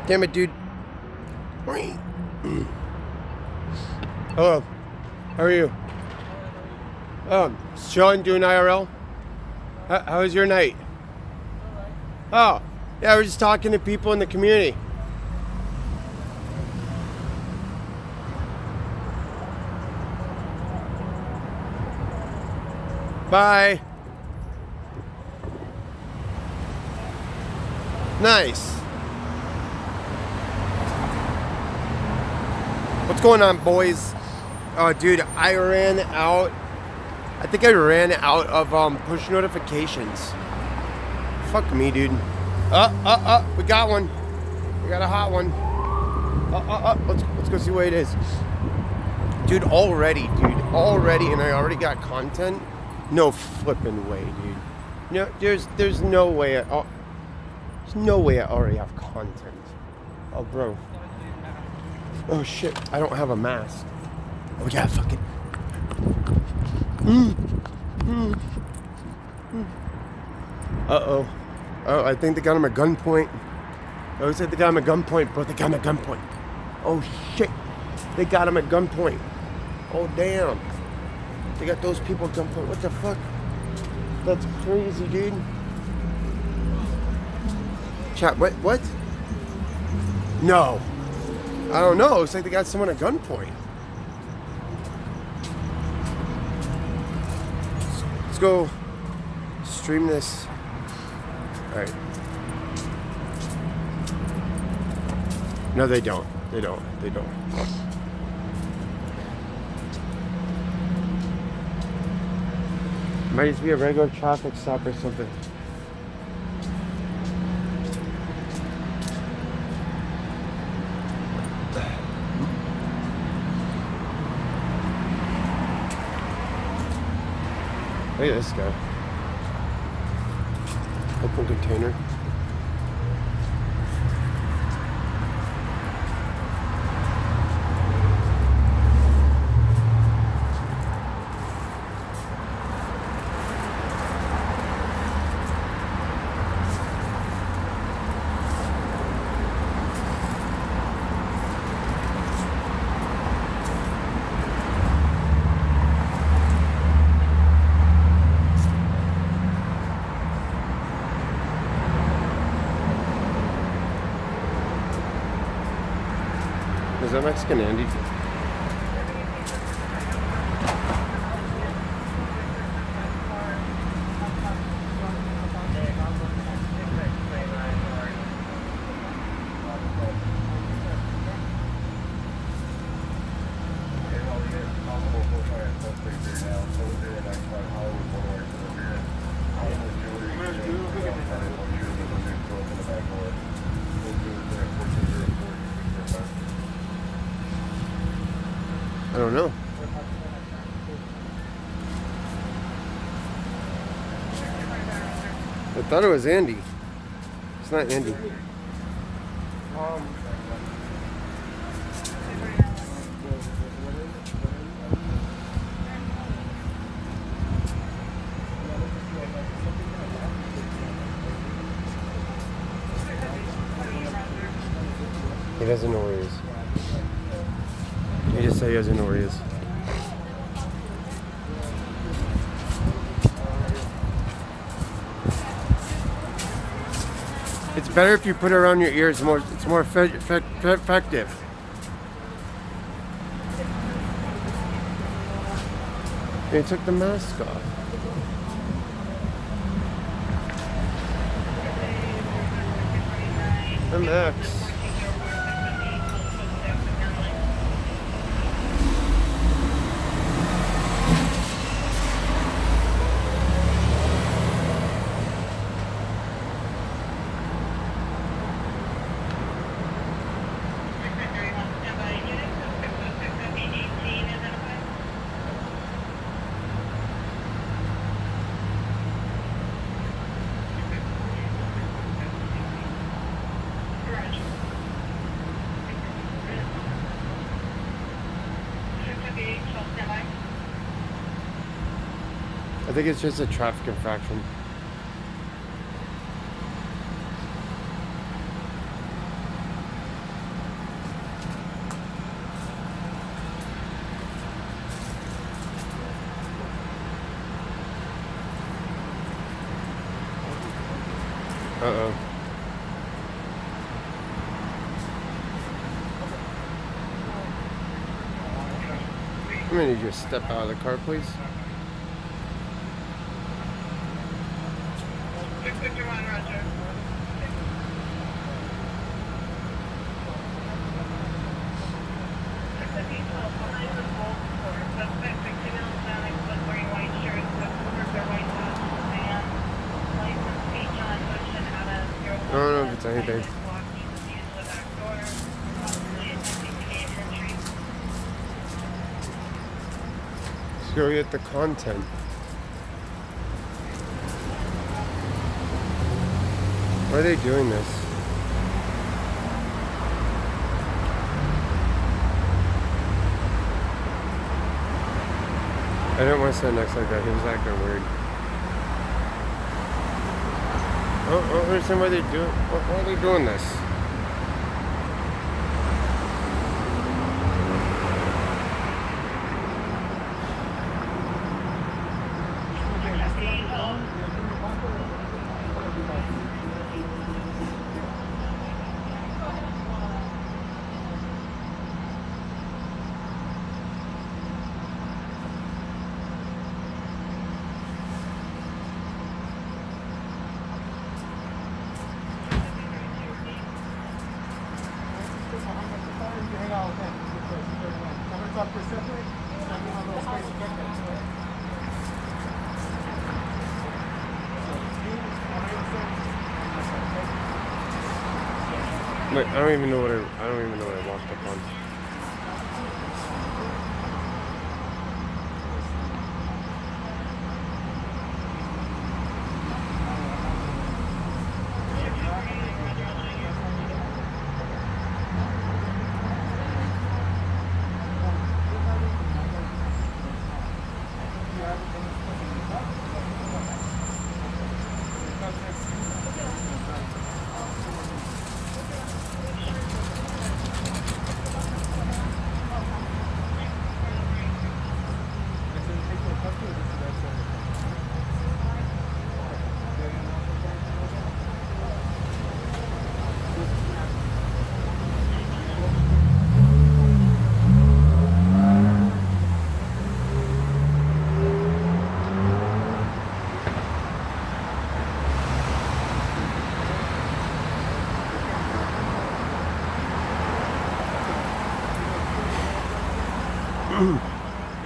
Damn it, dude. Hello. How are you? Sean doing IRL? How was your night? Oh, yeah, we're just talking to people in the community. Bye. Nice. What's going on, boys? Oh, dude, I ran out. I think I ran out of push notifications. Fuck me, dude. We got one. We got a hot one. Let's go see what it is. Dude, already, and I already got content. No flipping way, dude. No, there's no way. There's no way I already have content. Oh, bro. Oh shit, I don't have a mask. Oh yeah, fuck it. Uh-oh. Oh, I think they got him at gunpoint. I always said they got him at gunpoint, bro. They got him at gunpoint. Oh shit. They got him at gunpoint. Oh damn. They got those people at gunpoint. What the fuck? That's crazy, dude. Chat, what? No. I don't know. It's like they got someone at gunpoint. Let's go stream this. Alright. No, they don't. They don't. Might just be a regular traffic stop or something. Look at this guy. Open container. Is that Mexican Andy? I don't know. I thought it was Andy. It's not Andy. He doesn't know where he is. He just said he doesn't know where he is. It's better if you put it around your ears. It's more effective. They took the mask off. MX. I think it's just a traffic infraction. Uh-oh. I'm gonna need you to step out of the car, please. I don't know if it's anything. Let's go get the content. Why are they doing this? I didn't want to stand next like that. He was acting weird. I don't understand why they're doing. Why are they doing this? Wait, I don't even know what I walked up on.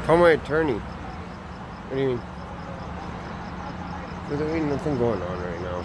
Call my attorney. What do you mean? There's ain't nothing going on right now.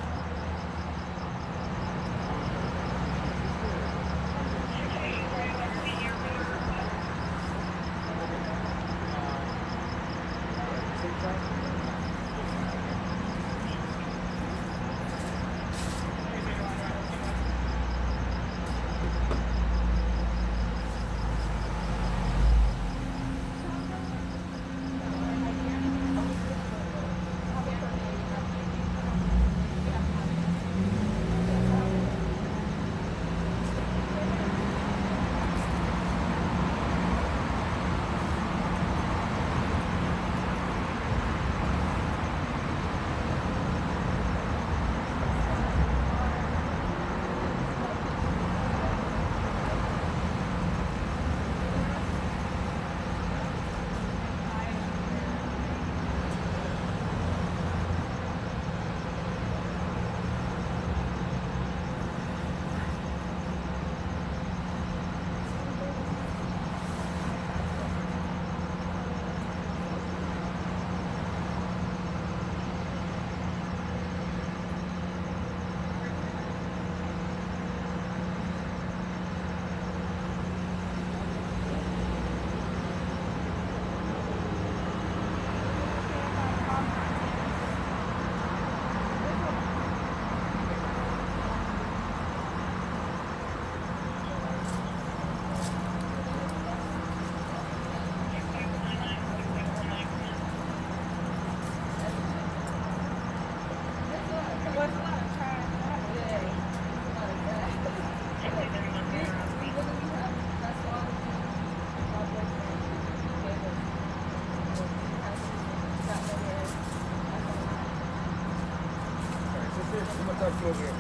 truck over here.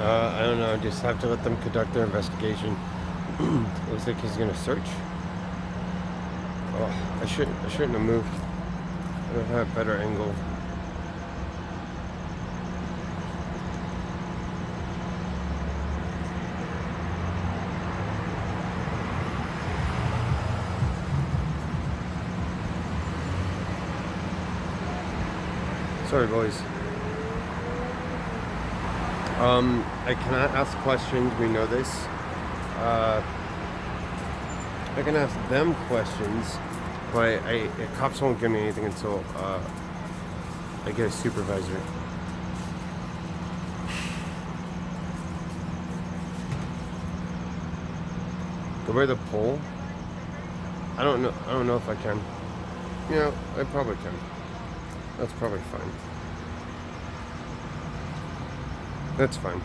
I don't know. Just have to let them conduct their investigation. Looks like he's gonna search. Oh, I shouldn't have moved. I would have had a better angle. Sorry, boys. I cannot ask questions. We know this. I can ask them questions, but cops won't give me anything until I get a supervisor. Go by the pole? I don't know if I can. You know, I probably can. That's probably fine. That's fine.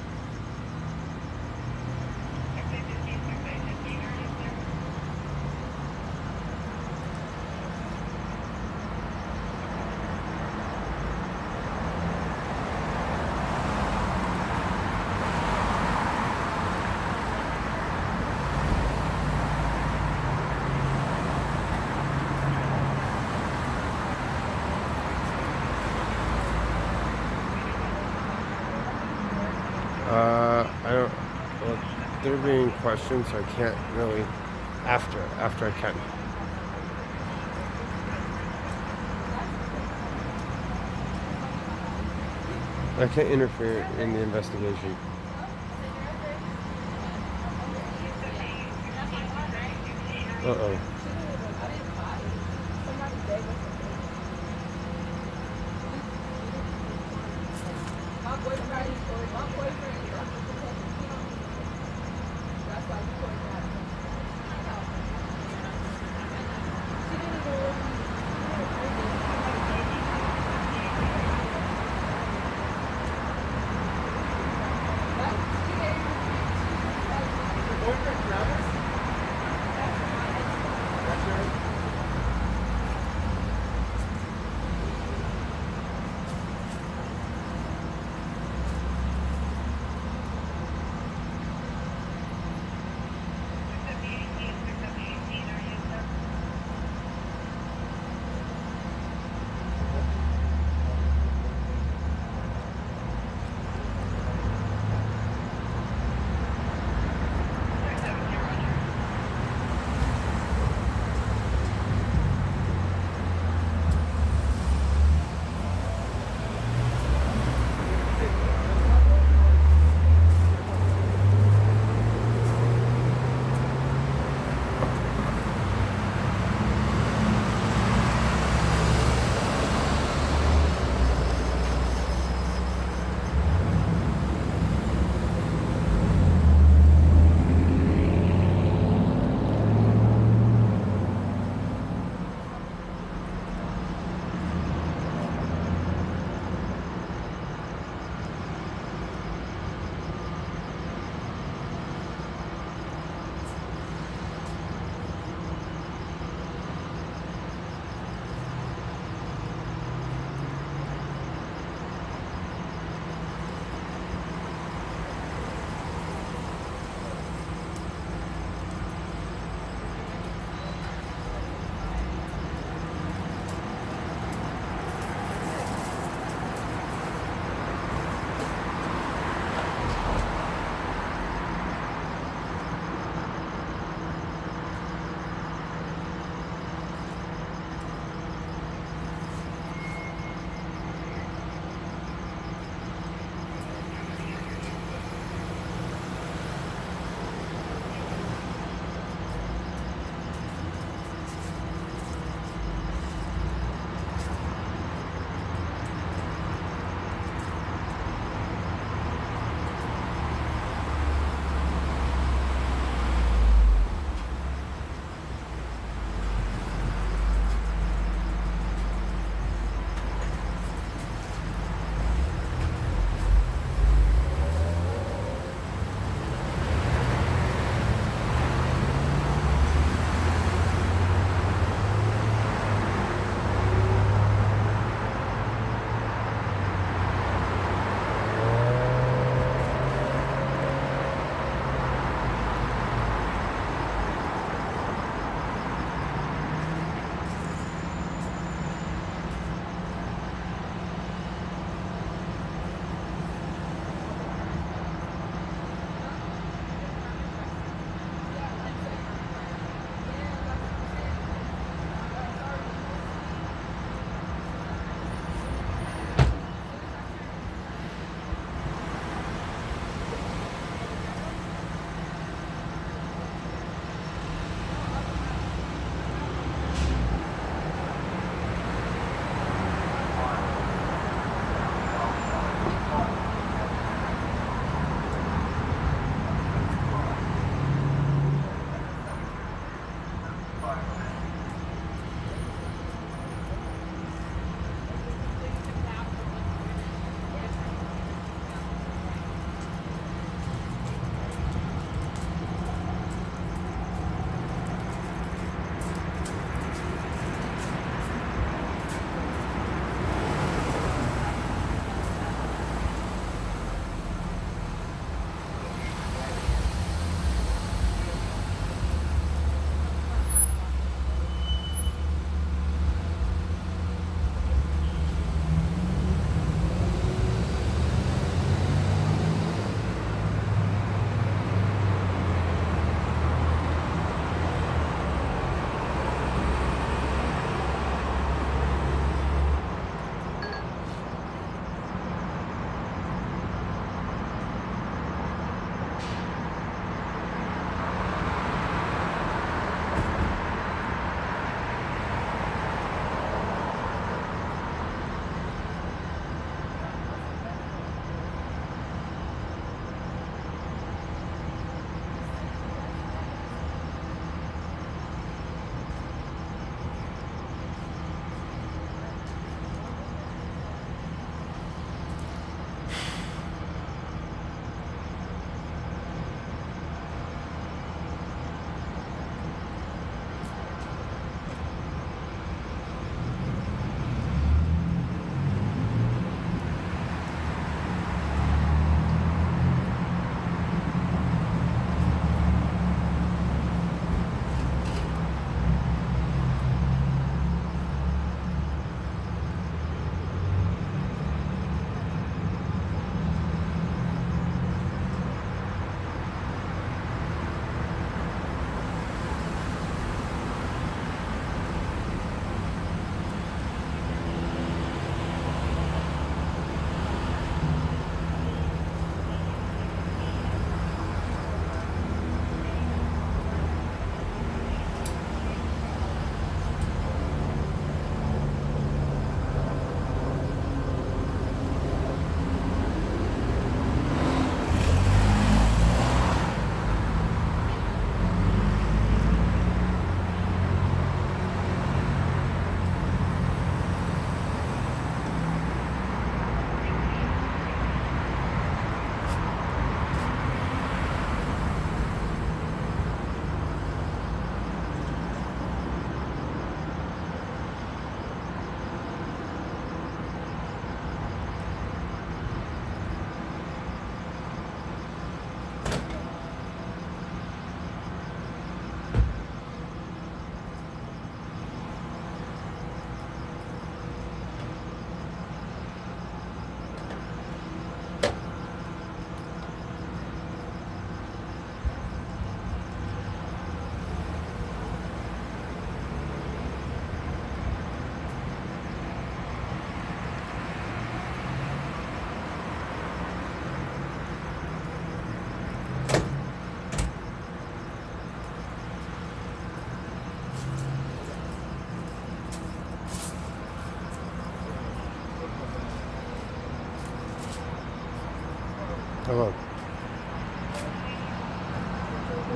I don't. Well, they're being questioned, so I can't really. After I can. I can't interfere in the investigation. Uh-oh.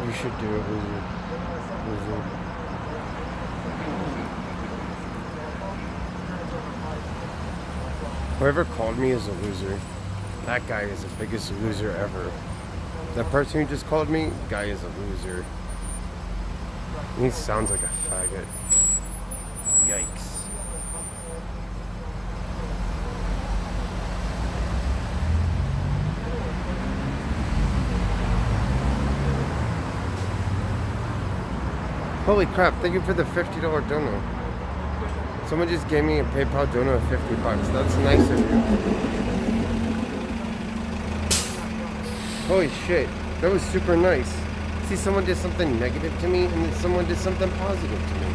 You should do it, loser. Loser. Whoever called me is a loser. That guy is the biggest loser ever. That person who just called me, guy is a loser. He sounds like a faggot. Yikes. Holy crap, thank you for the $50 dono. Someone just gave me a PayPal dono of $50. That's nice of you. Holy shit, that was super nice. See, someone did something negative to me, and then someone did something positive to me.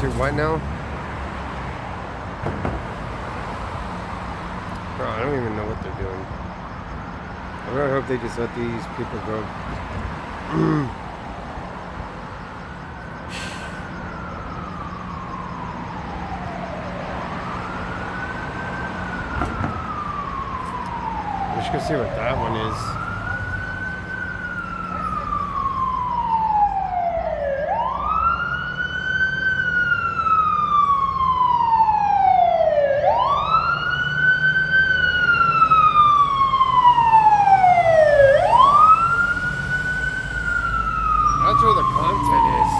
To what now? Bro, I don't even know what they're doing. I really hope they just let these people go. Let's go see what that one is. That's where the content is.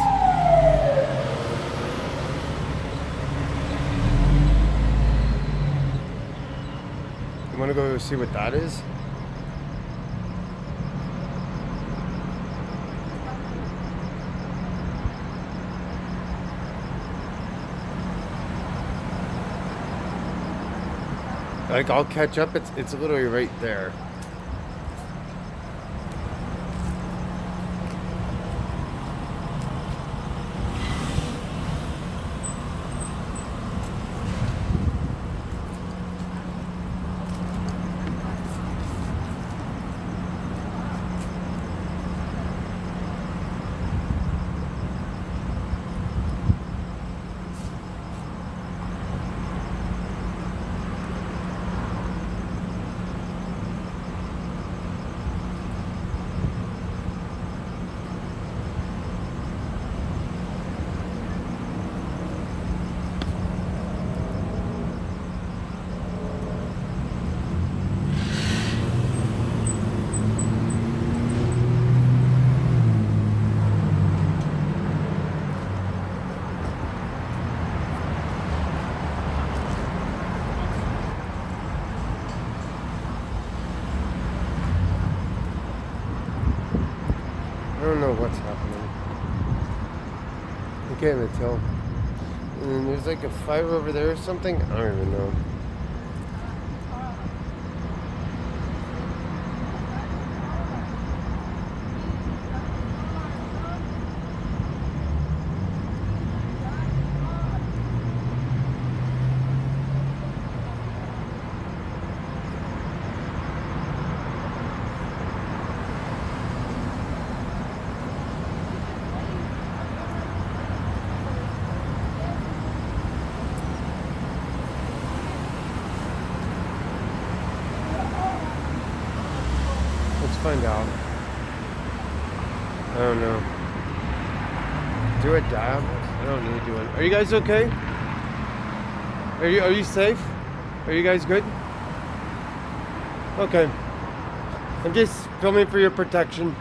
You want to go see what that is? Like, I'll catch up. It's literally right there. I don't know what's happening. I can't even tell. And then there's like a fire over there or something. I don't even know. Find out. I don't know. Do a dab? I don't need to do it. Are you guys okay? Are you safe? Are you guys good? Okay. I'm just filming for your protection.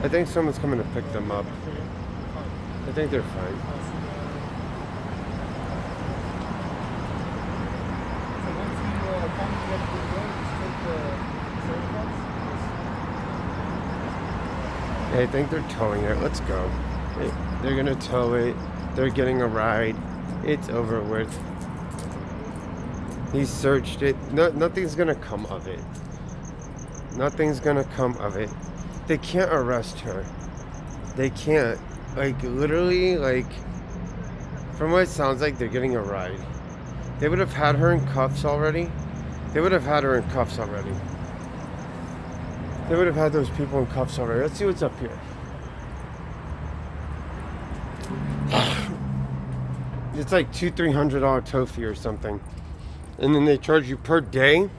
I think someone's coming to pick them up. I think they're fine. I think they're towing it. Let's go. They're gonna tow it. They're getting a ride. It's over with. He searched it. No, nothing's gonna come of it. Nothing's gonna come of it. They can't arrest her. They can't. Like, literally, like, from what it sounds like, they're getting a ride. They would have had her in cuffs already. They would have had her in cuffs already. They would have had those people in cuffs already. Let's see what's up here. It's like $200-300 tow fee or something. And then they charge you per day.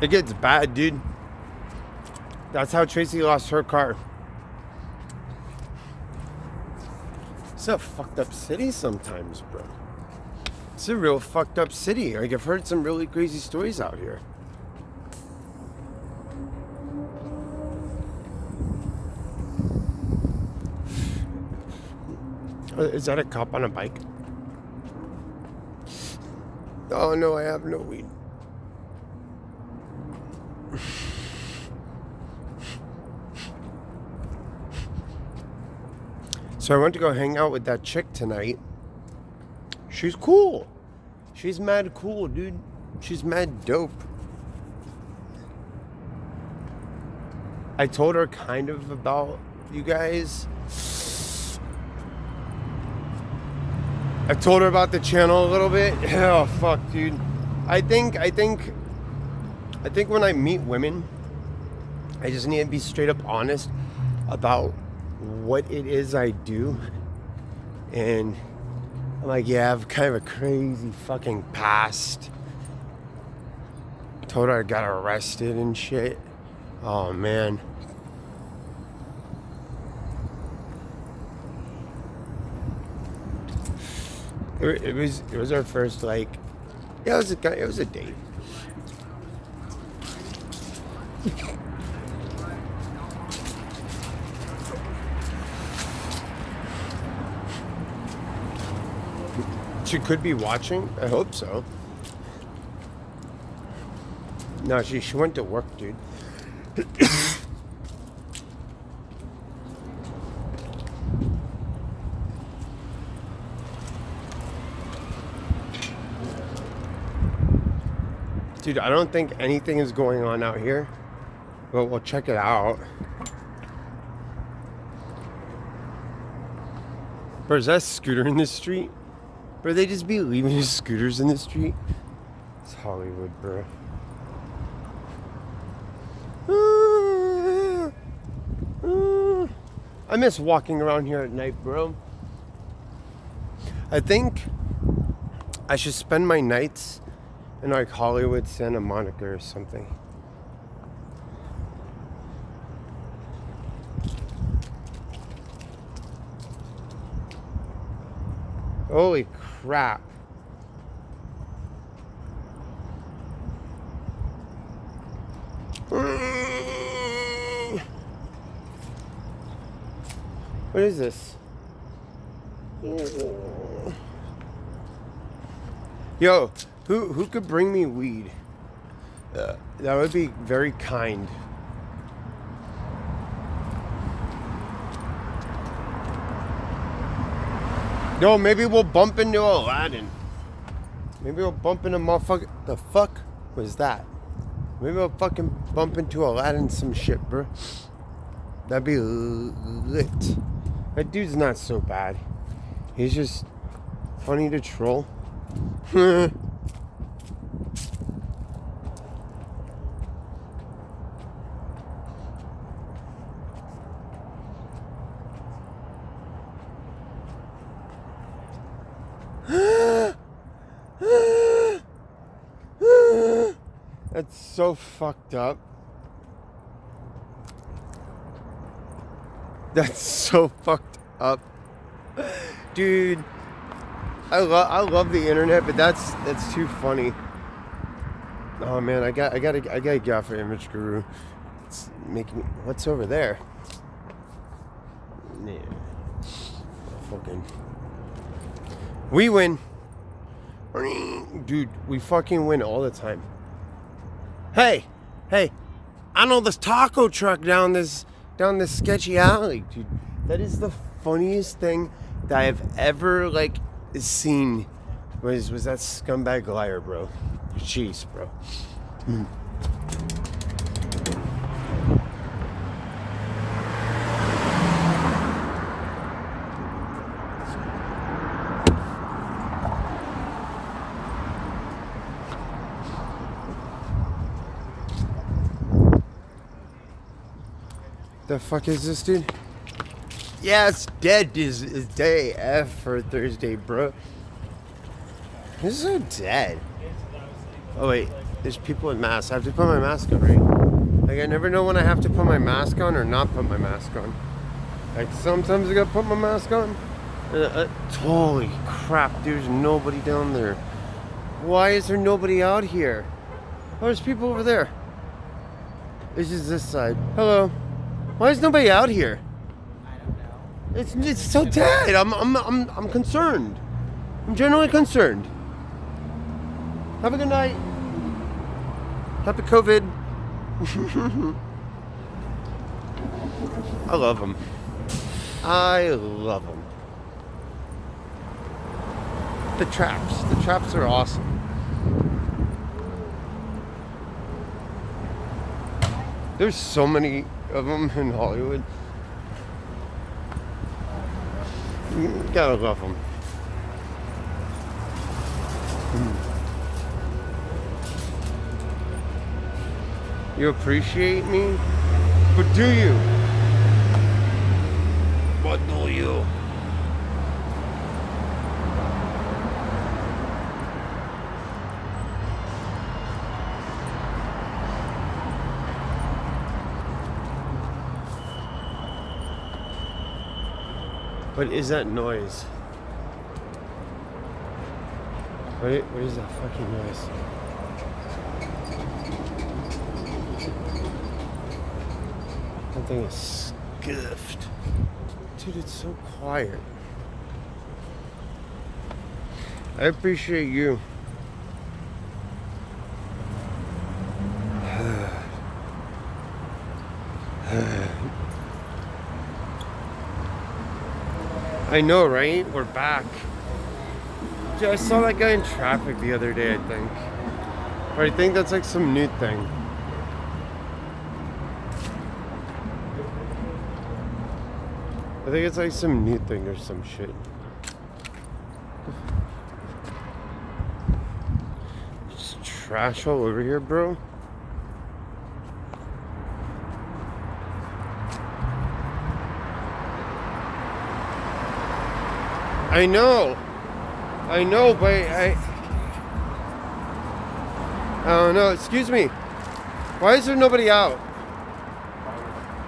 It gets bad, dude. That's how Tracy lost her car. It's a fucked up city sometimes, bro. It's a real fucked up city. Like, I've heard some really crazy stories out here. Is that a cop on a bike? Oh no, I have no weed. So I went to go hang out with that chick tonight. She's cool. She's mad cool, dude. She's mad dope. I told her kind of about you guys. I told her about the channel a little bit. Oh fuck, dude. I think when I meet women, I just need to be straight up honest about what it is I do. And I'm like, yeah, I have kind of a crazy fucking past. Told her I got arrested and shit. Oh man. It was our first, like, yeah, it was a date. She could be watching. I hope so. No, she went to work, dude. Dude, I don't think anything is going on out here, but we'll check it out. Bro, is that a scooter in the street? Bro, they just be leaving his scooters in the street? It's Hollywood, bro. I miss walking around here at night, bro. I think I should spend my nights in like Hollywood, Santa Monica or something. Holy crap. What is this? Yo, who could bring me weed? That would be very kind. Yo, maybe we'll bump into Aladdin. Maybe we'll bump into motherfucker. The fuck was that? Maybe we'll fucking bump into Aladdin some shit, bro. That'd be lit. That dude's not so bad. He's just funny to troll. That's so fucked up. That's so fucked up. Dude, I love the internet, but that's too funny. Oh man, I gotta get off of Image Guru. It's making me, what's over there? Yeah. Fucking. We win. Dude, we fucking win all the time. Hey, I know this taco truck down this sketchy alley, dude. That is the funniest thing that I've ever seen. Was that scumbag liar, bro? Jeez, bro. The fuck is this, dude? Yeah, it's dead. Is day F for Thursday, bro. This is so dead. Oh wait, there's people in masks. I have to put my mask on, right? Like, I never know when I have to put my mask on or not put my mask on. Like, sometimes I gotta put my mask on. Holy crap, there's nobody down there. Why is there nobody out here? Oh, there's people over there. It's just this side. Hello. Why is nobody out here? I don't know. It's so dead. I'm concerned. I'm genuinely concerned. Have a good night. Happy COVID. I love them. I love them. The traps are awesome. There's so many of them in Hollywood. You gotta love them. You appreciate me? But do you? What do you? What is that noise? What is that fucking noise? That thing is scuffed. Dude, it's so quiet. I appreciate you. I know, right? We're back. Dude, I saw that guy in traffic the other day, I think. Or I think that's like some new thing. I think it's like some new thing or some shit. Just trash all over here, bro. I know, but I don't know. Excuse me. Why is there nobody out?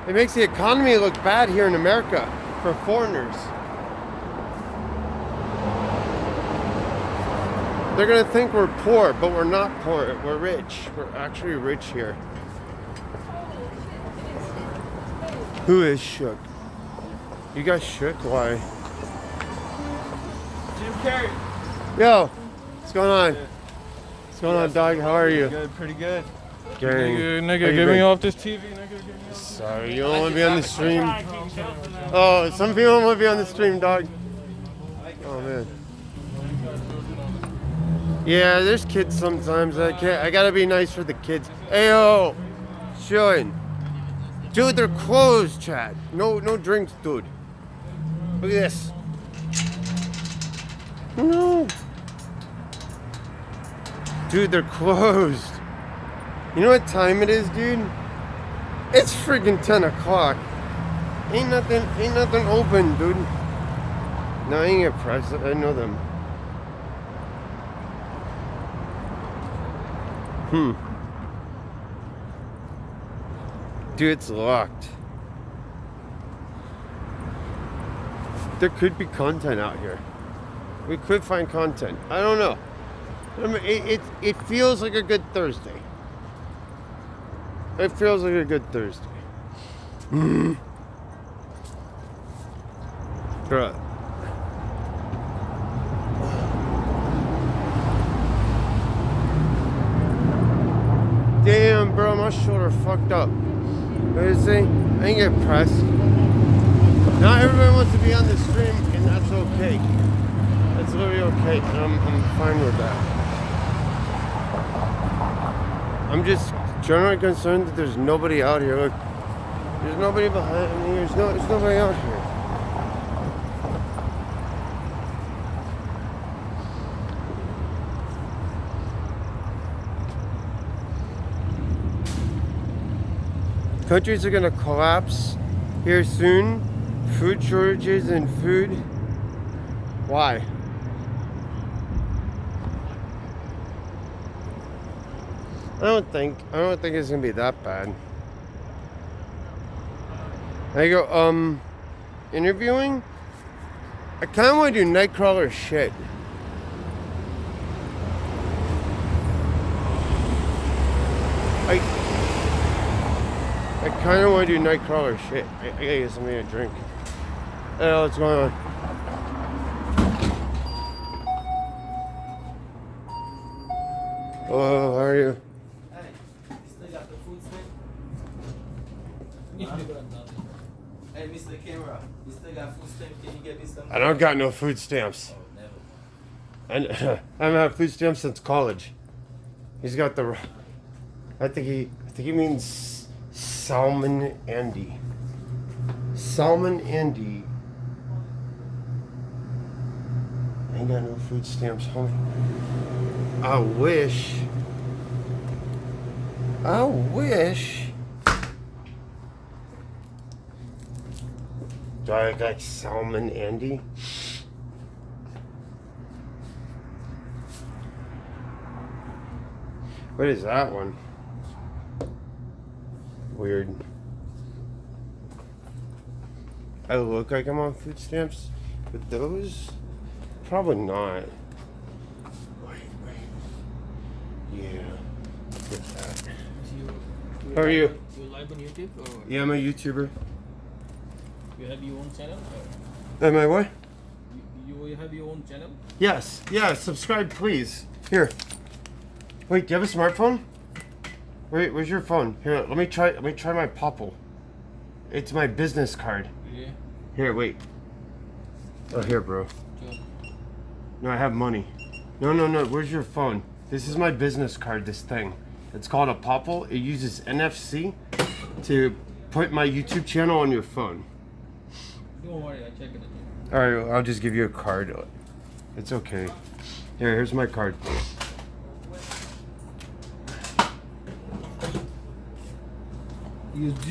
It makes the economy look bad here in America for foreigners. They're gonna think we're poor, but we're not poor. We're rich. We're actually rich here. Who is shook? You guys shook? Why? Yo, what's going on? What's going on, dog? How are you? Good, pretty good. Gang. Nigga, get me off this TV, nigga. Sorry, you don't want to be on the stream. Oh, some people don't want to be on the stream, dog. Oh man. Yeah, there's kids sometimes. I gotta be nice for the kids. Ayo, chillin'. Dude, they're closed, Chad. No drinks, dude. Look at this. No. Dude, they're closed. You know what time it is, dude? It's freaking 10 o'clock. Ain't nothing open, dude. No, I ain't get pressed. I know them. Dude, it's locked. There could be content out here. We could find content. I don't know. I mean, it feels like a good Thursday. It feels like a good Thursday. Bruh. Damn, bro, my shoulder fucked up. What did it say? I ain't get pressed. Not everybody wants to be on the stream, and that's okay. That's literally okay, and I'm fine with that. I'm just generally concerned that there's nobody out here. Look, there's nobody behind me. There's nobody out here. Countries are gonna collapse here soon. Food shortages and food. Why? I don't think it's gonna be that bad. I go, interviewing? I kind of want to do Nightcrawler shit. I kind of want to do Nightcrawler shit. I gotta get something to drink. Hey, what's going on? Hello, how are you? Hey, you still got the food stamp? Hey, Mr. Camera, you still got food stamp? Can you get me some? I don't got no food stamps. Oh, never. I haven't had food stamps since college. He's got the. I think he means Salmon Andy. Salmon Andy. I ain't got no food stamps, homie. I wish. Do I look like Salmon Andy? What is that one? Weird. I look like I'm on food stamps, but those, probably not. Wait. Yeah. Get that. How are you? You live on YouTube or Yeah, I'm a YouTuber. you have your own channel? Am I what? You have your own channel? Yes. Yeah. Subscribe, please. Here. Wait. Do you have a smartphone? Wait. Where's your phone? Here. Let me try my Popple. It's my business card. Yeah. Here. Wait. Oh, here, bro. Sure. No, I have money. No. Where's your phone? This is my business card. This thing. It's called a Popple. It uses NFC to put my YouTube channel on your phone. Don't worry, I check it. All right, I'll just give you a card. It's okay. Here's my card.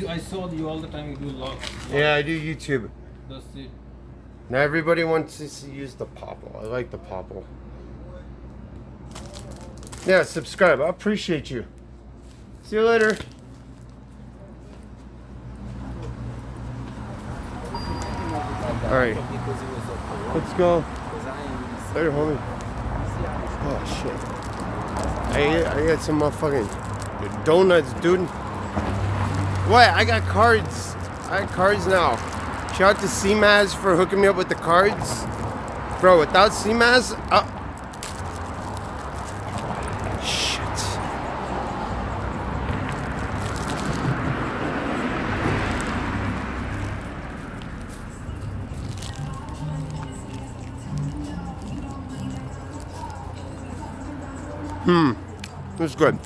I saw you all the time. You do lot. Yeah, I do YouTube. That's it. Now everybody wants to use the Popple. I like the Popple. Yeah, subscribe. I appreciate you. See you later. All right, let's go. Later, homie. Oh shit. I got some motherfucking donuts, dude. What? I got cards. I got cards now. Shout out to CMAS for hooking me up with the cards. Bro, without CMAS, shit. This is good.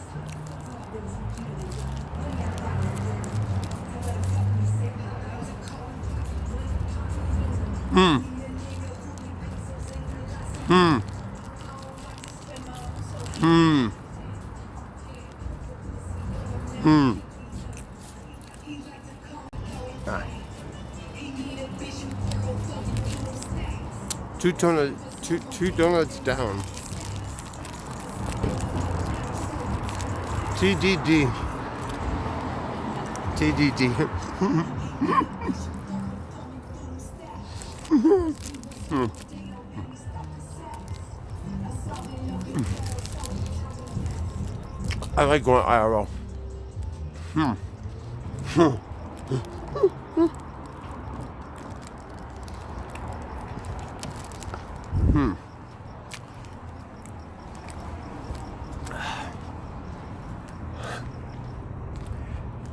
Two donuts down. TDD. I like going IRL.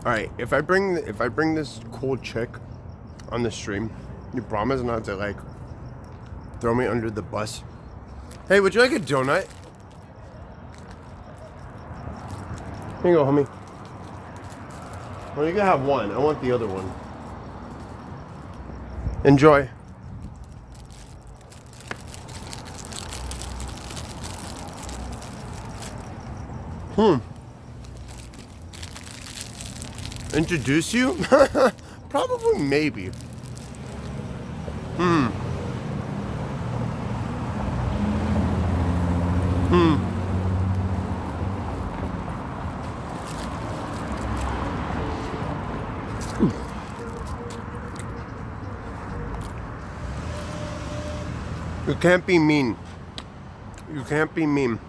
All right, if I bring this cool chick on the stream, you promise not to like throw me under the bus? Hey, would you like a donut? Here you go, homie. Well, you can have one. I want the other one. Enjoy. Introduce you? Probably, maybe. can't be mean. You can't be mean.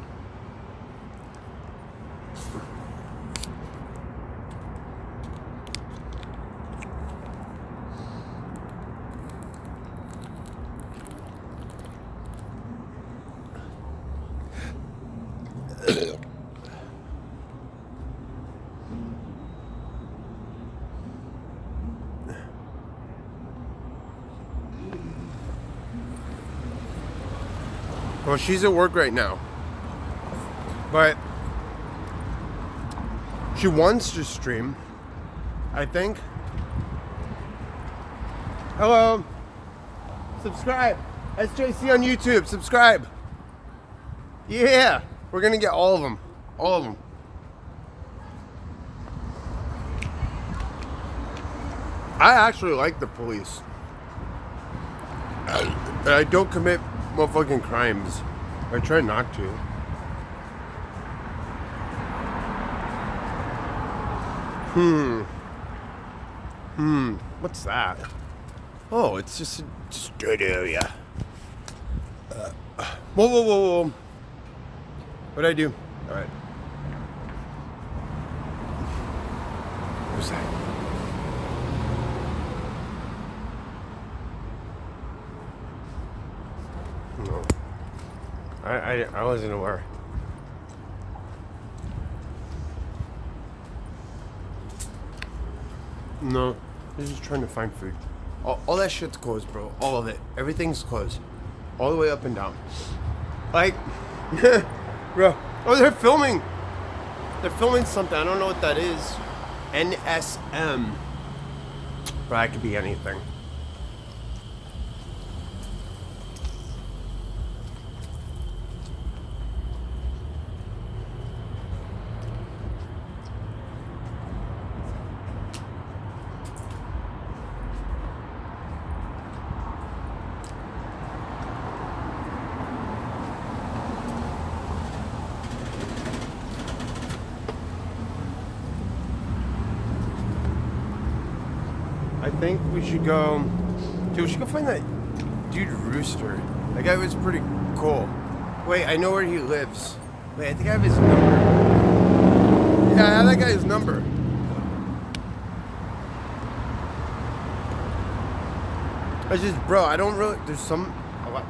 Well, she's at work right now, but she wants to stream, I think. Hello. Subscribe. SJC on YouTube. Subscribe. Yeah. We're going to get all of them. All of them. I actually like the police. I don't commit motherfucking crimes. I try not to. What's that? Oh, it's just a dirt area. Whoa. What'd I do? Alright. Who's that? No. I wasn't aware. No. They're just trying to find food. All that shit's closed, bro. All of it. Everything's closed. All the way up and down. Like, bro. Oh, they're filming. They're filming something. I don't know what that is. NSM. But that could be anything. I think we should go. Dude, we should go find that dude Rooster. That guy was pretty cool. Wait, I know where he lives. Wait, I think I have his number. Yeah, I have that guy's number. I just, bro, I don't really. There's some. I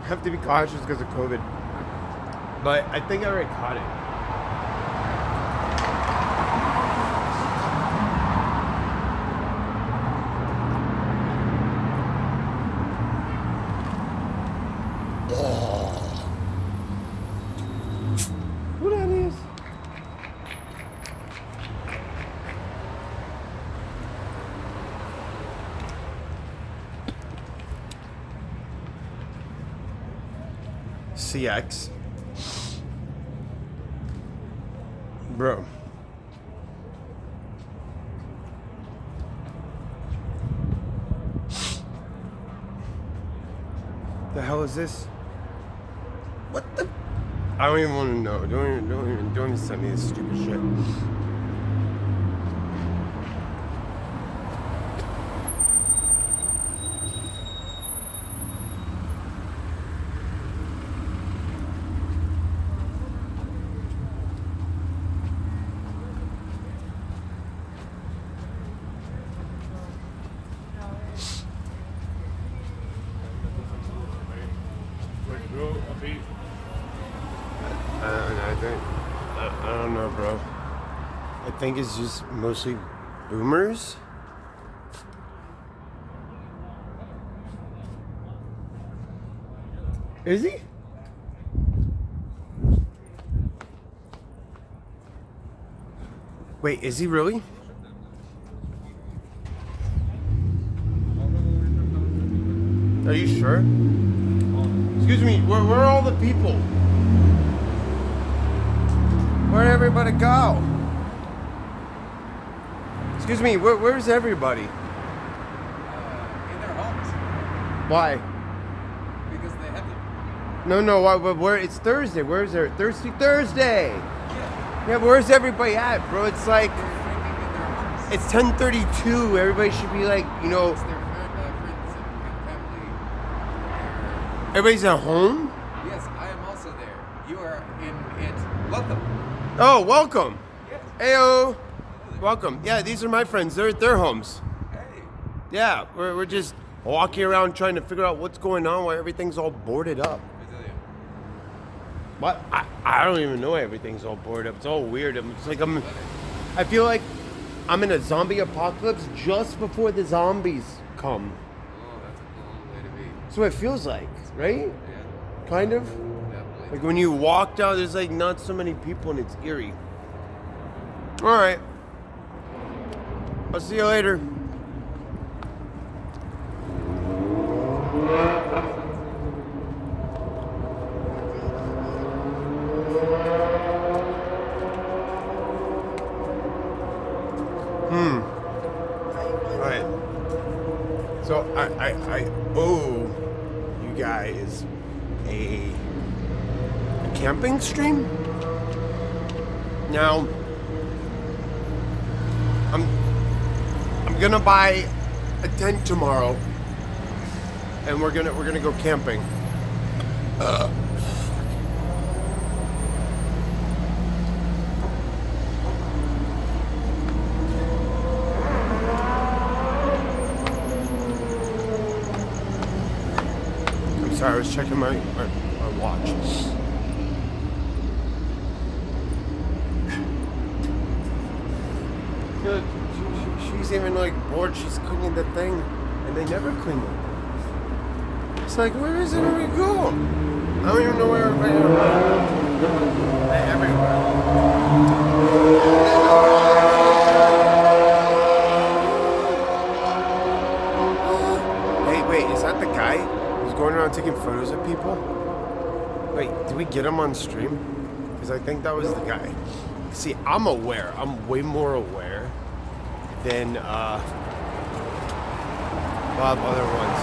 have to be cautious because of COVID. But I think I already caught it. CX. Bro. The hell is this? What the? I don't even want to know. Don't even send me this stupid shit. I don't know, bro. I think it's just mostly boomers. Is he? Wait, is he really? Are you sure? Excuse me, where are all the people? Where'd everybody go? Excuse me, where's everybody? In their homes. Why? Because they have to. No, where? It's Thursday. Where's there? Thursday. Yeah. Yeah, but where's everybody at, bro? It's like, They're drinking in their homes. it's 10:32. Everybody should be like, you know. It's their friends and family. Everybody's at home? Yes, I am also there. You are in it. Welcome. Oh, welcome. Yes. Heyo. Welcome. Yeah, these are my friends. They're at their homes. Hey. Yeah, we're just walking around trying to figure out what's going on, why everything's all boarded up. Brazilian. What? I don't even know why everything's all boarded up. It's all weird. It's like I feel like I'm in a zombie apocalypse just before the zombies come. Oh, that's a cool way to be. That's what it feels like, right? Yeah, Kind of. definitely. Like when you walk down, there's like not so many people and it's eerie. All right. I'll see you later. All right. So I owe you guys a camping stream. Now I'm gonna buy a tent tomorrow, and we're gonna go camping. I'm sorry, I was checking my watch. Good. She's even like bored. She's cleaning the thing, and they never clean it. It's like, where is it? Where we go? I don't even know where everybody is. They're everywhere. Hey, wait, is that the guy who's going around taking photos of people? Wait, did we get him on stream? Because I think that was the guy. See, I'm aware. I'm way more aware than a lot of other ones.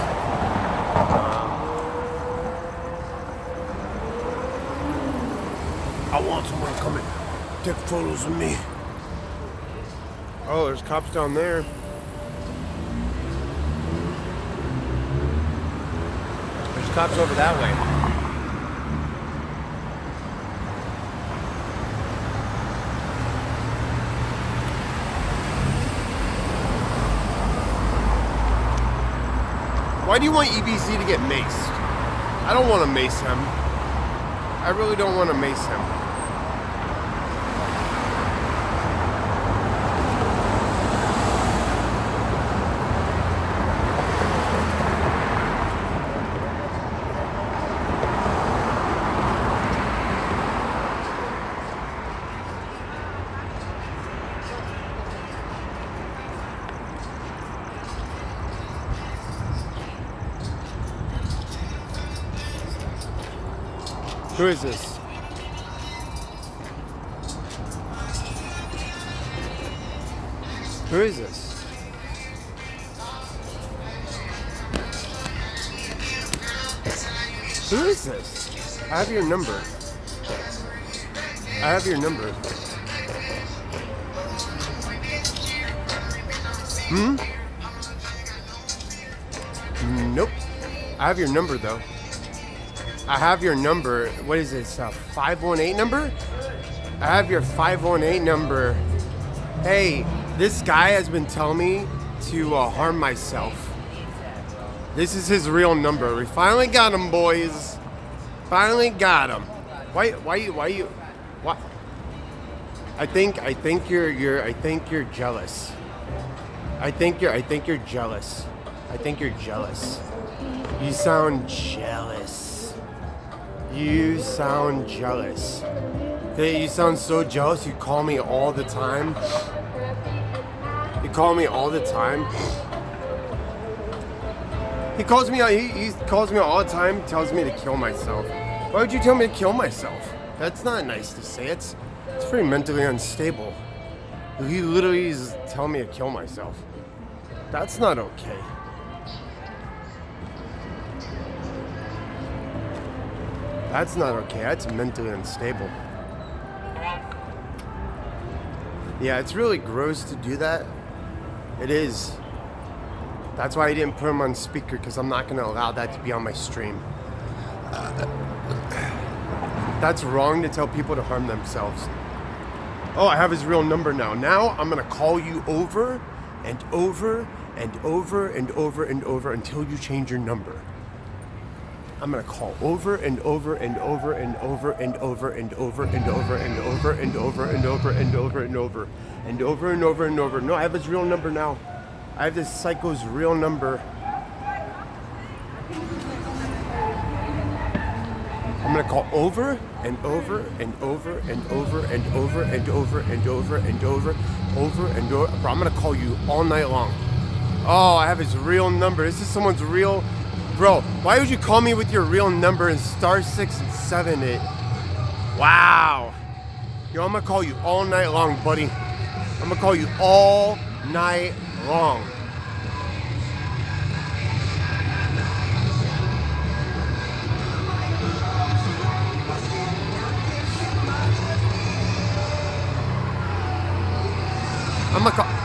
I want someone to come and take photos of me. Oh, there's cops down there. There's cops over that way. Why do you want EBC to get maced? I don't want to mace him. I really don't want to mace him. Who is this? Who is this? Who is this? I have your number. I have your number. Nope. I have your number though. I have your number. What is this? A 518 number? I have your 518 number. Hey, this guy has been telling me to harm myself. This is his real number. We finally got him, boys. Finally got him. Why you? What? I think you're jealous. I think you're jealous. I think you're jealous. You sound jealous. You sound jealous. You sound so jealous. You call me all the time. You call me all the time. He calls me all the time. Tells me to kill myself. Why would you tell me to kill myself? That's not nice to say. It's pretty mentally unstable. He literally is telling me to kill myself. That's not okay. That's not okay. That's mentally unstable. Yeah, it's really gross to do that. It is. That's why I didn't put him on speaker, because I'm not going to allow that to be on my stream. That's wrong to tell people to harm themselves. Oh, I have his real number now. Now I'm gonna call you over and over and over and over and over until you change your number. I'm gonna call over and over and over and over and over and over and over and over and over and over and over and over and over and over and over. No, I have his real number now. I have this psycho's real number. I'm gonna call over and over and over and over and over and over and over and over and over. Bro, I'm gonna call you all night long. Oh, I have his real number. This is someone's real. Bro, why would you call me with your real number in *678? Wow. Yo, I'm gonna call you all night long, buddy. I'm gonna call you all night long.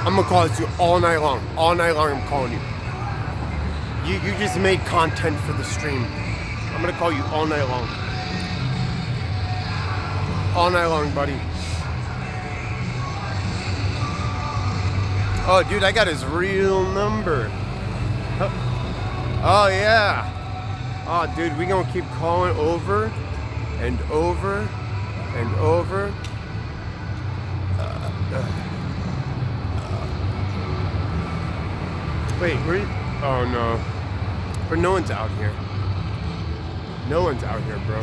I'm gonna call you all night long. All night long I'm calling you. You just made content for the stream. I'm gonna call you all night long. All night long, buddy. Oh, dude, I got his real number. Oh, yeah. Oh, dude, we gonna keep calling over and over and over. Wait, where? Oh no. But no one's out here. No one's out here, bro.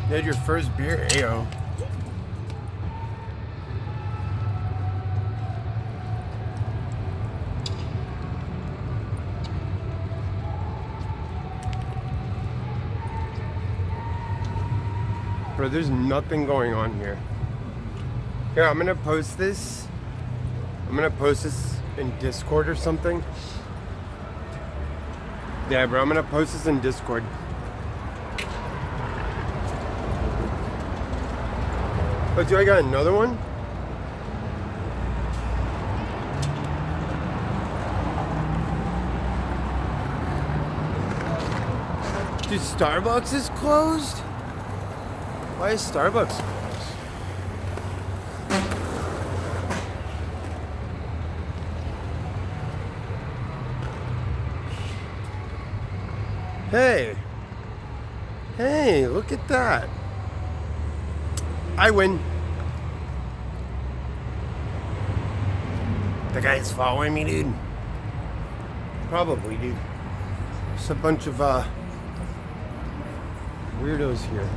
You had your first beer? Ayo. Bro, there's nothing going on here. Here, I'm gonna post this. I'm gonna post this in Discord or something. Yeah, bro, I'm gonna post this in Discord. Oh, do I got another one? Dude, Starbucks is closed? Why is Starbucks closed? Hey. Hey, look at that. I win. The guy's following me, dude. Probably, dude. Just a bunch of weirdos here.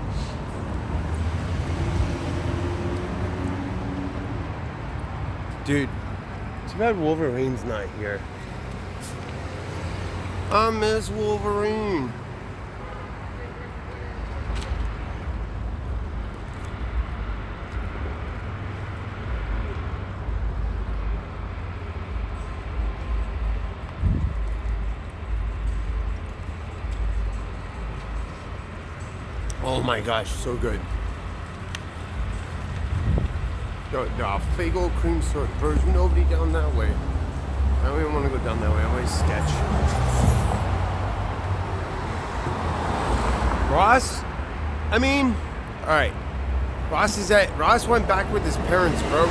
Dude, too bad Wolverine's not here. I miss Wolverine. Oh my gosh, so good. The Fago cream sort. There's nobody down that way. I don't even want to go down that way. I always sketch. Ross? I mean, alright. Ross went back with his parents, bro.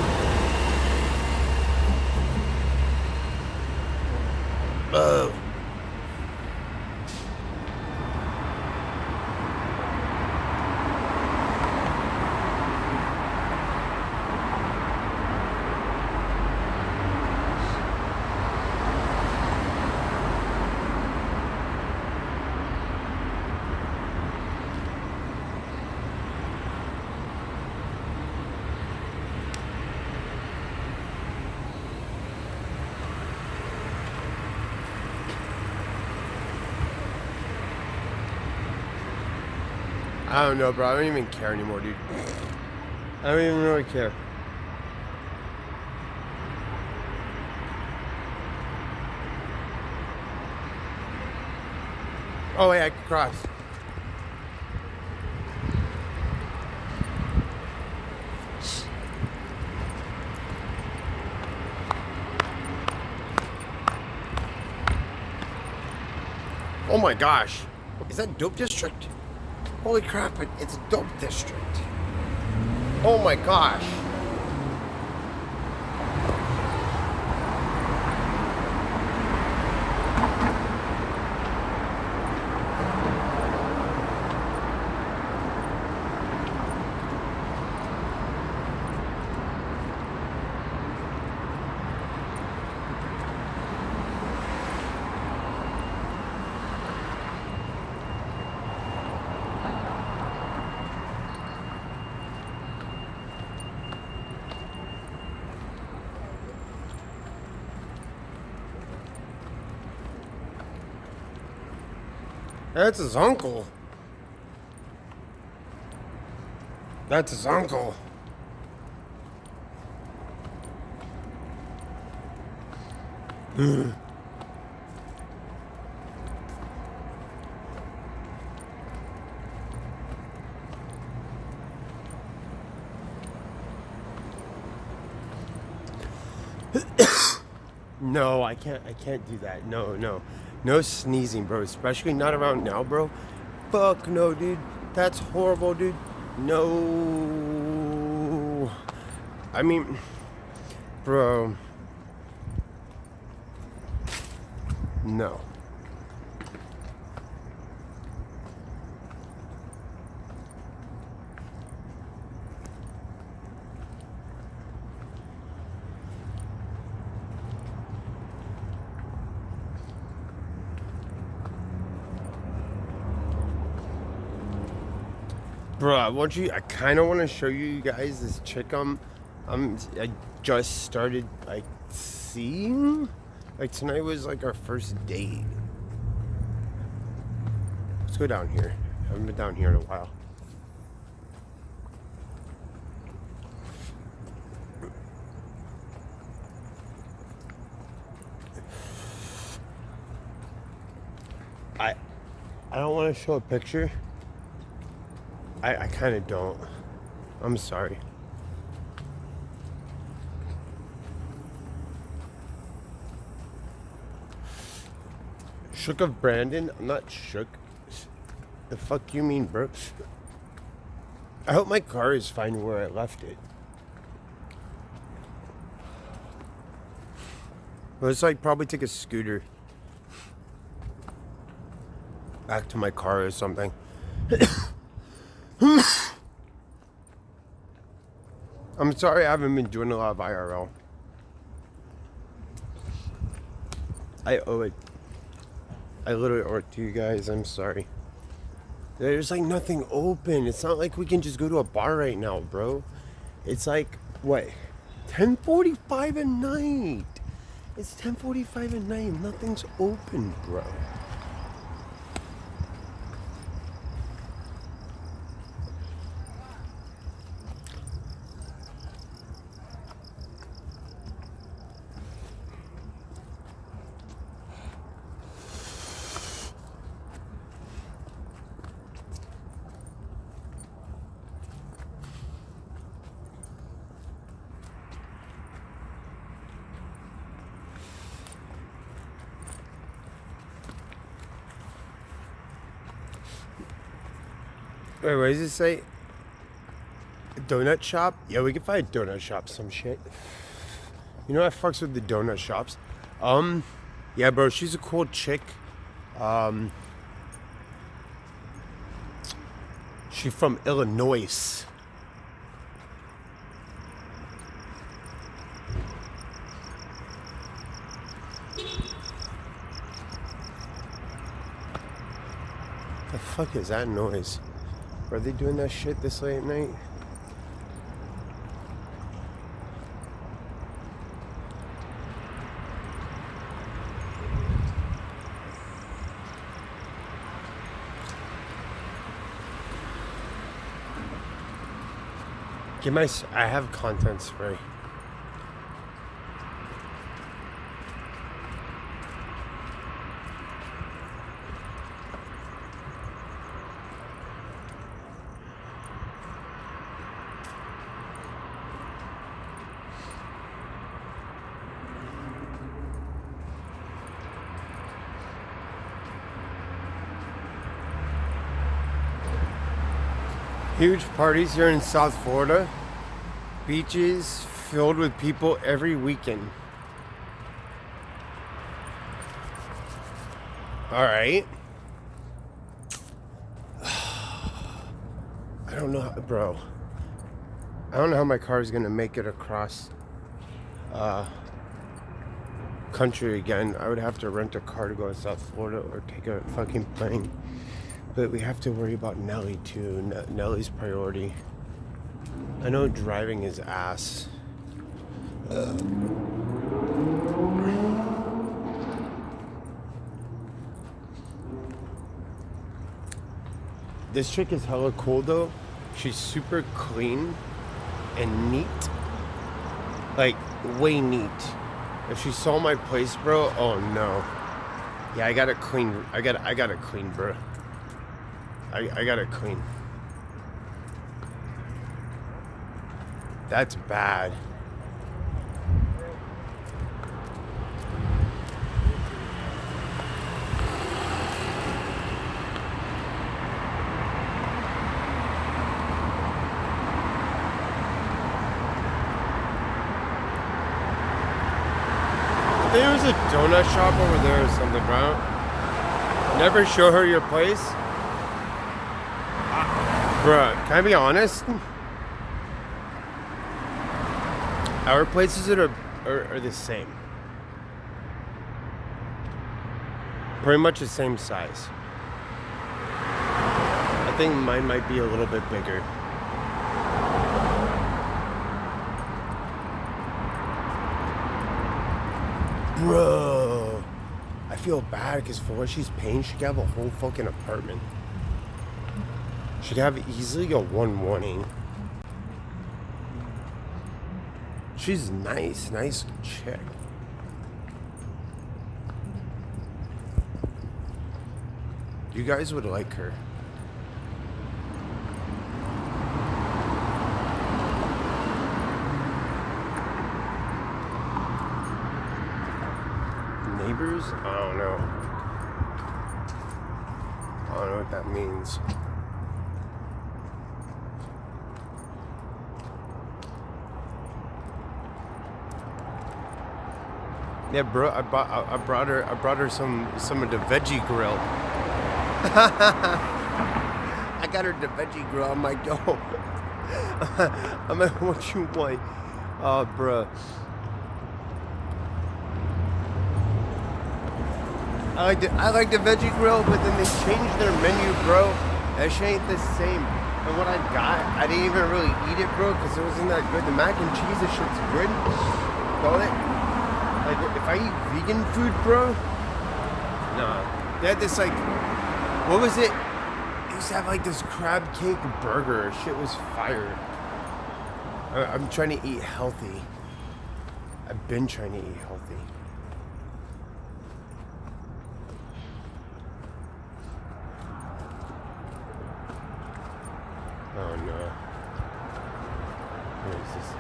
Oh. I don't know, bro. I don't even care anymore, dude. I don't even really care. Oh, wait, I can cross. Oh my gosh. Is that Dope District? Holy crap, it's Dope District. Oh my gosh. That's his uncle. That's his uncle. No, I can't do that. No sneezing, bro. Especially not around now, bro. Fuck no, dude. That's horrible, dude. No. I mean, bro. No. Bro, I kind of want to show you guys this chick I just started like seeing. Like tonight was like our first date. Let's go down here. I haven't been down here in a while. I don't want to show a picture. I kind of don't. I'm sorry. Shook of Brandon? I'm not shook. The fuck you mean, bro? I hope my car is fine where I left it. Let's like probably take a scooter back to my car or something. I'm sorry I haven't been doing a lot of IRL. I owe it. I literally owe it to you guys. I'm sorry. There's like nothing open. It's not like we can just go to a bar right now, bro. It's like, what? 10:45 at night. It's 10:45 at night. Nothing's open, bro. Wait, what does it say? A donut shop? Yeah, we can find a donut shop, some shit. You know, I fucks with the donut shops. Yeah, bro, she's a cool chick. She's from Illinois. The fuck is that noise? Are they doing that shit this late at night? I have content spray. Huge parties here in South Florida. Beaches filled with people every weekend. All right. I don't know, bro. I don't know how my car is gonna make it across country again. I would have to rent a car to go to South Florida or take a fucking plane. But we have to worry about Nelly too. Nelly's priority. I know driving is ass. This chick is hella cool though. She's super clean and neat. Like, way neat. If she saw my place, bro, oh no. Yeah, I gotta clean. I gotta clean, bro. I gotta clean. That's bad. There was a donut shop over there or something, bro. Never show her your place. Bruh, can I be honest? Our places are the same. Pretty much the same size. I think mine might be a little bit bigger. Bro, I feel bad because for what she's paying, she could have a whole fucking apartment. She could have easily a 1-1-ing. She's nice chick. You guys would like her. Neighbors? I don't know. I don't know what that means. Yeah, bro, I brought her some of the veggie grill. I got her the veggie grill. I'm like, yo, I'm like, what you want? Oh, bro. I like the veggie grill, but then they changed their menu, bro. That shit ain't the same. And what I got, I didn't even really eat it, bro, because it wasn't that good. The mac and cheese, this shit's good. Call it. Like, if I eat vegan food, bro, nah. They had this, like, what was it? They used to have, like, this crab cake burger. Shit was fire. I'm trying to eat healthy. I've been trying to eat healthy. Oh, no. Where is this?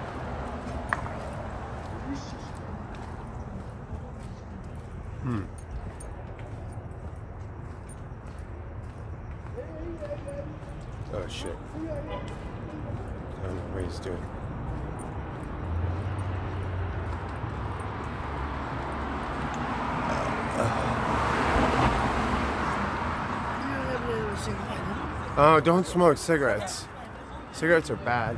Oh shit. I don't know what he's doing. Oh, don't smoke cigarettes. Cigarettes are bad.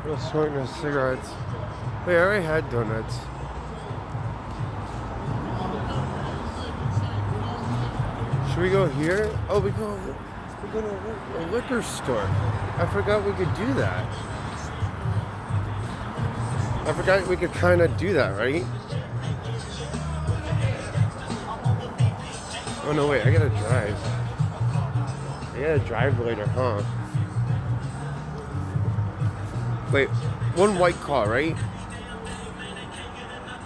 Don't smoke no cigarettes. Wait, I already had donuts. Should we go here? Oh, we go to a liquor store. I forgot we could do that. I forgot we could kind of do that, right? Oh no, wait, I gotta drive. I gotta drive later, huh? Wait, one white car, right?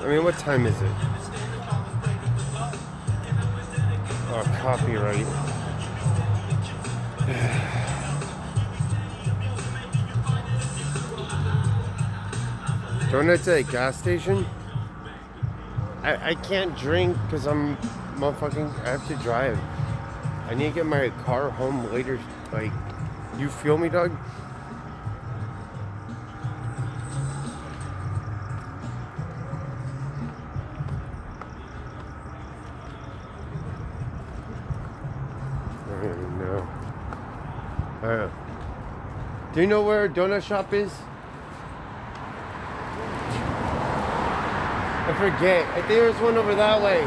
I mean, what time is it? Oh, copyright. Donuts at a gas station? I can't drink because I'm motherfucking, I have to drive. I need to get my car home later. Like, you feel me, Doug? I don't even know. Do you know where a donut shop is? I forget. I think there's one over that way.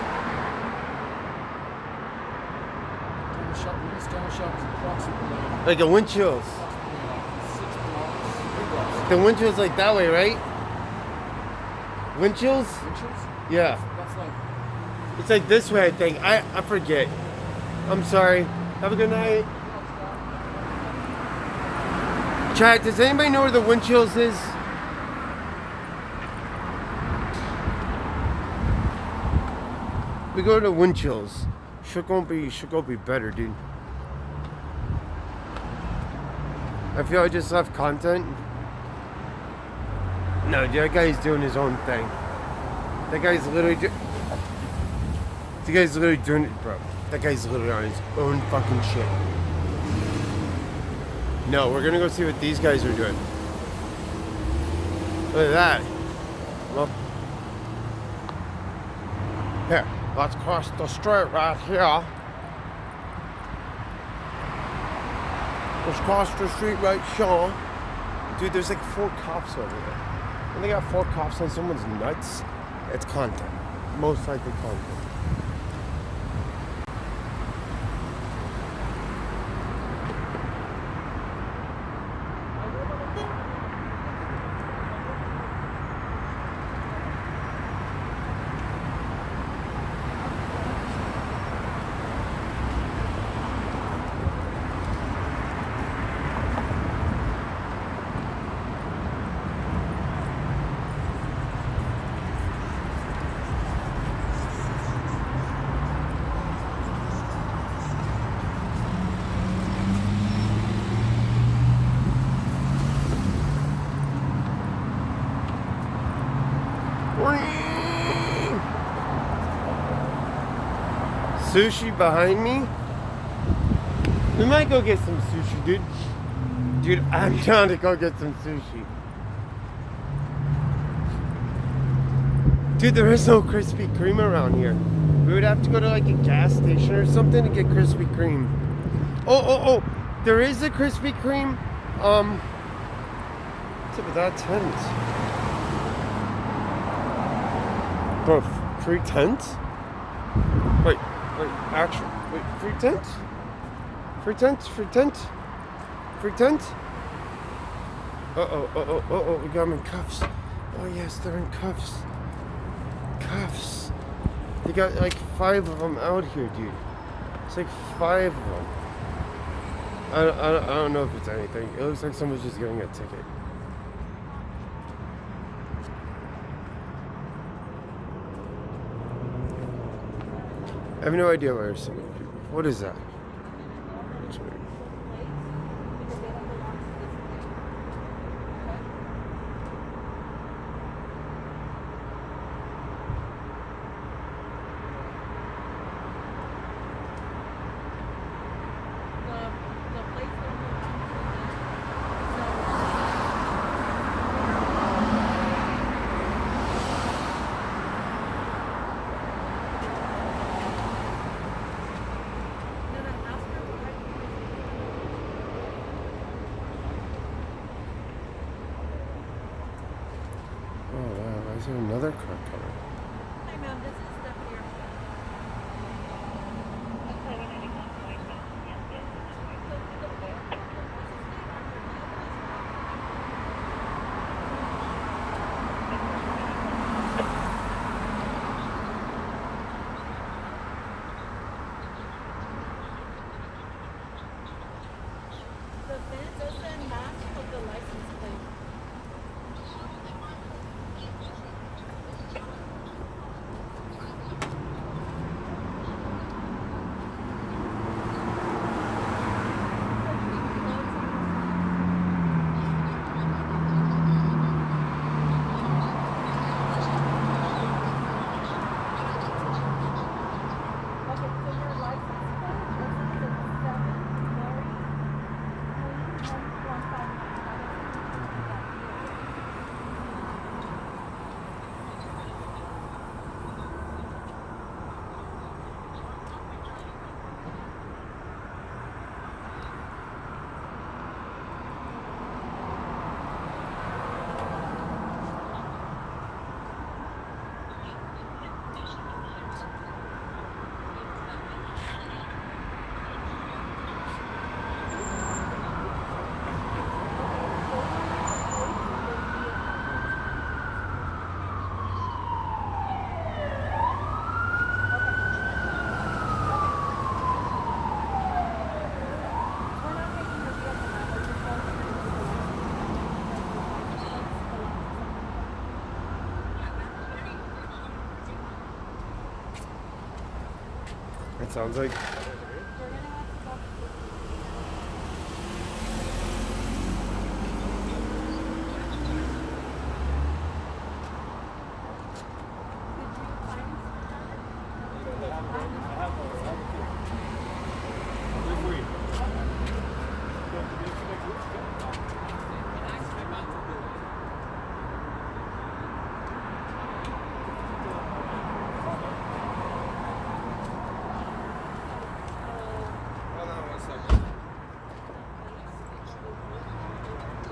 Donut shop is approximately Like a wind chills. 6 blocks. The wind chills like that way, right? Wind chills? Inches? Yeah. That's like It's like this way, I think. I forget. I'm sorry. Have a good night. Chat, does anybody know where the wind chills is? We go to wind chills. Should go be better, dude. I feel I just left content. No, dude, that guy's doing his own thing. That guy's literally doing it, bro. That guy's literally on his own fucking shit. No, we're gonna go see what these guys are doing. Look at that. Well, here, let's cross the street right here. Let's cross the street right here. Dude, there's like 4 cops over there. And they got 4 cops on someone's nuts. It's content. Most likely content. Sushi behind me? We might go get some sushi, dude. Dude, I'm down to go get some sushi. Dude, there is no Krispy Kreme around here. We would have to go to like a gas station or something to get Krispy Kreme. Oh, there is a Krispy Kreme. What's up with that tent? Bro, free tent? Wait, actually, free tent? Free tent? Free tent? Uh-oh, we got them in cuffs. Oh yes, they're in cuffs. Cuffs. They got like 5 of them out here, dude. It's like 5 of them. I don't know if it's anything. It looks like someone's just getting a ticket. I have no idea why there's so many people. What is that? That's weird. Is there another car coming? Hi, ma'am. This is Stephanie. It sounds like.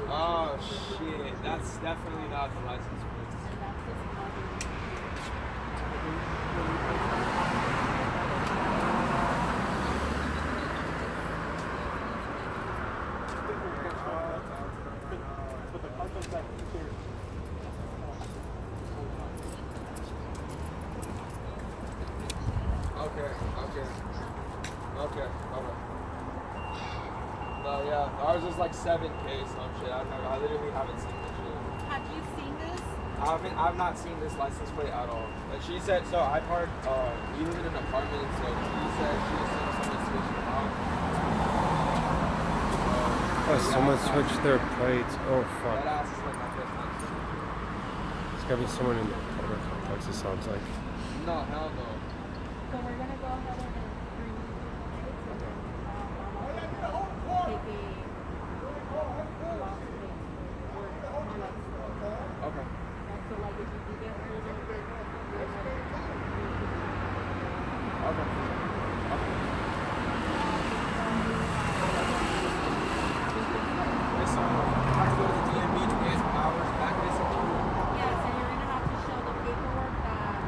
Oh shit, that's definitely not the license plate. Okay. No, yeah, ours is like 7K some shit. I literally haven't seen this shit. Have you seen this? I've not seen this license plate at all. And she said, so I parked, we live in an apartment, so she said she was seeing someone switch them out. Oh, someone switched their plates. Oh, fuck. That ass is like my first time. There's gotta be someone in the other complex, it sounds like. No, hell no. So we're gonna go ahead and bring you take a lost Okay. so like if you do get hurt, So, I have to go to the DMV to get hours back, basically. yes, and you're gonna have to show the paperwork that I'm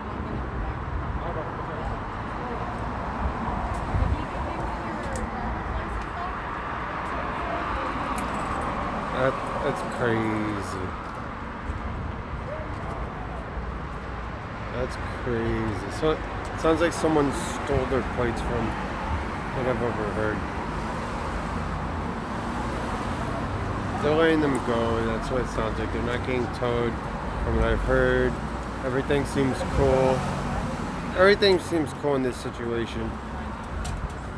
gonna come back. If you can bring your driver's license back, That's crazy. That's crazy. So it sounds like someone stole their plates from what I've overheard. They're letting them go. That's what it sounds like. They're not getting towed. From what I've heard, everything seems cool. Everything seems cool in this situation.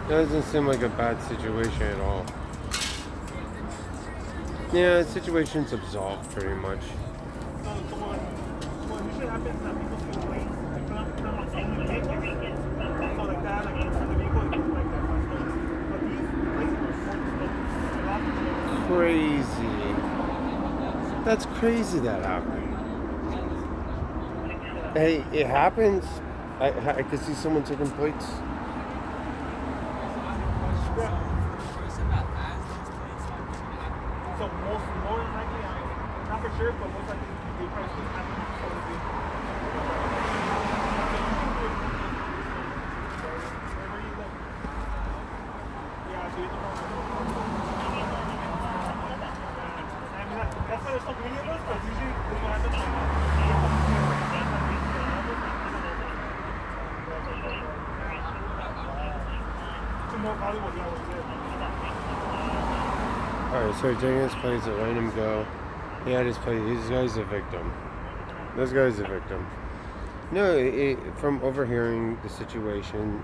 It doesn't seem like a bad situation at all. Yeah, the situation's absolved pretty much. Usually happens that people feel weight, not saying you take your weekend. So like that, like in front of the vehicle, it goes like that. But these places are Crazy. That's crazy that happened. Hey, it happens. I could see someone taking plates. So more than likely, not for sure, but most likely they probably still have to show the vehicle. Wherever you live. Yeah, so you don't know. That's why there's so many of us, because usually this will happen. To know probably what y'all was there. Alright, so taking his plates, they're letting him go. He had his plate. This guy's a victim. This guy's a victim. No, from overhearing the situation,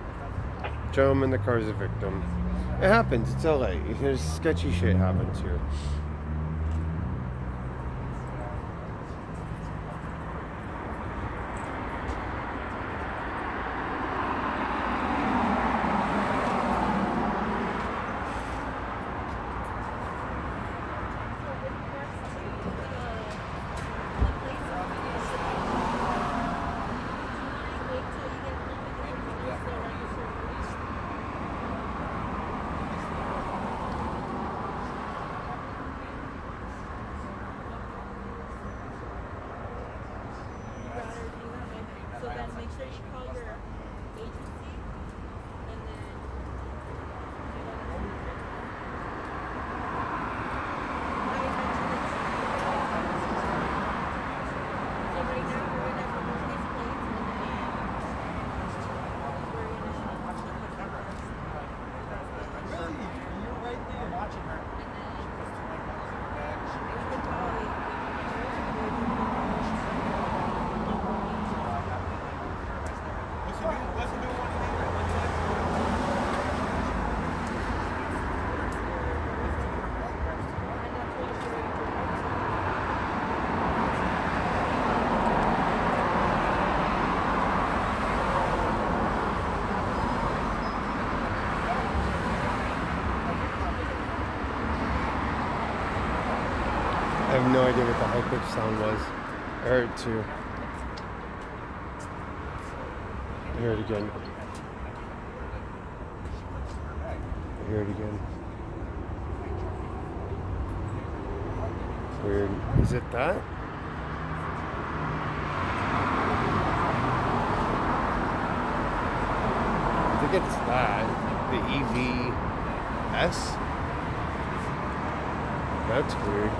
gentleman in the car is a victim. It happens. It's LA. There's sketchy shit happens here. so then make sure you call your agency and then so right now we're gonna remove these plates and then we're Really? You're right there watching her. have no idea what the high pitch sound was. I heard it too. I hear it again. I hear it again. Weird. Is it that? I think it's that. The EVS? That's weird.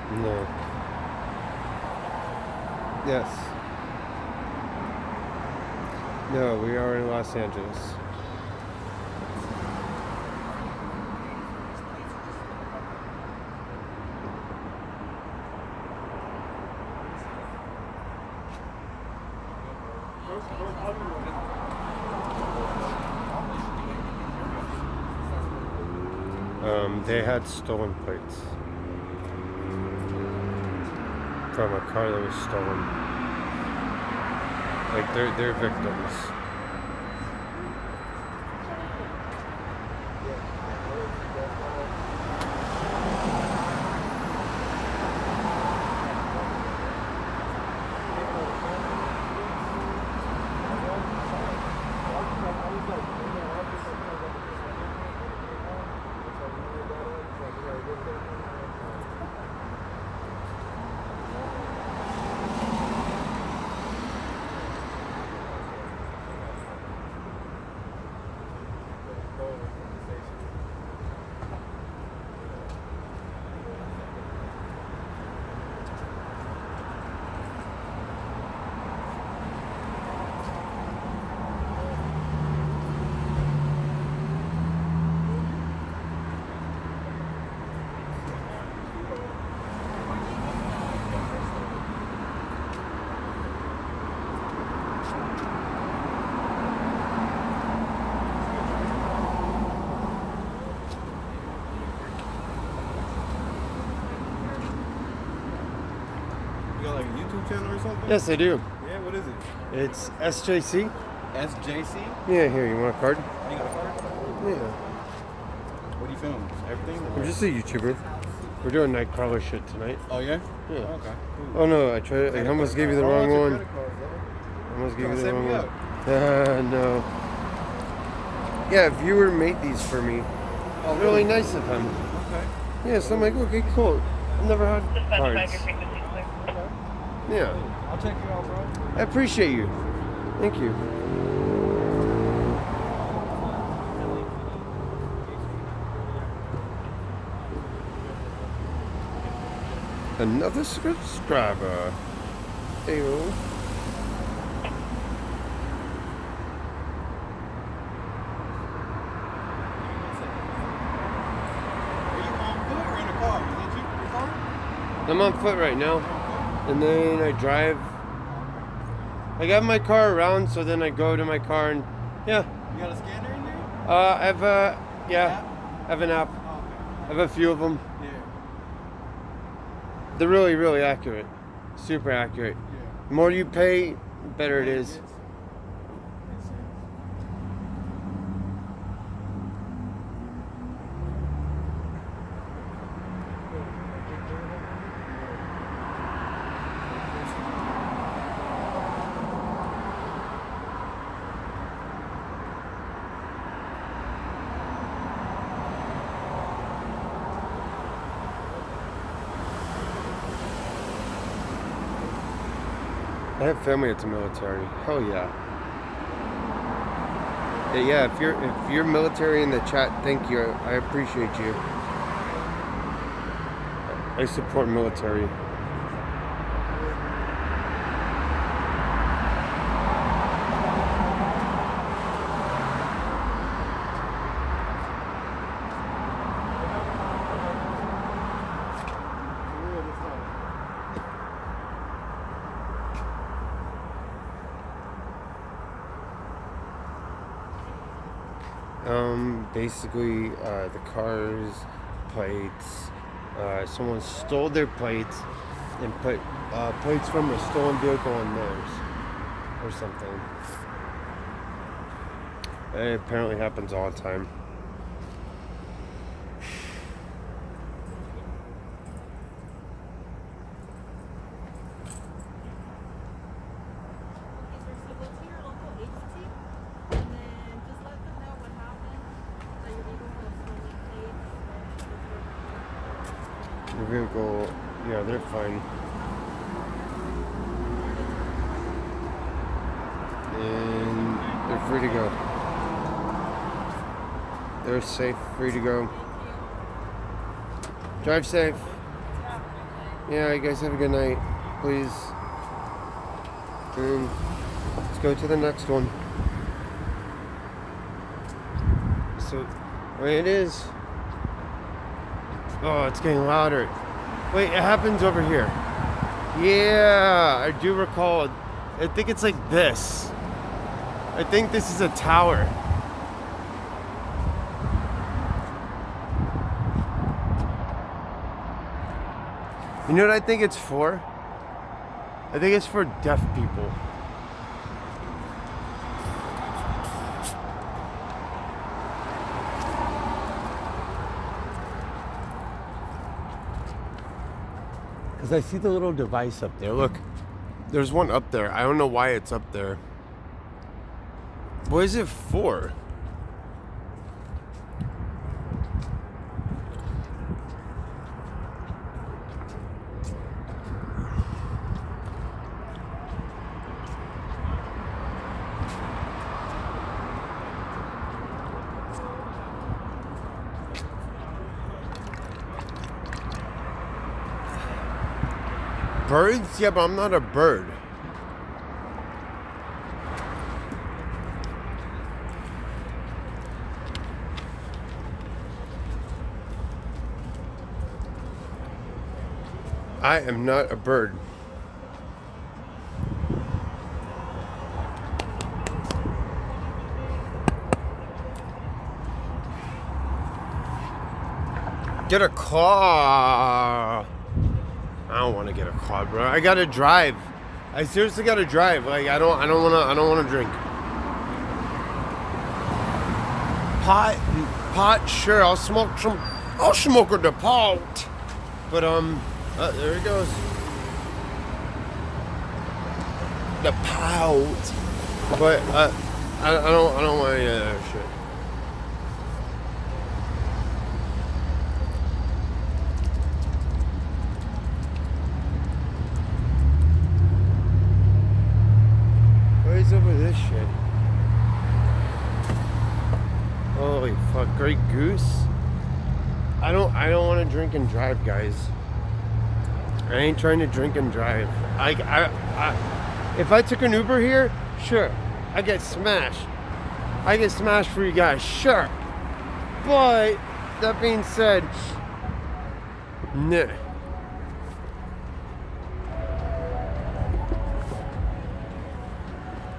No. Yes. No, we are in Los Angeles. They had stolen plates from a car that was stolen. Like they're victims. got like a YouTube channel or something? Yes, I do. Yeah, what is it? It's SJC. SJC? Yeah, here, you want a card? You got a card? Yeah. What do you film? Everything? I'm just a YouTuber. We're doing Nightcrawler shit tonight. Oh, yeah? Yeah. Okay, cool. Oh no, I almost gave you the wrong one. I almost gave you the Set wrong me one. up. No. Yeah, a viewer made these for me. Oh, Really nice of him. Okay. Yeah, so I'm like, okay, cool. I've never had cards. Yeah. I'll check you out, bro. I appreciate you. Thank you. Another subscriber. Ew. Are you on foot or in a car? Is that your car? I'm on foot right now. And then I drive. I got my car around, so then I go to my car and yeah. You got a scanner in there? I have I have an app. Oh, okay. I have a few of them. Yeah. They're really, really accurate. Super accurate. Yeah. The more you pay, the better it is. Makes sense. I have family that's military. Hell yeah. Yeah, if you're military in the chat, thank you. I appreciate you. I support military. Basically, the cars, plates, someone stole their plates and put plates from a stolen vehicle on theirs or something. It apparently happens all the time. So go to your local agency and then just let them know what happened. That your vehicle was stolen plates. Your vehicle, yeah, they're fine. And they're free to go. They're safe, free to go. Drive safe. Yeah, you guys have a good night. Please. And let's go to the next one. So, wait, it is. Oh, it's getting louder. Wait, it happens over here. Yeah, I do recall. I think it's like this. I think this is a tower. You know what I think it's for? I think it's for deaf people. Because I see the little device up there. Look, there's one up there. I don't know why it's up there. What is it for? Birds? Yeah, but I'm not a bird. I am not a bird. Get a claw. I don't want to get a car, bro. I gotta drive. I seriously gotta drive. Like I don't wanna drink. Pot, sure. I'll smoke with the pot. But there it goes. The pot. But I don't want any of that shit. What is up with this shit? Holy fuck, Grey Goose? I don't want to drink and drive, guys. I ain't trying to drink and drive. If I took an Uber here, sure, I get smashed. I get smashed for you guys, sure. But that being said, nah.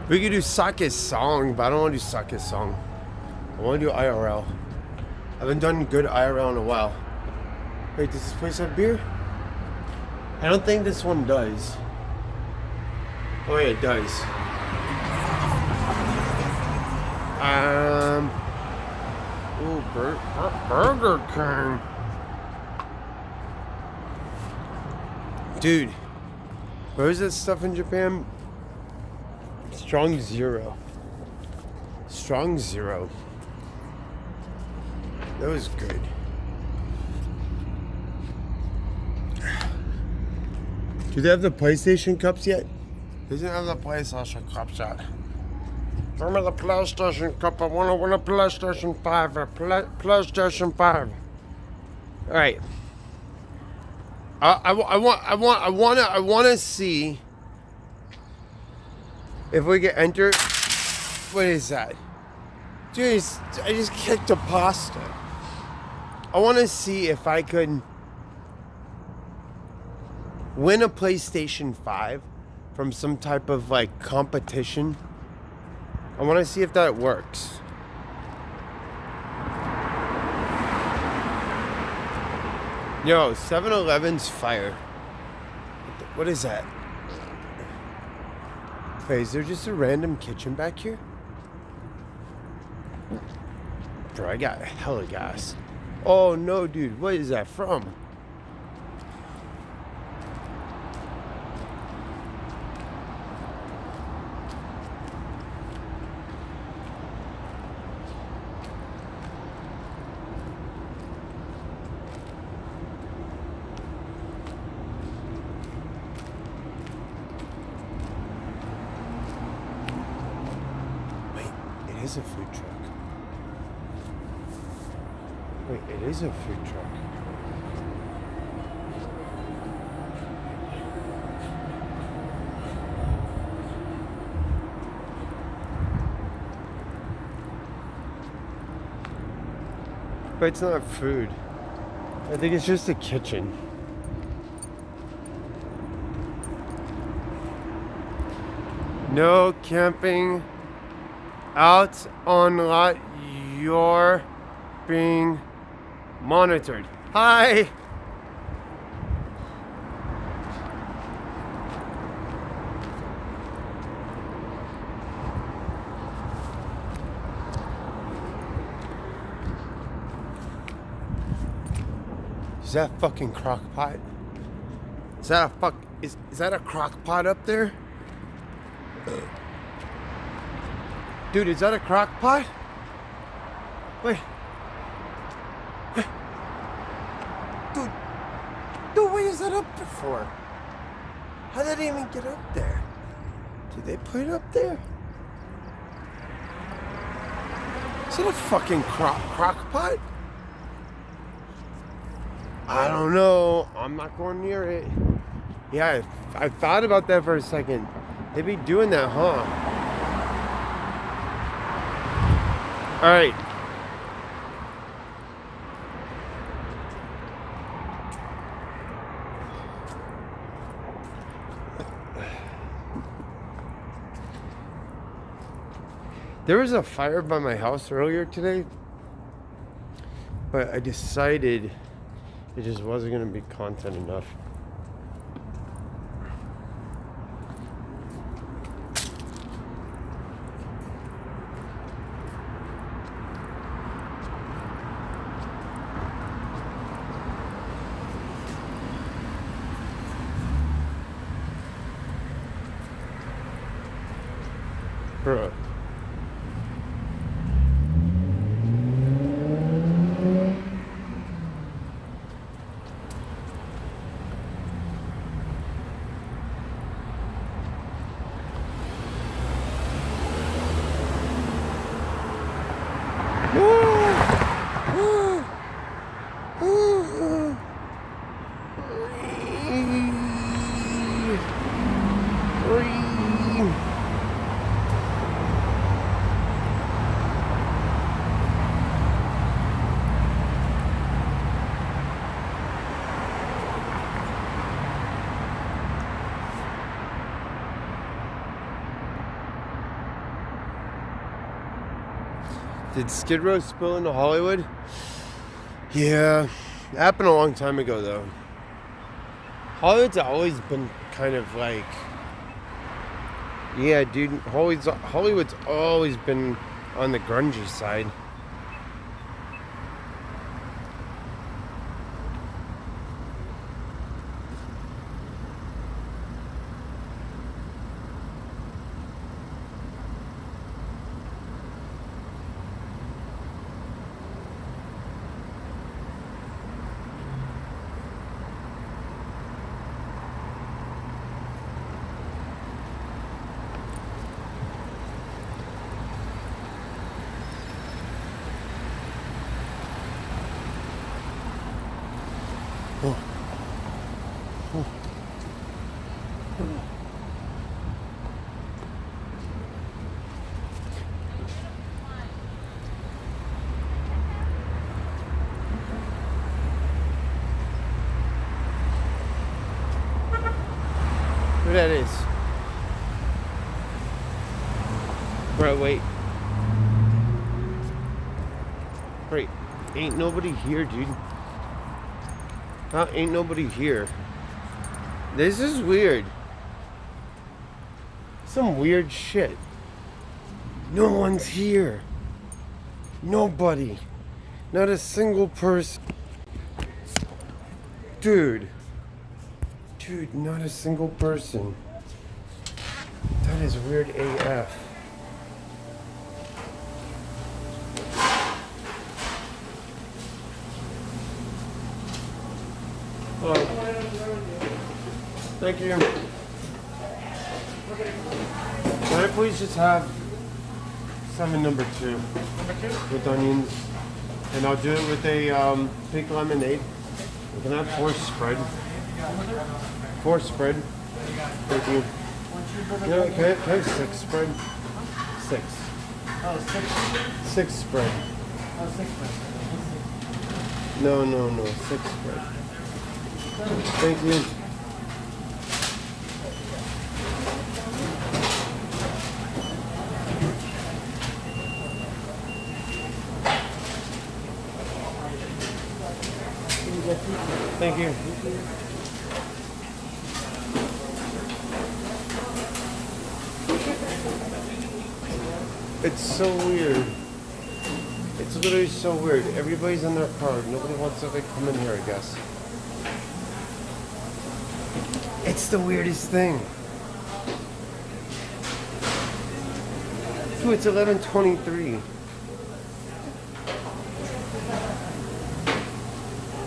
We could do Sake's song, but I don't want to do Sake's song. I want to do IRL. I haven't done good IRL in a while. Wait, does this place have beer? I don't think this one does. Oh yeah, it does. Ooh, Burger King. Dude, what is that stuff in Japan? Strong Zero. Strong Zero. That was good. Do they have the PlayStation cups yet? Doesn't have the PlayStation cups yet. Give me the PlayStation cup. I want to win a PlayStation 5. PlayStation 5. All right. I want to see if we get entered. What is that? Dude, I just kicked a pasta. I want to see if I could win a PlayStation 5 from some type of like competition. I want to see if that works. Yo, 7-Eleven's fire. What is that? Wait, is there just a random kitchen back here? Bro, I got hella gas. Oh no, dude, what is that from? It is a food truck. Wait, it is a food truck. But it's not food. I think it's just a kitchen. No camping out on lot. You're being monitored. Hi. Is that a fucking crock pot? Is that a is that a crock pot up there? Dude, is that a crock pot? Wait. Dude, what is that up there for? How did it even get up there? Did they put it up there? Is it a fucking crock pot? I don't know. I'm not going near it. Yeah, I thought about that for a second. They be doing that, huh? All right. There was a fire by my house earlier today, but I decided it just wasn't going to be content enough. Bruh. Did Skid Row spill into Hollywood? Yeah, it happened a long time ago though. Hollywood's always been kind of like, yeah, dude. Hollywood's always been on the grungy side. Who that is? Bro, wait. Wait, ain't nobody here, dude. Ain't nobody here. This is weird. Some weird shit. No one's here. Nobody. Not a single person. Dude, not a single person. That is weird AF. Thank you. Can I please just have salmon number 2 with onions, and I'll do it with a pink lemonade. Can I have 4 spread? 4 spread. Thank you. Yeah, can I have 6 spread? 6. Oh, 6? 6 spread. Oh, 6 spread. No. 6 spread. Thank you. Thank you. It's so weird. It's literally so weird. Everybody's in their car. Nobody wants to come in here, I guess. It's the weirdest thing. Dude, it's 11:23.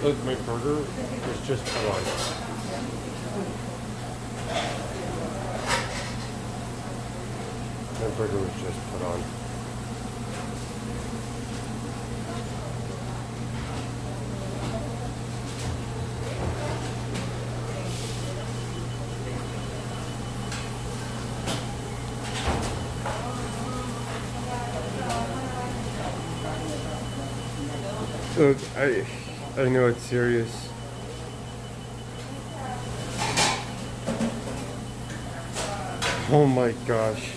Look, my burger was just put on. My burger was just put on. Look, I know it's serious. Oh my gosh.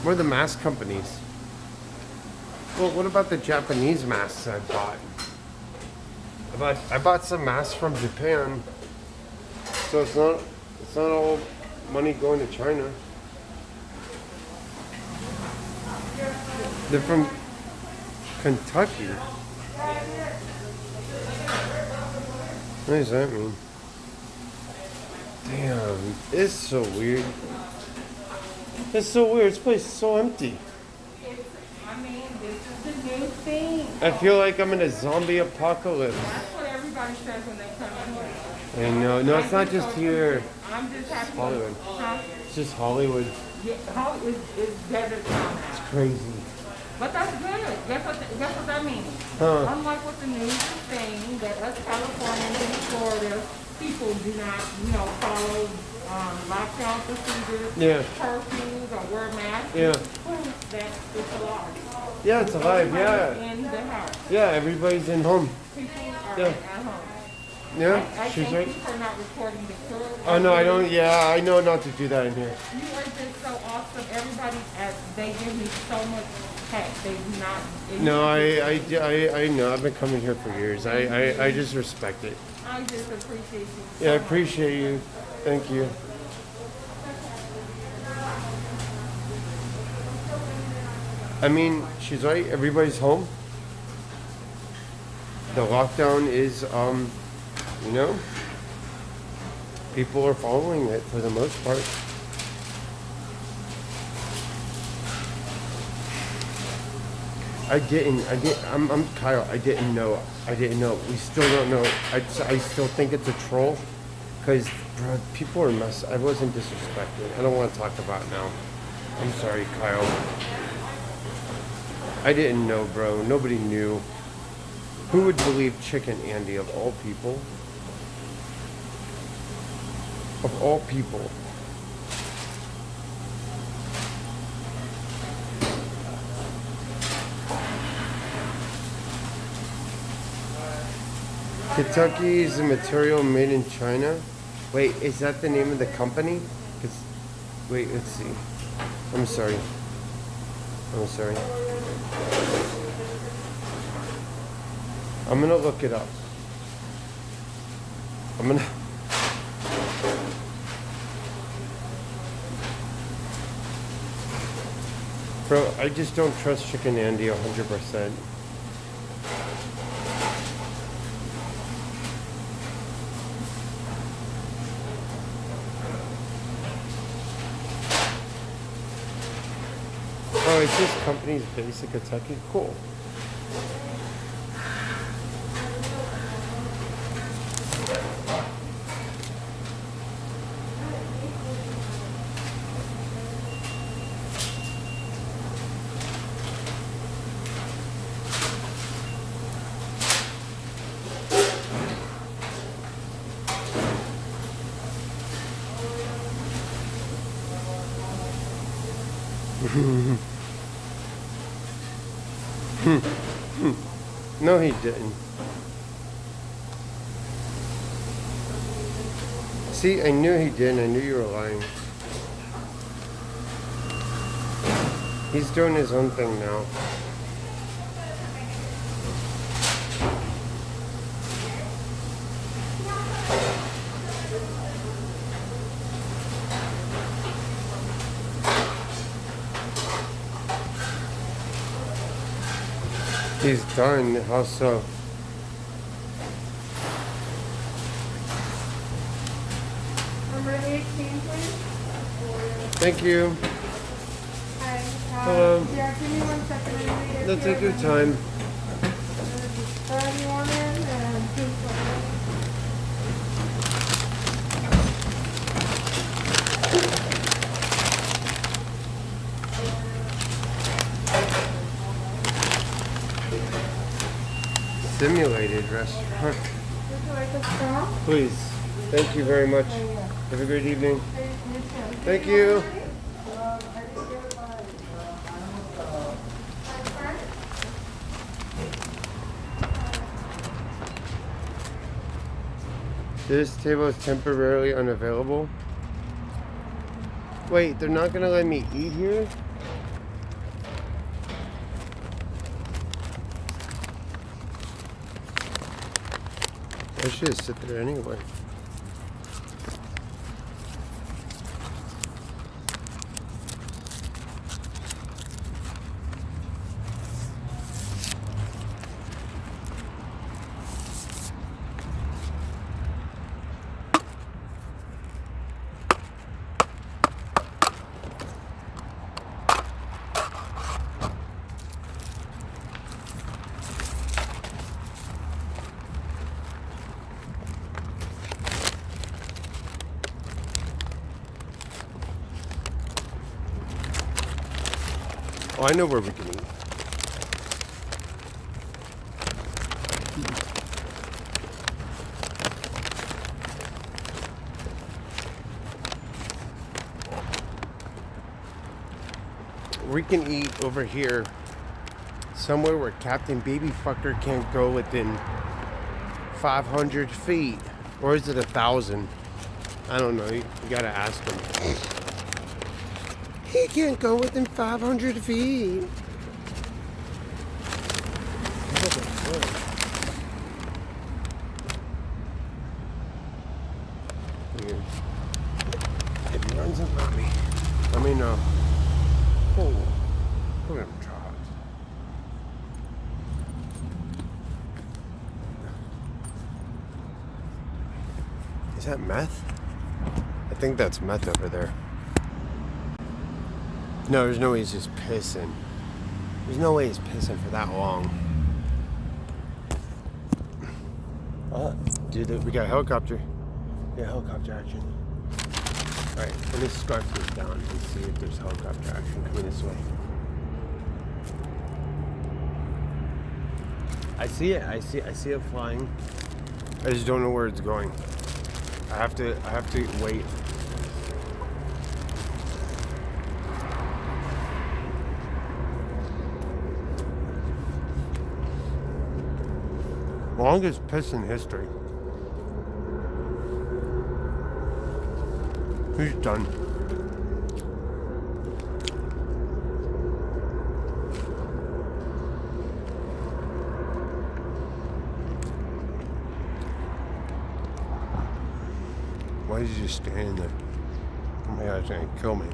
What are the mask companies? Well, what about the Japanese masks I bought? I bought some masks from Japan, so it's not all money going to China. They're from Kentucky. What does that mean? Damn, it's so weird. It's so weird. This place is so empty. I mean, this is the new thing. I feel like I'm in a zombie apocalypse. That's what everybody says when they come in here. I know. No, it's not just here. I'm just happy. Hollywood. Huh? It's just Hollywood. Yeah, Hollywood is desert town now. It's crazy. But that's good. Guess what that means? Huh. Unlike what the news is saying, that us Californians and Florida people do not, follow lockdown procedures, Yeah. curfews, or wear masks. Yeah. That it's a lie. Yeah, it's alive. Yeah. Everybody's in the house. Yeah, everybody's in home. People are Yeah. at home. Yeah, I she's thank right. you for not recording the tour. Oh no, I don't. Yeah, I know not to do that in here. You are just so awesome. Everybody, they give me so much heck. They do not. No, I know. I've been coming here for years. I just respect it. I just appreciate you. So Yeah, I much. appreciate you. Thank you. I mean, she's right. Everybody's home. The lockdown is, people are following it for the most part. I'm Kyle. I didn't know. We still don't know. I still think it's a troll. Because, bro, people are mess. I wasn't disrespected. I don't want to talk about it now. I'm sorry, Kyle. I didn't know, bro. Nobody knew. Who would believe Chicken Andy of all people? Of all people. Kentucky is a material made in China. Wait, is that the name of the company? Wait, let's see. I'm sorry. I'm gonna look it up. Bro, I just don't trust Chicken Andy 100%. Oh, it's this company's based in Kentucky? Cool. No, he didn't. See, I knew he didn't. I knew you were lying. He's doing his own thing now. He's done. How so? Number 18, please. Thank you. Hi. Hello. Yeah, give me 1 second. I'm gonna get No, take your time. 31 in and 2 seconds. Simulated restaurant. Would you like a straw? Please. Thank you very much. Have a great evening. Thank you. This table is temporarily unavailable. Wait, they're not gonna let me eat here? I should just sit there anyway. Oh, I know where we can eat. We can eat over here, somewhere where Captain Babyfucker can't go within 500 feet. Or is it 1,000? I don't know. You gotta ask him. He can't go within 500 feet. Weird. If he runs up at me, let me know. Oh, look at him trot. Is that meth? I think that's meth over there. No, there's no way he's just pissing. There's no way he's pissing for that long. Dude, we got a helicopter. We got helicopter action. Alright, let me scarf this down and see if there's helicopter action coming this way. I see it. I see it flying. I just don't know where it's going. I have to wait. Longest piss in history. Who's done? Why is he just standing there? Oh my God, he's gonna kill me.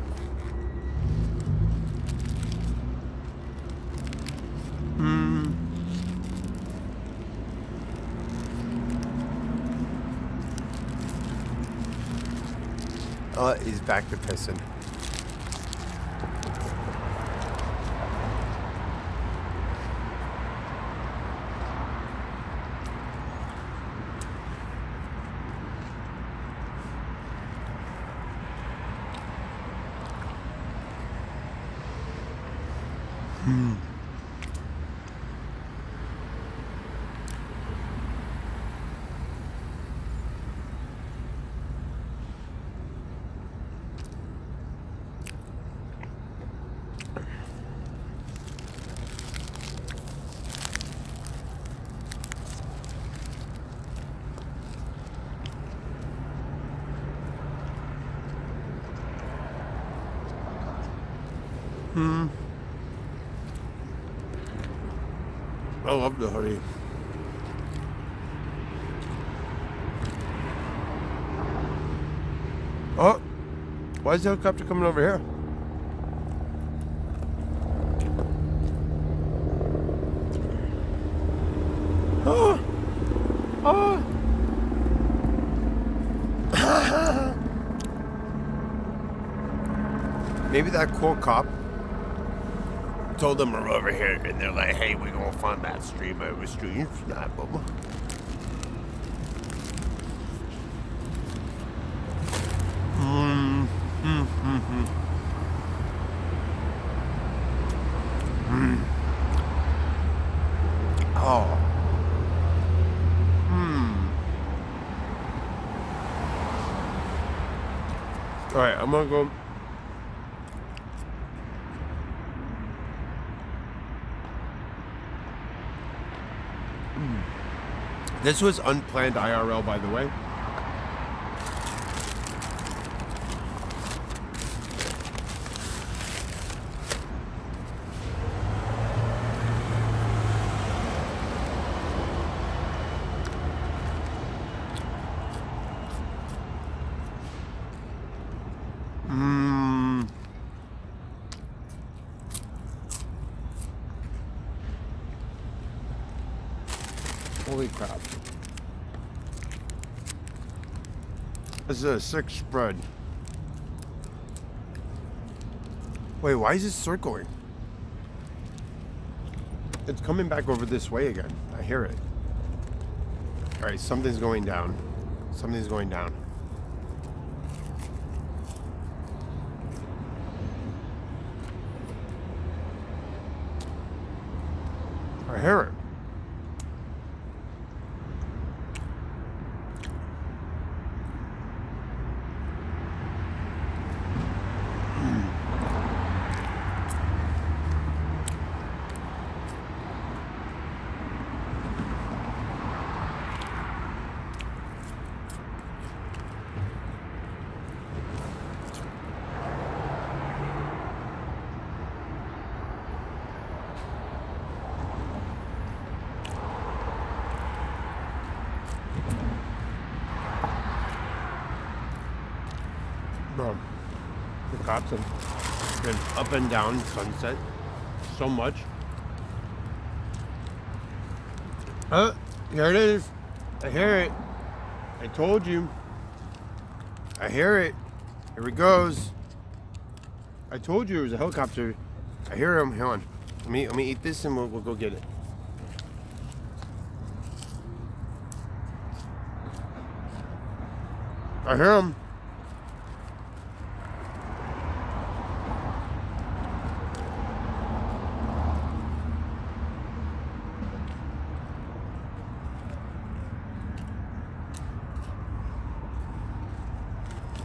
He's back to pissing. I love the hoodie. Oh, why is the helicopter coming over here? Oh, oh. Maybe that cool cop told them we're over here, and they're like, hey, we're gonna find that stream over stream. Not bubble. Oh. Alright, I'm gonna go. This was unplanned IRL, by the way. Holy crap. This is a 6 spread. Wait, why is it circling? It's coming back over this way again. I hear it. All right, something's going down. Something's going down. I hear it. Bro, the cops have been up and down Sunset so much. Here it is. I hear it. I told you. I hear it. Here it goes. I told you it was a helicopter. I hear him. Hang on. Let me eat this and we'll go get it. I hear him.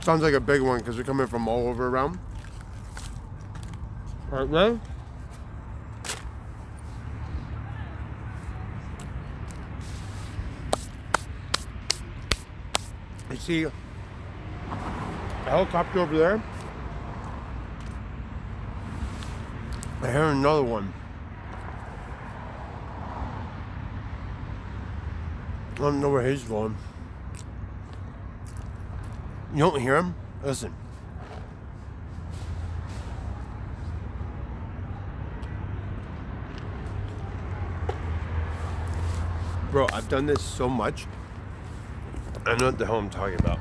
Sounds like a big one because they're coming from all over around. Right there. I see a helicopter over there. I hear another one. I don't know where he's going. You don't hear him? Listen. Bro, I've done this so much. I know what the hell I'm talking about.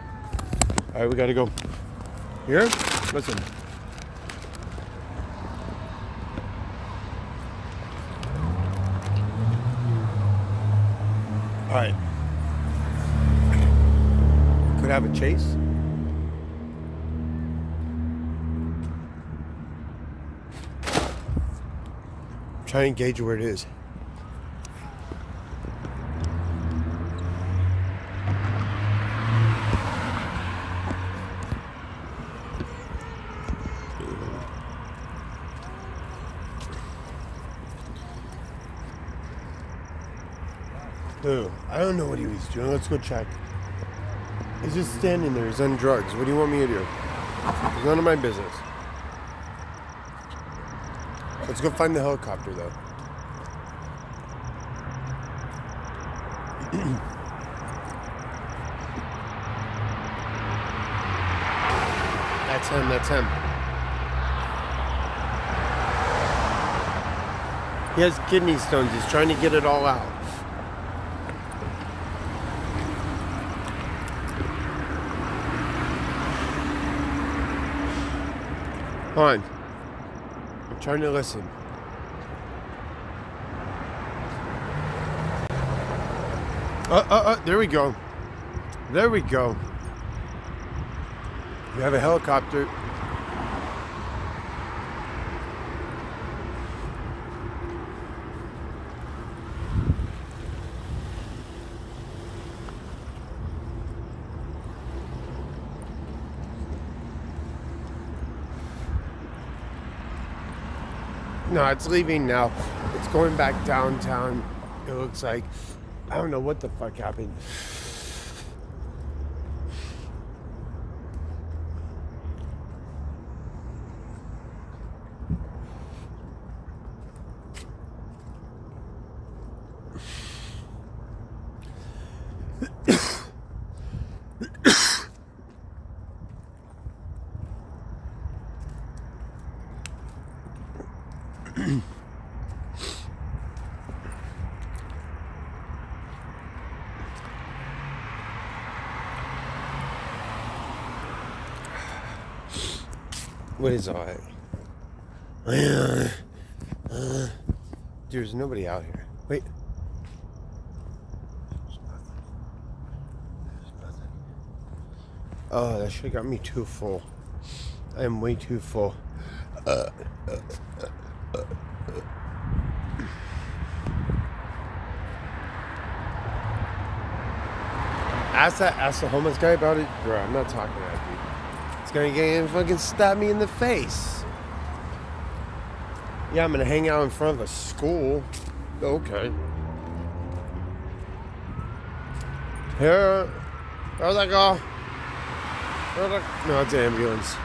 All right, we gotta go. Here? Listen. All right. Could have a chase. Try and gauge where it is. Ooh, I don't know what he was doing. Let's go check. He's just standing there. He's on drugs. What do you want me to do? It's none of my business. Let's go find the helicopter, though. That's him, that's him. He has kidney stones. He's trying to get it all out. Hold on. I'm trying to listen. There we go. There we go. We have a helicopter. No, it's leaving now. It's going back downtown. It looks like. I don't know what the fuck happened. What is all right? There's nobody out here. Wait. There's nothing. Oh, that should have got me too full. I am way too full. Ask the homeless guy about it. Bro, I'm not talking to that dude. It's gonna get him fucking stab me in the face. Yeah, I'm gonna hang out in front of a school. Okay. Here. Where'd that go? No, it's an ambulance.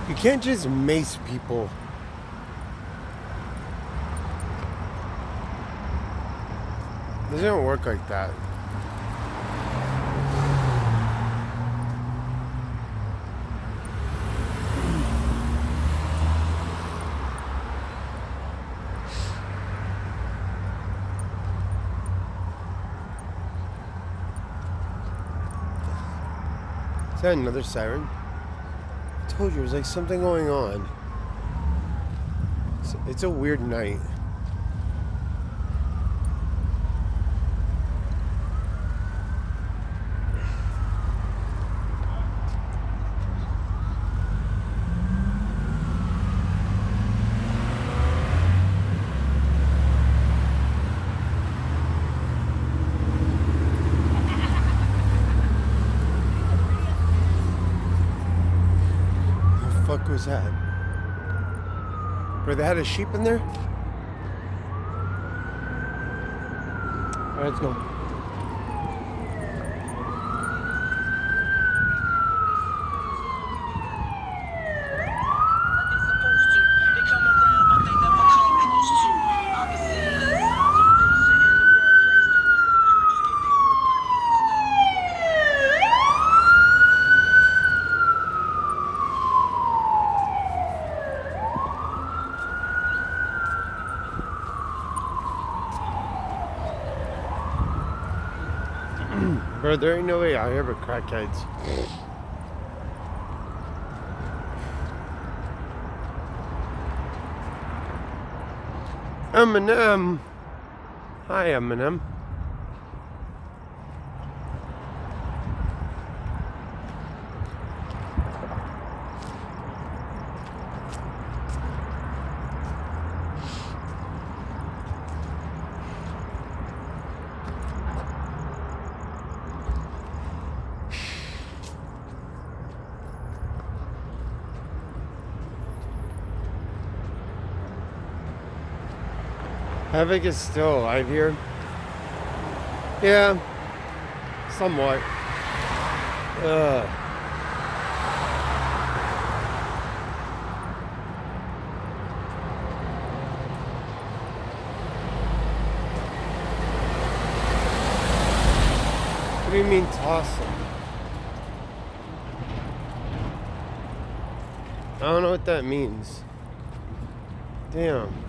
You can't just mace people. It doesn't work like that. Is that another siren? I told you, there's like something going on. It's a weird night. What was that? Where they had a sheep in there? All right, let's go. Bro, there ain't no way out here but crackheads. Eminem. Hi, Eminem. Havoc is still alive here. Yeah, somewhat. What do you mean toss them? I don't know what that means. Damn.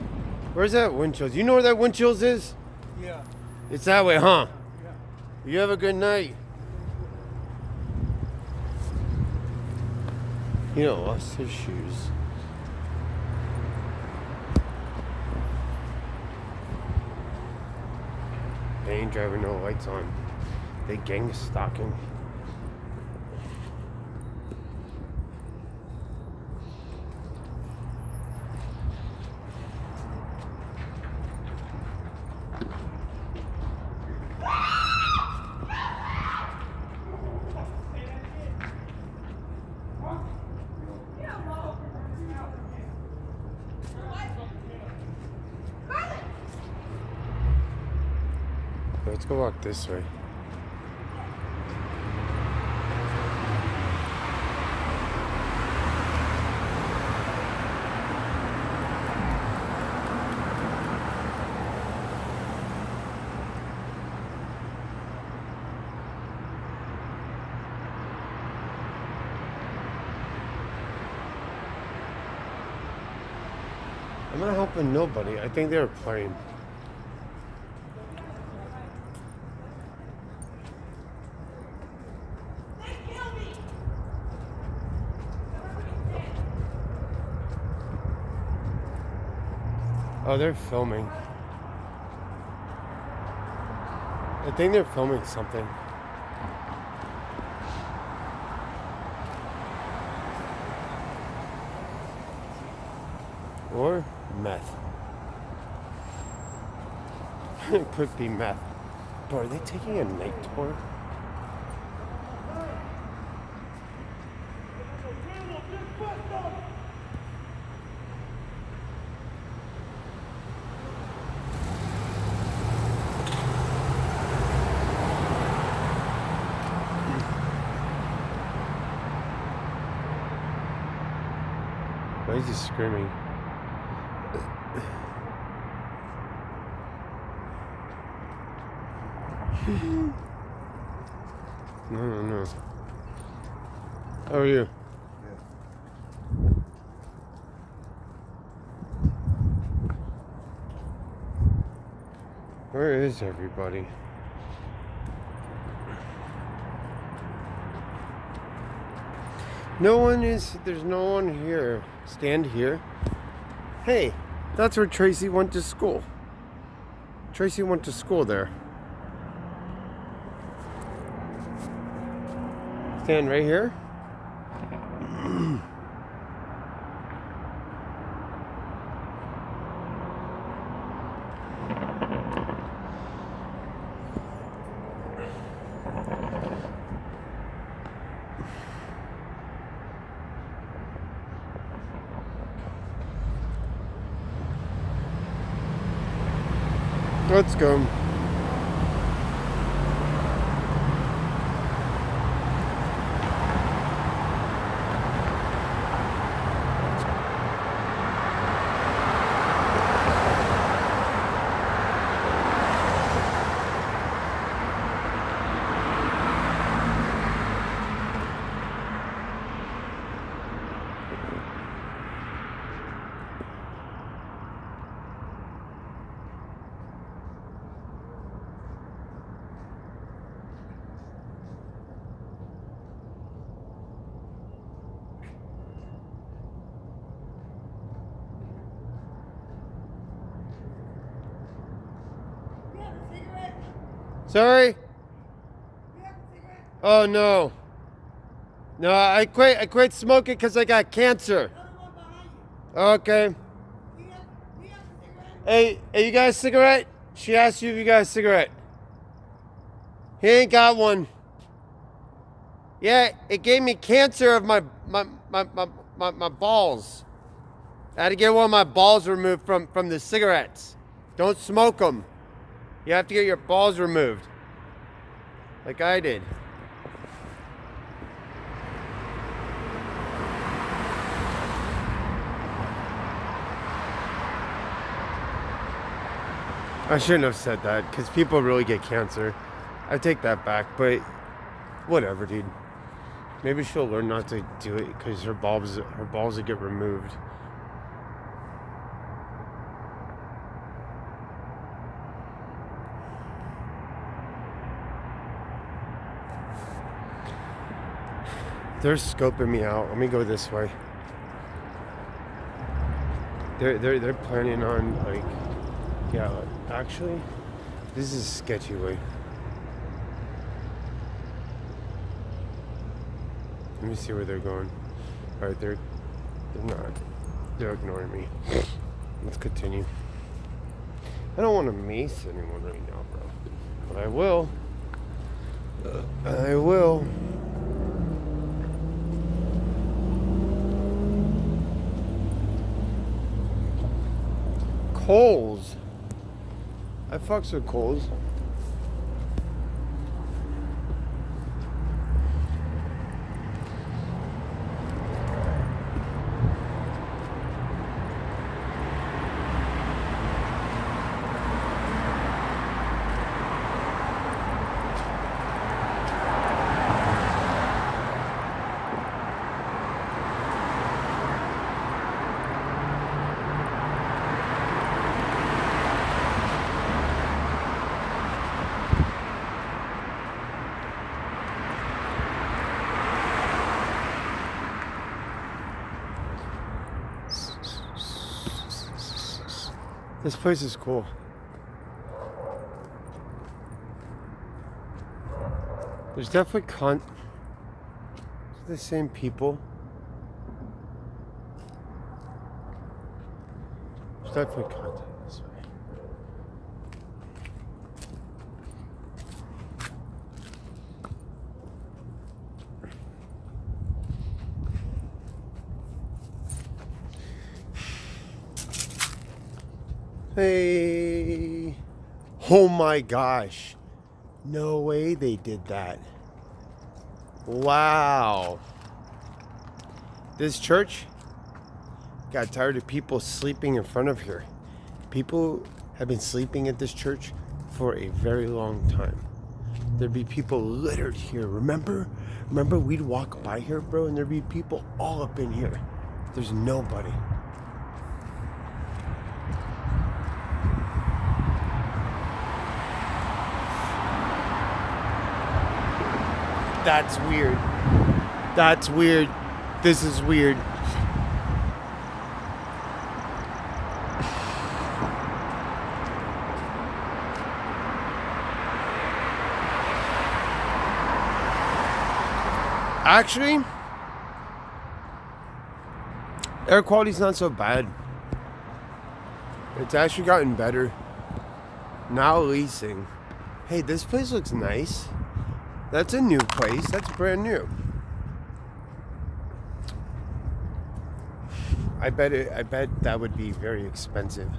Where's that Winchell's? You know where that Winchell's is? Yeah. It's that way, huh? Yeah. You have a good night. You know, lost his shoes. Bane driving, no lights on. They gang stalking. Let's go walk this way. I'm not helping nobody. I think they were playing. Oh, they're filming. I think they're filming something. Or meth. It could be meth. Bro, are they taking a night tour? Why is he screaming? No. How are you? Where is everybody? No one is, there's no one here. Stand here. Hey, that's where Tracy went to school. Tracy went to school there. Stand right here. Let's go. Sorry? Oh no. No, I quit smoking because I got cancer. Okay. Hey, you got a cigarette? She asked you if you got a cigarette. He ain't got one. Yeah, it gave me cancer of my balls. I had to get one of my balls removed from the cigarettes. Don't smoke them. You have to get your balls removed. Like I did. I shouldn't have said that because people really get cancer. I take that back, but whatever, dude. Maybe she'll learn not to do it because her balls will get removed. They're scoping me out. Let me go this way. They're planning on like, yeah. Actually, This is sketchy way. Let me see where they're going. Alright, they're not. They're ignoring me. Let's continue. I don't want to mace anyone right now, bro. But I will. I will. Kohl's. I fucks with Kohl's. This place is cool. There's definitely the same people. There's definitely content this way. Hey. Oh my gosh. No way they did that. Wow. This church got tired of people sleeping in front of here. People have been sleeping at this church for a very long time. There'd be people littered here. Remember we'd walk by here, bro, and there'd be people all up in here. There's nobody. That's weird. That's weird. This is weird. Actually, air quality's not so bad. It's actually gotten better. Now leasing. Hey, this place looks nice. That's a new place. That's brand new. I bet that would be very expensive.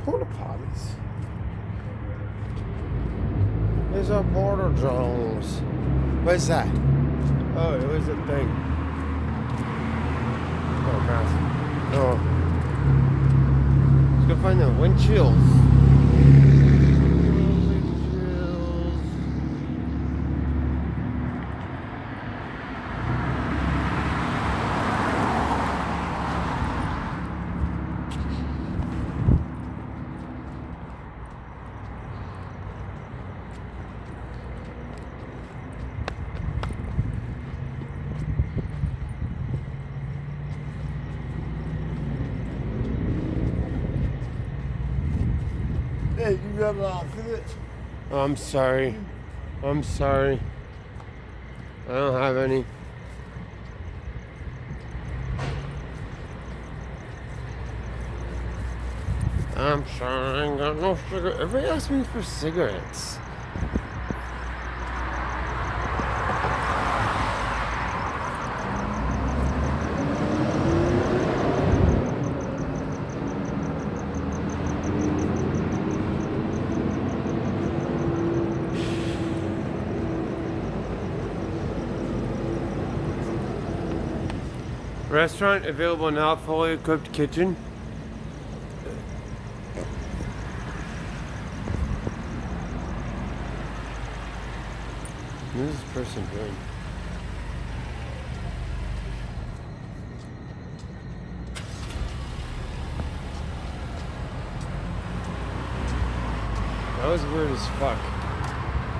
Porta potties. There's a Porter Jones. Where's that? Oh, it was a thing. Oh, massive. Oh. Let's go find the windshields. Hey, you got a cigarette? Oh, I'm sorry. I'm sorry. I don't have any. I'm sorry, I ain't got no cigarettes. Everybody asks me for cigarettes. Restaurant available now, fully equipped kitchen. What is this person doing? That was weird as fuck.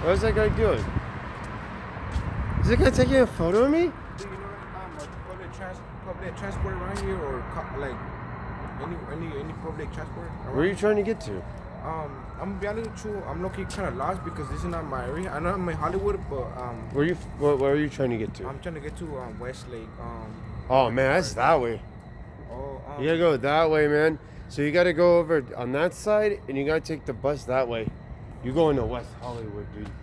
What was that guy doing? Is that guy taking a photo of me? Do you know public transport around here, or like any public transport? Where are you trying to get to? I'm gonna be honest with you. I'm looking kind of lost because this is not my area. I know I'm in Hollywood, but Where are you trying to get to? I'm trying to get to Westlake. Oh man, that's that way. You gotta go that way, man. So you gotta go over on that side, and you gotta take the bus that way. You go into West Hollywood, dude. West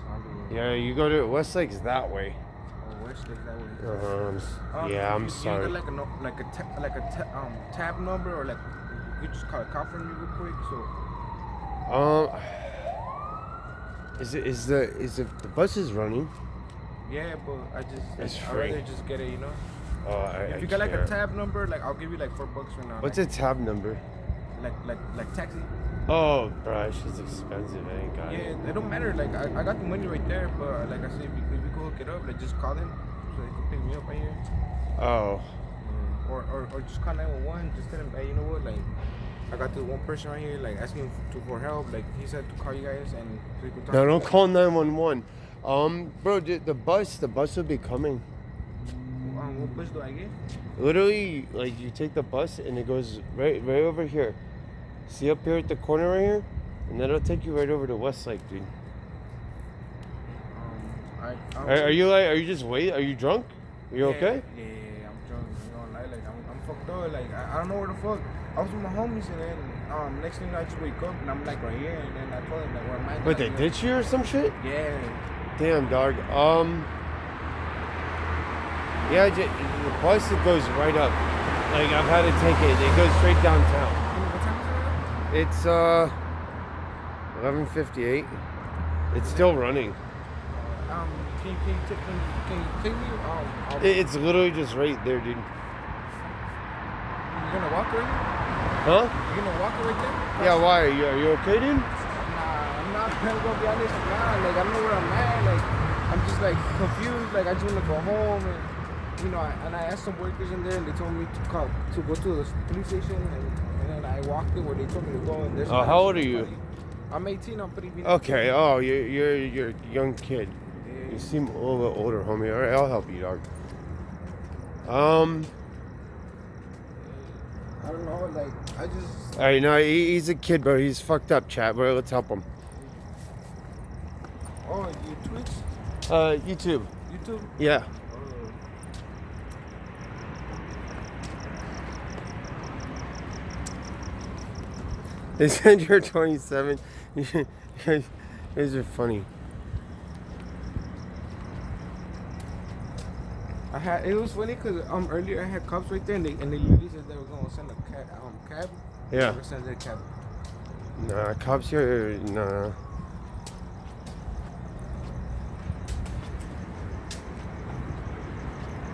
Hollywood. Yeah, you go to Westlake's that way. Westlake that way. Yeah, I'm you sorry. Get like a tab number, or like you just call a cop for me real quick. So. Is the bus is running? Yeah, but It's I'd free. rather just get it, you know. If If you got like a tab number, like I'll give you like $4 for now. What's a tab number? Like taxi? Oh, bro, shit's expensive. I ain't got it. Yeah, it don't matter. Like I got the money right there, but like I said, if you go hook it up, like just call them so they can pick me up right here. Oh. Or just call 911. Just tell them, hey, you know what? Like I got this one person right here, like asking for help. Like he said to call you guys and so you can talk. No, don't call 911. Bro, the bus will be coming. What bus do I get? Literally, like you take the bus and it goes right over here. See up here at the corner right here, and that'll take you right over to Westlake, dude. Are you just wait? Are you drunk? Are you okay? Yeah, I'm drunk. You know, like I'm fucked up. Like I don't know where the fuck. I was with my homies, and then next thing I just wake up and I'm like right here, and then I told them like where am I? Wait, they ditched you or some shit? Yeah. Damn, dog. Yeah, the bus it goes right up. Like I've had to take it. It goes straight downtown. What time is It's 11:58. It's still running. it? Can you take me? It's literally just right there, dude. You gonna walk right here? Huh? You gonna walk right there? Yeah. Why? Are you okay, dude? Nah, I'm not gonna be honest. Nah, like I don't know where I'm at. Like I'm just like confused. Like I just wanna go home, and you know, I asked some workers in there, and they told me to go to the police station, and then I walked it where they told me to go. And Oh, how old are you? I'm 18. I'm pretty. Okay. Oh, you're a young kid. Yeah. You seem a little bit older, homie. All right, I'll help you, dog. I don't know. Like I just. All right, no, he's a kid, bro. He's fucked up, chat. Bro, let's help him. Oh, you Twitch? YouTube. YouTube? Yeah. They said you're 27. You guys are funny. It was funny because earlier I had cops right there, and they literally said they were gonna send a cab. Yeah. Never send a cab. Nah, cops here. Nah.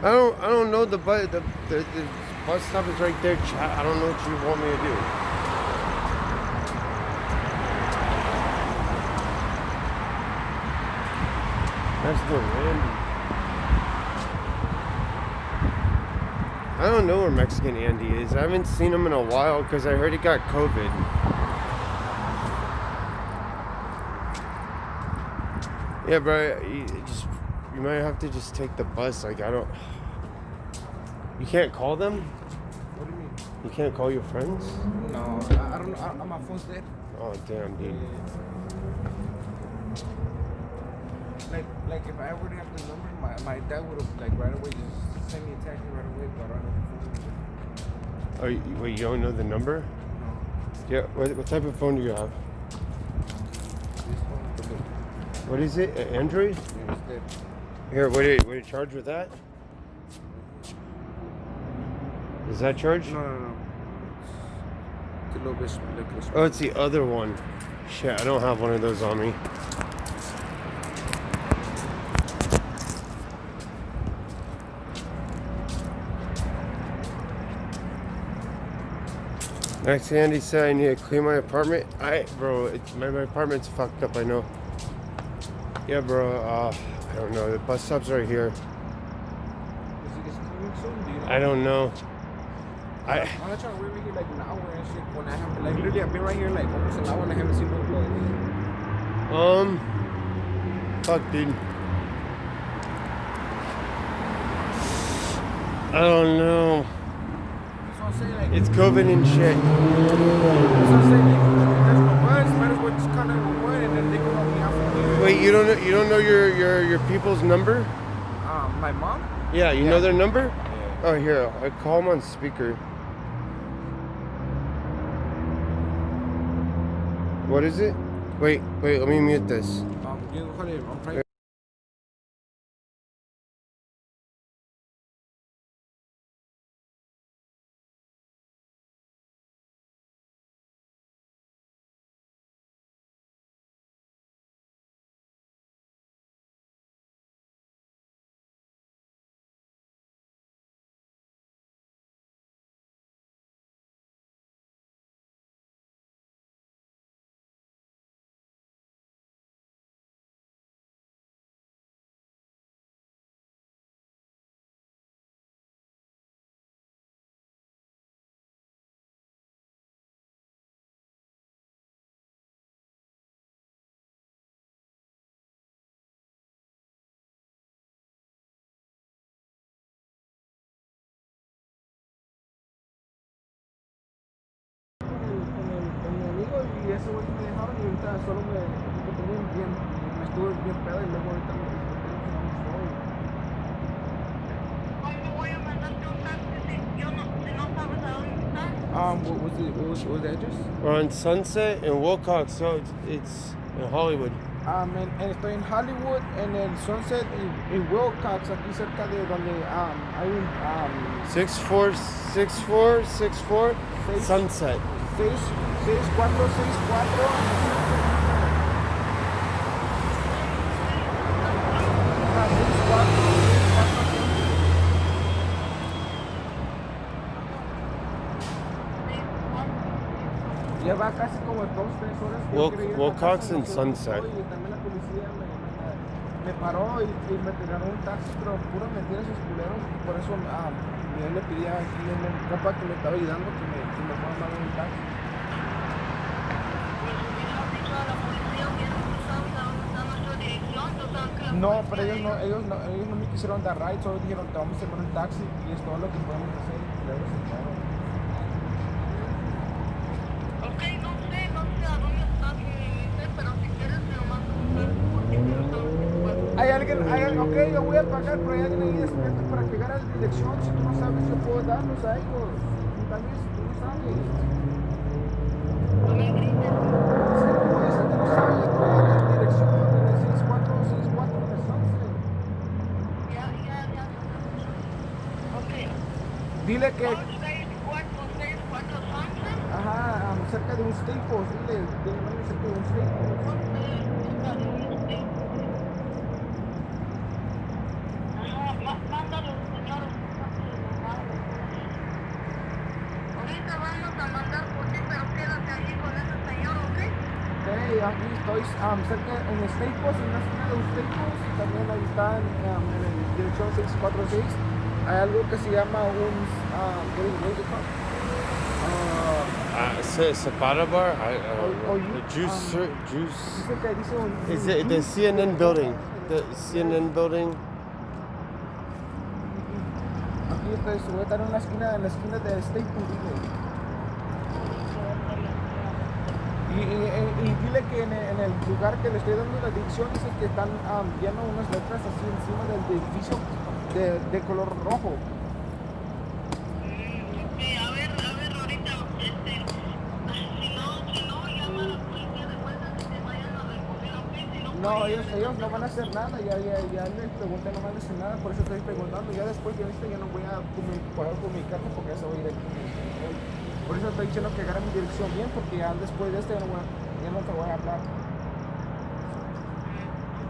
I don't know the bus stop is right there, chat. I don't know what you want me to do. That's the Randy. I don't know where Mexican Andy is. I haven't seen him in a while because I heard he got COVID. Yeah, bro. You might have to just take the bus. Like, I don't. You can't call them? What do you mean? You can't call your friends? No, I don't know. My phone's dead. Oh, damn, dude. Like if I ever have the number, my dad would have like right away just sent me a text right away, but I don't know the phone. Wait, you don't know the number? No. Yeah. What type of phone do you have? This phone, the big. What is it? An Android? Yeah, it's dead. Here, would it charge with that? Does that charge? No. It's a little bit like Oh, it's the other one. Shit, I don't have one of those on me. Next, Andy said I need to clean my apartment. Bro, my apartment's fucked up, I know. Yeah, bro, I don't know. The bus stop's right here. Is it coming soon? Do you know? I don't know. I'm not trying to wait here like an hour and shit. When I have, like, literally, I've been right here like almost an hour and I haven't seen no blood. Fuck, dude. I don't know. That's what I'm saying, like, It's COVID and shit. that's what I'm saying, like, there's no bus, might as well just call 911 and then they can help me out from here. Wait, you don't know your people's number? My mom? Yeah, you know their number? Yeah. Oh, here, I call them on speaker. What is it? Wait, let me mute this. You hold it, I'm trying. Con mi amigo y ese güey me dejaron y ahorita solo me tenían bien, me estuve bien pedo y luego ahorita me tenemos solo. ¿Cómo voy a mandarte un taxi si no sabes a dónde estás? What was the address? We're on Sunset and Wilcox, so it's in Hollywood. And estoy en Hollywood, en el Sunset y Wilcox, aquí cerca de donde hay un 6464 Sunset. 64. Lleva casi como 2-3 horas. Wilcox and Sunset. Y también la policía me paró y me tiraron un taxi, pero pura mentira esos culeros. Por eso yo le pedí a un compa que me estaba ayudando que me pueda mandar un taxi. No, pero ellos no me quisieron dar ride, solo dijeron te vamos a llevar un taxi y es todo lo que podemos hacer. Y luego se fueron. Ok, no sé a dónde estás, pero si quieres te lo mando un texto porque no sabes. Hay alguien, ok, yo voy a pagar, pero hay alguien ahí despierto para que agarre la dirección. Si tú no sabes, yo puedo darlos a ellos. También si tú no sabes. No me grites. Si tú no sabes, yo te voy a dar la dirección en el 6464 de Sunset. Ya. Ok. Dile que, 6464 Sunset. ajá, cerca de un Staples, dile cerca de un Staples. Mándalo, señor. Ahorita vamos a mandar por ti, pero quédate allí con ese señor, ¿ok? Ok, aquí estoy cerca en Staples, en la esquina de un Staples. También ahí está en la dirección 646. Hay algo que se llama un, what is it called? Zapata bar? Juice. Dice que dice un... Is it the CNN building? The CNN building? Aquí estoy, voy a estar en la esquina de Staples, dile. Y dile que en el lugar que le estoy dando la dirección dice que están viendo unas letras así encima del edificio de color rojo. A ver, ahorita, si no, llama a la policía de vuelta que te vayan a recoger, ¿ok? Si no, No, ellos no van a hacer nada, ya les pregunté, no van a hacer nada, por eso estoy preguntando. Ya después de esto ya no voy a poder comunicarme porque ya se voy a ir aquí. Por eso estoy diciendo que agarre mi dirección bien, porque ya después de esto ya no te voy a hablar.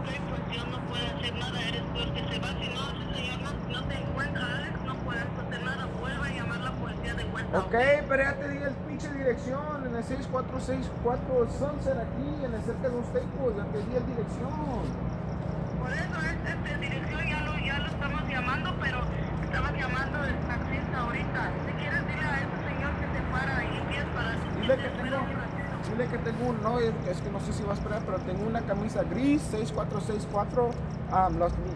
ok, pues yo no puedo hacer nada, eres tú el que se va. Si no, ese señor no te encuentra, Alex, no puedes hacer nada. Vuelve a llamar a la policía de vuelta. Ok, pero ya te di el pinche dirección en el 6464 Sunset aquí, en el cerca de un Staples, ya te di el dirección. Por eso, dirección ya lo estamos llamando, pero estaba llamando del taxista ahorita. Si quieres, dile a ese señor que se para ahí 10 para... Dile que tengo un, no, es que no sé si va a esperar, pero tengo una camisa gris, 6464,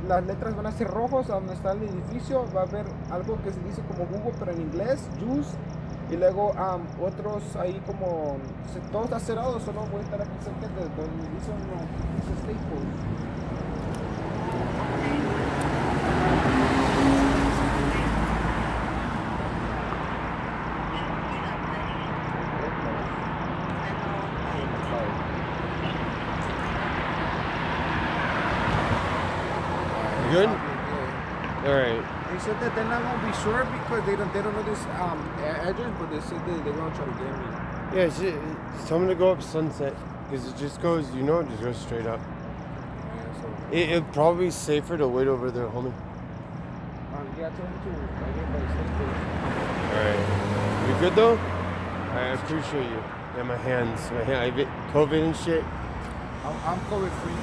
las letras van a ser rojos, a donde está el edificio, va a haber algo que se dice como jugo, pero en inglés, juice, y luego otros ahí como, todo está cerrado, solo voy a estar aquí cerca de donde dice Staples. Good? Alright. They said that they're not gonna be sure because they don't know this address, but they said they're gonna try to get me. Yeah, just tell me to go up Sunset. Because it just goes, it just goes straight up. Yeah, so It'd probably be safer to wait over there, homie. yeah, I told him to right here by Staples. Alright. You good though? I appreciate you. Yeah, my hands. I get COVID and shit. I'm COVID free.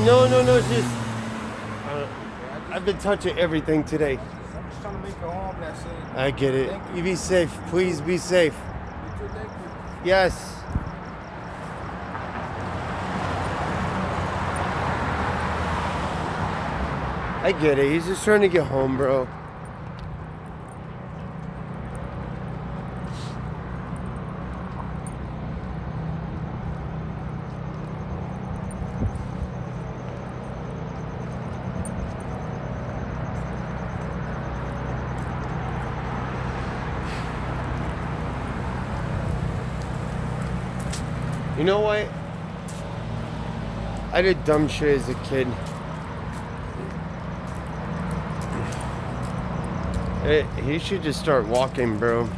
No, it's just... I've been touching everything today. I'm just trying to make it home, that's it. I get it. Thank you. You be safe. Please be safe. You too, thank you. Yes. I get it. He's just trying to get home, bro. You know what? I did dumb shit as a kid. He should just start walking, bro.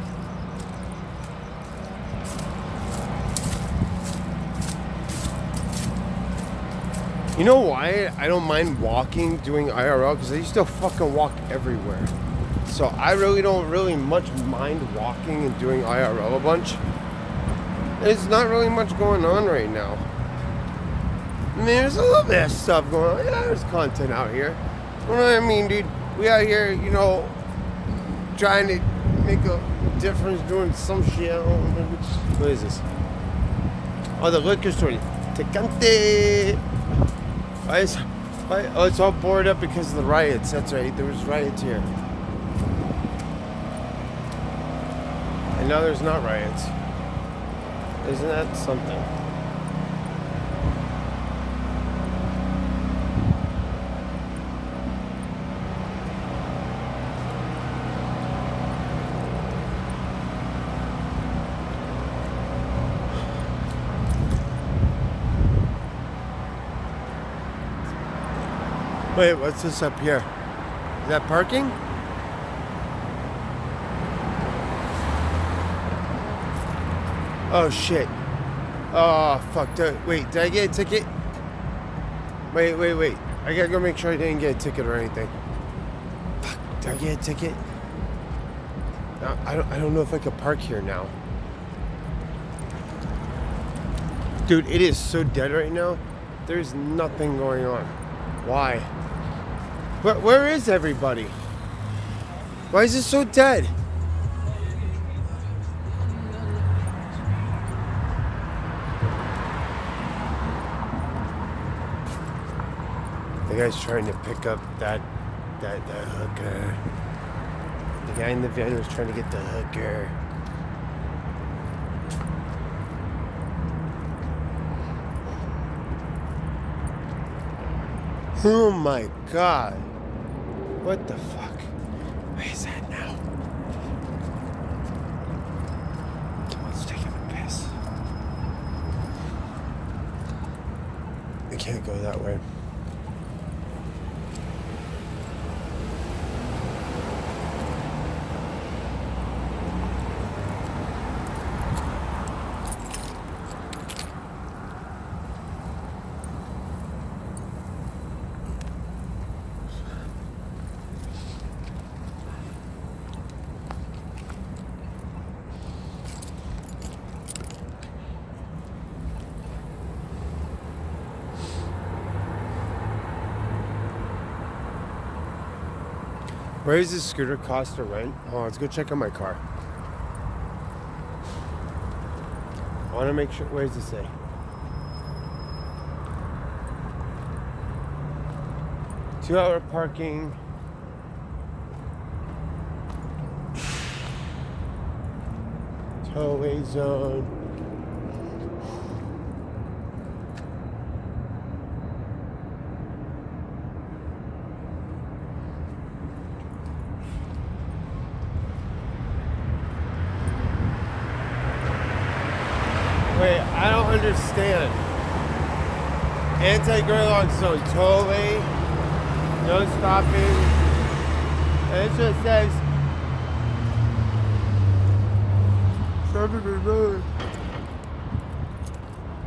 You know why I don't mind walking doing IRL? Because I used to fucking walk everywhere. So I really don't much mind walking and doing IRL a bunch. There's not really much going on right now. I mean, there's a little bit of stuff going on. Yeah, there's content out here. You know what I mean, dude? We out here, trying to make a difference doing some shit. I don't know what is this? Oh, the liquor store. Tecante. Oh, it's all boarded up because of the riots. That's right. There was riots here. And now there's not riots. Isn't that something? Wait, what's this up here? Is that parking? Oh shit. Oh fuck. Wait, did I get a ticket? Wait. I gotta go make sure I didn't get a ticket or anything. Fuck, did I get a ticket? No, I don't know if I could park here now. Dude, it is so dead right now. There's nothing going on. Why? Where is everybody? Why is it so dead? The guy's trying to pick up that hooker. The guy in the van was trying to get the hooker. Oh my god. What the fuck? Where is that now? Someone's taking a piss. I can't go that way. Where does this scooter cost to rent? Oh, let's go check on my car. I want to make sure. Where does it say? Two-hour parking. Towaway zone. Wait, I don't understand. Anti-gridlock zone, towaway, no stopping. And it just says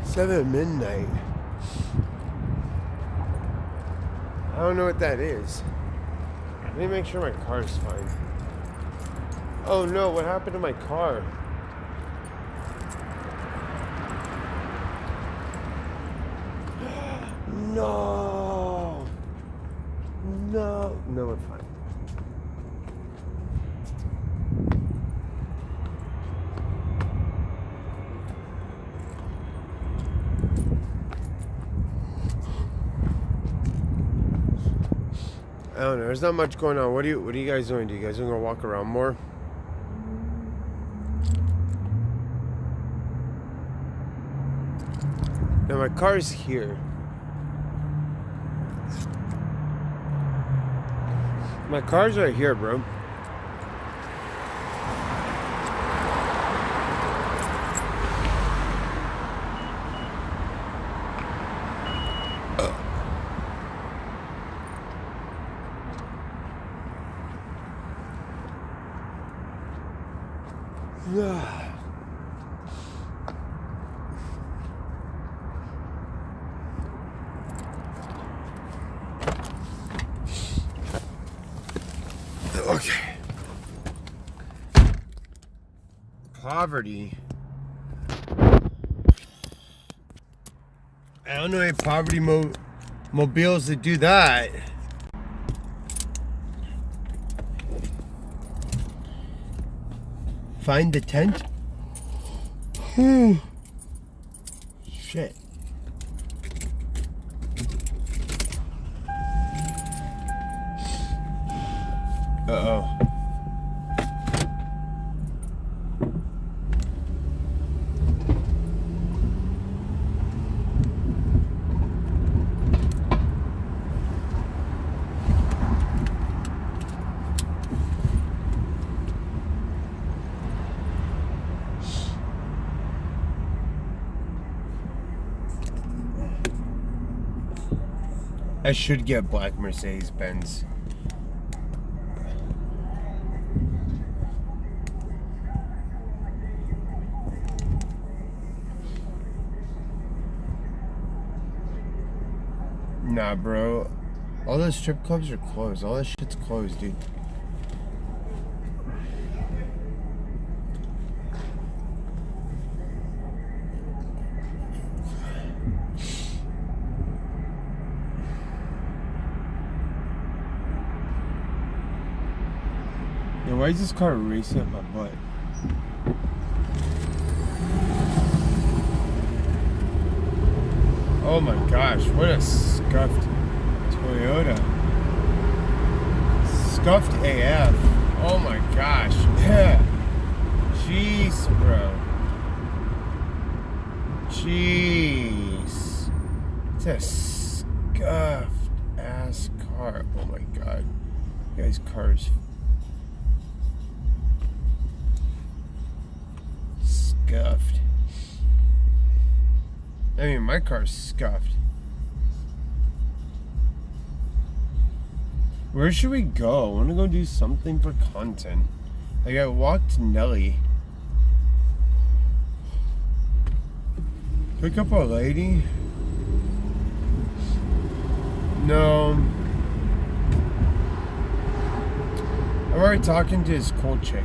7 midnight. I don't know what that is. Let me make sure my car is fine. Oh no, what happened to my car? No. No. No, we're fine. I don't know. There's not much going on. What are you guys doing? Do you guys want to walk around more? Now my car's here. My car's right here, bro. Okay. Poverty. I don't know any poverty mobiles that do that. Find the tent? Shit. Uh-oh. I should get black Mercedes-Benz. Nah, bro. All those strip clubs are closed. All that shit's closed, dude. Yeah, why is this car racing up my butt? Oh my gosh, what a scuffed Toyota. Scuffed AF. Oh my gosh. Jeez, bro. Jeez. It's a scuffed ass car. Oh my god. You guys' cars. Scuffed. I mean, my car's scuffed. Where should we go? I want to go do something for content. Like, I walked Nelly. Pick up a lady? No. I'm already talking to his cool chick.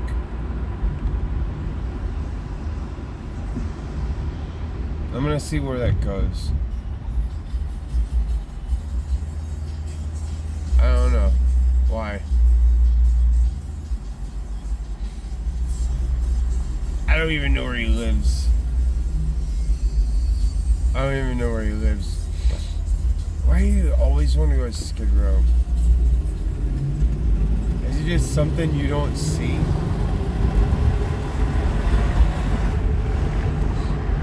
I'm gonna see where that goes. I don't know. Why? don't even know where he lives. I don't even know where he lives. Why do you always want to go to Skid Row? Is it just something you don't see?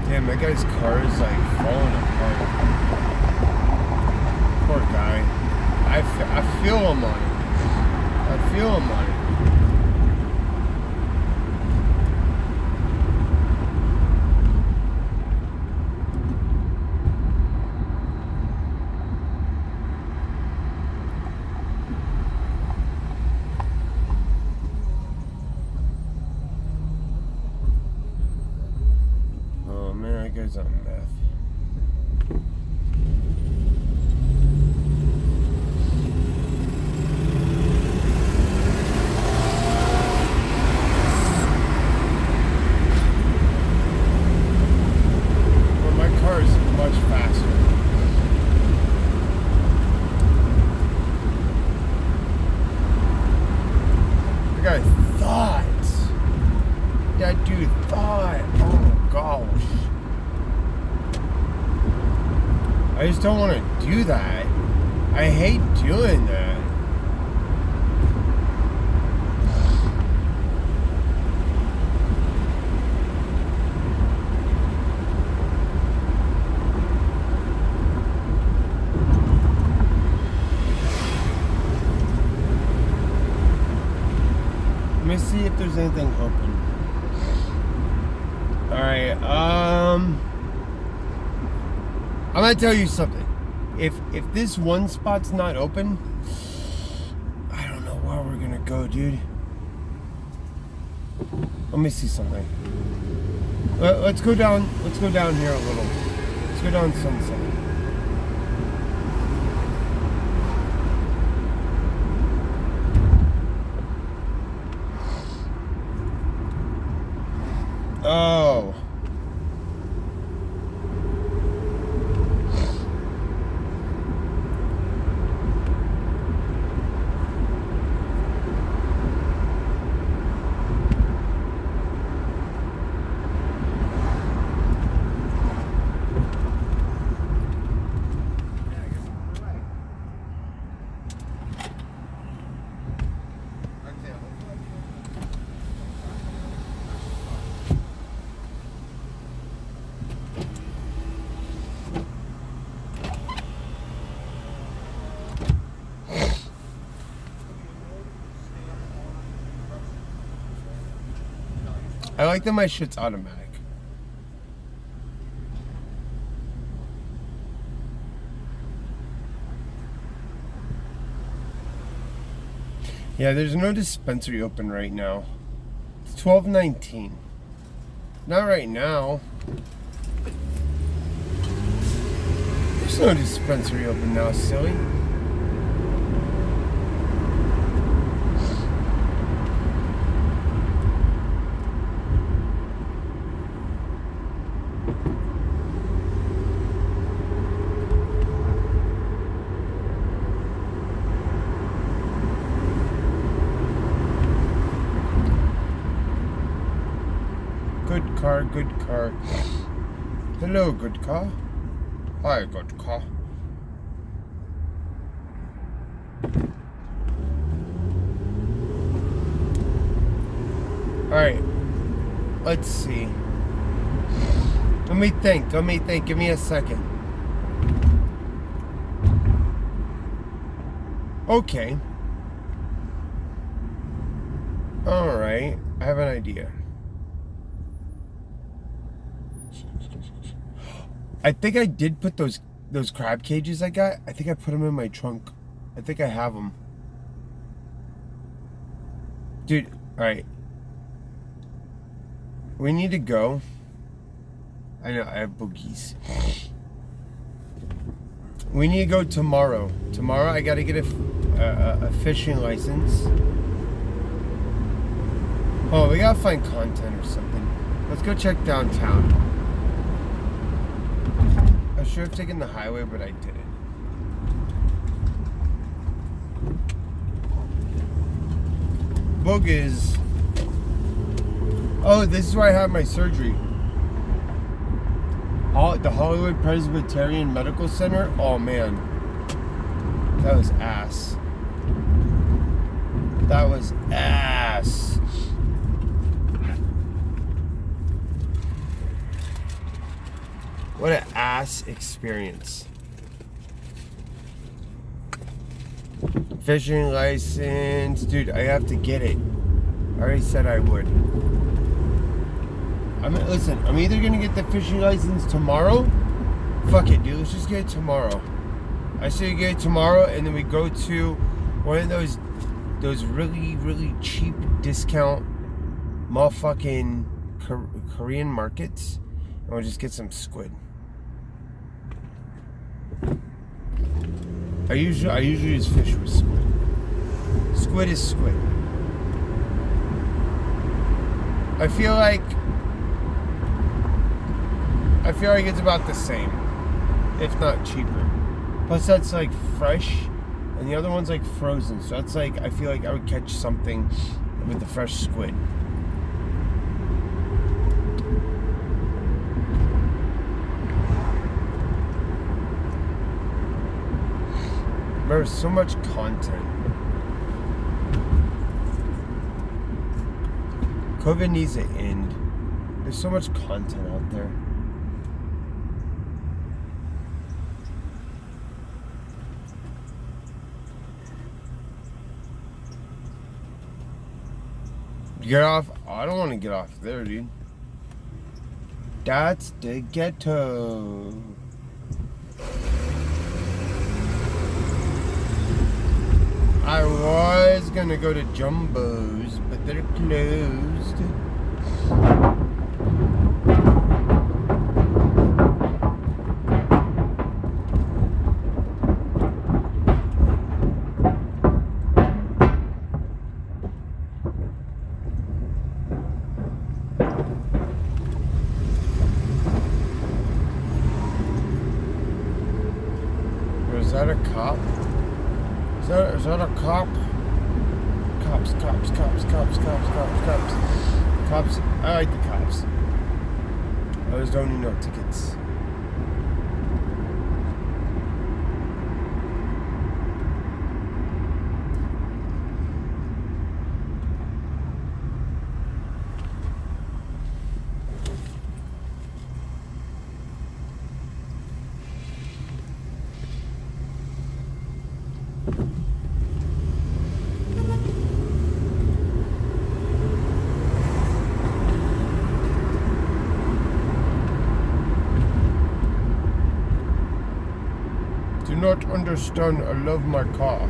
Damn, that guy's car is like falling apart. Poor guy. I feel him on it. I feel him on it. Oh man, that guy's on meth. I just don't want to do that. I hate doing that. Let me see if there's anything open. Alright, I'm gonna tell you something. If this one spot's not open, I don't know where we're gonna go, dude. Let me see something. Let's go down. Let's go down here a little. Let's go down Sunset. Oh. I like that my shit's automatic. Yeah, there's no dispensary open right now. It's 12:19. Not right now. There's no dispensary open now, silly. Good car. Hello, good car. Hi, good car. Alright. Let's see. Let me think. Give me a second. Okay. Alright. I have an idea. I think I did put those crab cages I got. I think I put them in my trunk. I think I have them. Dude, alright. We need to go. I know, I have boogies. We need to go tomorrow. Tomorrow I gotta get a fishing license. Oh, we gotta find content or something. Let's go check downtown. I should have taken the highway, but I didn't. Boogers. Oh, this is where I had my surgery. The Hollywood Presbyterian Medical Center. Oh man, that was ass. That was ass. What an ass experience. Fishing license. Dude, I have to get it. I already said I would. Listen, I'm either gonna get the fishing license tomorrow. Fuck it, dude. Let's just get it tomorrow. I say get it tomorrow, and then we go to one of those really, really cheap discount motherfucking Korean markets, and we'll just get some squid. I usually just fish with squid. Squid is squid. I feel like it's about the same, if not cheaper. Plus that's like fresh, and the other one's like frozen. So that's like, I feel like I would catch something with the fresh squid. There's so much content. COVID needs to end. There's so much content out there. Get off? I don't want to get off there, dude. That's the ghetto. I was gonna go to Jumbo's, but they're closed. Is that a cop? Is that a cop? Cops. Cops. I like the cops. Others don't need no tickets. Do not understand, I love my car.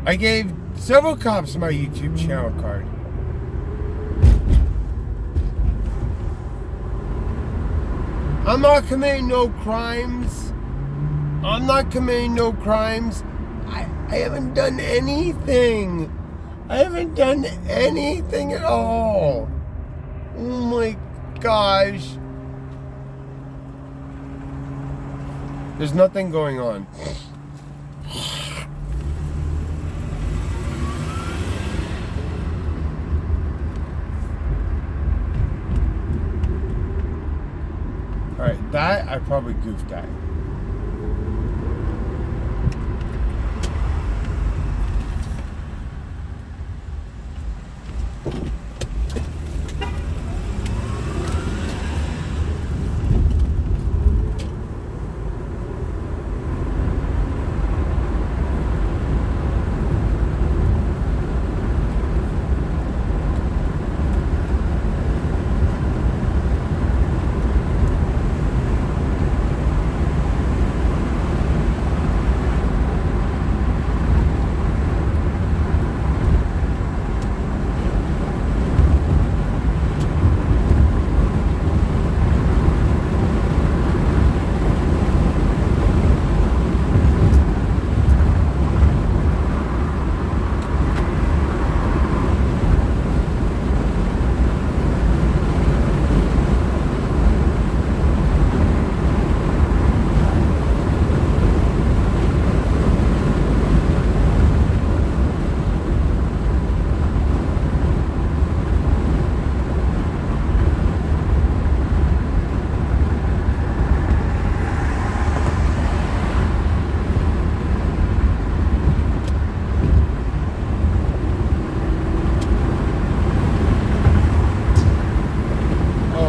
I gave several cops my YouTube channel card. I'm not committing no crimes. I haven't done anything. I haven't done anything at all. Oh my gosh. There's nothing going on. Alright, that I probably goofed at.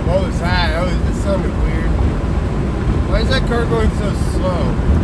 What was that? That sounded weird. Why is that car going so slow?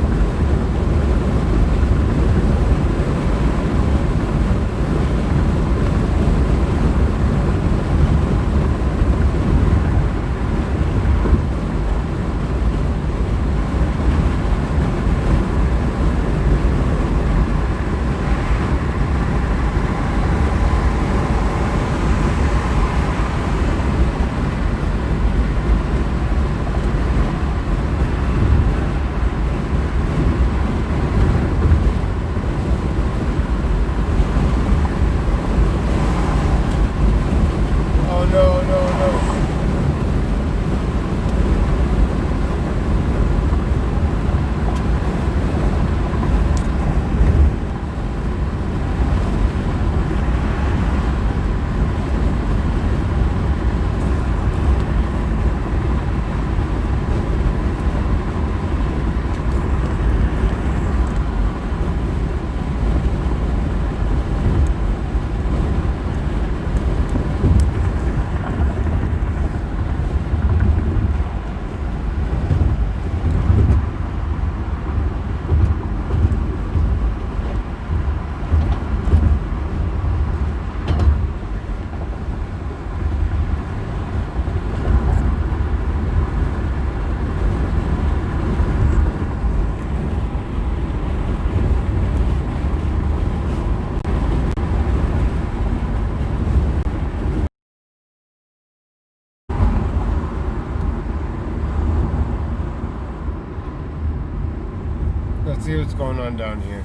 Let's see what's going on down here.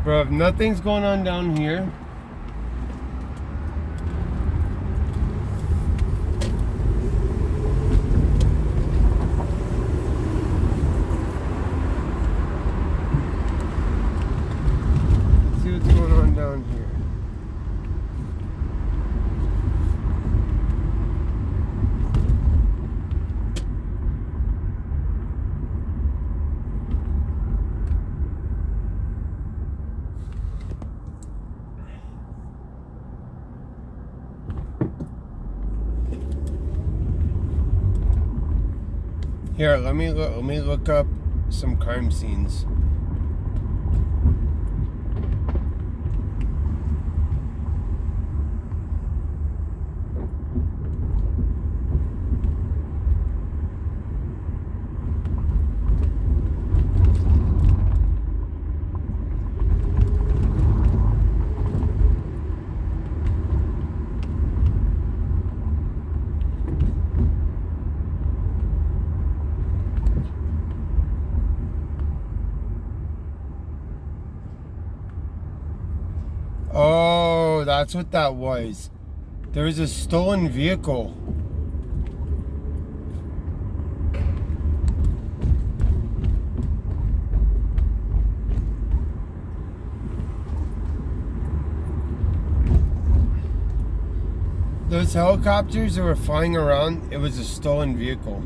Bro, if nothing's going on down here, let's see what's going on down here. Here, let me look up some crime scenes. Oh, that's what that was. There was a stolen vehicle. Those helicopters that were flying around, it was a stolen vehicle.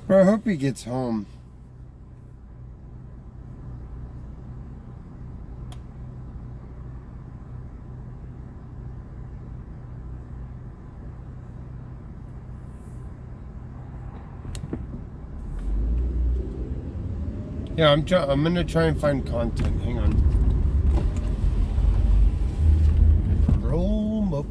Bro, I hope he gets home. Yeah, I'm gonna try and find content. Hang on. Roll 'em up.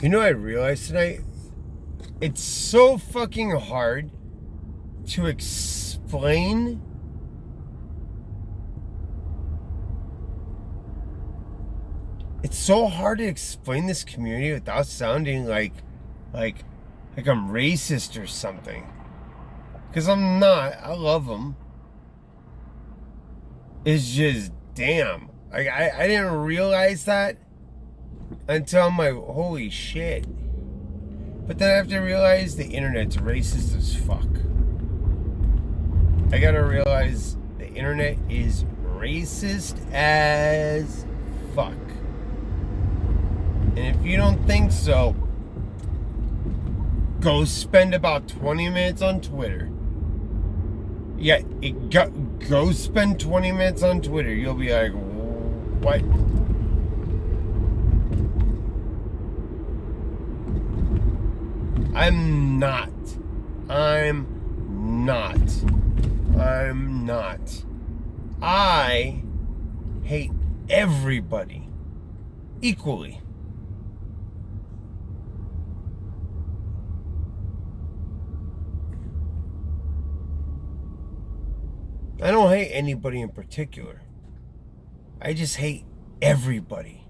You know what I realized tonight? It's so fucking hard to explain it's so hard to explain this community without sounding like I'm racist or something. Because I'm not. I love them. It's just, damn. I didn't realize that Until I'm like, holy shit. But then I have to realize the internet's racist as fuck. I gotta realize the internet is racist as fuck. And if you don't think so, go spend about 20 minutes on Twitter. Yeah, go spend 20 minutes on Twitter. You'll be like, what? I'm not. I hate everybody equally. I don't hate anybody in particular. I just hate everybody.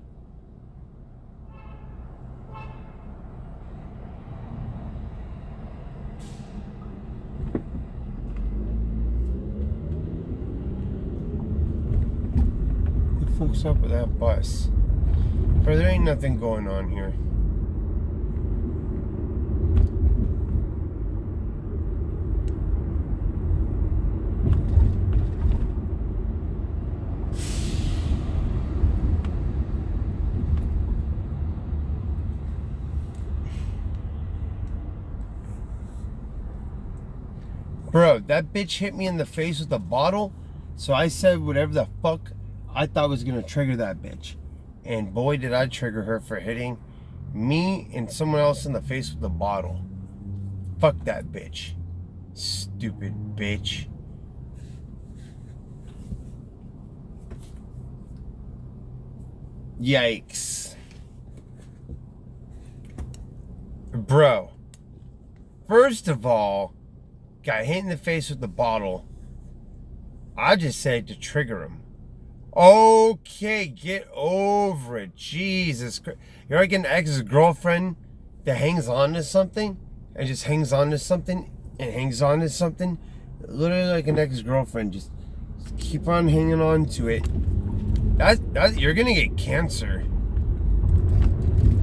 Folks up with that bus. Bro, there ain't nothing going on here. Bro, that bitch hit me in the face with a bottle, so I said whatever the fuck I thought was gonna trigger that bitch. And boy, did I trigger her for hitting me and someone else in the face with a bottle. Fuck that bitch. Stupid bitch. Yikes. Bro, first of all, got hit in the face with the bottle. I just said to trigger him. Okay, get over it. Jesus Christ. You're like an ex-girlfriend that hangs on to something and just hangs on to something and hangs on to something. Literally like an ex-girlfriend. Just keep on hanging on to it. You're gonna get cancer.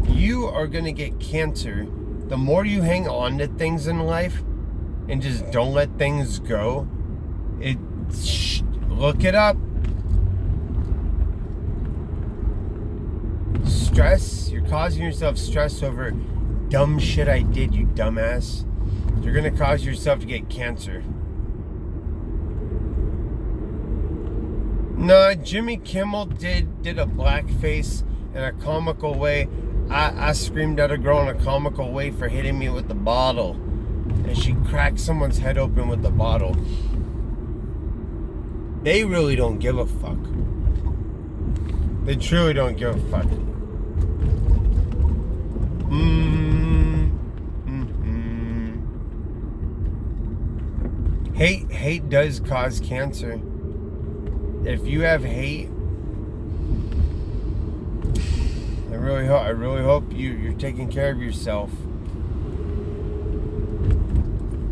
You are gonna get cancer. The more you hang on to things in life and just don't let things go, look it up. Stress, you're causing yourself stress over dumb shit I did, you dumbass. You're gonna cause yourself to get cancer. No, Jimmy Kimmel did a blackface in a comical way. I screamed at a girl in a comical way for hitting me with the bottle. And she cracked someone's head open with the bottle. They really don't give a fuck. They truly don't give a fuck. Hate does cause cancer. If you have hate, I really hope you're taking care of yourself.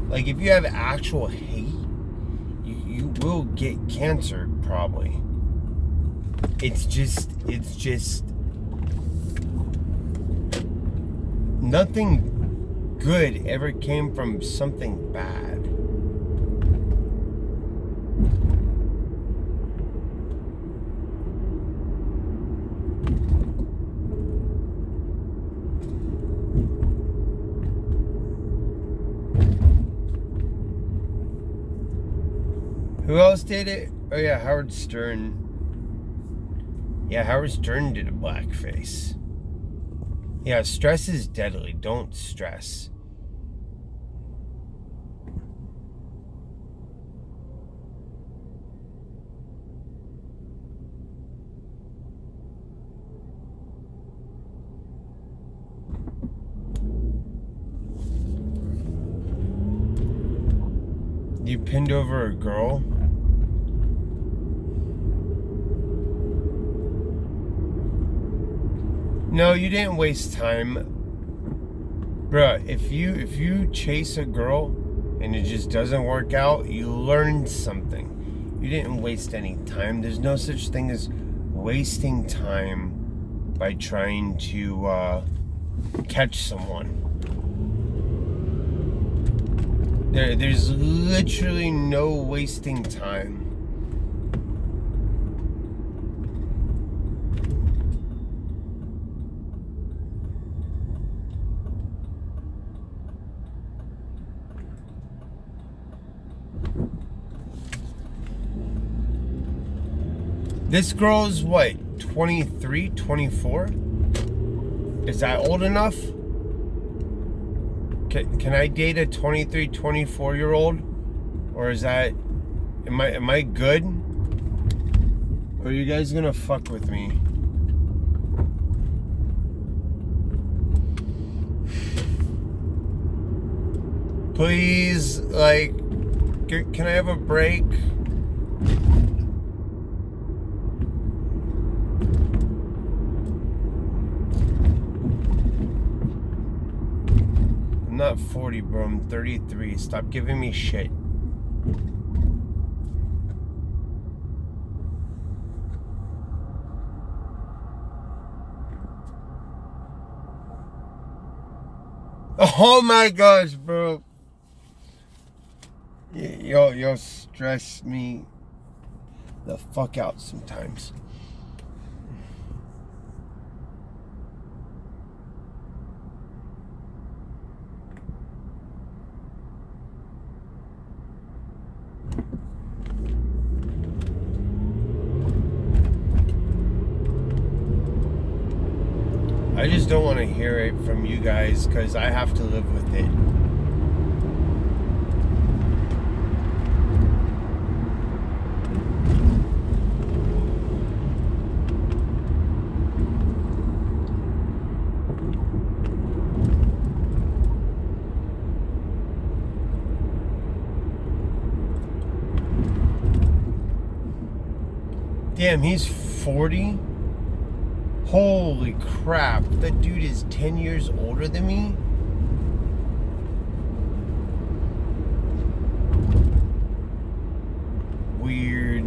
Like if you have actual hate, you will get cancer probably. It's just nothing good ever came from something bad. Who else did it? Oh yeah, Howard Stern. Yeah, Howard Stern did a blackface. Yeah, stress is deadly. Don't stress. You pinned over a girl? No, you didn't waste time. Bruh, if you chase a girl and it just doesn't work out, you learned something. You didn't waste any time. There's no such thing as wasting time by trying to catch someone. There's literally no wasting time. This girl's what, 23, 24? Is that old enough? Can I date a 23, 24-year-old? Or is that, am I good? Or are you guys gonna fuck with me? Please, like, can I have a break? I'm not 40, bro. I'm 33. Stop giving me shit. Oh my gosh, bro. You'll stress me the fuck out sometimes. I just don't want to hear it from you guys because I have to live with it. Damn, he's 40? Holy crap, that dude is 10 years older than me? Weird.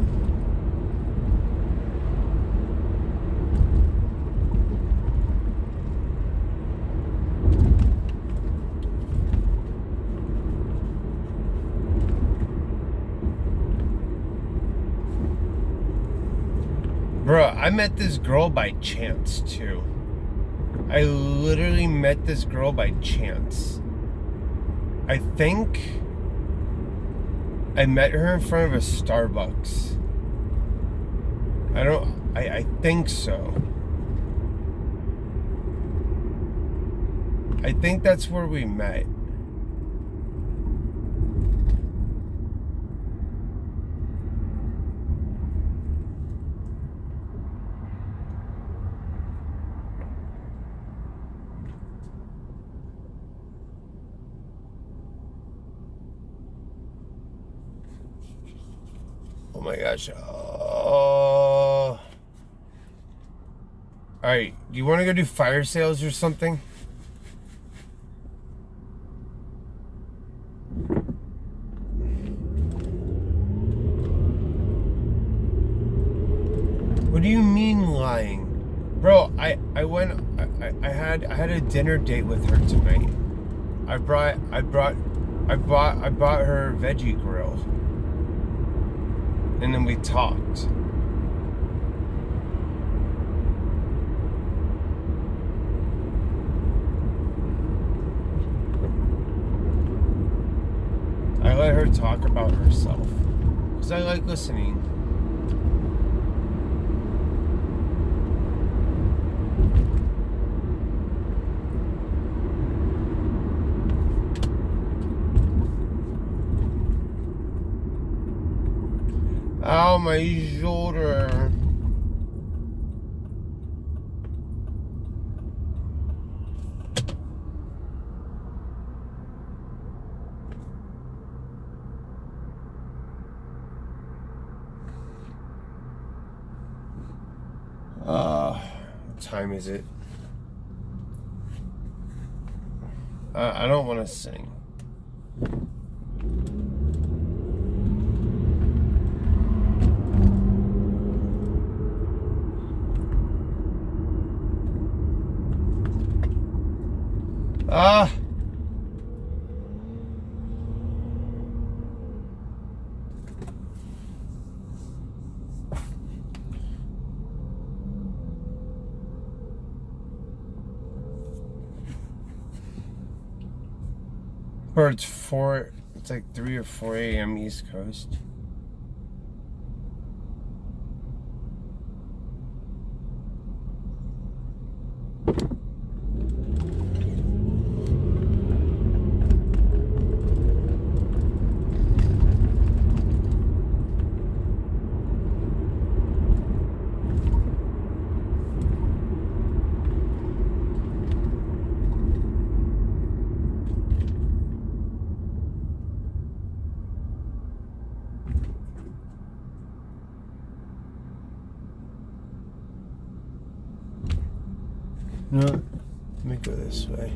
Bruh, I met this girl by chance, too. I literally met this girl by chance. I think I met her in front of a Starbucks. I think so. I think that's where we met. Oh my gosh. Oh. Alright, do you want to go do fire sales or something? What do you mean lying? Bro, I had a dinner date with her tonight. I bought her veggie grill. And then we talked. I let her talk about herself. Because I like listening. Ow, my shoulder. What time is it? I don't want to sing. Ah. Or it's like 3 or 4 a.m. East Coast. No, let me go this way.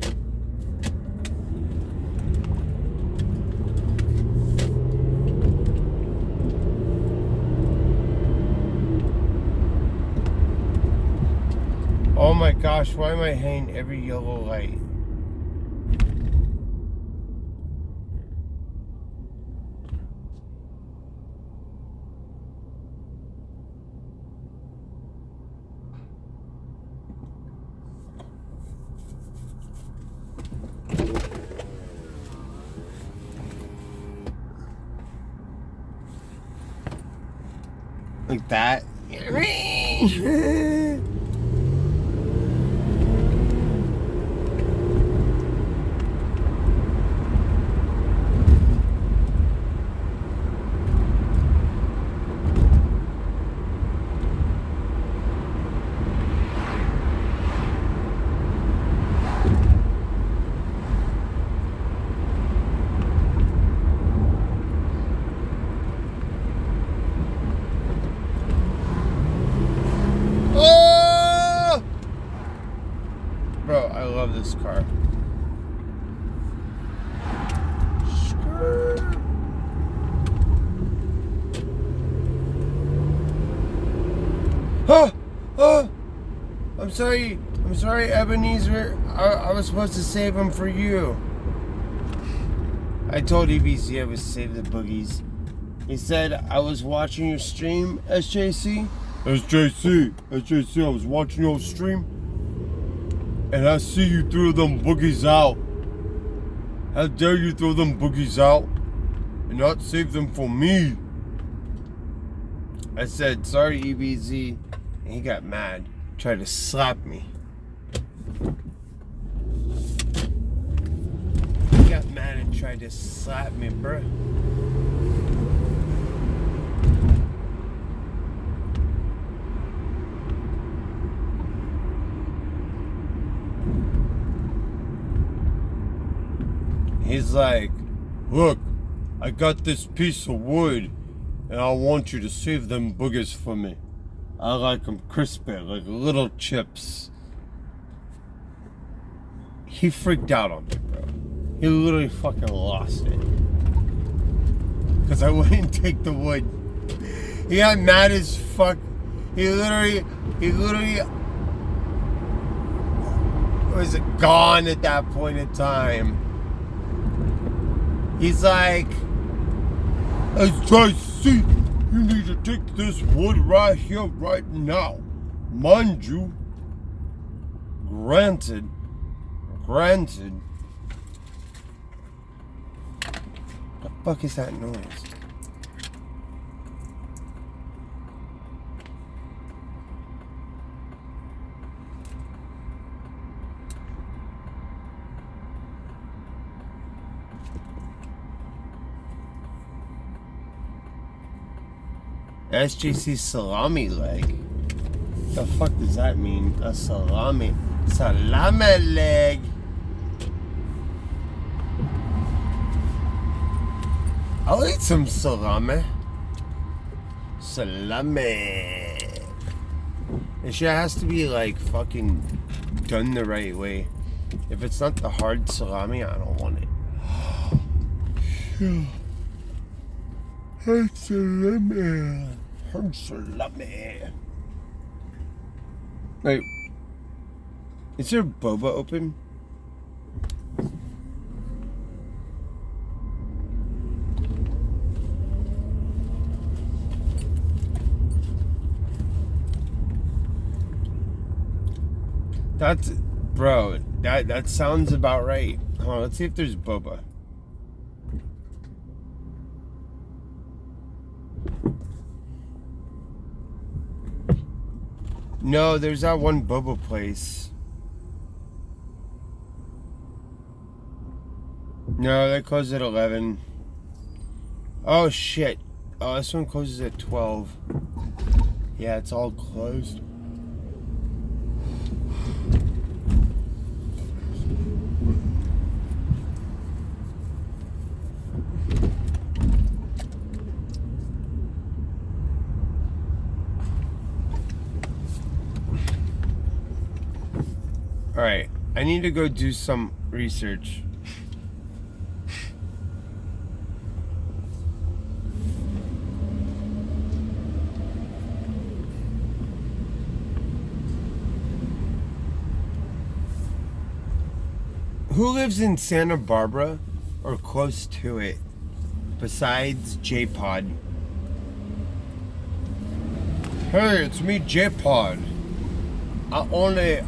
Oh my gosh, why am I hitting every yellow light? Like that. Bro, I love this car. I'm sorry, Ebenezer. I was supposed to save him for you. I told EBZ I would save the boogies. He said, I was watching your stream, SJC. SJC, I was watching your stream. And I see you threw them boogies out. How dare you throw them boogies out and not save them for me? I said, sorry, EBZ. And he got mad. Tried to slap me. He got mad and tried to slap me, bruh. He's like, look, I got this piece of wood and I want you to save them boogers for me. I like them crispy, like little chips. He freaked out on me, bro. He literally fucking lost it. Because I wouldn't take the wood. He got mad as fuck. He literally was gone at that point in time. He's like, SJC, you need to take this wood right here, right now. Mind you, granted. The fuck is that noise? SJC salami leg. The fuck does that mean? A salami leg. I'll eat some salami. It shit has to be like fucking done the right way. If it's not the hard salami, I don't want it. Hard salami. Wait, is there boba open? That's, bro, that sounds about right. Hold on, let's see if there's boba. No, there's that one boba place. No, that closes at 11. Oh, shit. Oh, this one closes at 12. Yeah, it's all closed. Alright, I need to go do some research. Who lives in Santa Barbara or close to it besides J-Pod? Hey, it's me, J-Pod. I only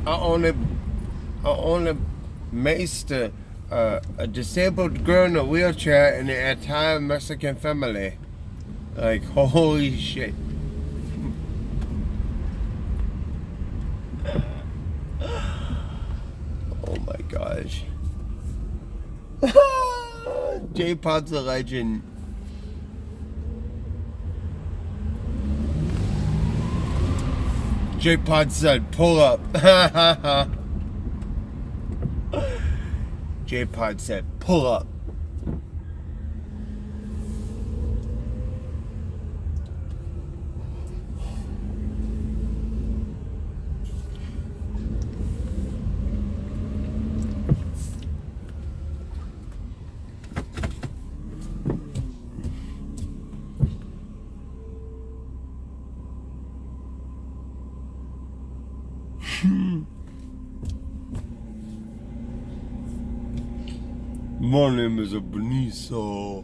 maced a disabled girl in a wheelchair in an entire Mexican family. Like, holy shit. Oh my gosh. J-Pod's a legend. J-Pod said, pull up. J-Pod said, pull up. My name is Benicio.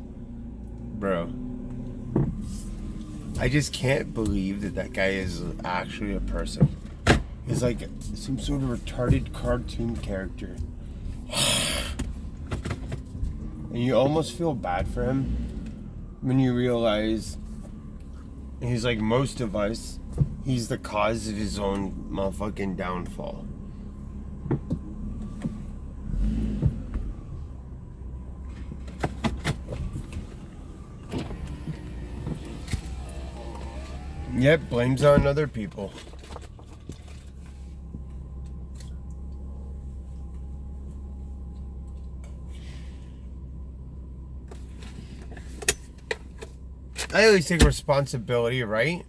Bro. I just can't believe that guy is actually a person. He's like some sort of retarded cartoon character. And you almost feel bad for him when you realize he's like most of us. He's the cause of his own motherfucking downfall. Yep, blames on other people. I always take responsibility, right?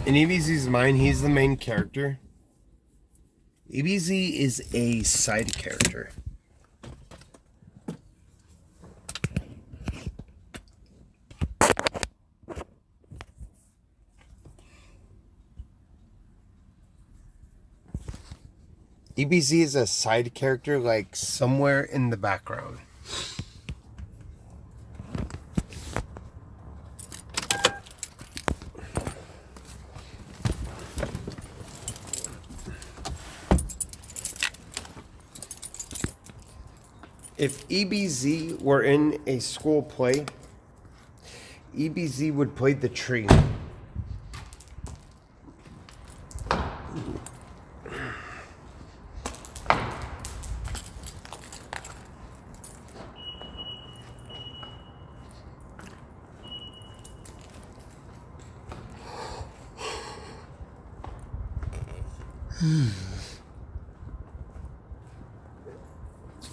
In EBZ's mind, he's the main character. EBZ is a side character. EBZ is a side character, like somewhere in the background. If EBZ were in a school play, EBZ would play the tree.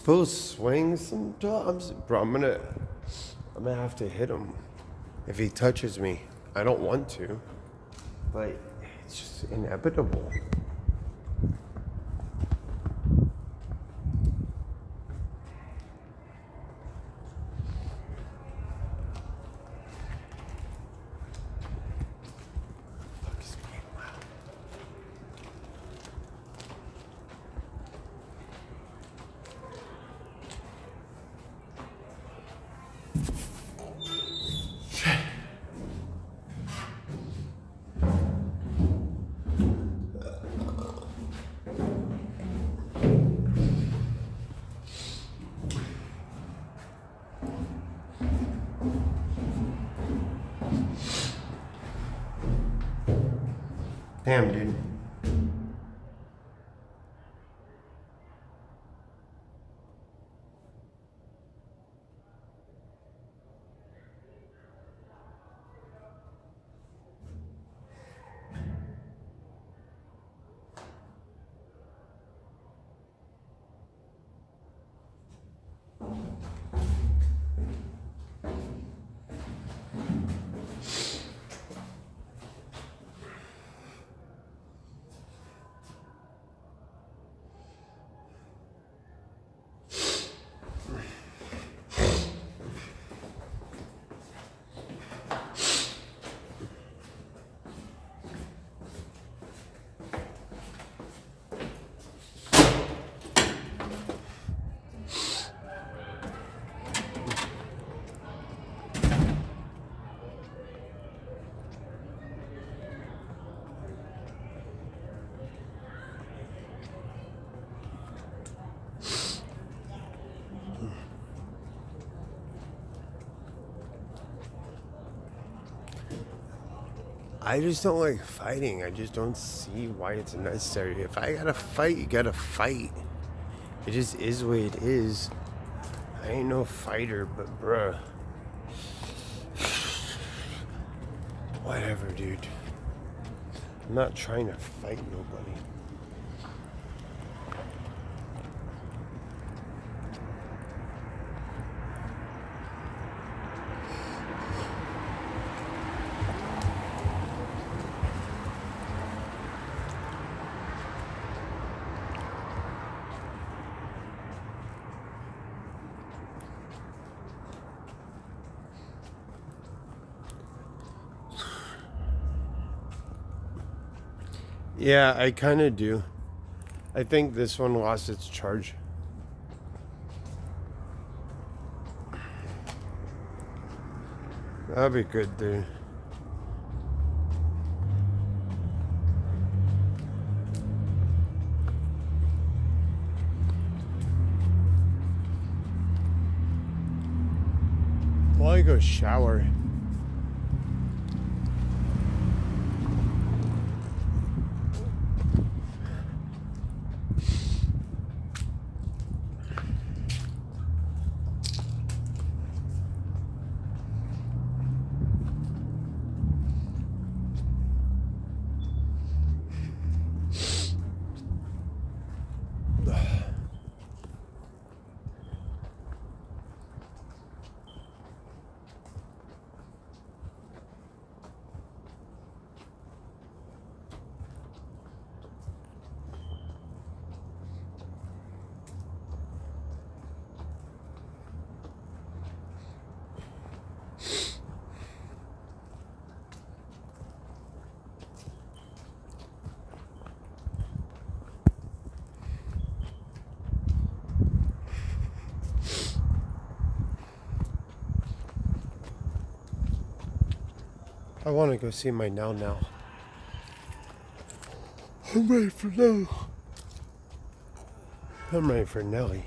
Full swings sometimes, bro. I'm gonna have to hit him if he touches me. I don't want to, but it's just inevitable. Damn, dude. I just don't like fighting. I just don't see why it's necessary. If I gotta fight, you gotta fight. It just is the way it is. I ain't no fighter, but bruh. Whatever, dude. I'm not trying to fight nobody. Yeah, I kind of do. I think this one lost its charge. That'll be good, dude. While I go shower. I want to go see my now. I'm ready for now. I'm ready for Nelly.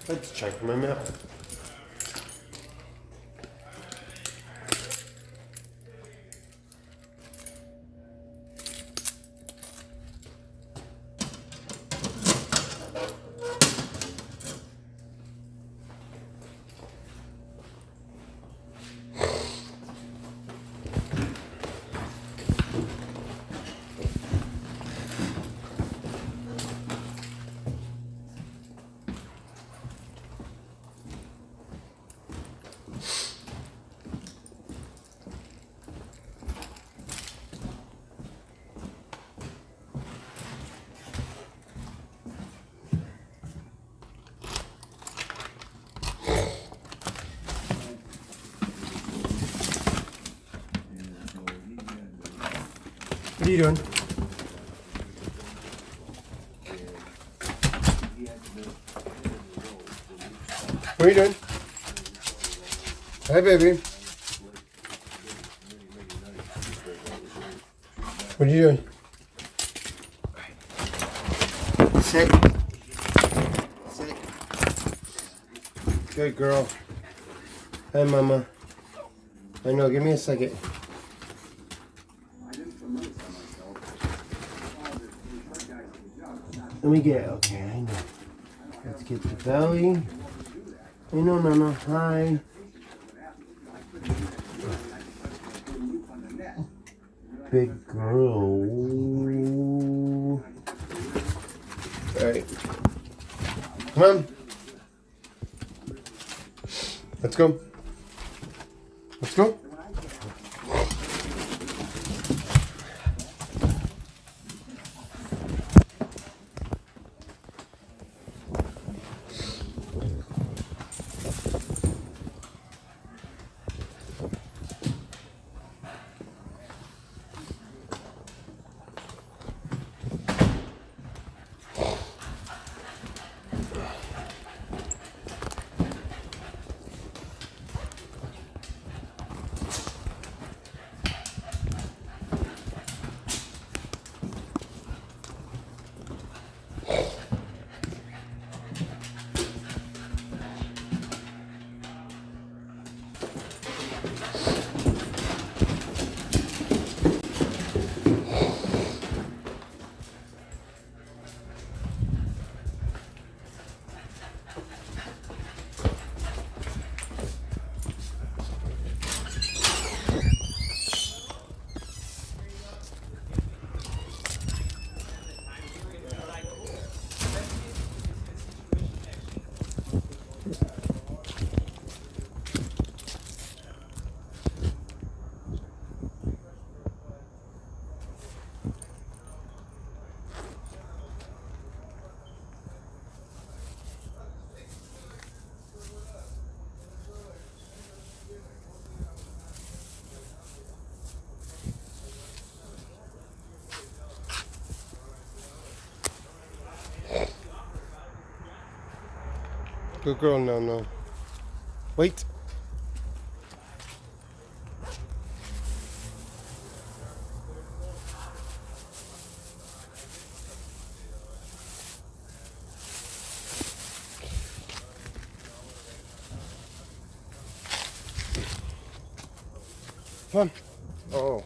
Let's check my mail. What are you doing? What are you doing? Hey, baby. What are you doing? Sit. Sit. Good girl. Hi, Mama. I know, give me a second. Let me get, okay, I know. Let's get the belly. I know, Nana, hi. Big girl. Alright. Come on. Let's go. Let's go. Good girl, no. Wait. Come on. Oh.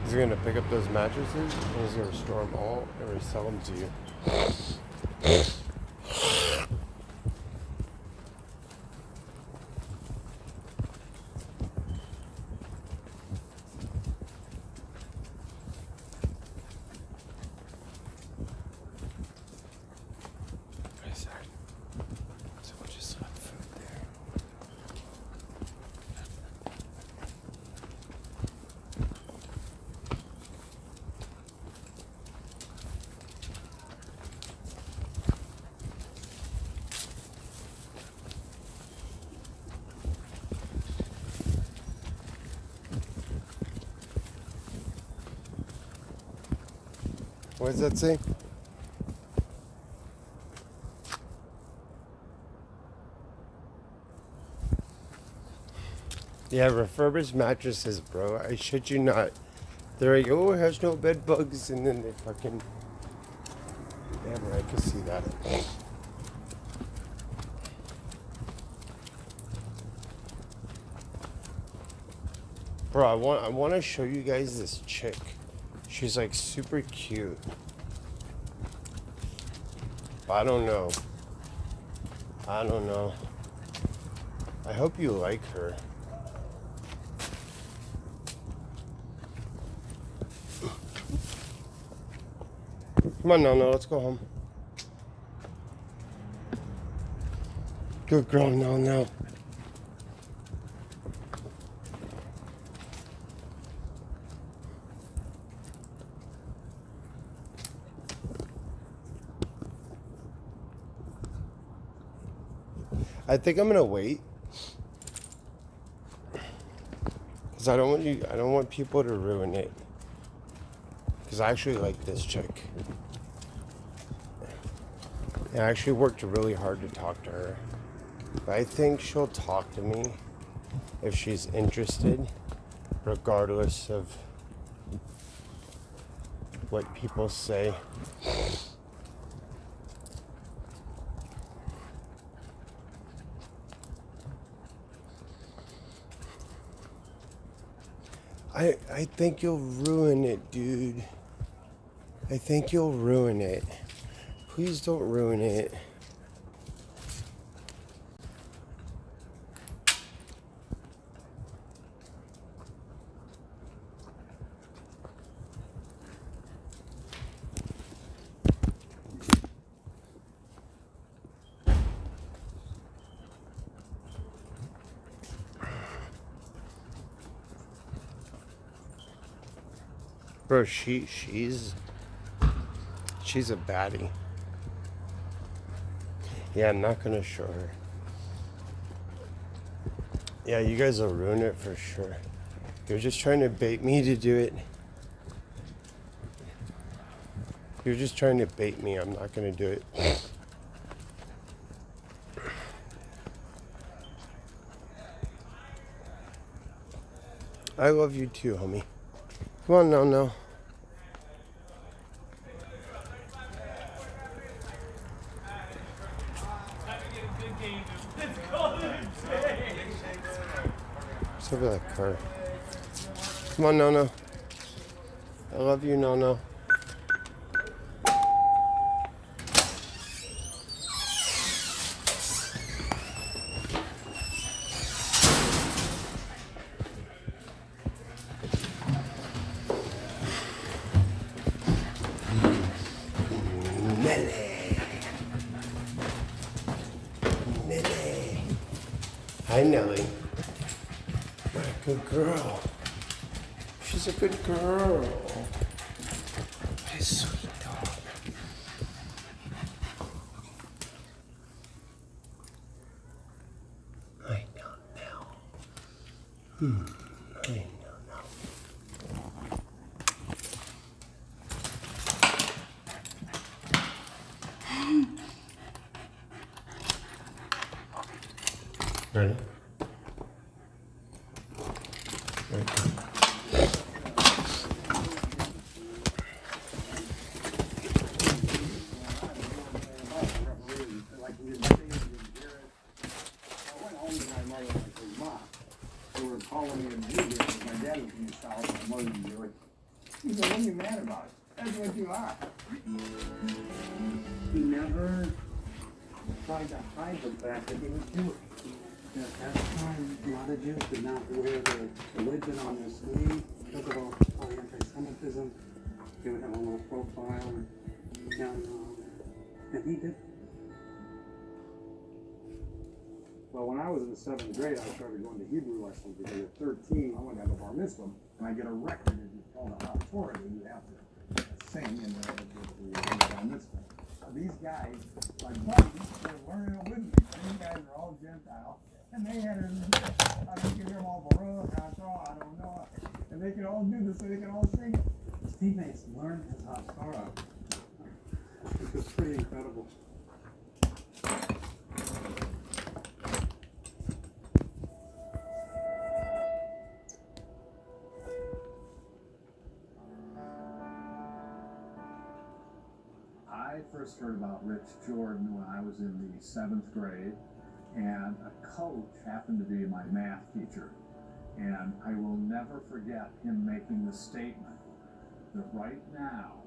He's gonna pick up those mattresses and he's gonna store them all and resell them to you. What does that say? Yeah, refurbished mattresses, bro. I shit you not. They're like, oh, it has no bed bugs, and then they fucking... Yeah, bro, I can see that. Bro, I want to show you guys this chick. She's like super cute. I don't know. I don't know. I hope you like her. Come on, no, let's go home. Good girl, no. I think I'm gonna wait, because I don't want people to ruin it, because I actually like this chick. I actually worked really hard to talk to her, but I think she'll talk to me if she's interested, regardless of what people say. I think you'll ruin it, dude. I think you'll ruin it. Please don't ruin it. Bro, she's a baddie. Yeah, I'm not gonna show her. Yeah, you guys will ruin it for sure. You're just trying to bait me to do it. You're just trying to bait me. I'm not gonna do it. I love you too, homie. Come on, no. What's over that car? Come on, no. I love you, no. Nelly. Hi, Nelly. My good girl. She's a good girl. What a sweet dog. I don't know. I don't know. Ready? He said, what are you mad about? That's what you are. He never tried to hide the fact that he was Jewish. At that time, a lot of Jews did not wear the religion on their sleeve because of all anti-Semitism. They would have a little profile, and he did. Well, when I was in the 7th grade, I started going to Hebrew lessons because at 13, I went to have a bar mitzvah, and I get a record and it's called a Torah, and you have to sing in the bar mitzvah. These guys, my buddies, they were learning it with me. These guys are all Gentile, and they had I could hear them all Baruch, I don't know, and they could all do this, so they could all sing it. His teammates learned his Torah. It was pretty incredible. I first heard about Rich Jordan when I was in the 7th grade, and a coach happened to be my math teacher. And I will never forget him making the statement that right now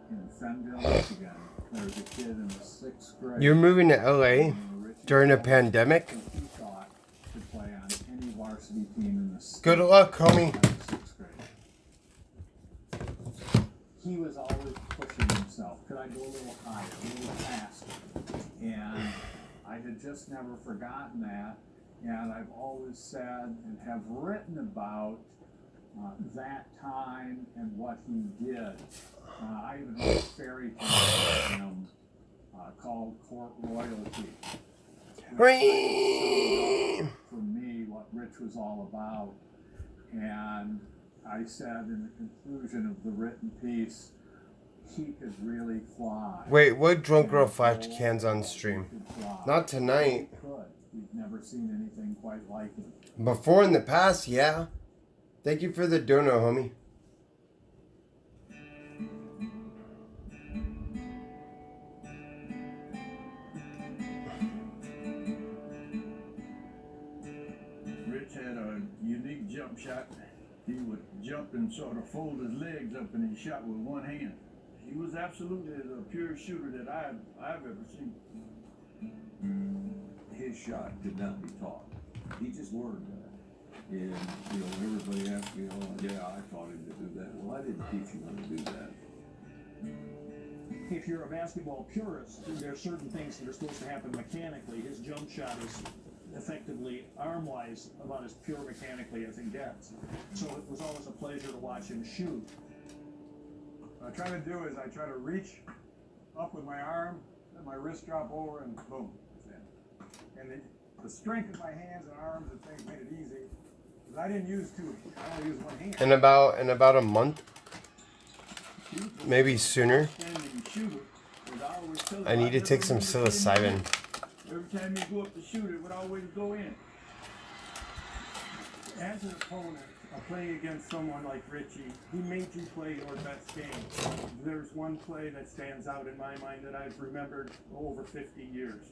in Fenville, Michigan, there's a kid in the 6th grade. You're moving to LA? Rich During a pandemic? He thought could play on any varsity team in the state. Good luck, homie. Out of 6th grade. He was always pushing himself. Could I go a little higher, a little faster? And I had just never forgotten that. And I've always said and have written about that time and what he did. I even wrote a fairy tale about him called Court Royalty. For me, what Rich was all about. And I said in the conclusion of the written piece, he could really fly. Wait, what drunk girl flashed cans on stream? Not tonight. He could. We've never seen anything quite like him. Before in the past, yeah. Thank you for the dono, homie. Rich had a unique jump shot. He would jump and sort of fold his legs up and he shot with one hand. He was absolutely the purest shooter that I've ever seen. His shot could not be taught. He just learned that. And, everybody asked me, oh, yeah, I taught him to do that. Well, I didn't teach him how to do that. If you're a basketball purist, there are certain things that are supposed to happen mechanically. His jump shot is effectively, arm-wise, about as pure mechanically as it gets. So it was always a pleasure to watch him shoot. What I try to do is I try to reach up with my arm, let my wrist drop over, and boom, it's in. And the strength of my hands and arms and things made it easy. Because I didn't use two. I only used one hand. In about a month, maybe sooner. I need to take some psilocybin. Every time you go up to shoot, it would always go in. As an opponent, playing against someone like Richie, he made you play your best game. There's one play that stands out in my mind that I've remembered over 50 years.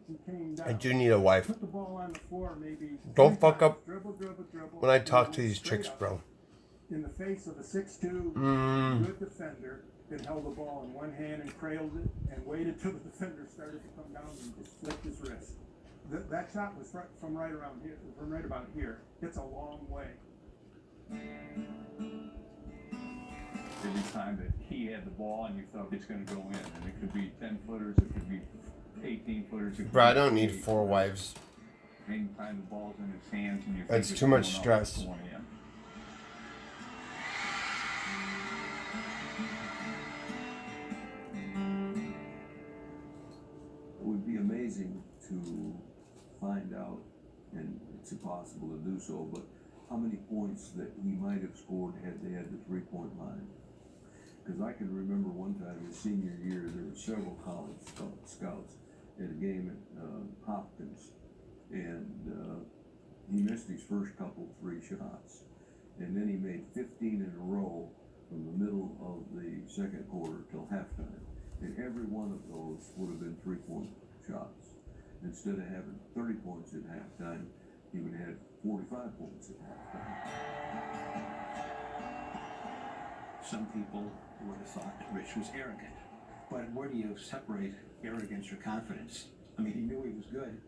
He came down, I do need a wife. put the ball on the floor, maybe Don't three fuck times, up dribble, when I talk to dribble, these chicks, straight bro. up in the face of a 6'2", good defender that held the ball in one hand and cradled it and waited till the defender started to come down and just flicked his wrist. That shot was from right around here, from right about here. It's a long way. Every time that he had the ball and you thought it's going to go in, and it could be 10-footers, it could be 18-footers. Bro, I don't need 4 wives. Anytime the ball's in his hands and you think That's it's too much going out, stress. it's going in. It would be amazing to find out, and it's impossible to do so, but how many points that he might have scored had they had the three-point line. Because I can remember one time his senior year, there were several college scouts at a game at Hopkins, and he missed his first couple 3 shots, and then he made 15 in a row from the middle of the second quarter till halftime, and every one of those would have been 3-point shots. Instead of having 30 points at halftime, he would have had 45 points at halftime. Some people would have thought that Rich was arrogant. But where do you separate arrogance or confidence? I mean, he knew he was good.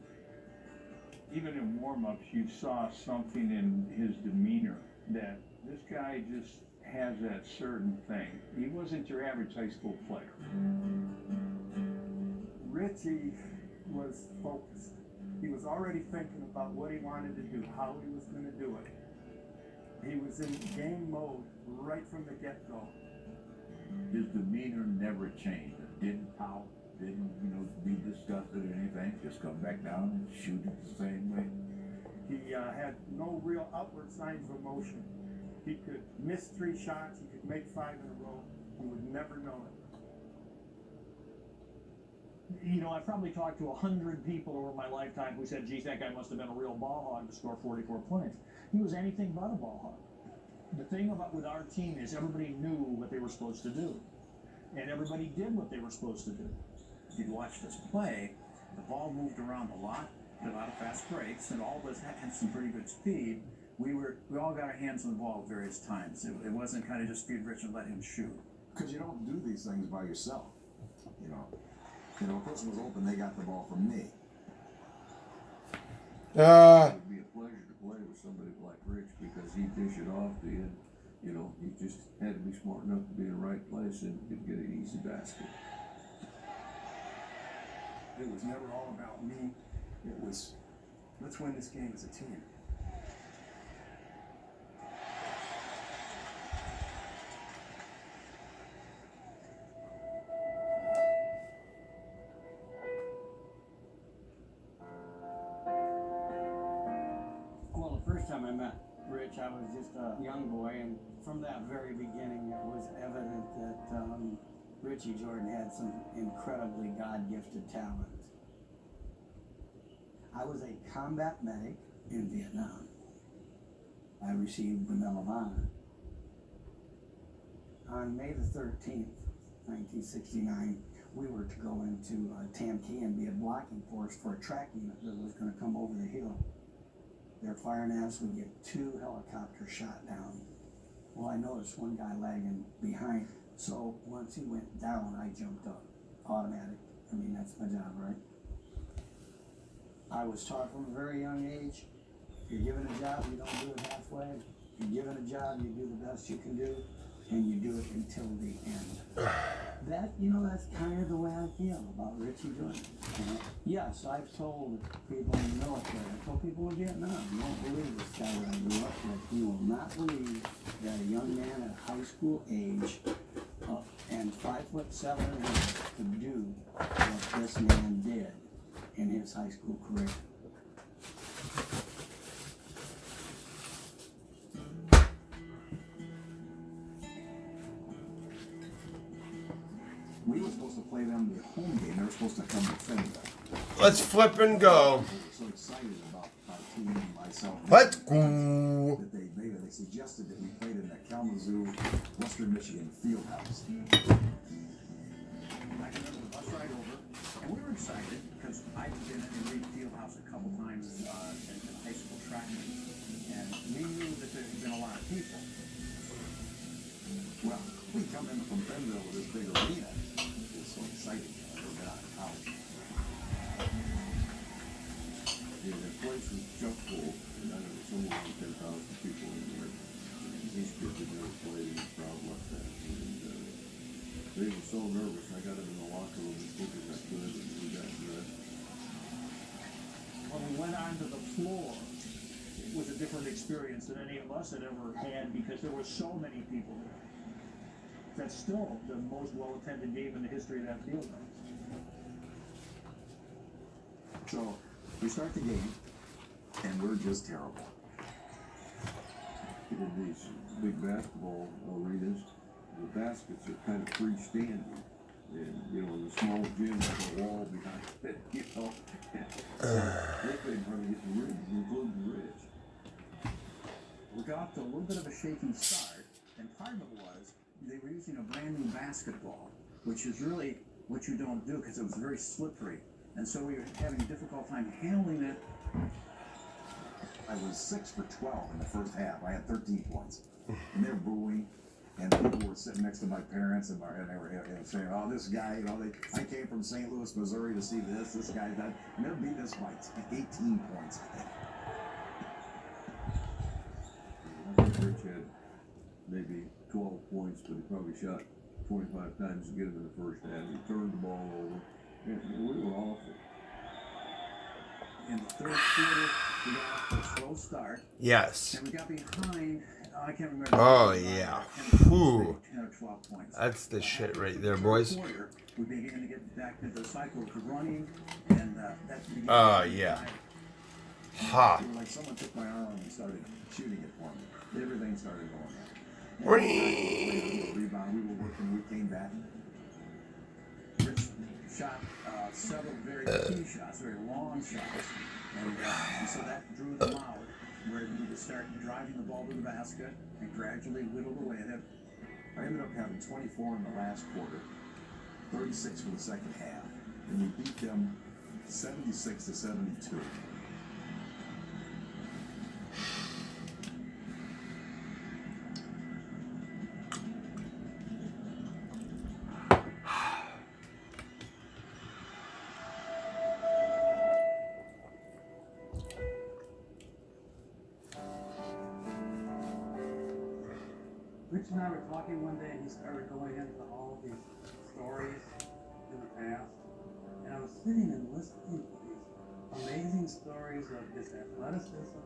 Even in warm-ups, you saw something in his demeanor that this guy just has that certain thing. He wasn't your average high school player. Richie was focused. He was already thinking about what he wanted to do, how he was going to do it. He was in game mode right from the get-go. His demeanor never changed. It didn't pout, didn't, be disgusted or anything. Just come back down and shoot it the same way. He had no real outward signs of emotion. He could miss 3 shots. He could make 5 in a row. You would never know it. I've probably talked to 100 people over my lifetime who said, geez, that guy must have been a real ball hog to score 44 points. He was anything but a ball hog. The thing with our team is everybody knew what they were supposed to do. And everybody did what they were supposed to do. If you'd watched us play, the ball moved around a lot, did a lot of fast breaks, and all of us had some pretty good speed. We all got our hands on the ball at various times. It wasn't kind of just feed Rich and let him shoot. Because you don't do these things by yourself, You know, if this was open, they got the ball from me. It would be a pleasure to play with somebody like Rich because he'd dish it off to you. You know, he just had to be smart enough to be in the right place and could get an easy basket. It was never all about me. It was, let's win this game as a team. Well, the first time I met Rich, I was just a young boy, and from that very beginning, it was evident that Richie Jordan had some incredibly God-gifted talent. I was a combat medic in Vietnam. I received the Medal of Honor. On May the 13th, 1969, we were to go into Tam Key and be a blocking force for a track unit that was going to come over the hill. They're firing at us, we get 2 helicopters shot down. Well, I noticed one guy lagging behind, so once he went down, I jumped up. Automatic. I mean, that's my job, right? I was taught from a very young age, if you're given a job, you don't do it halfway. If you're given a job, you do the best you can do, and you do it until the end. That, you know, that's kind of the way I feel about Richie Jordan. Yes, I've told people in the military, I told people in Vietnam, you won't believe this guy that I grew up with. You will not believe that a young man at high school age and 5'7" could do what this man did in his high school career. We were supposed to play them the home game. They were supposed to come defend them. Let's flip and go. We were so excited about our team and myself. Let's go. That they suggested that we played in the Kalamazoo, Western Michigan field house. I remember the bus ride over, and we were excited because I'd been in the field house a couple times in high school track meets, and we knew that there had been a lot of people. Well, we come in from Benville with this big arena. It was so exciting. We've been out of college. Yeah, that place was chock full, and I know somewhere around 10,000 people in there. And these kids had never played in a crowd like that. And they were so nervous, I got them in the locker room as quick as I could, and we got dressed. When we went onto the floor, it was a different experience than any of us had ever had because there were so many people there. That's still the most well-attended game in the history of that field. So we start the game, and we're just terrible. In these big basketball arenas, the baskets are kind of freestanding. And, you know, in the small gym, there's a wall behind it, you know. They couldn't hardly get the rim, including Rich. We got off to a little bit of a shaky start, and part of it was they were using a brand new basketball, which is really what you don't do because it was very slippery. And so we were having a difficult time handling it. I was 6 for 12 in the first half. I had 13 points. And they're booing. And people were sitting next to my parents and they were saying, oh, this guy, you know, I came from St. Louis, Missouri to see this guy, that. And they're beating us by 18 points, I think. I think Rich had maybe 12 points, but he probably shot 25 times to get him in the first half. He turned the ball over. And we were awful. In the third quarter, we got off to a slow start. Yes. And we got behind, I can't remember. Oh, yeah. Whew. 10 or 12 points. That's the shit right there, boys. Quarter, we began to get back into the cycle of running, and that began. Oh, yeah. Ha. It was like someone took my arm and started shooting it for me. Everything started going on. Rebound, we were working, we came back. Rich shot several very key shots, very long shots, and so that drew them out, where we would start driving the ball to the basket and gradually whittled away at it. I ended up having 24 in the last quarter, 36 for the second half, and we beat them 76 to 72. Rich and I were talking one day, and he started going into all these stories in the past. And I was sitting and listening to these amazing stories of his athleticism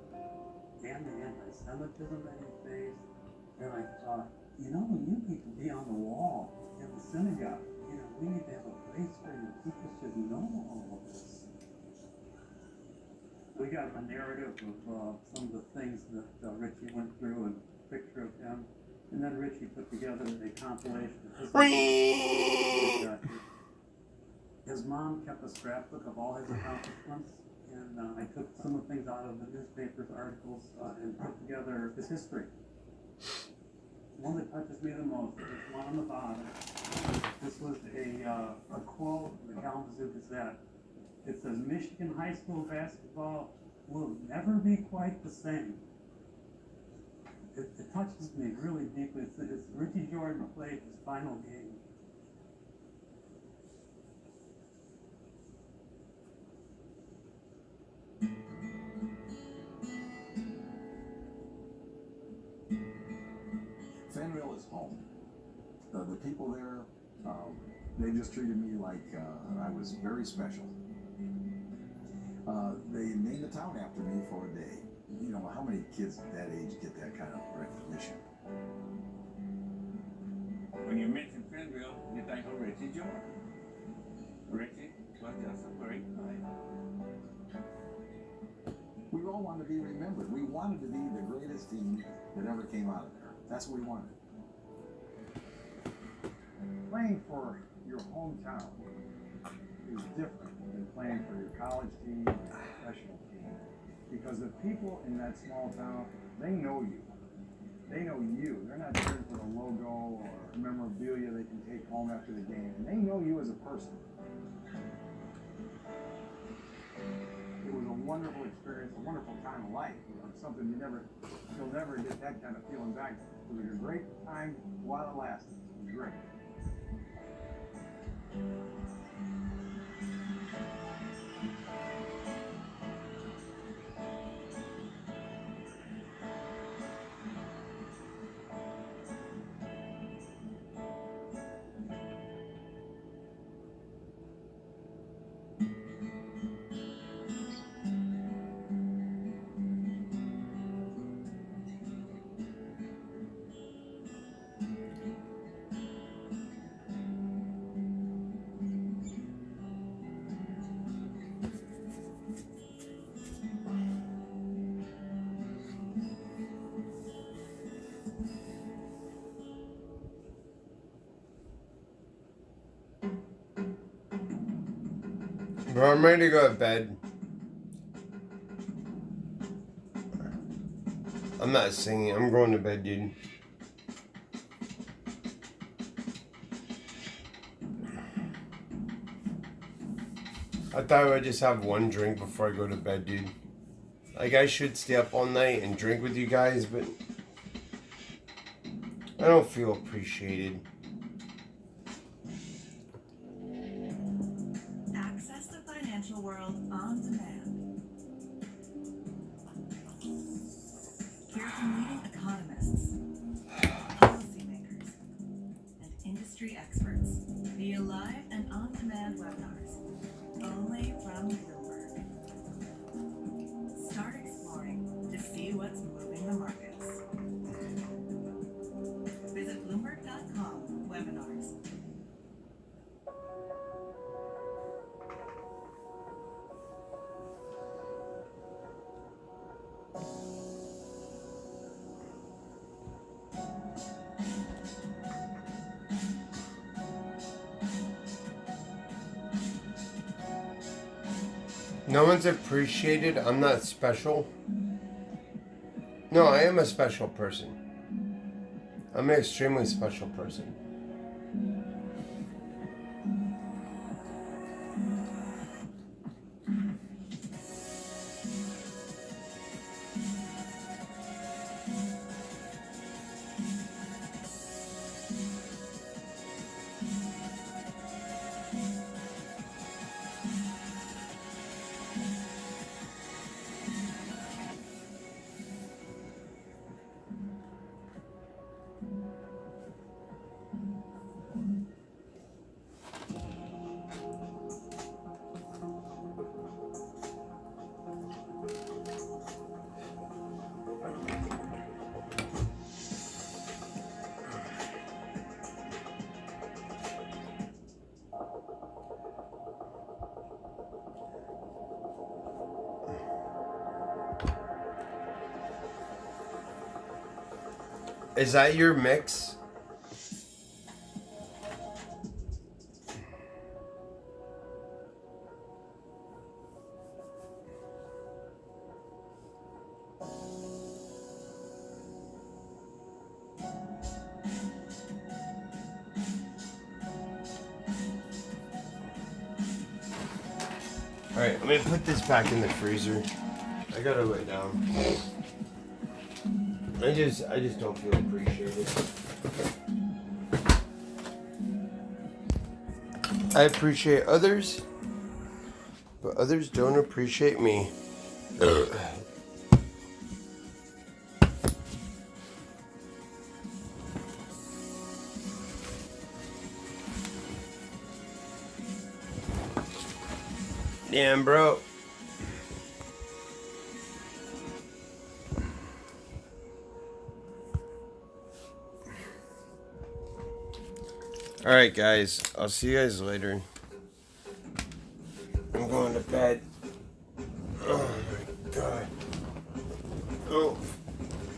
and the anti-Semitism that he faced. And I thought, you know, you need to be on the wall in the synagogue. You know, we need to have a place for you. People should know all of this. We got a narrative of some of the things that Richie went through and a picture of him. And then Richie put together a compilation of his mom kept a scrapbook of all his accomplishments. And I took some of the things out of the newspapers, articles, and put together his history. One that touches me the most is one on the bottom. This was a quote in the Kalamazoo Gazette. It says, Michigan high school basketball will never be quite the same. It touches me really deeply. It's Richie Jordan played his final game. Fanville is home. The people there, they just treated me like I was very special. They named the town after me for a day. You know, how many kids at that age get that kind of recognition? When you mention Fanville, you think of Richie Jordan. Richie was just a great guy. We all wanted to be remembered. We wanted to be the greatest team that ever came out of there. That's what we wanted. Playing for your hometown is different than playing for your college team or your professional team. Because the people in that small town, they know you. They know you. They're not cheering for a logo or memorabilia they can take home after the game. They know you as a person. It was a wonderful experience, a wonderful time of life. You know, something you'll never get that kind of feeling back. It was a great time while it lasted. It was great. Bro, I'm ready to go to bed. I'm not singing. I'm going to bed, dude. I thought I would just have one drink before I go to bed, dude. Like, I should stay up all night and drink with you guys, but I don't feel appreciated. Access the financial world on demand. Hear from leading economists, policymakers, and industry experts via live and on-demand webinars, only from Bloomberg. Start exploring to see what's moving the markets. Visit Bloomberg.com webinars. No one's appreciated. I'm not special. No, I am a special person. I'm an extremely special person. Is that your mix? Alright, I'm gonna put this back in the freezer. I gotta lay down. I just don't feel appreciated. I appreciate others, but others don't appreciate me. Damn, bro. Alright, guys. I'll see you guys later. I'm going to bed. Oh my god.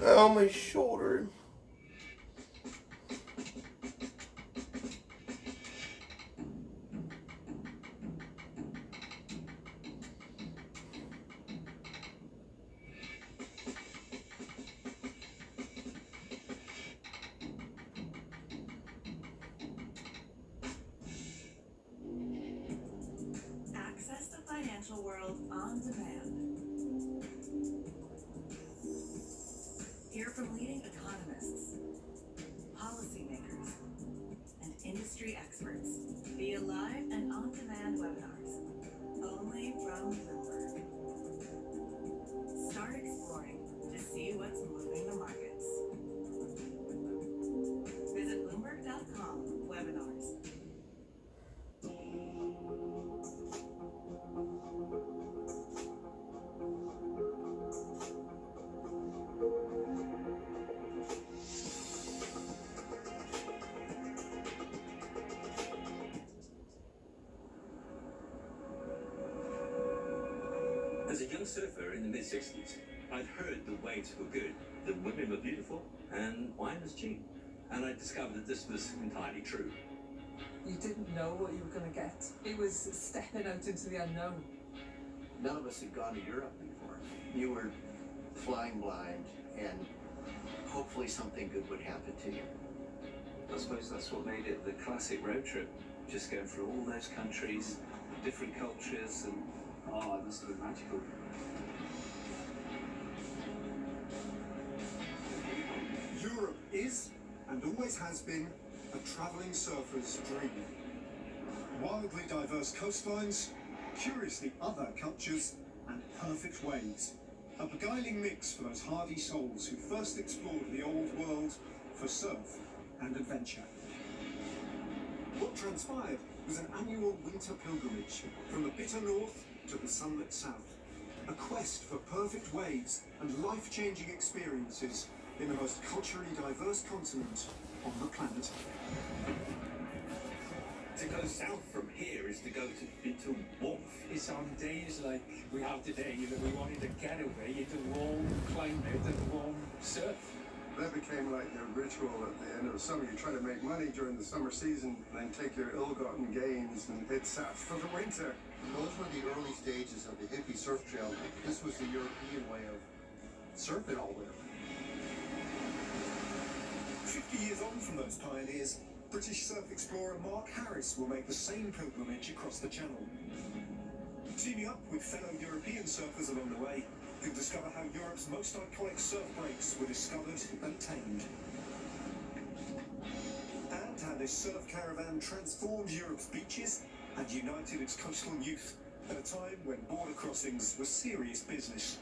Oh, my shoulder. Access the financial world on demand. Hear from leading economists, policymakers, and industry experts via live and on-demand webinars, only from Bloomberg. Start exploring to see what's moving the markets. Visit Bloomberg.com/webinars. As a young surfer in the mid-60s, I'd heard the waves were good, the women were beautiful, and wine was cheap. And I discovered that this was entirely true. You didn't know what you were going to get. It was stepping out into the unknown. None of us had gone to Europe before. You were flying blind, and hopefully something good would happen to you. I suppose that's what made it the classic road trip. Just going through all those countries, different cultures, and it must have been magical. Europe is, and always has been, a travelling surfer's dream. Wildly diverse coastlines, curiously other cultures, and perfect waves. A beguiling mix for those hardy souls who first explored the old world for surf and adventure. What transpired was an annual winter pilgrimage from the bitter north to the sunlit south. A quest for perfect waves and life-changing experiences in the most culturally diverse continent on the planet. To go south from here is to go into warmth. It's on days like we have today that we wanted to get away into warm climate and warm surf. That became like a ritual at the end of the summer. You try to make money during the summer season and then take your ill-gotten gains and head south for the winter. Those were the early stages of the hippie surf trail. This was the European way of surfing all winter. 50 years on from those pioneers, British surf explorer Mark Harris will make the same pilgrimage across the Channel. Teaming up with fellow European surfers along the way, he'll discover how Europe's most iconic surf breaks were discovered and tamed. And how this surf caravan transformed Europe's beaches and united its coastal youth at a time when border crossings were serious business.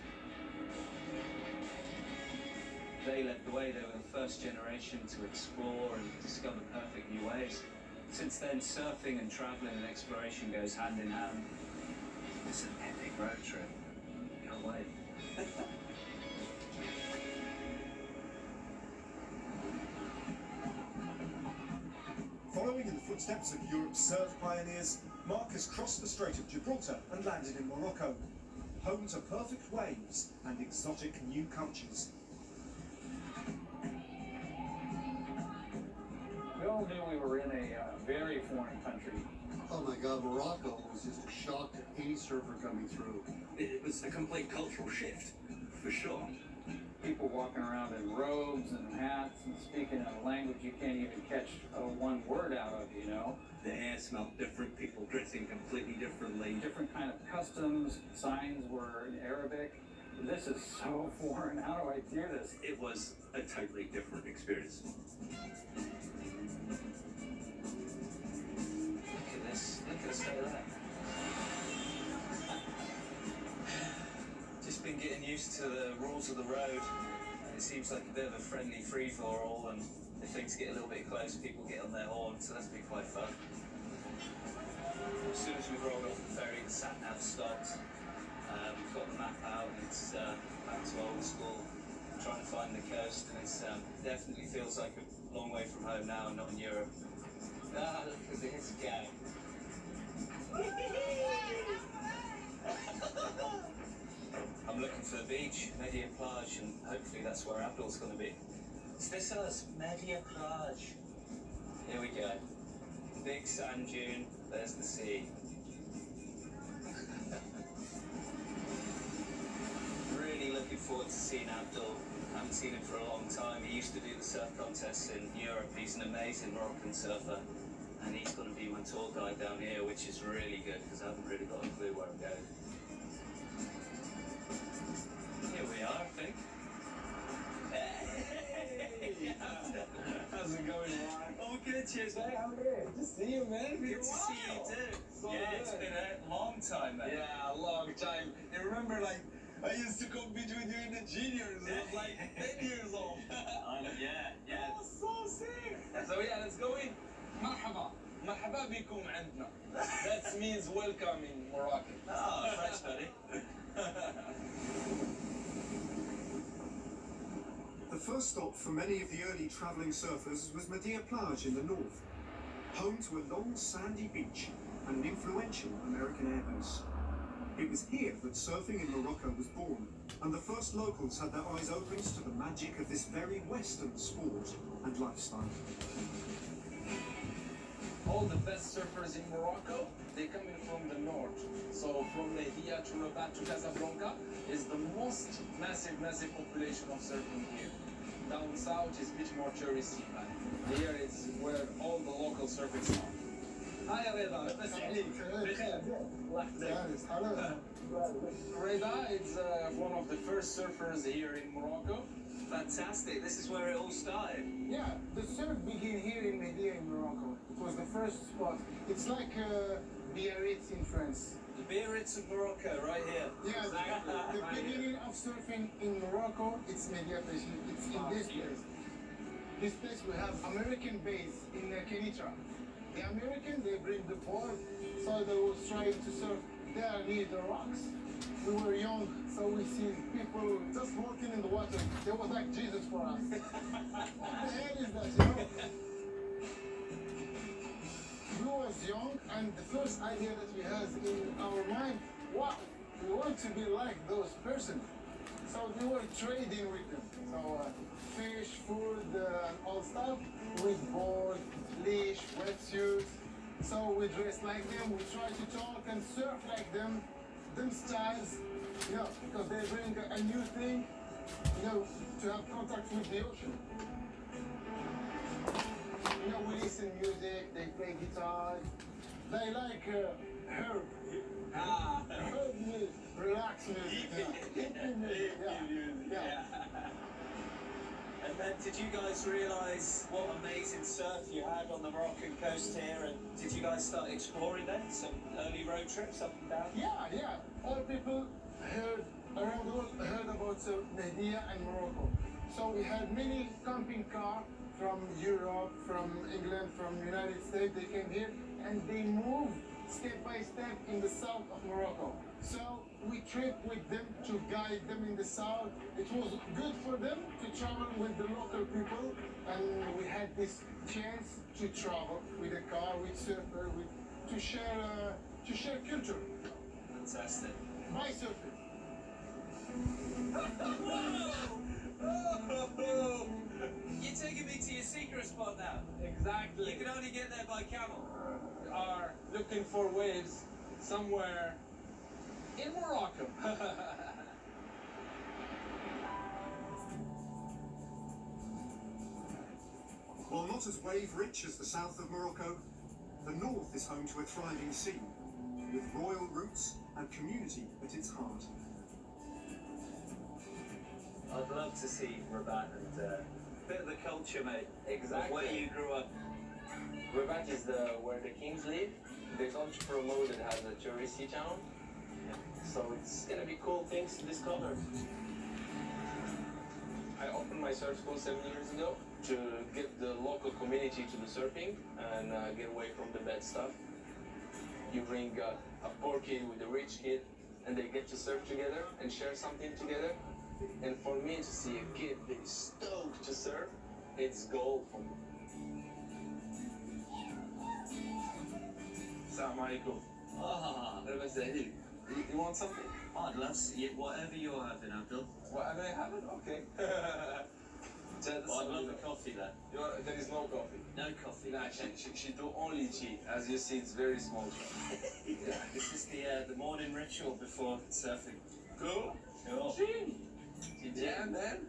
They led the way. They were the first generation to explore and discover perfect new waves. Since then, surfing and traveling and exploration goes hand in hand. It's an epic road trip. Can't wait. Following in the footsteps of Europe's surf pioneers, Mark has crossed the Strait of Gibraltar and landed in Morocco, home to perfect waves and exotic new cultures. told me we were in a very foreign country. Oh my God, Morocco was just a shock to any surfer coming through. It was a complete cultural shift, for sure. People walking around in robes and hats and speaking a language you can't even catch one word out of, you know? The air smelled different, people dressing completely differently. Different kind of customs, signs were in Arabic. This is so foreign, how do I do this? It was a totally different experience. Look at this, look at the state of that. Just been getting used to the rules of the road. It seems like a bit of a friendly free-for-all, and if things get a little bit close, people get on their horn, so that's been quite fun. As soon as we've rolled off the ferry, the sat-nav stopped. We've got the map out, and it's back to old school, trying to find the coast, and it's definitely feels like a long way from home now and not in Europe. Ah, look at this guy. I'm looking for the beach, Media Plage, and hopefully that's where Abdul's going to be. Is this us? Media Plage. Here we go. Big sand dune, there's the sea. Really looking forward to seeing Abdul. Haven't seen him for a long time. He used to do the surf contests in Europe. He's an amazing Moroccan surfer. And he's going to be my tour guide down here, which is really good because I haven't really got a clue where I'm going. Here we are, I think. Hey! How's it going, Ryan? Oh, good, cheers, mate. How are you? Good to see you, man. Good to see you, too. So yeah, good. It's been a long time, man. Yeah, a long time. You remember, like, I used to compete with you in the juniors. I was like 10 years old. Yeah. That was so sick. So yeah, let's go in. مرحبا. مرحبا بكم عندنا. That means welcome in Moroccan. Oh, French, buddy. The first stop for many of the early travelling surfers was Media Plage in the north, home to a long sandy beach and an influential American airbase. It was here that surfing in Morocco was born, and the first locals had their eyes opened to the magic of this very Western sport and lifestyle. All the best surfers in Morocco, they're coming from the north. So from Lehiya to Rabat to Casablanca is the most massive population of surfing here. Down south is a bit more touristy, man. Here is where all the local surfers are. Hi Reda, Reda is one of the first surfers here in Morocco. Fantastic, this is where it all started. Yeah, the surf began here in Media in Morocco. It was the first spot. It's like Biarritz in France. The Biarritz of Morocco, right here. Yeah, exactly. The beginning of surfing in Morocco, it's Media Place. It's in this place. This place we have American base in Kenitra. The American, they bring the board, so they was trying to surf there near the rocks. We were young, so we see people just walking in the water. They was like Jesus for us. What the hell is that, you know? We was young, and the first idea that we had in our mind, wow, we want to be like those persons. So we were trading with them. So fish, food, and all stuff with board, leash, wetsuits. So we dress like them, we try to talk and surf like them styles, you know, because they bring a new thing, you know, to have contact with the ocean. You know, we listen music, they play guitar, they like herb. Herb music, relax music, hippie music, yeah. And then did you guys realise what amazing surf you had on the Moroccan coast here? And did you guys start exploring then? Some early road trips up and down? Yeah. All people around the world heard about Media and Morocco. So we had many camping cars from Europe, from England, from the United States. They came here and they moved step by step in the south of Morocco. So we tripped with them to guide them in the south. It was good for them to travel with the local people, and we had this chance to travel with a car, with surfer, to share culture. Fantastic. By surfing. You're taking me to your secret dangerous spot now. Exactly. You can only get there by camel. Are looking for waves somewhere in Morocco. While not as wave-rich as the south of Morocco, the north is home to a thriving sea, with royal roots and community at its heart. I'd love to see Rabat and bit of the culture, mate. Exactly. Of where you grew up. Rabat is where the kings live. They don't promote it as a touristy town. So it's gonna be cool things to discover. I opened my surf school 7 years ago to get the local community to the surfing and get away from the bad stuff. You bring a poor kid with a rich kid and they get to surf together and share something together. And for me to see a kid that is stoked to surf, it's gold for me. Assalamu alaikum. Ah, You want something? I'd love to see it. Whatever you're having, Abdul. Whatever I have it? Okay. I'd love a coffee, then. There is no coffee. No coffee. Nah, she do only tea. As you see, it's very small. Yeah, this is the morning ritual before surfing. Cool. Cool. Yeah, man.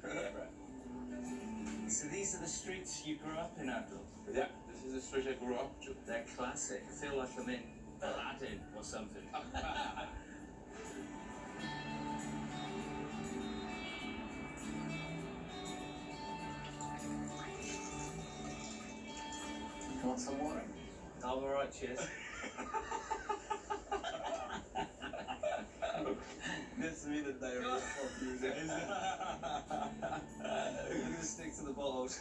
So these are the streets you grew up in, Abdul? Yeah, this is the street I grew up to. They're classic. I feel like I'm in Aladdin or something. You want some water? I'm alright, cheers. This is me the diarrhea for you guys. We're gonna stick to the bottles.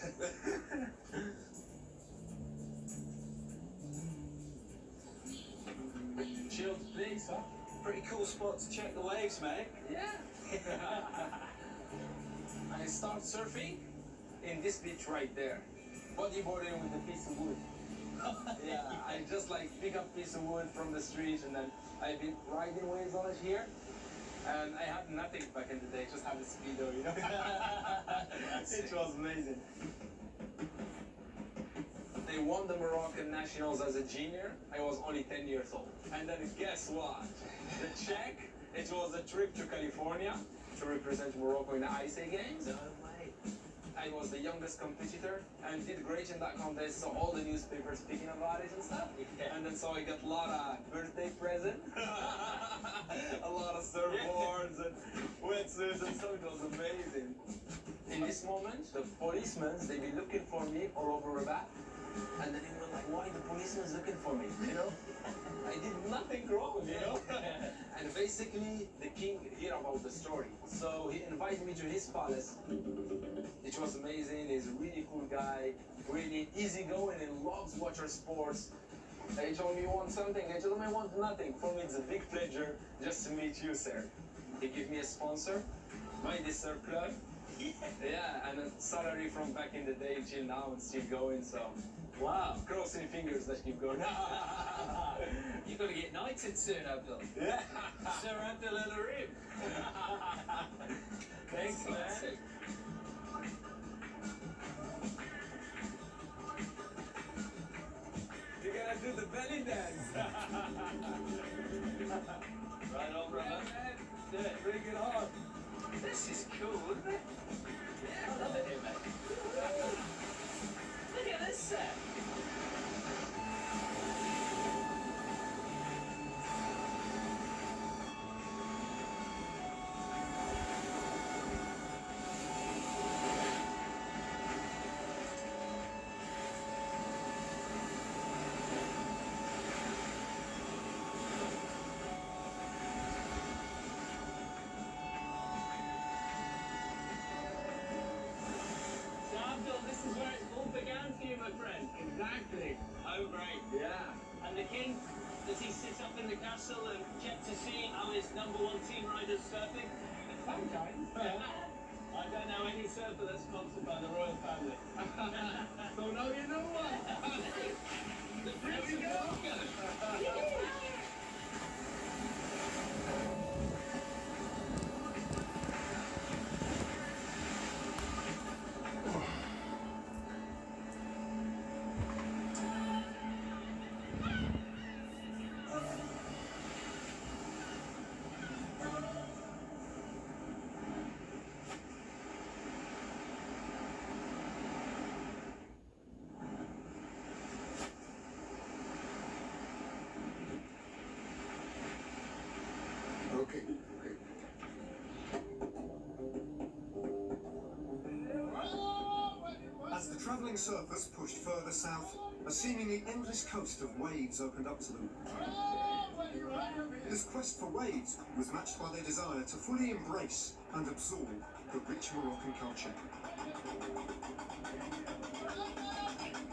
Chilled place, huh? Pretty cool spot to check the waves, mate. Yeah. I start surfing in this beach right there. Bodyboarding with a piece of wood. Yeah, I just like pick up piece of wood from the street and then I've been riding waves on it here. And I had nothing back in the day, just had a speedo, you know? It was amazing. They won the Moroccan nationals as a junior. I was only 10 years old. And then guess what? The check, it was a trip to California to represent Morocco in the Ice Games. No way. I was the youngest competitor and did great in that contest, so all the newspapers speaking about it and stuff. Yeah. And then so I got a lot of birthday presents, a lot of surfboards and wetsuits and stuff. It was amazing. In this moment, the policemen, they be looking for me all over Rabat. And then they were like, why the policeman's looking for me, you know? I did nothing wrong, you know? And basically, the king heard about the story. So he invited me to his palace. It was amazing. He's a really cool guy, really easygoing and loves water sports. He told me, you want something? I told him I want nothing. For me, it's a big pleasure just to meet you, sir. He gave me a sponsor, my Surf Club. Yeah, and a salary from back in the day till now and still going, so wow, crossing fingers that keep going. You've got to get knighted soon, Abdul. Yeah. Sir Abdul El Arib. Thanks, man. You gotta do the belly dance. Right on, brother. Do it, bring it on. This is cool, isn't it? Yeah, I love it here, mate. Look at this set. This is where it all began for you, my friend. Exactly. Oh, great. Yeah. And the king, does he sit up in the castle and check to see how his #1 team rider's surfing? Sometimes. I don't know any surfer that's sponsored by the royal family. So now you know what? The Prince of Morocco. travelling surfers pushed further south, a seemingly endless coast of waves opened up to them. This quest for waves was matched by their desire to fully embrace and absorb the rich Moroccan culture.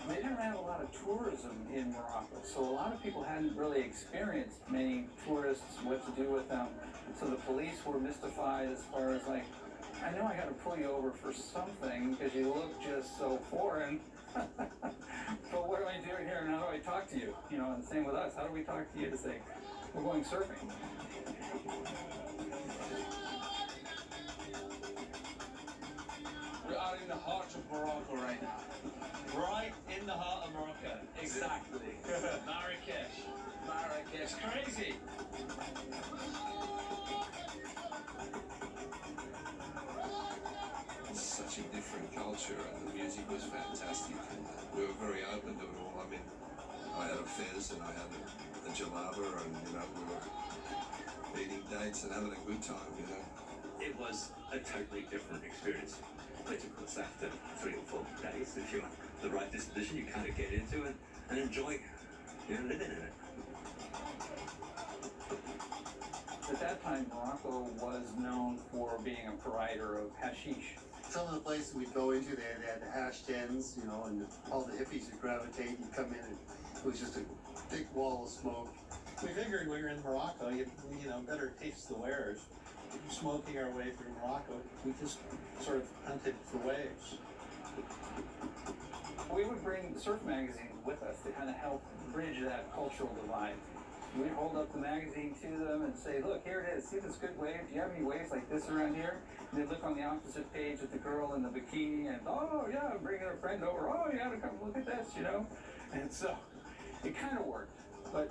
They didn't have a lot of tourism in Morocco, so a lot of people hadn't really experienced many tourists, what to do with them. So the police were mystified as far as like, I know I got to pull you over for something because you look just so foreign. But what do I do here and how do I talk to you? You know, and same with us. How do we talk to you to say, we're going surfing? We are in the heart of Morocco right now. Right in the heart of Morocco. Exactly. Marrakesh. Marrakesh. Crazy. It's such a different culture, and the music was fantastic. And we were very open to it all. I mean, I had a fez and I had a jalaba, and you know, we were eating dates and having a good time. You know, It was a totally different experience. But of course, after 3 or 4 days, if you're the right disposition, you kind of get into it and enjoy, you know, living in it. At that time, Morocco was known for being a provider of hashish. Some of the places we'd go into, they had the hash dens, you know, and all the hippies would gravitate. You'd come in and it was just a thick wall of smoke. We figured we were in Morocco, you know, better taste the wares. Smoking our way through Morocco, we just sort of hunted for waves. We would bring surf magazines with us to kind of help bridge that cultural divide. We'd hold up the magazine to them and say, look, here it is. See this good wave? Do you have any waves like this around here? And they'd look on the opposite page at the girl in the bikini and, oh, yeah, I'm bringing a friend over. Oh, you got to come look at this, you know? And so it kind of worked, but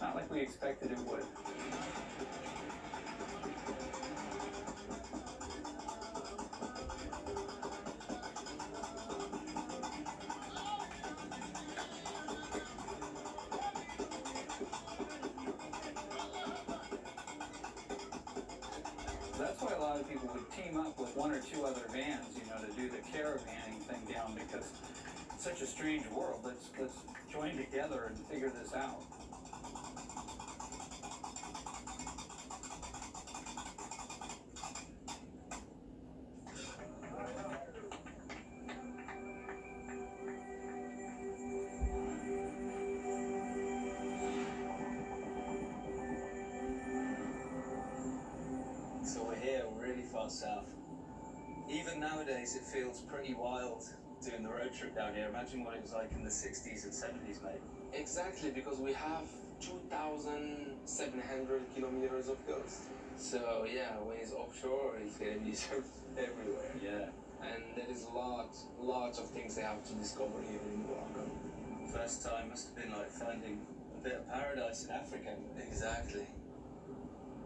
not like we expected it would. That's why a lot of people would team up with 1 or 2 other vans, you know, to do the caravanning thing down, because it's such a strange world. Let's join together and figure this out. So we're here, we're really far south. Even nowadays it feels pretty wild doing the road trip down here. Imagine what it was like in the 60s and 70s, mate. Exactly, because we have 2,700 kilometers of coast. So yeah, when it's offshore, it's gonna be surfed everywhere. Yeah. And there is lots of things they have to discover here in Morocco. First time must have been like finding a bit of paradise in Africa. Exactly.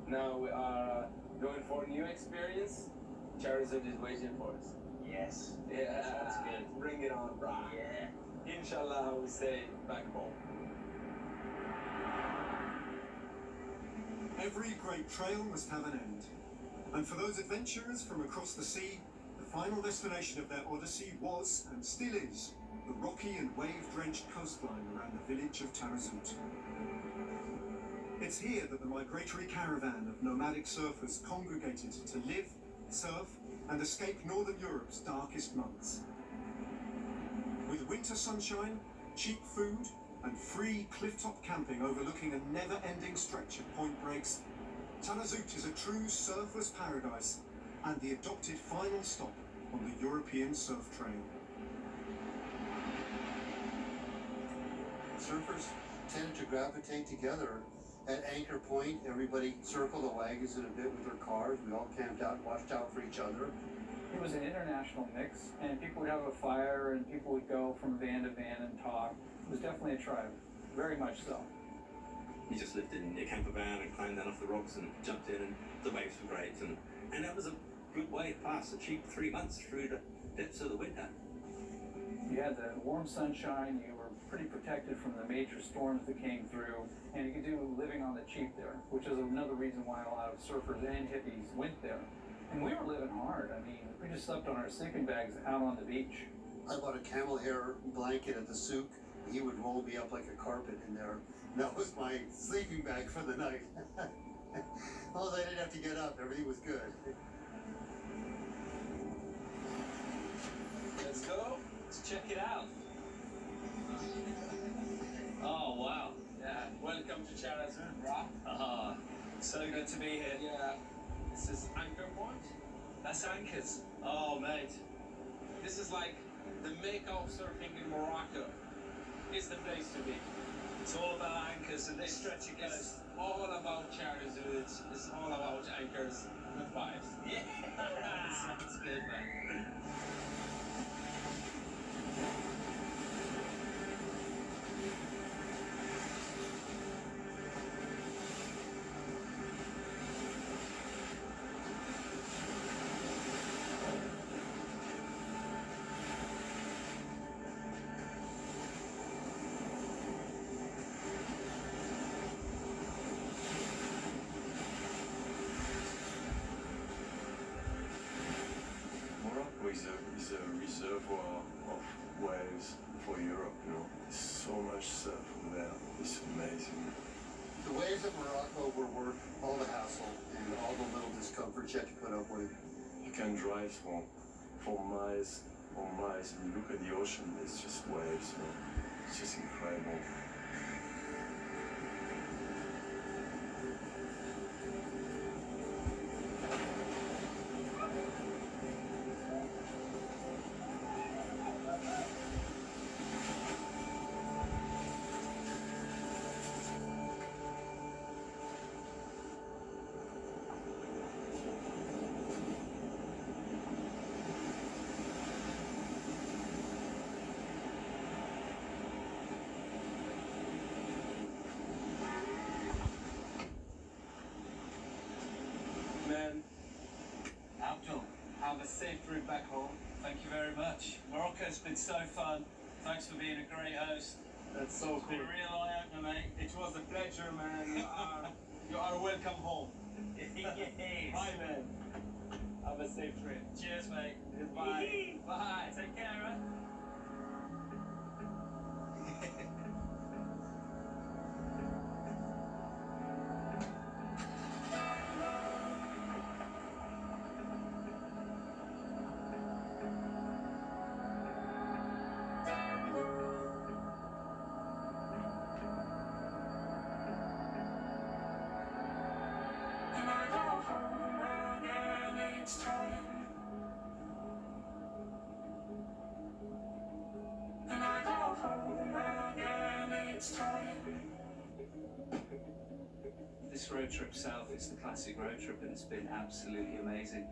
Now we are going for a new experience. Charizard is waiting for us. Yes. Yeah. Sounds good. Bring it on, bro. Yeah. Inshallah, we say back home. Every great trail must have an end. And for those adventurers from across the sea, the final destination of their odyssey was, and still is, the rocky and wave-drenched coastline around the village of Tarazout. It's here that the migratory caravan of nomadic surfers congregated to live, surf, and escape Northern Europe's darkest months. With winter sunshine, cheap food, and free clifftop camping overlooking a never-ending stretch of point breaks, Tarazout is a true surfer's paradise and the adopted final stop on the European surf trail. Surfers tended to gravitate together at Anchor Point. Everybody circled the wagons in a bit with their cars. We all camped out and watched out for each other. It was an international mix, and people would have a fire, and people would go from van to van and talk. It was definitely a tribe, very much so. You just lived in your camper van and climbed down off the rocks and jumped in, and the waves were great. And that was a good way to pass a cheap 3 months through the depths of the winter. You had the warm sunshine, you were pretty protected from the major storms that came through, and you could do living on the cheap there, which is another reason why a lot of surfers and hippies went there. And we were living hard. I mean, we just slept on our sleeping bags out on the beach. I bought a camel hair blanket at the souk. He would roll me up like a carpet in there. That was my sleeping bag for the night. Oh, I didn't have to get up. Everything was good. Let's go. Let's check it out. Oh, wow. Yeah, welcome to Charleston, bro. Ah, so good to be here. Yeah, this is Anchor Point. That's Anchors. Oh, mate. This is like the Mecca of surfing in Morocco. It's the place to be. It's all about Anchors and this stretch of coast. It's all about Charleston. It's all about Anchors. Good vibes. Yeah. Sounds good, man. Morocco is a reservoir of waves for Europe, you know. There's so much surf over there. It's amazing. The waves of Morocco were worth all the hassle and all the little discomfort you had to put up with. You can drive for miles or miles and you look at the ocean, it's just waves, you know. It's just incredible. Man, Abdul, have a safe trip back home. Thank you very much. Morocco's been so fun. Thanks for being a great host. That's so cool. Been a real eye-opener, mate. It was a pleasure, man. You are welcome home. Yes. Bye, man. Have a safe trip. Cheers, mate. Goodbye. Bye. Take care, huh? This road trip south is the classic road trip and it's been absolutely amazing.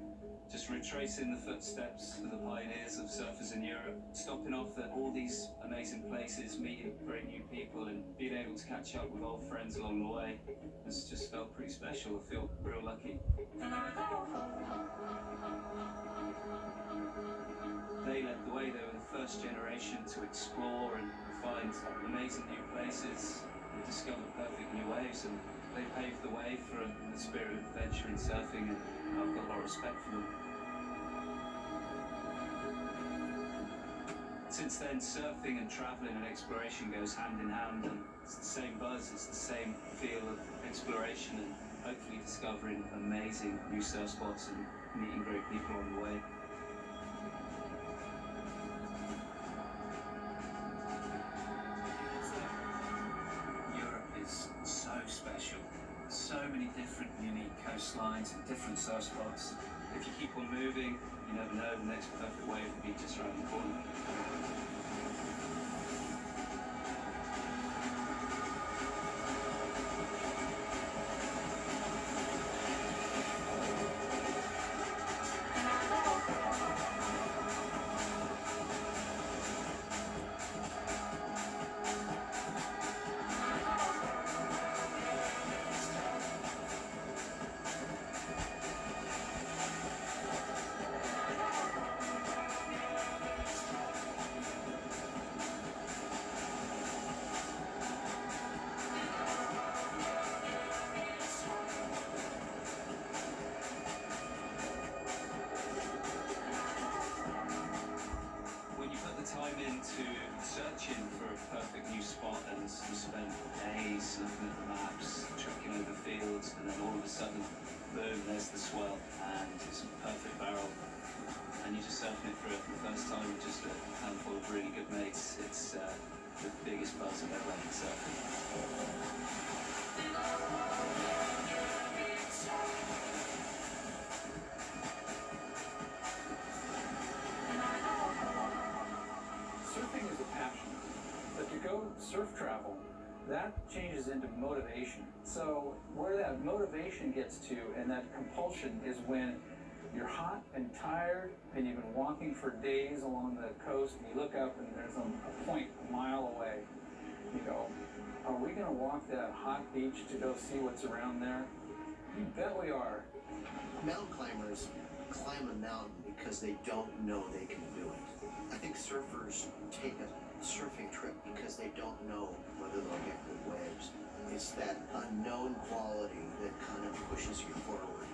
Just retracing the footsteps of the pioneers of surfers in Europe, stopping off at all these amazing places, meeting great new people and being able to catch up with old friends along the way. It's just felt pretty special. I feel real lucky. They led the way. They were the first generation to explore and find amazing new places and discover perfect new waves, and they paved the way for the spirit of adventure in surfing, and I've got a lot of respect for them. Since then, surfing and travelling and exploration goes hand in hand, and it's the same buzz, it's the same feel of exploration and hopefully discovering amazing new surf spots and meeting great people on the way. Europe is so special. So many different unique coastlines and different surf spots. If you keep on moving, you never know, the next perfect wave will be just around the corner. just looking at the maps, trekking over fields, and then all of a sudden, boom, there's the swell, and it's a perfect barrel. And you're just surfing it for the first time with just a handful of really good mates. It's the biggest buzz I've ever had surfing. Surfing is a passion, but to go surf travel, that changes into motivation. So where that motivation gets to and that compulsion is when you're hot and tired and you've been walking for days along the coast and you look up and there's a point a mile away. You go, are we going to walk that hot beach to go see what's around there? You bet we are. Mountain climbers climb a mountain because they don't know they can do it. I think surfers take a surfing trip because they don't know whether they'll get good waves. It's that unknown quality that kind of pushes you forward.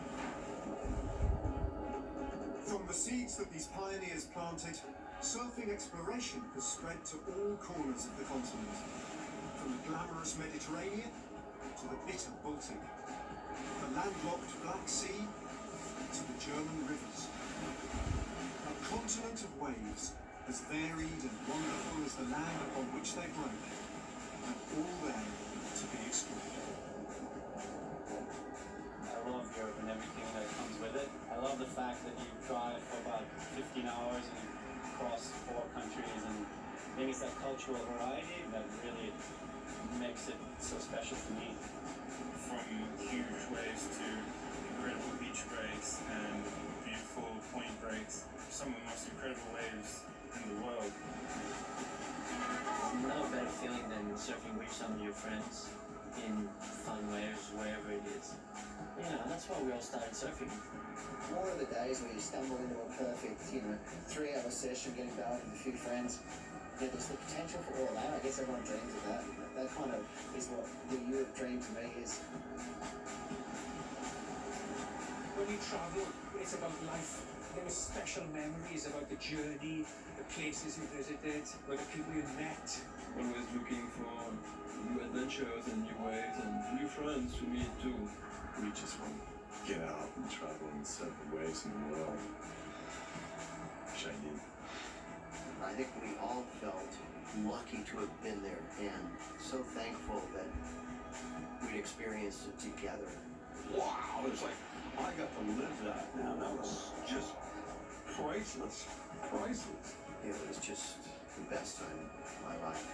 From the seeds that these pioneers planted, surfing exploration has spread to all corners of the continent. From the glamorous Mediterranean to the bitter Baltic, the landlocked Black Sea to the German rivers. A continent of waves, as varied and wonderful as the land upon which they broke, and all there to be explored. I love Europe and everything that comes with it. I love the fact that you drive for about 15 hours and you cross 4 countries, and I think it's that cultural variety that really makes it so special for me. From huge waves to incredible beach breaks and beautiful point breaks, some of the most incredible waves in the world. No better feeling than surfing with some of your friends in fun waves, wherever it is. Yeah, that's why we all started surfing. More of the days where you stumble into a perfect, 3-hour session, getting back with a few friends. There's the potential for all that. I guess everyone dreams of that. That kind of is what the Europe dream to me is. When you travel, it's about life. There are special memories about the journey, the places you visited, or the people you met. Always looking for new adventures and new waves and new friends to meet too. We just want to get out and travel and surf the waves in the world. Shiny. I think we all felt lucky to have been there and so thankful that we'd experienced it together. Wow, it's like I got to live that now. That was just priceless. Priceless. It was just the best time of my life.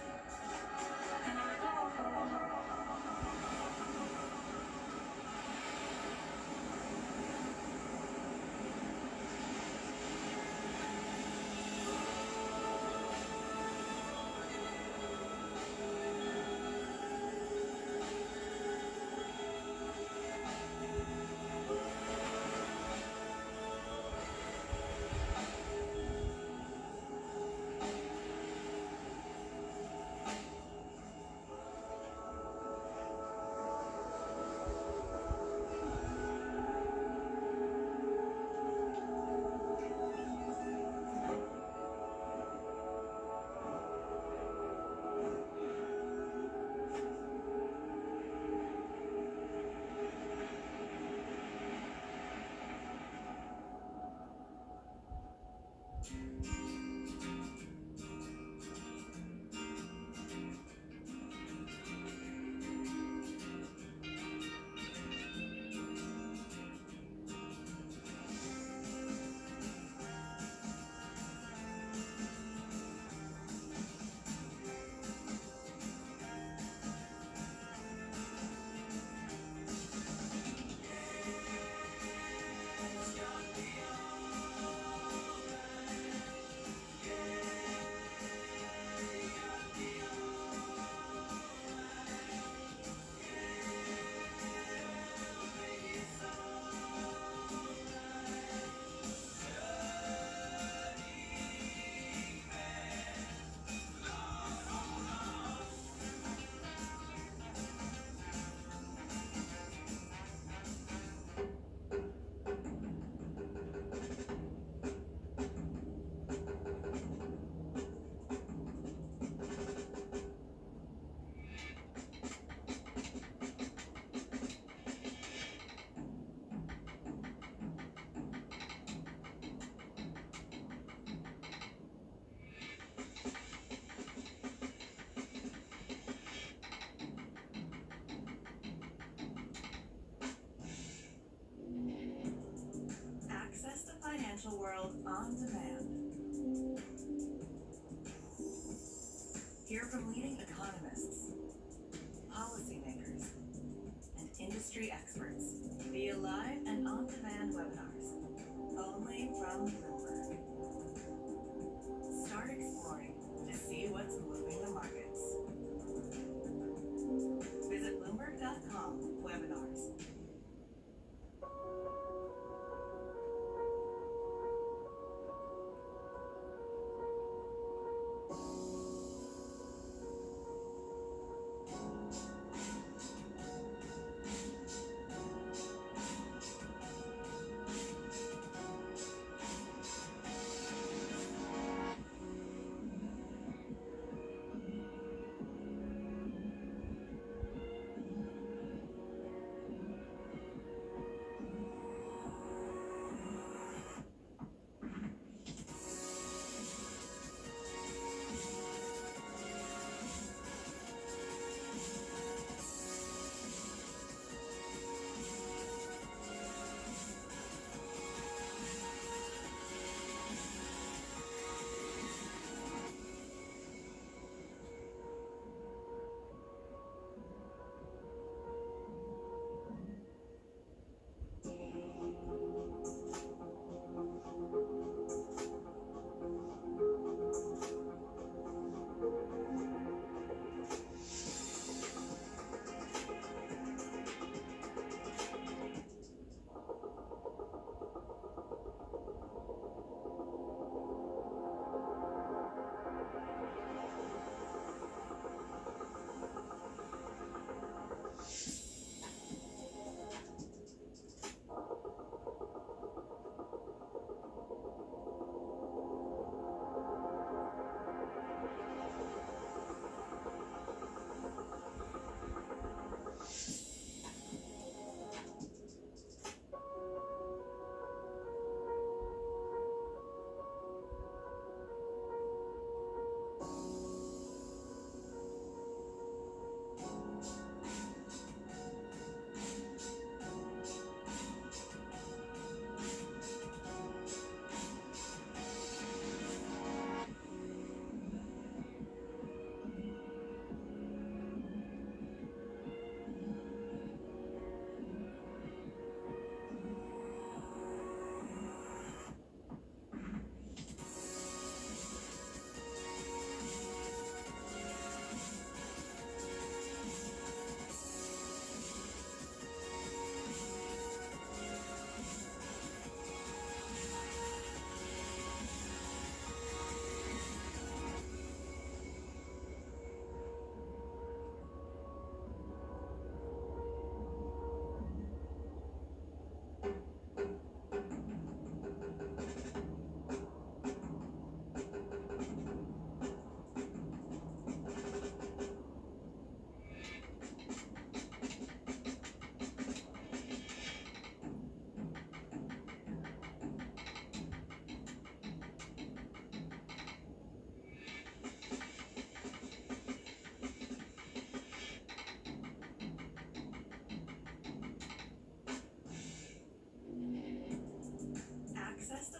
world on demand. Hear from leading economists, policymakers, and industry experts via live and on-demand webinars, only from Bloomberg. Start exploring to see what's moving the markets. Visit Bloomberg.com/webinars.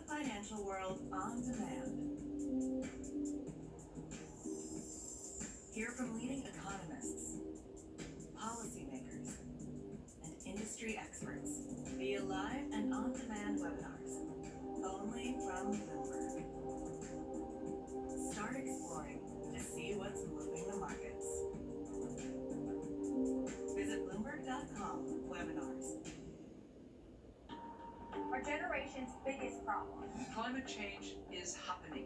Financial world on demand. Hear from leading economists, policymakers, and industry experts via live and on-demand webinars, only from Bloomberg. Start exploring to see what's moving the markets. Visit Bloomberg.com/webinars. Our generation's biggest problem. Climate change is happening.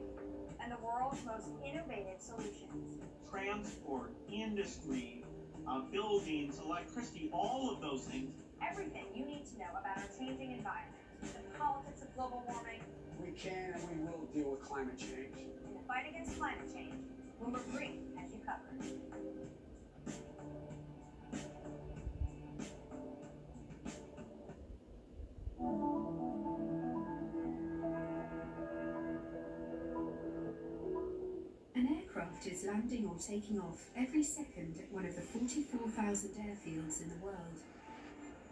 And the world's most innovative solutions. Transport, industry, buildings, electricity, all of those things. Everything you need to know about our changing environment. The politics of global warming. We can and we will deal with climate change. In the fight against climate change, Bloomberg Green has you covered. An aircraft is landing or taking off every second at one of the 44,000 airfields in the world.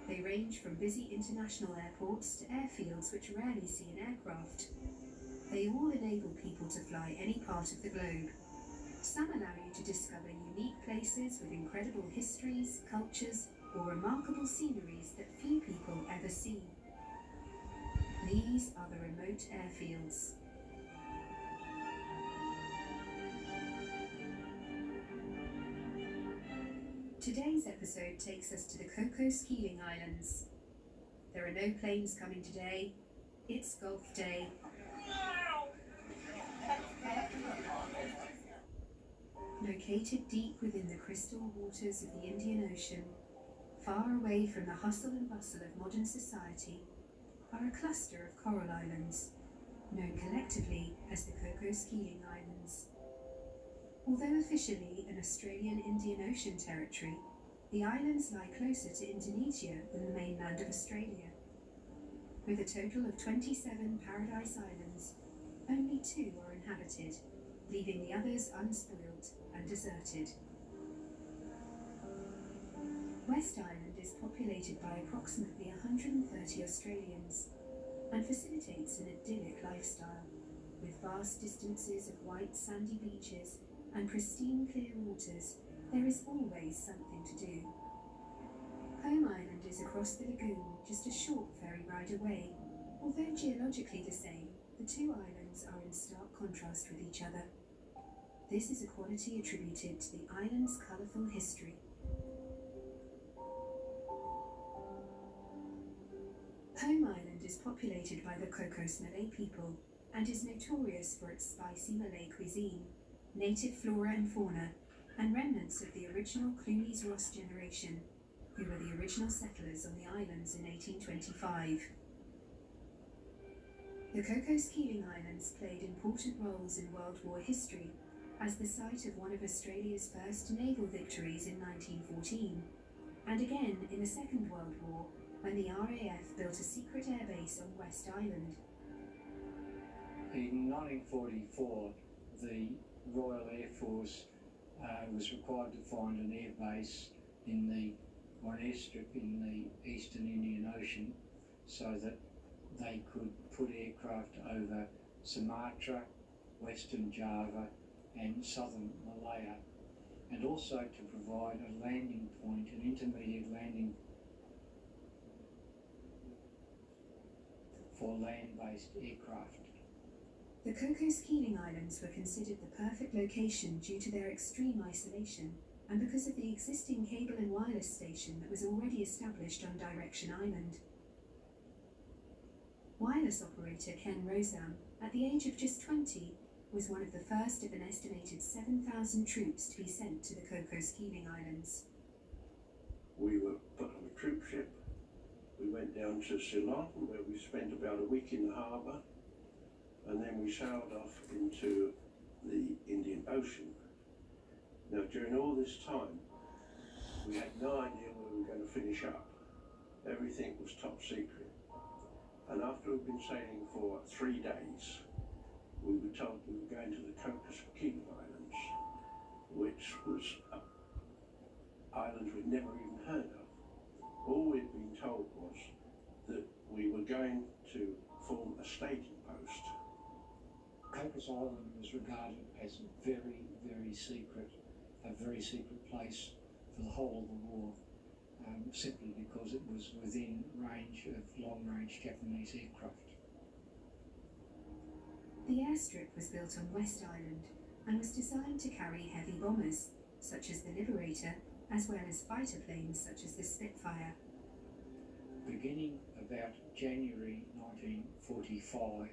They range from busy international airports to airfields which rarely see an aircraft. They all enable people to fly any part of the globe. Some allow you to discover unique places with incredible histories, cultures, or remarkable sceneries that few people ever see. These are the remote airfields. Today's episode takes us to the Cocos-Keeling Islands. There are no planes coming today. It's Golf Day. Located deep within the crystal waters of the Indian Ocean, far away from the hustle and bustle of modern society, are a cluster of coral islands, known collectively as the Cocos-Keeling Islands. Although officially an Australian Indian Ocean territory, the islands lie closer to Indonesia than the mainland of Australia. With a total of 27 paradise islands, only 2 are inhabited, leaving the others unspoilt and deserted. West Island is populated by approximately 130 Australians and facilitates an idyllic lifestyle, with vast distances of white sandy beaches and pristine clear waters. There is always something to do. Home Island is across the lagoon, just a short ferry ride away. Although geologically the same, the 2 islands are in stark contrast with each other. This is a quality attributed to the island's colourful history. Home Island is populated by the Cocos Malay people and is notorious for its spicy Malay cuisine, native flora and fauna, and remnants of the original Clunies-Ross generation, who were the original settlers on the islands in 1825. The Cocos-Keeling Islands played important roles in World War history as the site of one of Australia's first naval victories in 1914, and again in the Second World War when the RAF built a secret airbase on West Island. In 1944, the Royal Air Force was required to find an airbase in an airstrip in the Eastern Indian Ocean so that they could put aircraft over Sumatra, Western Java and Southern Malaya, and also to provide a landing point, an intermediate landing for land-based aircraft. The Cocos-Keeling Islands were considered the perfect location due to their extreme isolation and because of the existing cable and wireless station that was already established on Direction Island. Wireless operator Ken Rosam, at the age of just 20, was one of the first of an estimated 7,000 troops to be sent to the Cocos-Keeling Islands. We were put on a troop ship. We went down to Ceylon, where we spent about a week in the harbour, and then we sailed off into the Indian Ocean. Now, during all this time, we had no idea where we were going to finish up. Everything was top secret. And after we'd been sailing for 3 days, we were told we were going to the Cocos-Keeling Islands, which was an island we'd never even heard of. All we'd been told was that we were going to form a staging post. Cocos Island was regarded as very, very secret, a very secret place for the whole of the war, simply because it was within range of long-range Japanese aircraft. The airstrip was built on West Island and was designed to carry heavy bombers, such as the Liberator, as well as fighter planes such as the Spitfire. Beginning about January 1945,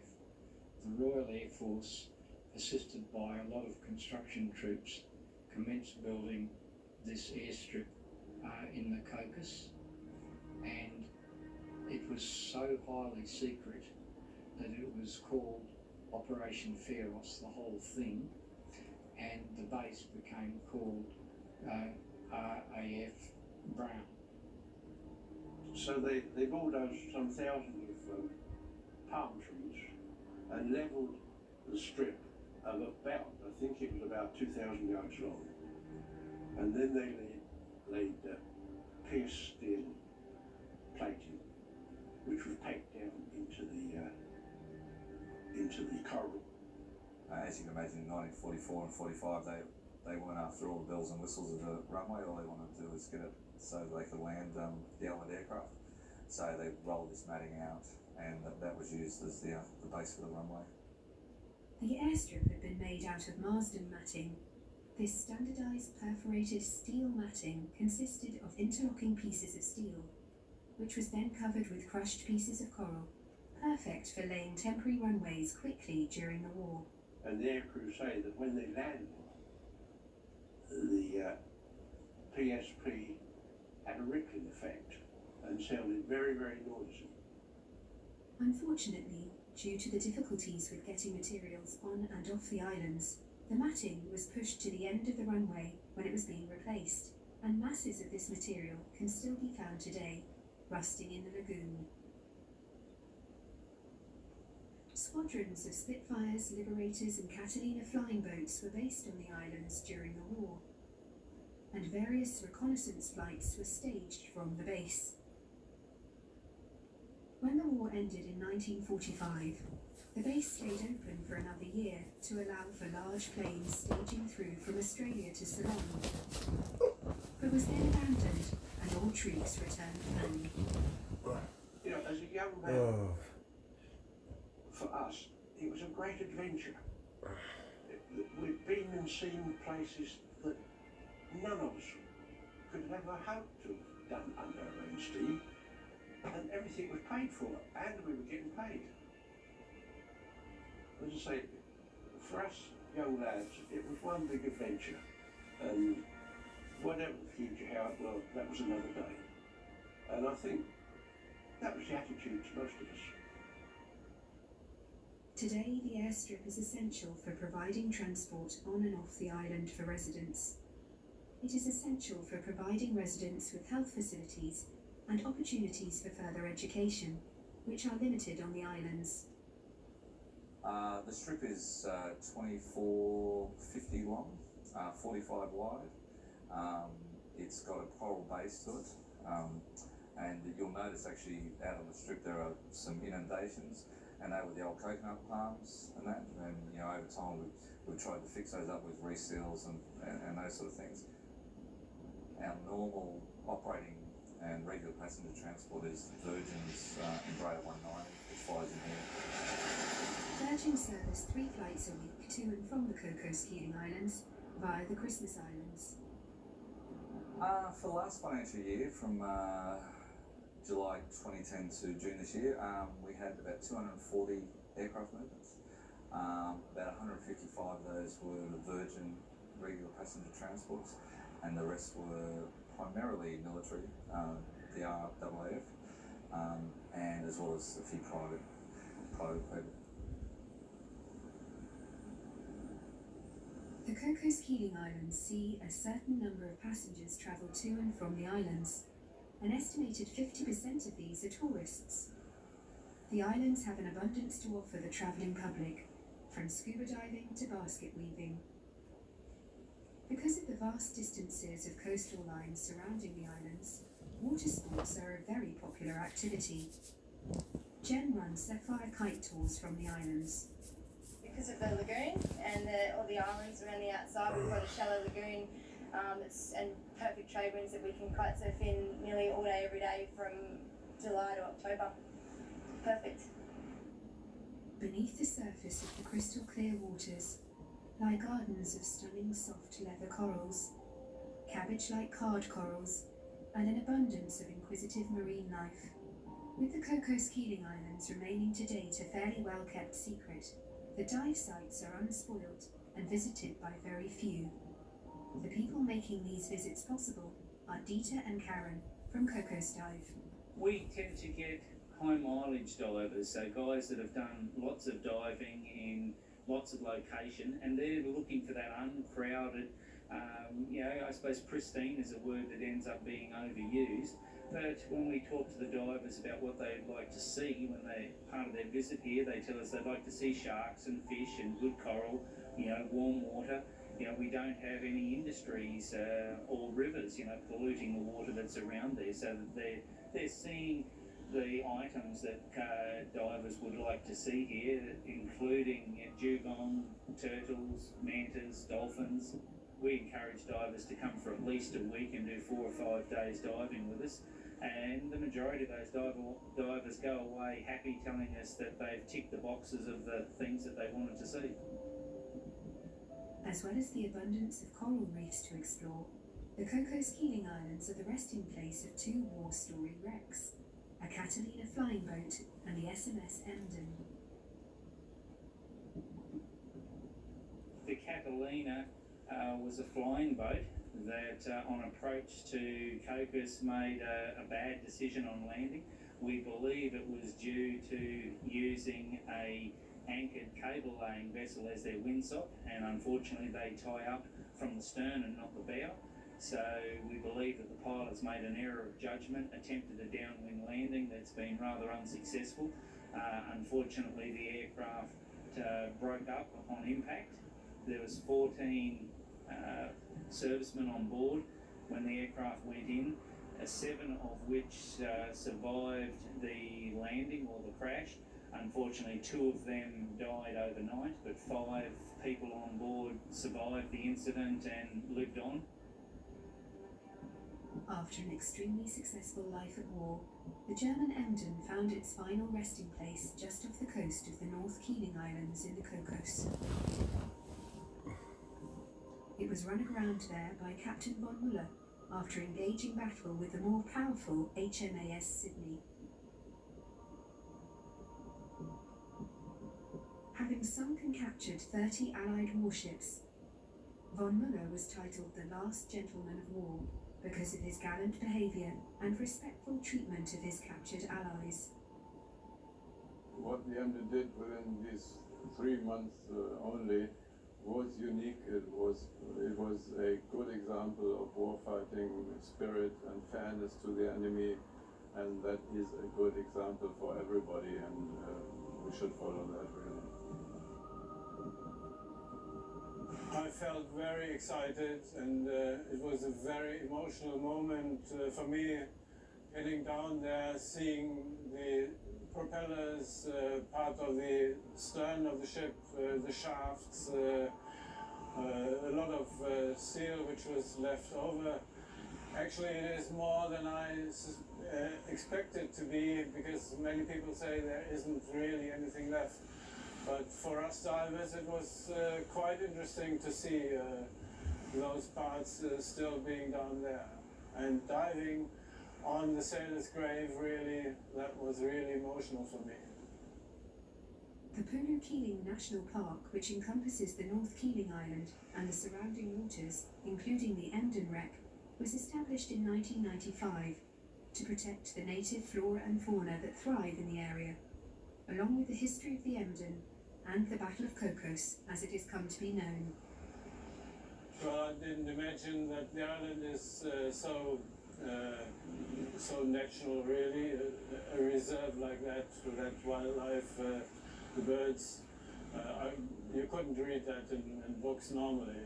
the Royal Air Force, assisted by a lot of construction troops, commenced building this airstrip in the Cocos, and it was so highly secret that it was called Operation Pharos, the whole thing, and the base became called RAF Brown. So they bulldozed some thousands of palm trees and levelled the strip of about, I think it was about 2,000 yards long. And then they laid pierced in plating, which was packed down into the coral. As you can imagine, in 1944 and 45, they weren't after all the bells and whistles of the runway. All they wanted to do was get it so they could land the armoured aircraft. So they rolled this matting out, and that was used as the base for the runway. The airstrip had been made out of Marsden matting. This standardised perforated steel matting consisted of interlocking pieces of steel, which was then covered with crushed pieces of coral, perfect for laying temporary runways quickly during the war. And the aircrew say that when they landed, the PSP had a rippling effect and sounded very, very noisy. Unfortunately, due to the difficulties with getting materials on and off the islands, the matting was pushed to the end of the runway when it was being replaced, and masses of this material can still be found today, rusting in the lagoon. Squadrons of Spitfires, Liberators and Catalina flying boats were based on the islands during the war, and various reconnaissance flights were staged from the base. When the war ended in 1945, the base stayed open for another year to allow for large planes staging through from Australia to Ceylon, but was then abandoned and all troops returned home. You know, as a young man, for us, it was a great adventure. We'd been and seen places that none of us could have ever hoped to have done under our own steam, and everything was paid for, and we were getting paid. As I say, for us young lads, it was one big adventure, and whatever the future held, well, that was another day. And I think that was the attitude to most of us. Today, the airstrip is essential for providing transport on and off the island for residents. It is essential for providing residents with health facilities and opportunities for further education, which are limited on the islands. The strip is 24.50 long, 45 wide. It's got a coral base to it, and you'll notice actually out on the strip there are some inundations, and they were the old coconut palms and that. And you know, over time we've tried to fix those up with reseals and those sort of things. Our normal operating and regular passenger transport is Virgin's Embraer 190, which flies in here. Virgin service 3 flights a week to and from the Cocos Keeling Islands via the Christmas Islands. For the last financial year, from July 2010 to June this year, we had about 240 aircraft movements. About 155 of those were Virgin regular passenger transports, and the rest were primarily military, the RAAF, and as well as a few private people. The Cocos Keeling Islands see a certain number of passengers travel to and from the islands. An estimated 50% of these are tourists. The islands have an abundance to offer the travelling public, from scuba diving to basket weaving. Because of the vast distances of coastal lines surrounding the islands, water sports are a very popular activity. Jen runs Sapphire kite tours from the islands. Because of the lagoon and all the islands around the outside, we've got a shallow lagoon and perfect trade winds that we can kite surf in nearly all day, every day from July to October. Perfect. Beneath the surface of the crystal clear waters lie gardens of stunning soft leather corals, cabbage-like card corals, and an abundance of inquisitive marine life. With the Cocos Keeling Islands remaining to date a fairly well-kept secret, the dive sites are unspoilt and visited by very few. The people making these visits possible are Dieter and Karen from Cocos Dive. We tend to get high mileage divers, so guys that have done lots of diving in lots of location, and they're looking for that uncrowded, I suppose pristine is a word that ends up being overused. But when we talk to the divers about what they'd like to see when they're part of their visit here, they tell us they'd like to see sharks and fish and good coral, warm water. We don't have any industries or rivers, polluting the water that's around there, so that they're seeing the items that divers would like to see here, including dugong, turtles, mantas, dolphins. We encourage divers to come for at least a week and do 4 or 5 days diving with us. And the majority of those divers go away happy, telling us that they've ticked the boxes of the things that they wanted to see. As well as the abundance of coral reefs to explore, the Cocos Keeling Islands are the resting place of 2 war-storied wrecks, a Catalina flying boat and the SMS Emden. The Catalina was a flying boat that on approach to Cocos made a bad decision on landing. We believe it was due to using a anchored cable laying vessel as their windsock, and unfortunately they tie up from the stern and not the bow. So we believe that the pilots made an error of judgment, attempted a downwind landing that's been rather unsuccessful. Unfortunately, the aircraft broke up on impact. There was 14 servicemen on board when the aircraft went in, 7 of which survived the landing or the crash. Unfortunately, 2 of them died overnight, but 5 people on board survived the incident and lived on. After an extremely successful life at war, the German Emden found its final resting place just off the coast of the North Keeling Islands in the Cocos. It was run aground there by Captain von Muller after engaging battle with the more powerful HMAS Sydney. Having sunk and captured 30 Allied warships, von Muller was titled the Last Gentleman of War because of his gallant behaviour and respectful treatment of his captured allies. What the Emden did within these 3 months only was unique. It was a good example of warfighting spirit and fairness to the enemy, and that is a good example for everybody, and we should follow that really. I felt very excited, and it was a very emotional moment for me, getting down there, seeing the propellers, part of the stern of the ship, the shafts, a lot of steel which was left over. Actually, it is more than I expected to be, because many people say there isn't really anything left. But for us divers, it was quite interesting to see those parts still being down there. And diving on the sailor's grave, really, that was really emotional for me. The Pulu Keeling National Park, which encompasses the North Keeling Island and the surrounding waters, including the Emden wreck, was established in 1995 to protect the native flora and fauna that thrive in the area, along with the history of the Emden and the Battle of Cocos, as it has come to be known. Well, I didn't imagine that the island is so natural, really, a reserve like that, with that wildlife, the birds. You couldn't read that in books normally.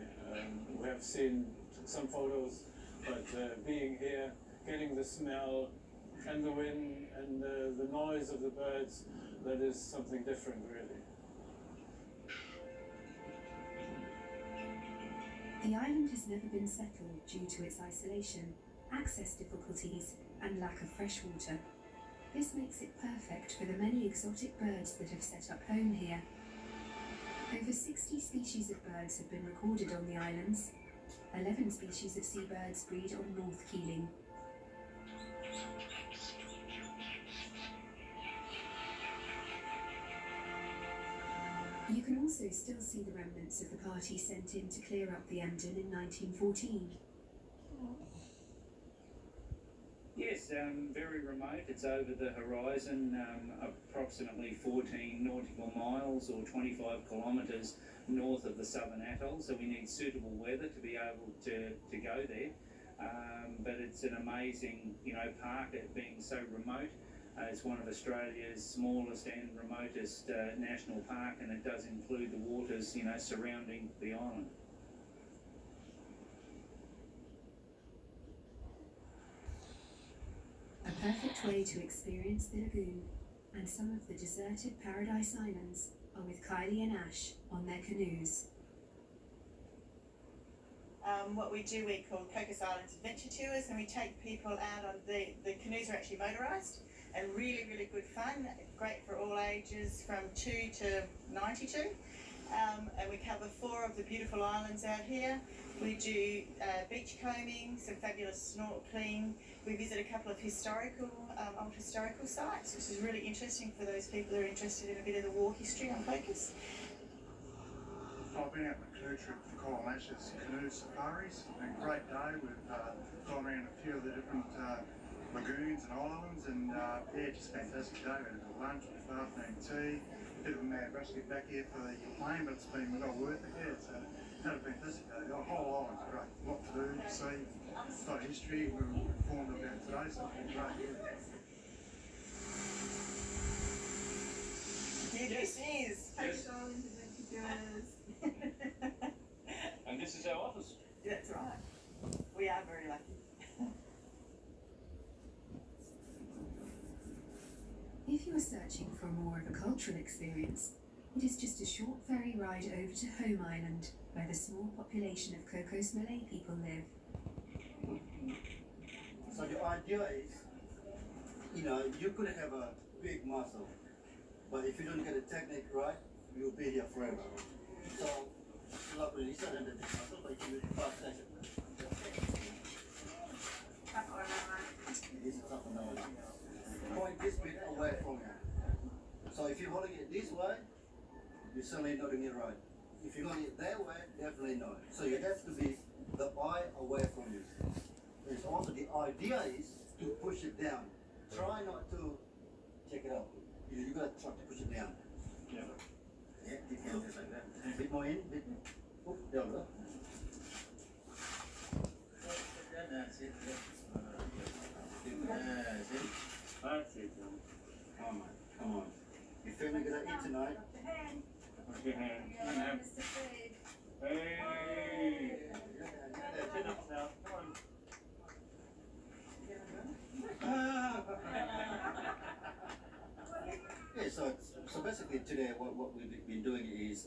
We have seen some photos, but being here, getting the smell and the wind and the noise of the birds, that is something different, really. The island has never been settled due to its isolation, access difficulties, and lack of fresh water. This makes it perfect for the many exotic birds that have set up home here. Over 60 species of birds have been recorded on the islands. 11 species of seabirds breed on North Keeling. You can also still see the remnants of the party sent in to clear up the Emden in 1914. Yes, very remote. It's over the horizon, approximately 14 nautical miles or 25 kilometres north of the southern atoll, so we need suitable weather to be able to go there. But it's an amazing, park, it being so remote. It's one of Australia's smallest and remotest national park, and it does include the waters, surrounding the island. A perfect way to experience the lagoon and some of the deserted Paradise Islands are with Kylie and Ash on their canoes. What we do, we call Cocos Islands Adventure Tours, and we take people out on the canoes are actually motorised and really, really good fun, great for all ages from 2 to 92. And we cover 4 of the beautiful islands out here. We do beach combing, some fabulous snorkeling. We visit a couple of historical, old historical sites, which is really interesting for those people who are interested in a bit of the war history on Cocos. I've been out on a canoe trip for Coral Ash's canoe safaris. It's been a great day. We've gone around a few of the different lagoons and islands, and yeah, just a fantastic day. We had a lunch with afternoon tea. Bit of a mad rush to get back here for the plane, but it's been well worth it. Yeah, it's had a fantastic day. The whole island's great. A lot to do, to see. A lot of history we were informed about today, so it's been great. Here this is. Yes. Adventure And this is our office. That's right. We are very lucky. If you are searching for more of a cultural experience, it is just a short ferry ride over to Home Island, where the small population of Cocos Malay people live. So the idea is, you know, you could have a big muscle, but if you don't get the technique right, you'll be here forever. So, like when you start under the muscle, but you will fast session. This is up and down. Point this bit away from you. So if you're holding it this way, you're certainly not doing it right. If you're going it that way, definitely not. So you have to be the eye away from you. It's also the idea is to push it down. Try not to check it out. You gotta try to push it down. Yeah. Yeah, you can just like that. A bit more in, bit. Oh, there we go. That's it. That's it. That's it. Come on, come on. You feeling good at eat tonight? Okay, hand. Hey! Chin up now. Come on. Okay, so basically today what we've been doing is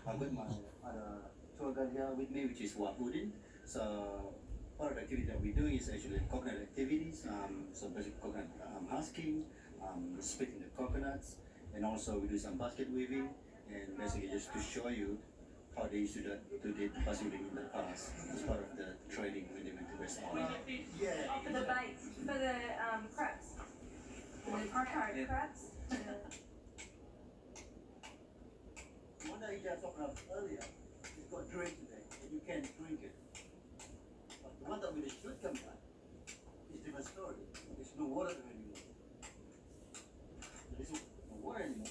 I'm with my other tour guide here with me, which is Wahudin. So part of the activity that we're doing is actually coconut activities. So basically coconut husking, splitting the coconuts, and also we do some basket weaving, and basically just to show you how they used to do the basket weaving in the past as part of the training when they went to West Island. Yeah. Oh, for the bait, for the crabs. For the carcard crabs. One that you just talked about earlier, it's got drink in there, and you can't drink it. But the one that with the shotgun gun is a different story. There's no water there anymore. There is no water anymore.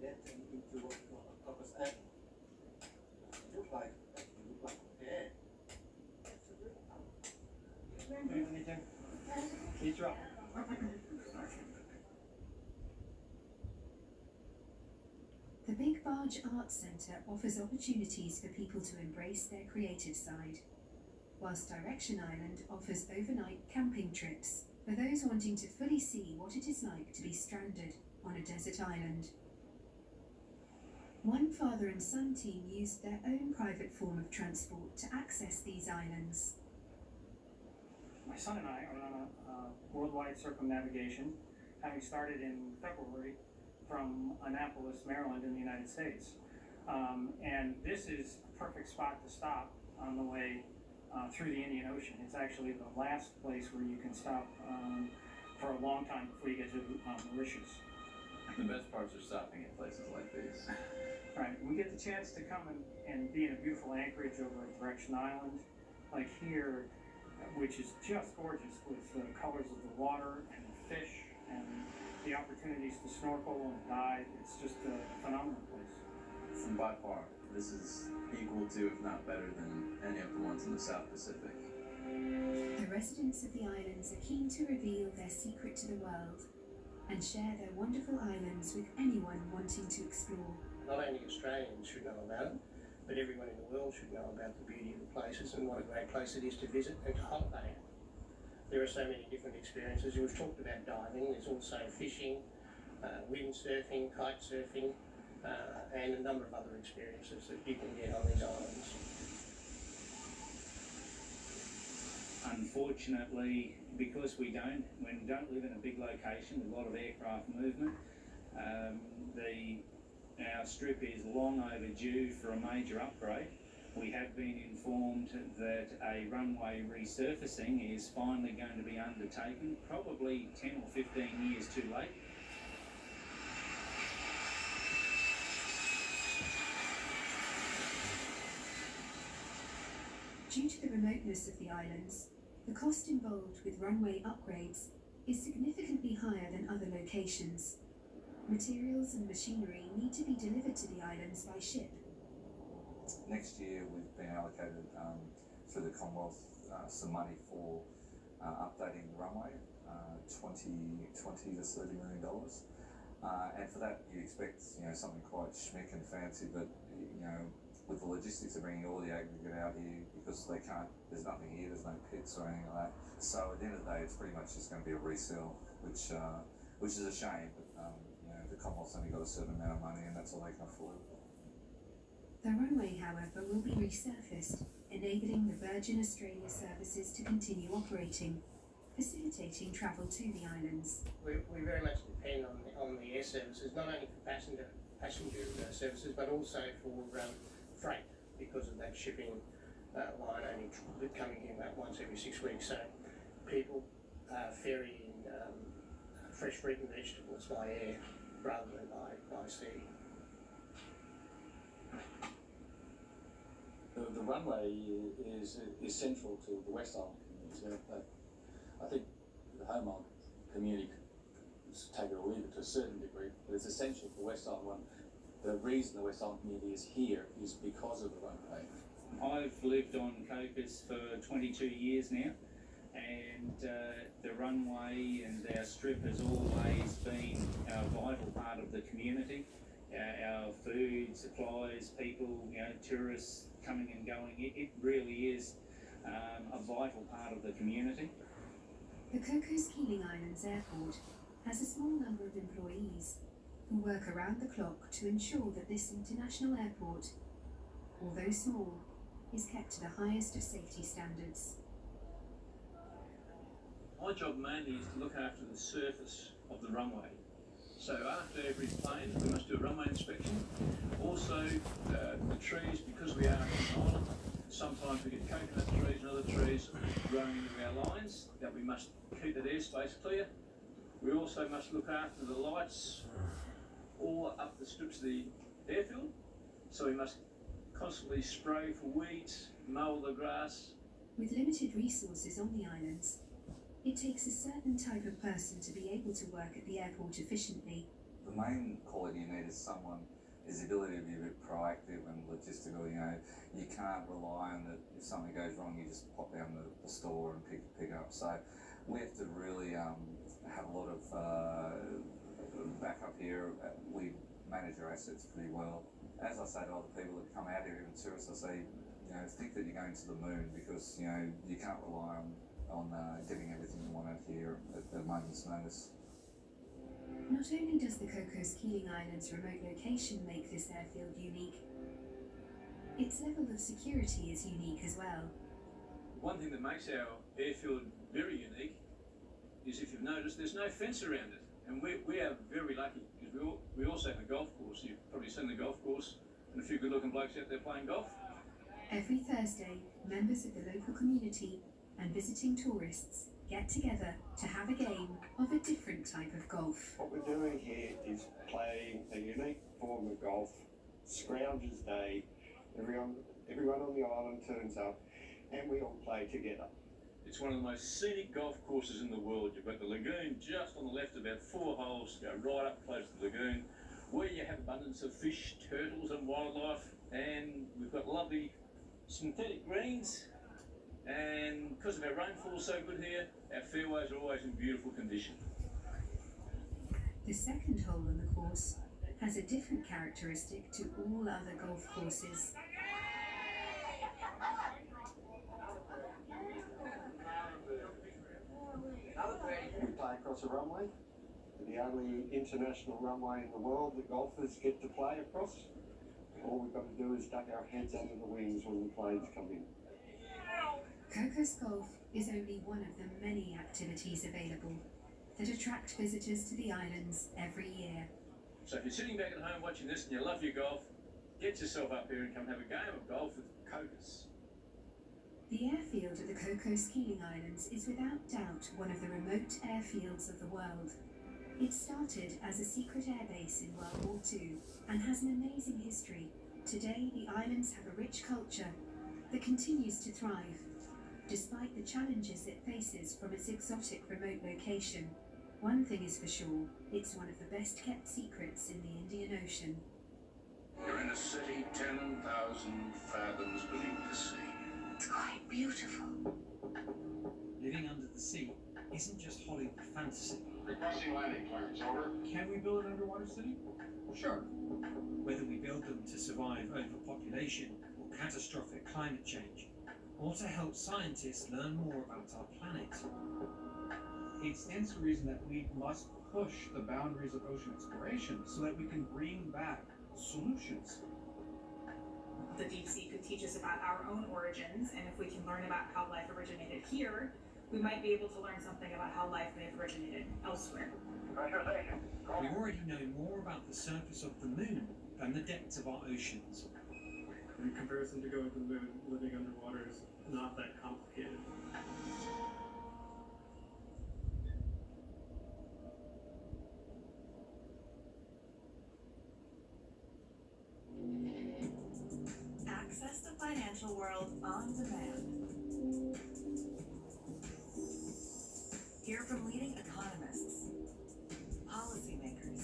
That turned into what we call a cocos egg. It looks like a pear. Please drop. The Big Barge Arts Centre offers opportunities for people to embrace their creative side, whilst Direction Island offers overnight camping trips for those wanting to fully see what it is like to be stranded on a desert island. One father and son team used their own private form of transport to access these islands. My son and I are on a worldwide circumnavigation, having started in February from Annapolis, Maryland in the United States. And this is a perfect spot to stop on the way through the Indian Ocean. It's actually the last place where you can stop for a long time before you get to Mauritius. The best parts are stopping at places like these. Right, we get the chance to come and be in a beautiful anchorage over at Direction Island, like here, which is just gorgeous with the colors of the water and the fish and the opportunities to snorkel and dive. It's just a phenomenal place. And by far, this is equal to, if not better than, any of the ones in the South Pacific. The residents of the islands are keen to reveal their secret to the world and share their wonderful islands with anyone wanting to explore. Not only Australians should know about it, but everyone in the world should know about the beauty of the places and what a great place it is to visit and to holiday. There are so many different experiences. We've talked about diving, there's also fishing, windsurfing, kite surfing, and a number of other experiences that you can get on these islands. Unfortunately, because we don't live in a big location with a lot of aircraft movement, our strip is long overdue for a major upgrade. We have been informed that a runway resurfacing is finally going to be undertaken, probably 10 or 15 years too late. Due to the remoteness of the islands, the cost involved with runway upgrades is significantly higher than other locations. Materials and machinery need to be delivered to the islands by ship. Next year we've been allocated through the Commonwealth some money for updating the runway, $20 to $30 million. And for that you expect something quite schmick and fancy, but with the logistics of bringing all the aggregate out here, because there's nothing here, there's no pits or anything like that. So at the end of the day, it's pretty much just going to be a resale, which is a shame. But the Commonwealth's only got a certain amount of money, and that's all they can afford. The runway, however, will be resurfaced, enabling the Virgin Australia services to continue operating, facilitating travel to the islands. We very much depend on the air services, not only for passenger services, but also for freight, because of that shipping line only coming in about once every 6 weeks. So people ferrying fresh fruit and vegetables by air rather than by sea. The runway is central to the West Island community. I think the Home Island community, take it or leave it to a certain degree, but it's essential for the West Island one. The reason the West Island community is here is because of the runway. I've lived on Cocos for 22 years now, and the runway and our strip has always been a vital part of the community. Our food, supplies, people, tourists coming and going, it really is a vital part of the community. The Cocos Keeling Islands Airport has a small number of employees who work around the clock to ensure that this international airport, although small, is kept to the highest of safety standards. My job mainly is to look after the surface of the runway. So after every plane, we must do a runway inspection. Also, the trees, because we are on an island, sometimes we get coconut trees and other trees growing into our lines, that we must keep that airspace clear. We also must look after the lights all up the strips of the airfield. So we must constantly spray for weeds, mow the grass. With limited resources on the islands, it takes a certain type of person to be able to work at the airport efficiently. The main quality you need is the ability to be a bit proactive and logistical. You can't rely on that if something goes wrong, you just pop down the store and pick it up. So we have to really have a lot of backup here. We manage our assets pretty well. As I say to other people that come out here, even tourists, I say, think that you're going to the moon, because you can't rely on getting everything you want out here at a moment's notice. Not only does the Cocos Keeling Islands remote location make this airfield unique, its level of security is unique as well. One thing that makes our airfield very unique is, if you've noticed, there's no fence around it. And we are very lucky, because we also have a golf course. You've probably seen the golf course and a few good-looking blokes out there playing golf. Every Thursday, members of the local community and visiting tourists get together to have a game of a different type of golf. What we're doing here is playing a unique form of golf, Scroungers Day. Everyone on the island turns up and we all play together. It's one of the most scenic golf courses in the world. You've got the lagoon just on the left, about 4 holes to go right up close to the lagoon, where you have abundance of fish, turtles and wildlife, and we've got lovely synthetic greens. And because of our rainfall so good here, our fairways are always in beautiful condition. The second hole on the course has a different characteristic to all other golf courses. the only international runway in the world that golfers get to play across. All we've got to do is duck our heads under the wings when the planes come in. Cocos Golf is only one of the many activities available that attract visitors to the islands every year. So if you're sitting back at home watching this and you love your golf, get yourself up here and come have a game of golf with Cocos. The airfield at the Cocos Keeling Islands is without doubt one of the remote airfields of the world. It started as a secret airbase in World War II and has an amazing history. Today, the islands have a rich culture that continues to thrive, despite the challenges it faces from its exotic remote location. One thing is for sure, it's one of the best kept secrets in the Indian Ocean. You're in a city 10,000 fathoms beneath the sea. It's quite beautiful. Living under the sea isn't just Hollywood fantasy. Requesting landing clearance, over. Can we build an underwater city? Sure. Whether we build them to survive overpopulation or catastrophic climate change, or to help scientists learn more about our planet. It stands to reason that we must push the boundaries of ocean exploration so that we can bring back solutions. The deep sea could teach us about our own origins, and if we can learn about how life originated here, we might be able to learn something about how life may have originated elsewhere. We already know more about the surface of the moon than the depths of our oceans. In comparison to going to the moon, living underwater is not that complicated. Access the financial world on demand. Hear from leading economists, policymakers,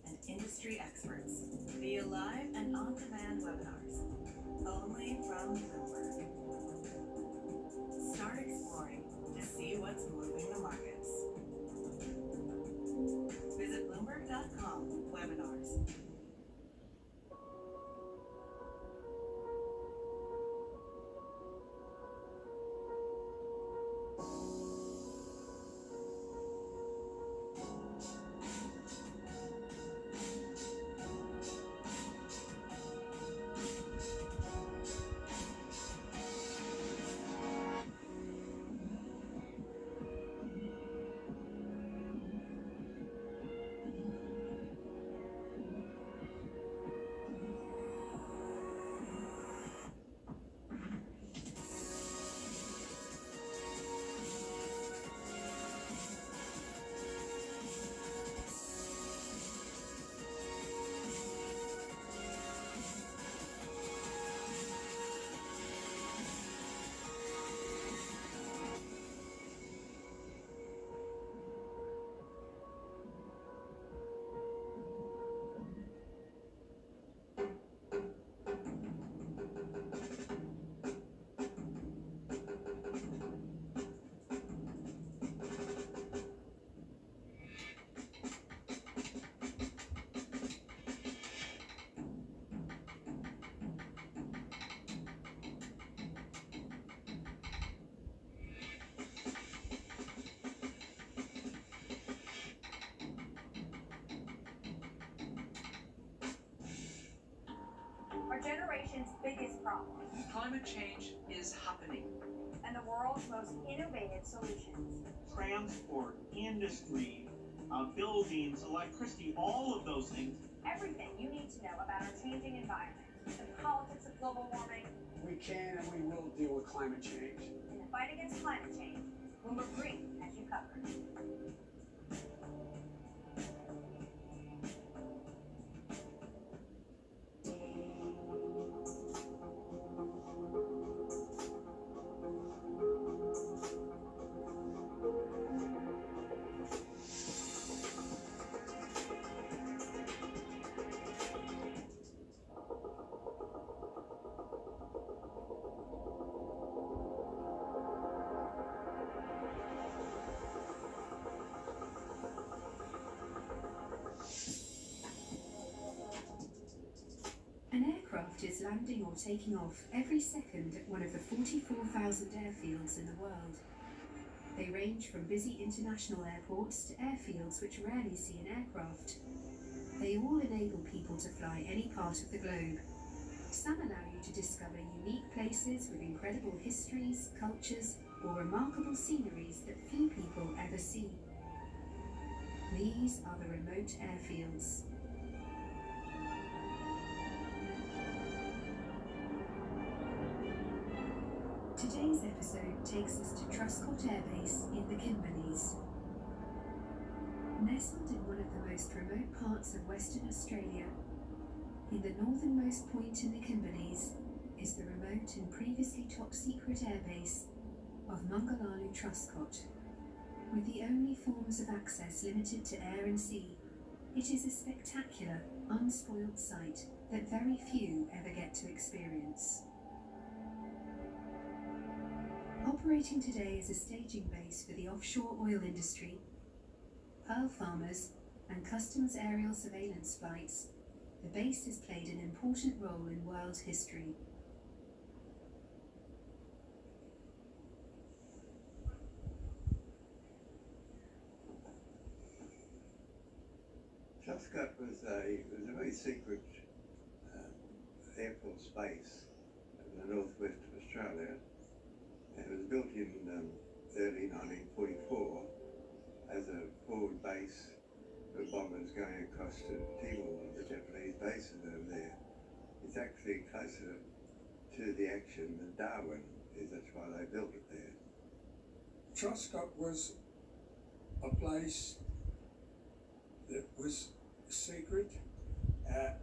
and industry experts via live and on-demand webinars, only from Bloomberg. Start exploring to see what's moving the markets. Visit Bloomberg.com/webinars. Our generation's biggest problem. Climate change is happening. And the world's most innovative solutions. Transport, industry, buildings, electricity, all of those things. Everything you need to know about our changing environment. The politics of global warming. We can and we will deal with climate change. In the fight against climate change, Bloomberg Green has you covered. An aircraft is landing or taking off every second at one of the 44,000 airfields in the world. They range from busy international airports to airfields which rarely see an aircraft. They all enable people to fly any part of the globe. Some allow you to discover unique places with incredible histories, cultures, or remarkable sceneries that few people ever see. These are the remote airfields. Today's episode takes us to Truscott Air Base in the Kimberleys. Nestled in one of the most remote parts of Western Australia, in the northernmost point in the Kimberleys is the remote and previously top-secret airbase of Mungalalu Truscott. With the only forms of access limited to air and sea, it is a spectacular, unspoilt sight that very few ever get to experience. Operating today as a staging base for the offshore oil industry, pearl farmers, and customs aerial surveillance flights, the base has played an important role in world history. Truscott was a very secret Air Force base in the northwest of Australia. It was built in early 1944 as a forward base for bombers going across to Timor, the Japanese bases over there. It's actually closer to the action than Darwin is. That's why they built it there. Truscott was a place that was secret.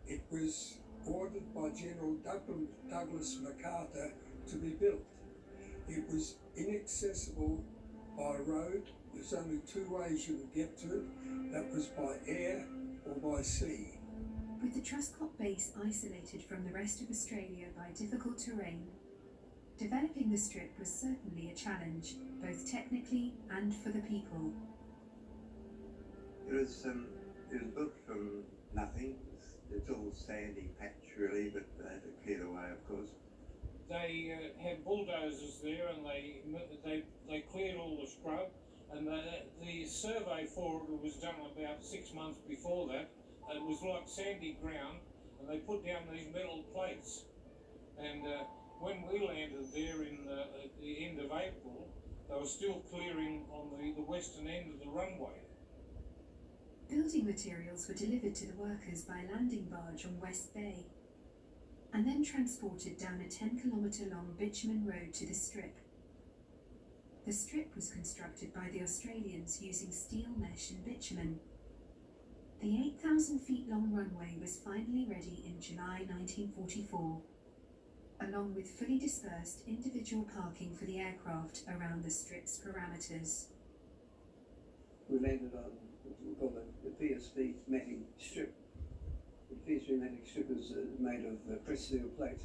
It was ordered by General Douglas MacArthur to be built. It was inaccessible by road. There's only two ways you could get to it. That was by air or by sea. With the Truscott base isolated from the rest of Australia by difficult terrain, developing the strip was certainly a challenge, both technically and for the people. It was built from nothing. It's all sandy patch really, but they had to clear the way, of course. They had bulldozers there, and they cleared all the scrub. And the survey for it was done about 6 months before that. It was like sandy ground, and they put down these metal plates. And when we landed there at the end of April, they were still clearing on the western end of the runway. Building materials were delivered to the workers by landing barge on West Bay, and then transported down a 10-kilometre-long bitumen road to the strip. The strip was constructed by the Australians using steel mesh and bitumen. The 8,000 feet long runway was finally ready in July 1944, along with fully dispersed individual parking for the aircraft around the strip's parameters. We landed on what we call the PSB matting strip. The PSB matting strip is made of pressed steel plate.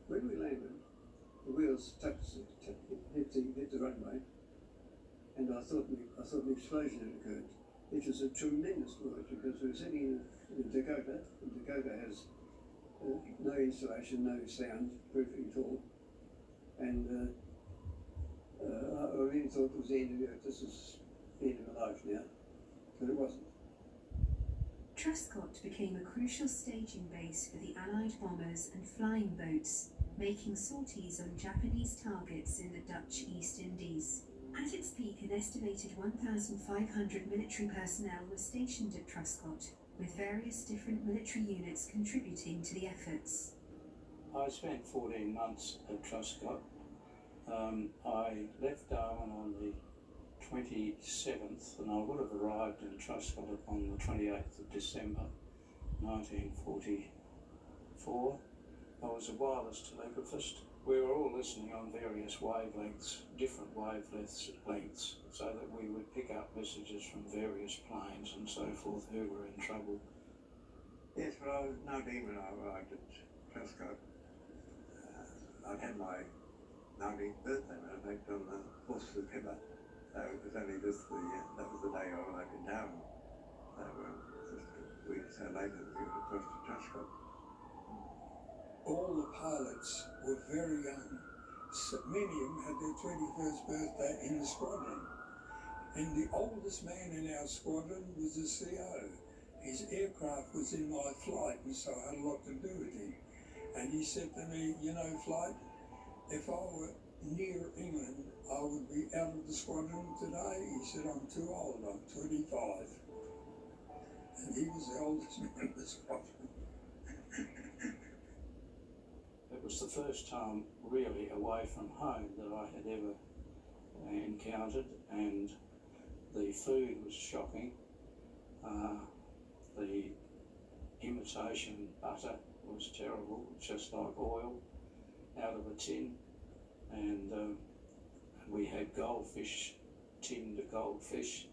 When we landed, the wheels hit the runway, and I thought an explosion had occurred. It was a tremendous noise because we were sitting in Dakota, and Dakota has no insulation, no sound proofing at all, and I really thought it was the end of the earth. This is the end of my life now, but it wasn't. Truscott became a crucial staging base for the Allied bombers and flying boats, making sorties on Japanese targets in the Dutch East Indies. At its peak, an estimated 1,500 military personnel were stationed at Truscott, with various different military units contributing to the efforts. I spent 14 months at Truscott. I left Darwin on the 27th, and I would have arrived in Truscott on the 28th of December 1944. I was a wireless telegraphist. We were all listening on various wavelengths, different wavelengths, so that we would pick up messages from various planes and so forth who were in trouble. Yes, well, I was 19 when I arrived at Truscott. I'd had my 19th birthday, matter of fact, on the 4th of September. So it was only just that was the day I arrived in Darwin. So just a week or so later we got across to Truscott. All the pilots were very young. many of them had their 21st birthday in the squadron. And the oldest man in our squadron was the CO. His aircraft was in my flight, and so I had a lot to do with him. And he said to me, you know, Flight, if I were near England, I would be out of the squadron today. He said, I'm too old, I'm 25. And he was the oldest man in the squadron. It was the first time really away from home that I had ever encountered, and the food was shocking. The imitation butter was terrible, just like oil out of a tin, and we had goldfish, tinned goldfish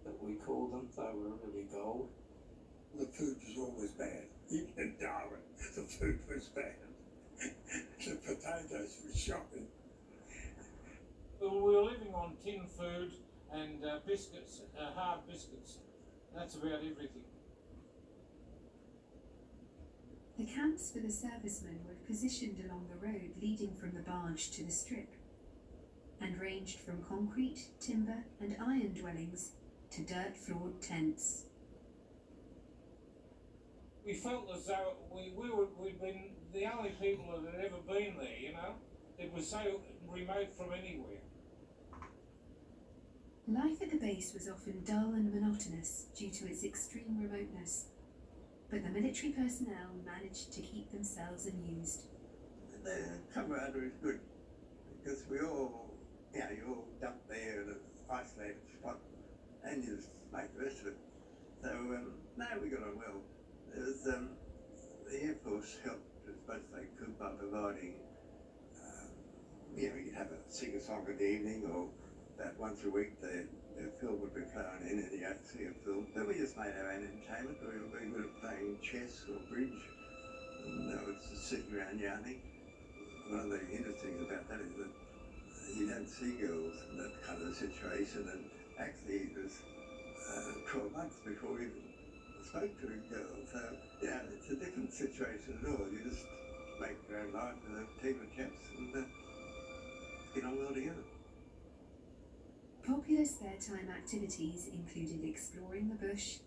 that we called them. They were really gold. The food was always bad. Even in Darwin, the food was bad. The potatoes were shocking. We were living on tin food and biscuits, hard biscuits. That's about everything. The camps for the servicemen were positioned along the road leading from the barge to the strip, and ranged from concrete, timber and iron dwellings to dirt-floored tents. We felt as though we'd been the only people that had ever been there, you know? It was so remote from anywhere. Life at the base was often dull and monotonous due to its extreme remoteness, but the military personnel managed to keep themselves amused. The camaraderie is good, because we all, you know, you're all dumped there in an isolated spot, and you just make the rest of it. So, no, we got on well. There was, the Air Force helped as much as they could by providing, you know, you'd have a sing-a-song in the evening, or about once a week the film would be flown in, and you had to see a film. But we just made our own entertainment. We were very good at playing chess or bridge, and it was just sitting around yarning. One of the interesting things about that is that you don't see girls in that kind of situation, and actually it was 12 months before we even spoke to a girl. So, yeah, it's a different situation at all. You just make your own life with a team of chaps and get on well together. Popular spare time activities included exploring the bush,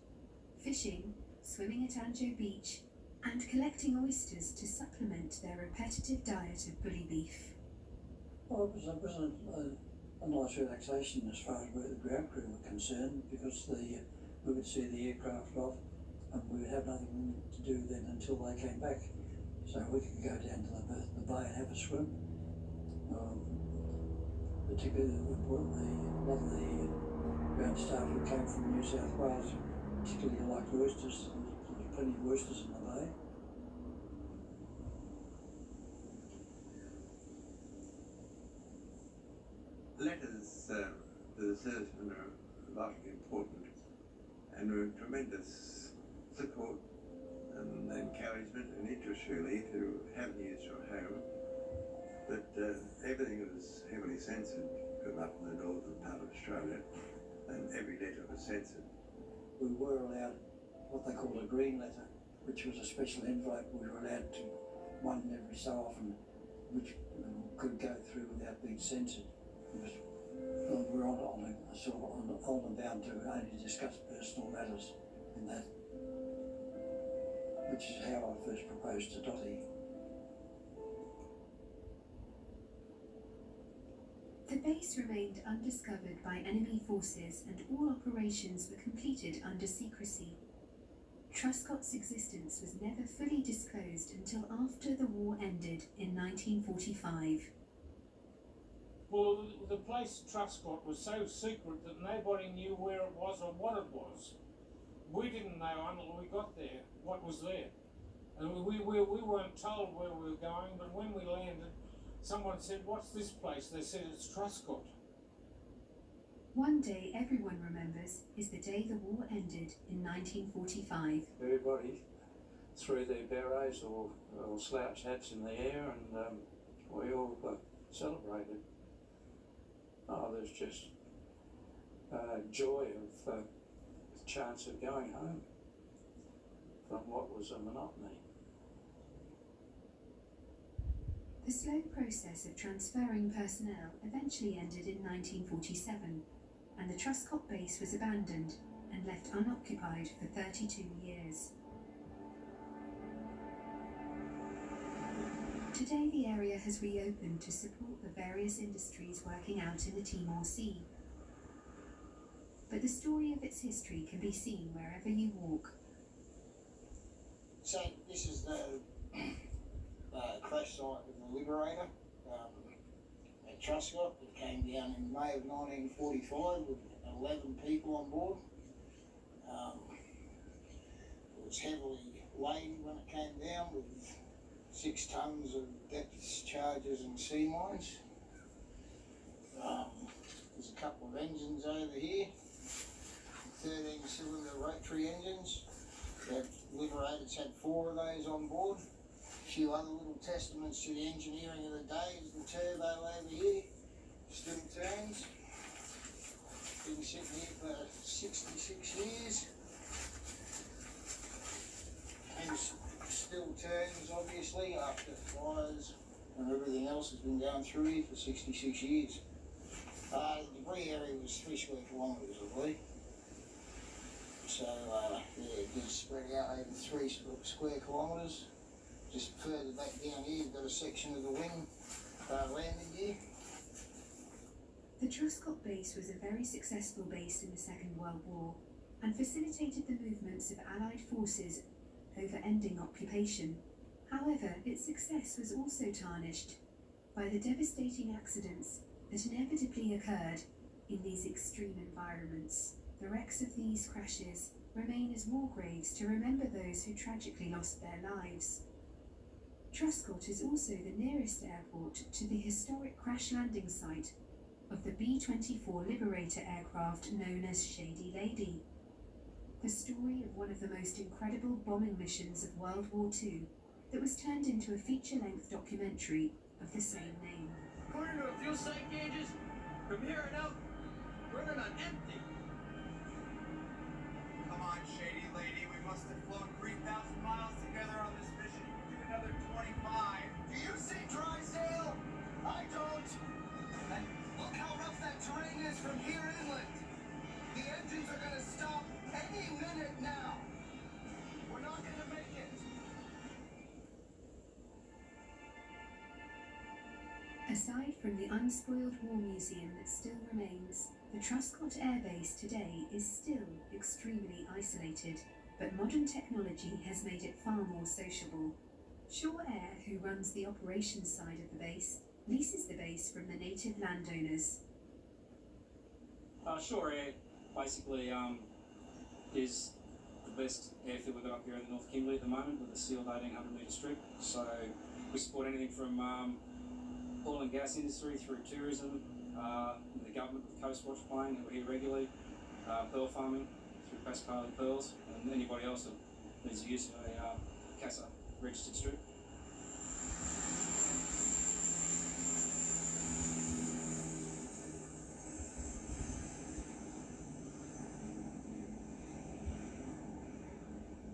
fishing, swimming at Anjo Beach, and collecting oysters to supplement their repetitive diet of bully beef. Well, it was a nice relaxation as far as where the ground crew were concerned, because we would see the aircraft off and we would have nothing to do then until they came back. So we could go down to the bay and have a swim. Particularly a lot of the ground staff who came from New South Wales particularly liked oysters. There was plenty of oysters in the bay. Letters to the servicemen are vitally important, and were tremendous support and encouragement and interest really to have news from home. But everything was heavily censored from up in the northern part of Australia, and every letter was censored. We were allowed what they called a green letter, which was a special envelope we were allowed to, one every so often, which could go through without being censored. We were on and bound to only discuss personal matters in that, which is how I first proposed to Dottie. The base remained undiscovered by enemy forces, and all operations were completed under secrecy. Truscott's existence was never fully disclosed until after the war ended in 1945. Well, the place Truscott was so secret that nobody knew where it was or what it was. We didn't know until we got there what was there. And we weren't told where we were going, but when we landed, someone said, "What's this place?" They said, "It's Truscott." One day everyone remembers is the day the war ended in 1945. Everybody threw their berets or slouch hats in the air, and we all celebrated. Oh, there's just joy of the chance of going home from what was a monotony. The slow process of transferring personnel eventually ended in 1947, and the Truscott base was abandoned and left unoccupied for 32 years. Today the area has reopened to support the various industries working out in the Timor Sea. But the story of its history can be seen wherever you walk. So this is the crash site of the Liberator at Truscott. It came down in May of 1945 with 11 people on board. It was heavily laden when it came down with 6 tonnes of depth charges and sea mines. There's a couple of engines over here, 13-cylinder rotary engines. The Liberators had 4 of those on board. A few other little testaments to the engineering of the day is the turbo over here, still turns. Been sitting here for 66 years. And still turns, obviously, after fires and everything else has been going through here for 66 years. The debris area was 3 square kilometres, I believe. So, yeah, it did spread out over 3 square kilometres. Just further back down here, you've got a section of the wing landing gear. The Truscott base was a very successful base in the Second World War and facilitated the movements of Allied forces over ending occupation. However, its success was also tarnished by the devastating accidents that inevitably occurred in these extreme environments. The wrecks of these crashes remain as war graves to remember those who tragically lost their lives. Truscott is also the nearest airport to the historic crash landing site of the B-24 Liberator aircraft known as Shady Lady. The story of one of the most incredible bombing missions of World War II that was turned into a feature-length documentary of the same name. According to the fuel tank gauges, from here on out, running on empty. Come on, Shady Lady, we must have flown 3,000 miles together on this mission. Do another 25. Do you see Drysdale? I don't. And look how rough that terrain is from here inland. The engines are going to stop any minute now. We're not going to make it. Aside from the unspoiled war museum that still remains, the Truscott Air Base today is still extremely isolated, but modern technology has made it far more sociable. Shore Air, who runs the operations side of the base, leases the base from the native landowners. Shore Air basically is the best airfield we've got up here in the North Kimberley at the moment with a sealed 1800 metre strip. So we support anything from oil and gas industry through tourism, the government with Coast Watch plane who are here regularly, pearl farming through Passersby pearls, and anybody else that needs the use of a CASA registered strip.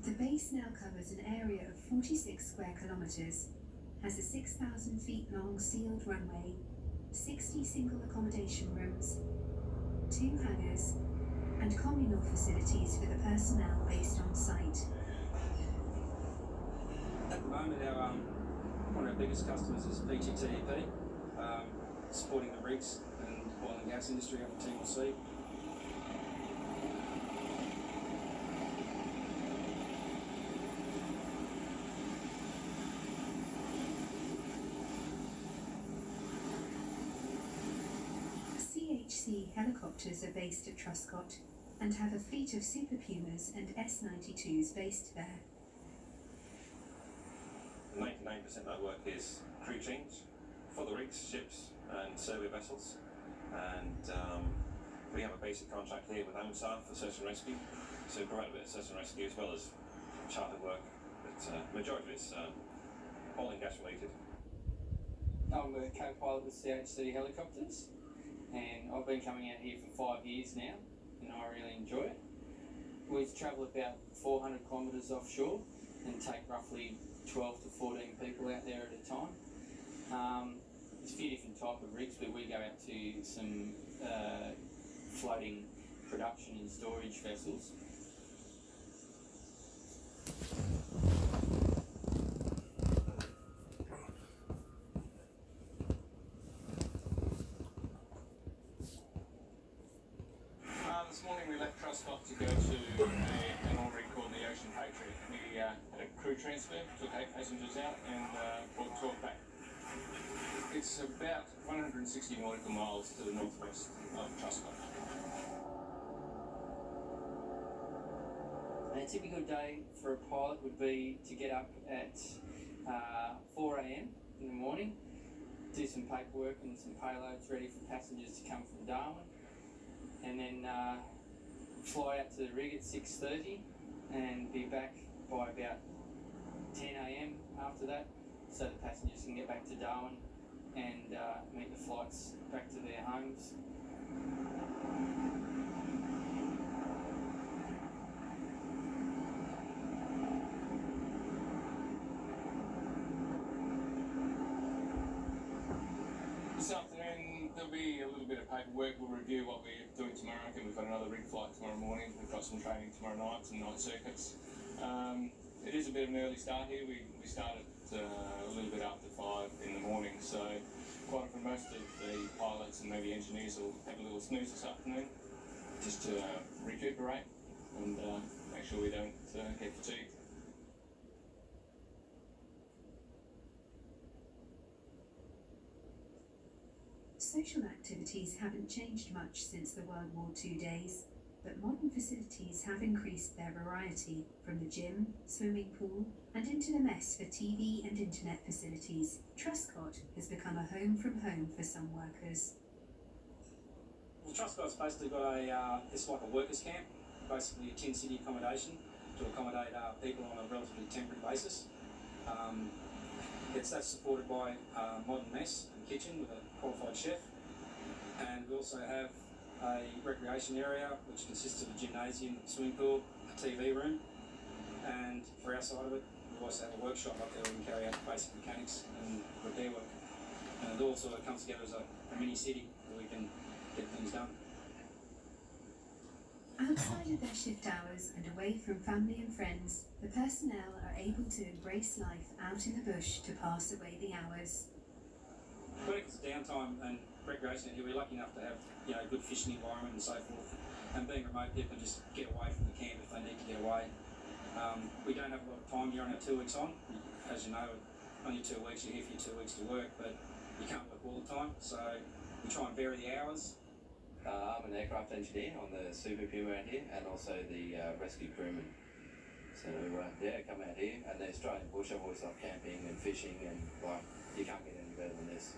The base now covers an area of 46 square kilometres, has a 6,000 feet long sealed runway, 60 single accommodation rooms, 2 hangars, and communal facilities for the personnel based on site. At the moment, one of our biggest customers is VTTEP, supporting the rigs and oil and gas industry up in Timor Sea. CHC helicopters are based at Truscott and have a fleet of Super Pumas and S-92s based there. 99% of our work is crew change for the rigs, ships and survey vessels, and we have a basic contract here with AMSA for search and rescue, so we provide a bit of search and rescue as well as charter work, but majority of it's oil and gas related. I'm a co-pilot with CHC helicopters, and I've been coming out here for 5 years now, and I really enjoy it. We travel about 400 kilometres offshore and take roughly 12 to 14 people out there at a time. There's a few different type of rigs, but we go out to some floating production and storage vessels. This morning we left Truscott to go to an oil rig called the Ocean Patriot. We had a crew transfer, took 8 passengers out and brought 12 back. It's about 160 nautical miles to the northwest of Truscott. A typical day for a pilot would be to get up at 4 a.m. in the morning, do some paperwork and some payloads ready for passengers to come from Darwin, and then fly out to the rig at 6:30 and be back by about 10 a.m. after that, so that passengers can get back to Darwin and meet the flights back to their homes. This afternoon there'll be a little bit of paperwork. We'll review what we're doing tomorrow. I think we've got another rig flight tomorrow morning. We've got some training tomorrow night, some night circuits. It is a bit of an early start here. We started a little bit after 5 in the morning, so quite often most of the pilots and maybe engineers will have a little snooze this afternoon just to recuperate and make sure we don't get fatigued. Social activities haven't changed much since the World War II days, but modern facilities have increased their variety, from the gym, swimming pool, and into the mess for TV and internet facilities. Truscott has become a home from home for some workers. Well, Truscott's basically got it's like a workers' camp, basically a 10-city accommodation to accommodate people on a relatively temporary basis. That's supported by a modern mess and kitchen with a qualified chef, and we also have a recreation area which consists of a gymnasium, swimming pool, a TV room, and for our side of it we also have a workshop up there where we can carry out basic mechanics and repair work, and it all sort of comes together as a mini city where we can get things done. Outside of their shift hours and away from family and friends, the personnel are able to embrace life out in the bush to pass away the hours. When it comes to downtime and recreation here, we're lucky enough to have a good fishing environment and so forth, and being remote, people can just get away from the camp if they need to get away. We don't have a lot of time here on our 2 weeks on. As you know, only 2 weeks, you're here for your 2 weeks to work, but you can't work all the time, so we try and vary the hours. I'm an aircraft engineer on the Super Puma out here, and also the rescue crewman. So yeah, come out here, and the Australian bush, I've always loved camping and fishing, and like, you can't get any better than this.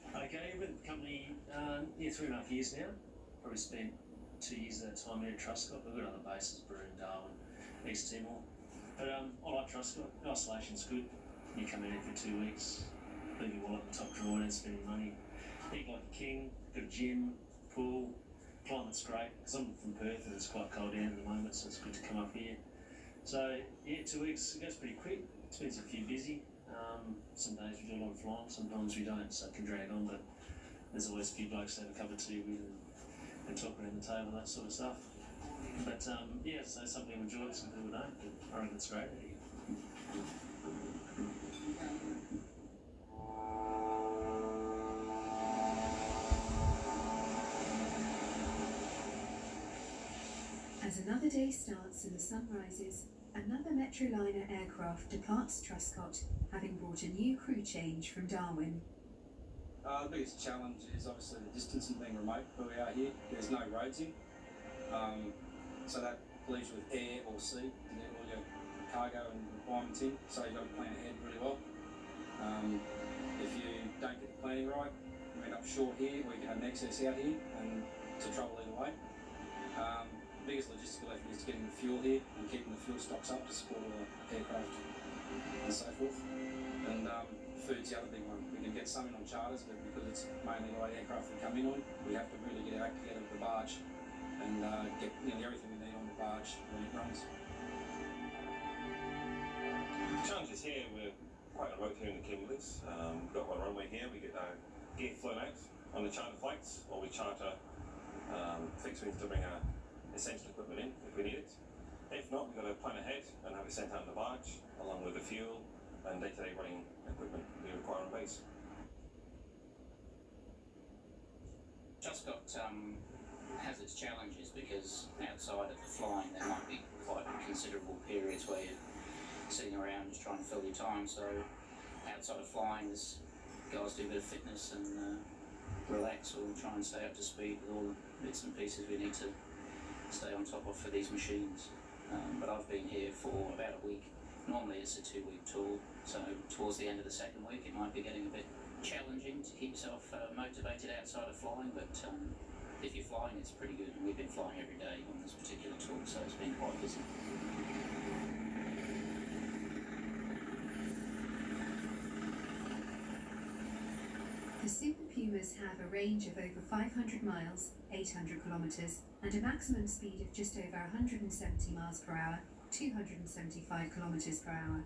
Okay, with the company near 3.5 years now. Probably spent 2 years of that time here at Truscott. We've got other bases, Broome, Darwin, East Timor. But I like Truscott. The isolation's good. You come in here for 2 weeks, leave your wallet in the top drawer, don't spend money. Eat like a king, got a gym, pool, climate's great. Because I'm from Perth and it's quite cold down at the moment, so it's good to come up here. So yeah, 2 weeks, it goes pretty quick. Spends a few busy. Some days we do a lot of flying, sometimes we don't, so it can drag on, but there's always a few blokes to have a cup of tea with and talk around the table, that sort of stuff. But yeah, so something we enjoy, some people don't, but I reckon it's great. As another day starts and the sun rises, another Metroliner aircraft departs Truscott, having brought a new crew change from Darwin. The biggest challenge is obviously the distance and being remote where we are here. There's no roads in, so that leaves you with air or sea to get all your cargo and requirements in, so you've got to plan ahead really well. If you don't get the planning right, you end up short here, or you can have an excess out here, and it's a trouble either way. The biggest logistical effort is getting the fuel here and keeping the fuel stocks up to support all the aircraft and so forth. And food's the other big one. We can get some in on charters, but because it's mainly the way aircraft we come in on, we have to really get our act together with the barge and get everything we need on the barge when it runs. The challenges here were quite remote here in the Kimberleys. We've got one runway here. We get our gear flown out on the charter flights, or we charter fixed wings to bring our essential equipment in if we need it. If not, we've got to plan ahead and have it sent out in the barge, along with the fuel and day-to-day running equipment we require on base. Truscott has its challenges because outside of the flying there might be quite considerable periods where you're sitting around just trying to fill your time. So outside of flying, there's guys do a bit of fitness and relax or try and stay up to speed with all the bits and pieces we need to stay on top of for these machines. But I've been here for about a week. Normally it's a 2-week tour, so towards the end of the second week it might be getting a bit challenging to keep yourself motivated outside of flying, but if you're flying it's pretty good, and we've been flying every day on this particular tour, so it's been quite busy. The Super Pumas have a range of over 500 miles, 800 kilometres, and a maximum speed of just over 170 miles per hour, 275 kilometres per hour.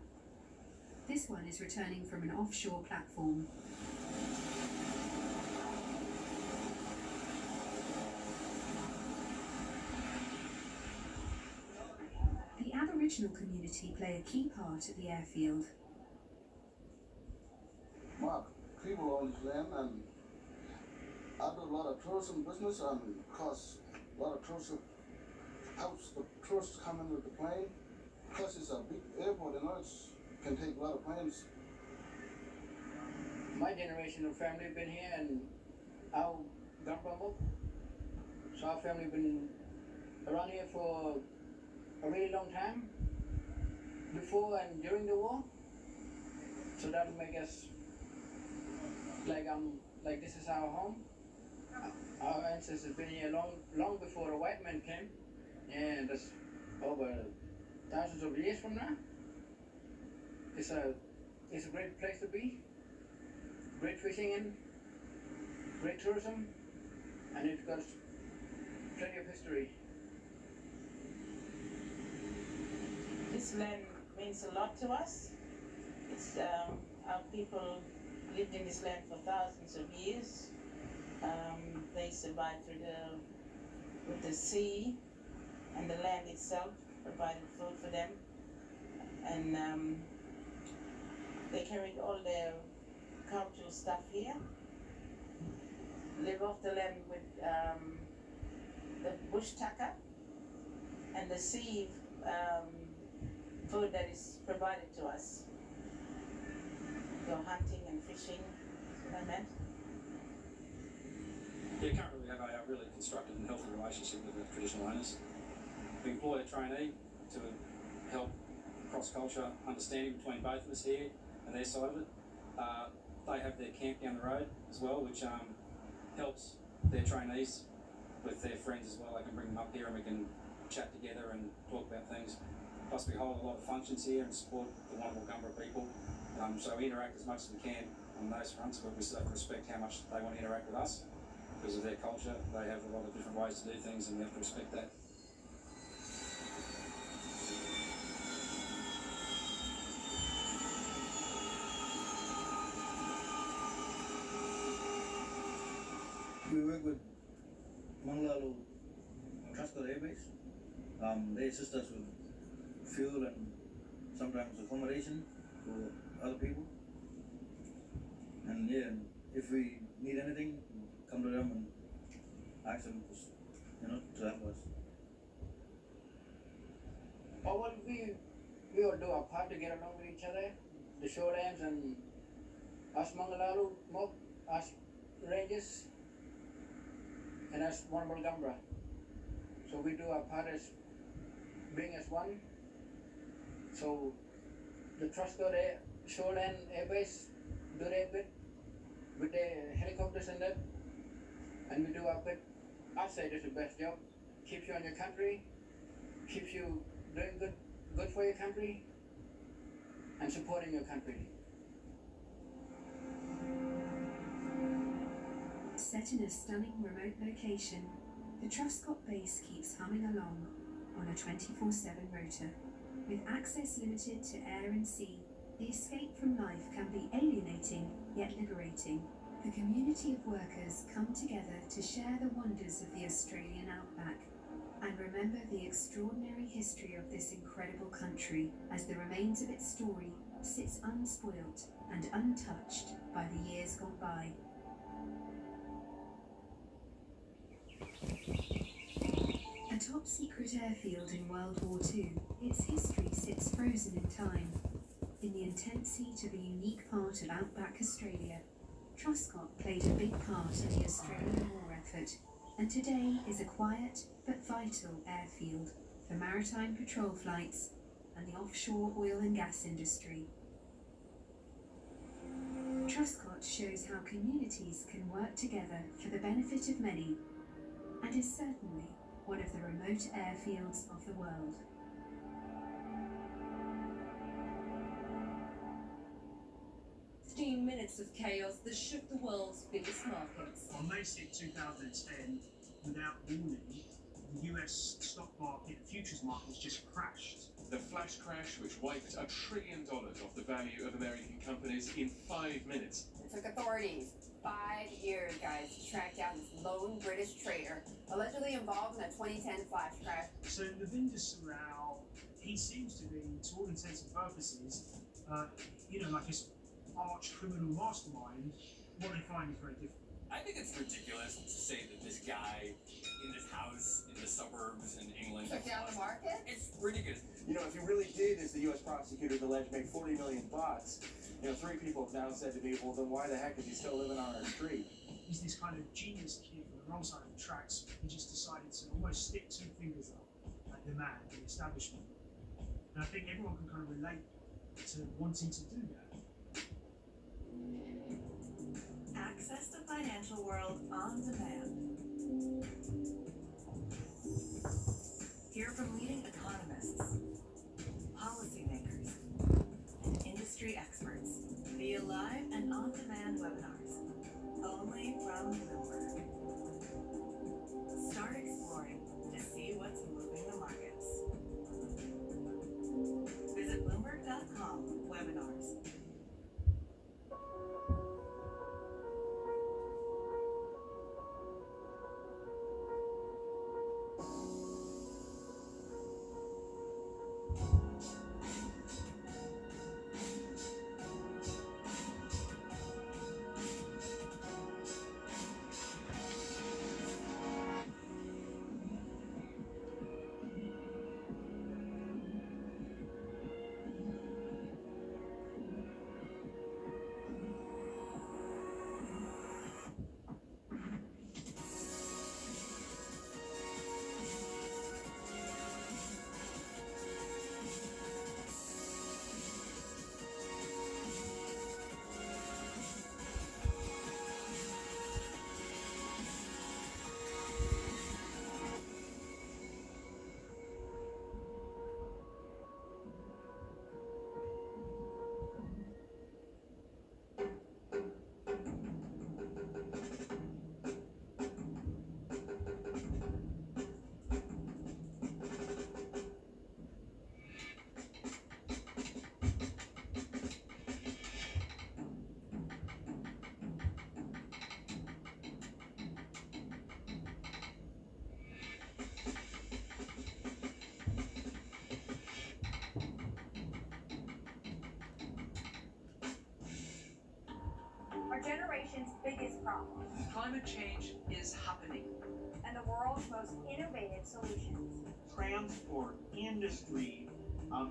This one is returning from an offshore platform. The Aboriginal community play a key part at the airfield. Mark, people on this land, and I do a lot of tourism business, and because a lot of tourism helps the tourists come in with the plane, because it's a big airport, you know, it can take a lot of planes. My generation of family been here, and our grandpa, so our family been around here for a really long time, before and during the war. So that make us like this is our home. Our ancestors been here long before the white man came, and that's over thousands of years from now. It's a great place to be. Great fishing and great tourism, and it's got plenty of history. This land means a lot to us. It's our people lived in this land for thousands of years. They survived with the sea, and the land itself provided food for them. And they carried all their cultural stuff here. Live off the land with the bush tucker and the sea food that is provided to us. Go hunting and fishing, that's what I meant. Yeah, currently we have a really constructive and healthy relationship with the traditional owners. We employ a trainee to help cross-culture understanding between both of us here and their side of it. They have their camp down the road as well, which helps their trainees with their friends as well. They can bring them up here and we can chat together and talk about things. Plus we hold a lot of functions here and support the wonderful Gumba people. So we interact as much as we can on those fronts, but we still have to respect how much they want to interact with us. Because of their culture, they have a lot of different ways to do things and we have to respect that. We work with Mangalalu Truscott Air Base. They assist us with fuel and sometimes accommodation for other people. And yeah, if we need anything, come to them and ask them, to help us. Oh, well, we all do our part to get along with each other. The shorelands and us Mangalalu, us Rangers, and us Warrnambool Gumba. So we do our part as being as one. So the Truscott Shoreland Air Base do their bit with their helicopters and that, and we do our bit. I say this is the best job. Keeps you on your country, keeps you doing good for your country, and supporting your country. Set in a stunning remote location, the Truscott base keeps humming along on a 24/7 rota. With access limited to air and sea, The escape from life can be alienating, yet liberating. The community of workers come together to share the wonders of the Australian outback and remember the extraordinary history of this incredible country as the remains of its story sits unspoilt and untouched by the years gone by. A top-secret airfield in World War II, its history sits frozen in time. In the intense heat of a unique part of outback Australia, Truscott played a big part in the Australian war effort, and today is a quiet but vital airfield for maritime patrol flights and the offshore oil and gas industry. Truscott shows how communities can work together for the benefit of many, and is certainly one of the remote airfields of the world. Minutes of chaos that shook the world's biggest markets. On May 6, 2010, without warning, the US stock market and futures markets just crashed. The flash crash which wiped $1 trillion off the value of American companies in 5 minutes. It took authorities 5 years, guys, to track down this lone British trader allegedly involved in a 2010 flash crash. So Navinder Sarao, he seems to be, to all intents and purposes, like his arch criminal mastermind. What they find is very different. I think it's ridiculous to say that this guy in this house in the suburbs in England took down the market? It's ridiculous. You know, if he really did, as the U.S. prosecutors allege, make 40 million bucks, 3 people have now said to me, well, then why the heck is he still living on our street? He's this kind of genius kid on the wrong side of the tracks. He just decided to almost stick 2 fingers up at the man, the establishment. And I think everyone can kind of relate to wanting to do that. Access the financial world on demand. Hear from leading economists, policymakers, and industry experts via live and on-demand webinars, only from Bloomberg. Start exploring to see what's moving the markets. Visit Bloomberg.com/webinars. Our generation's biggest problem. Climate change is happening. And the world's most innovative solutions. Transport, industry,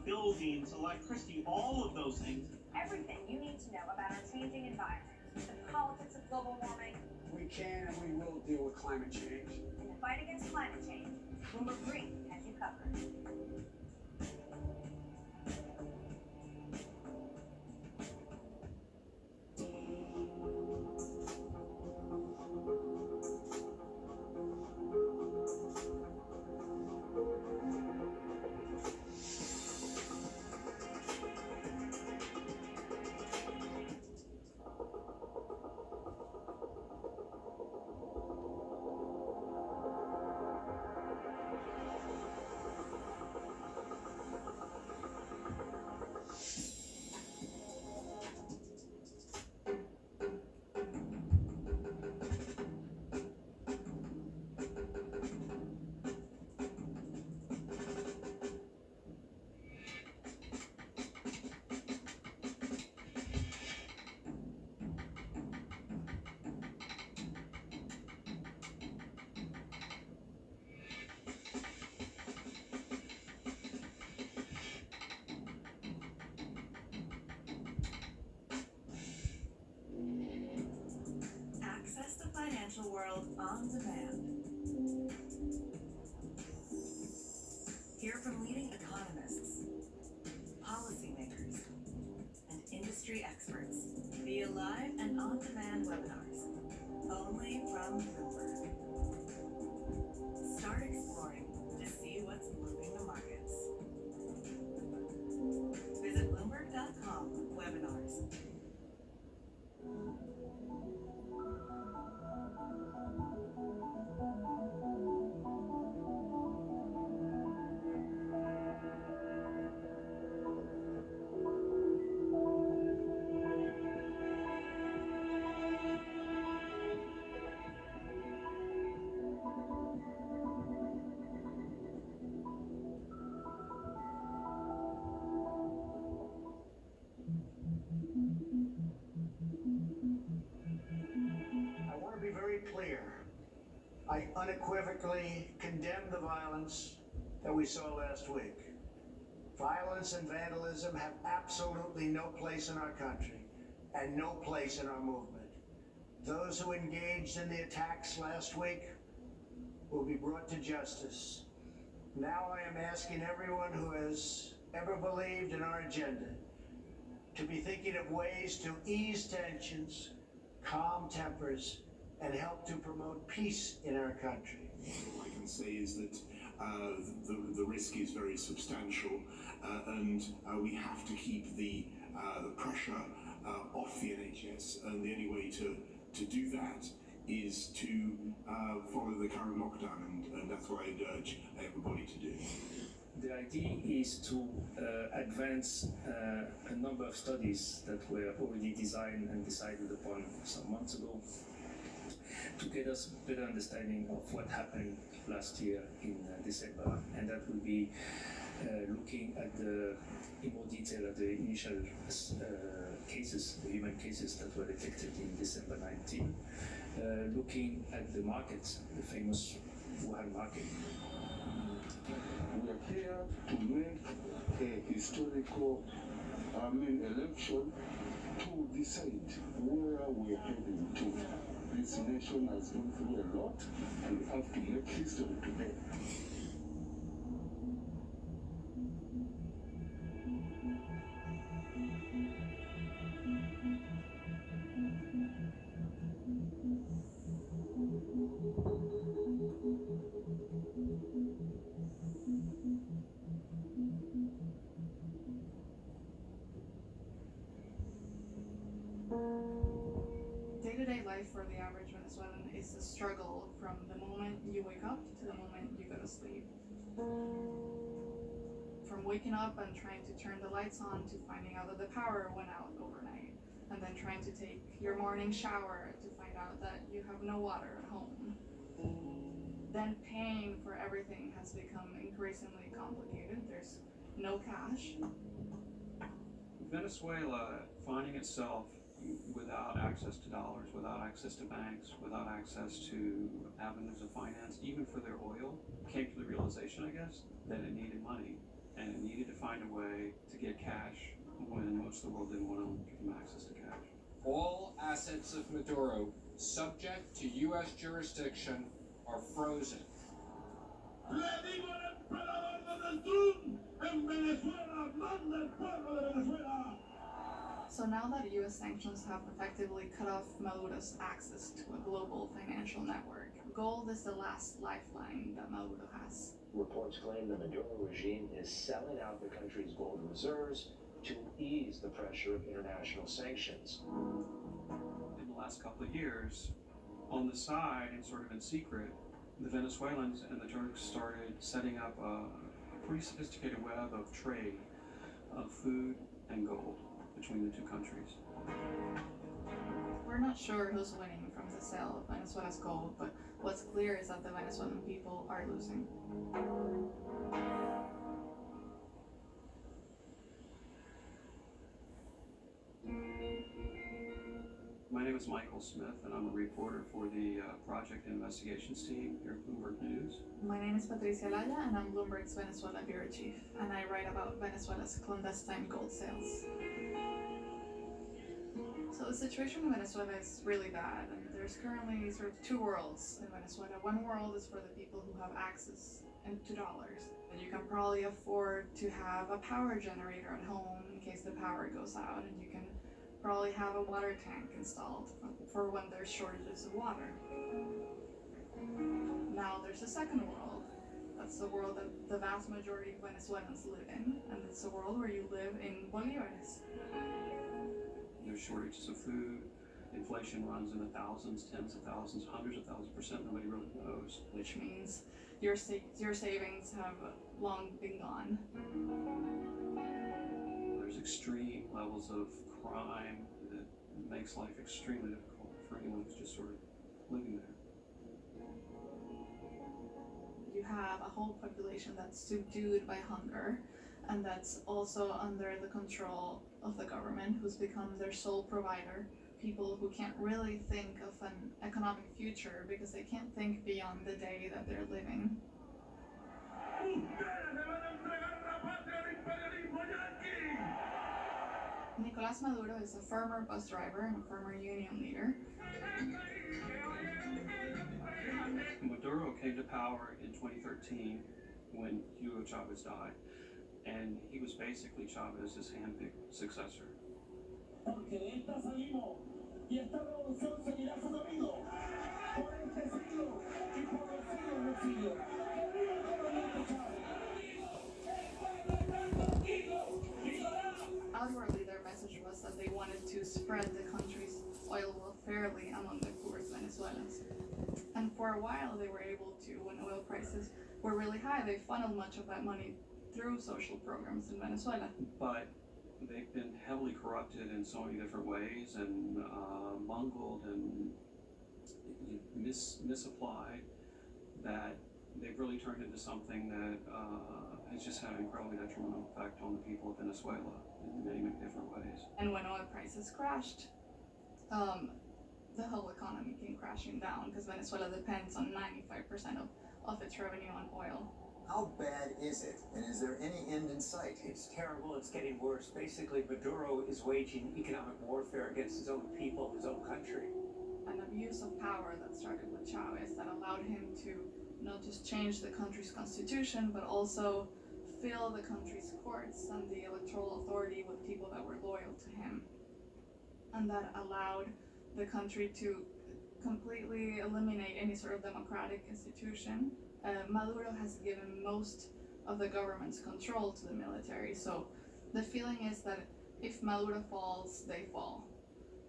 buildings, electricity, all of those things. Everything you need to know about our changing environment. The politics of global warming. We can and we will deal with climate change. And the fight against climate change. Bloomberg Green has you covered. world on demand. Hear from leading economists, policymakers, and industry experts via live and on-demand webinars, only from Bloomberg. Start exploring to see what's moving the markets. Visit Bloomberg.com/webinars. I want to be very clear. I unequivocally condemn the violence that we saw last week. Violence and vandalism have absolutely no place in our country and no place in our movement. Those who engaged in the attacks last week will be brought to justice. Now I am asking everyone who has ever believed in our agenda to be thinking of ways to ease tensions, calm tempers, and help to promote peace in our country. All I can say is that the risk is very substantial, and we have to keep the pressure off the NHS, and the only way to do that is to follow the current lockdown, and that's what I'd urge everybody to do. The idea is to advance a number of studies that were already designed and decided upon some months ago to get us a better understanding of what happened last year in December, and that will be looking at in more detail at the initial cases, the human cases that were detected in December 19, looking at the market, the famous Wuhan market. We are here to make a historical election to decide where we are heading to. This nation has gone through a lot, and we have to make history today. Day-to-day life for the average Venezuelan is a struggle from the moment you wake up to the moment you go to sleep. From waking up and trying to turn the lights on to finding out that the power went out overnight, and then trying to take your morning shower to find out that you have no water at home. Then paying for everything has become increasingly complicated. There's no cash. Venezuela finding itself without access to dollars, without access to banks, without access to avenues of finance, even for their oil, came to the realization, I guess, that it needed money, and it needed to find a way to get cash when most of the world didn't want to give them access to cash. All assets of Maduro subject to U.S. jurisdiction are frozen. So now that U.S. sanctions have effectively cut off Maduro's access to a global financial network, gold is the last lifeline that Maduro has. Reports claim the Maduro regime is selling out the country's gold reserves to ease the pressure of international sanctions. In the last couple of years, on the side and sort of in secret, the Venezuelans and the Turks started setting up a pretty sophisticated web of trade of food and gold between the two countries. We're not sure who's winning from the sale of Venezuela's gold, but what's clear is that the Venezuelan people are losing. My name is Michael Smith, and I'm a reporter for the Project Investigations team here at Bloomberg News. My name is Patricia Laya, and I'm Bloomberg's Venezuela Bureau Chief, and I write about Venezuela's clandestine gold sales. So the situation in Venezuela is really bad, and there's currently sort of two worlds in Venezuela. One world is for the people who have access to dollars, and you can probably afford to have a power generator at home in case the power goes out, and you can probably have a water tank installed for when there's shortages of water. Now there's a second world. That's the world that the vast majority of Venezuelans live in, and it's a world where you live in bolívares. There's shortages of food. Inflation runs in the thousands, tens of thousands, hundreds of thousands %. Nobody really knows. Which means your savings have long been gone. There's extreme levels of crime that makes life extremely difficult for anyone who's just sort of living there. You have a whole population that's subdued by hunger, and that's also under the control of the government, who's become their sole provider. People who can't really think of an economic future because they can't think beyond the day that they're living. Nicolás Maduro is a former bus driver and a former union leader. Maduro came to power in 2013 when Hugo Chavez died, and he was basically Chavez's handpicked successor. Outwardly, their message was that they wanted to spread the country's oil wealth fairly among the poorest Venezuelans. And for a while, they were able to, when oil prices were really high, they funneled much of that money through social programs in Venezuela. But they've been heavily corrupted in so many different ways and bungled and misapplied that they've really turned into something that has just had an incredibly detrimental effect on the people of Venezuela in many, many different ways. And when oil prices crashed, the whole economy came crashing down because Venezuela depends on 95% of its revenue on oil. How bad is it, and is there any end in sight? It's terrible, it's getting worse. Basically, Maduro is waging economic warfare against his own people, his own country. An abuse of power that started with Chavez that allowed him to not just change the country's constitution, but also fill the country's courts and the electoral authority with people that were loyal to him. And that allowed the country to completely eliminate any sort of democratic institution. Maduro has given most of the government's control to the military, so the feeling is that if Maduro falls, they fall.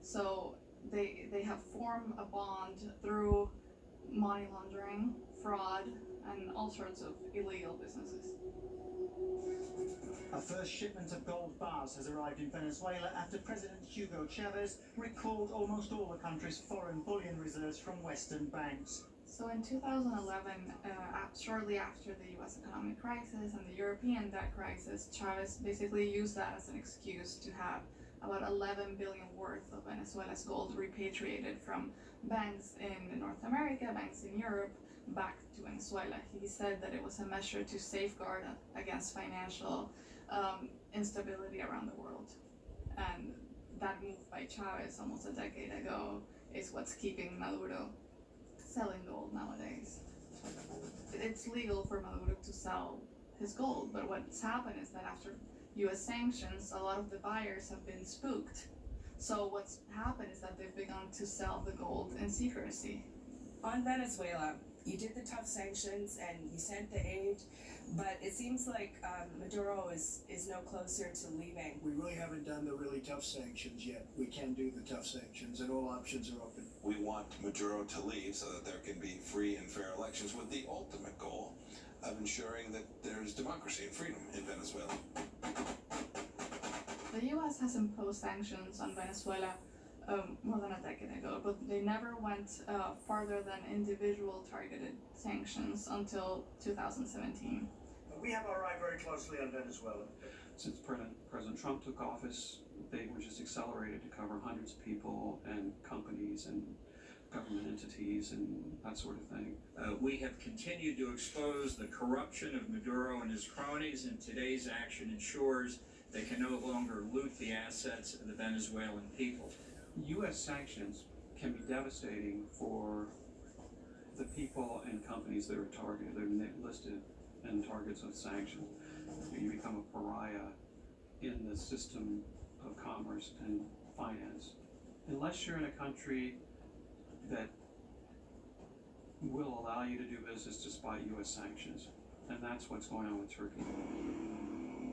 So they have formed a bond through money laundering, fraud, and all sorts of illegal businesses. A first shipment of gold bars has arrived in Venezuela after President Hugo Chavez recalled almost all the country's foreign bullion reserves from Western banks. So in 2011, shortly after the US economic crisis and the European debt crisis, Chavez basically used that as an excuse to have about 11 billion worth of Venezuela's gold repatriated from banks in North America, banks in Europe, back to Venezuela. He said that it was a measure to safeguard against financial instability around the world. And that move by Chavez almost a decade ago is what's keeping Maduro selling gold nowadays. It's legal for Maduro to sell his gold, but what's happened is that after US sanctions, a lot of the buyers have been spooked. So what's happened is that they've begun to sell the gold in secrecy. On Venezuela, you did the tough sanctions and you sent the aid, but it seems like Maduro is no closer to leaving. We really haven't done the really tough sanctions yet. We can do the tough sanctions, and all options are open. We want Maduro to leave so that there can be free and fair elections with the ultimate goal of ensuring that there's democracy and freedom in Venezuela. The US has imposed sanctions on Venezuela more than a decade ago, but they never went farther than individual targeted sanctions until 2017. We have our eye very closely on Venezuela. Since President Trump took office, they were just accelerated to cover hundreds of people and companies and government entities and that sort of thing. We have continued to expose the corruption of Maduro and his cronies, and today's action ensures They can no longer loot the assets of the Venezuelan people. U.S. sanctions can be devastating for the people and companies that are targeted. They're listed and targets of sanctions. You become a pariah in the system of commerce and finance. Unless you're in a country that will allow you to do business despite U.S. sanctions. And that's what's going on with Turkey.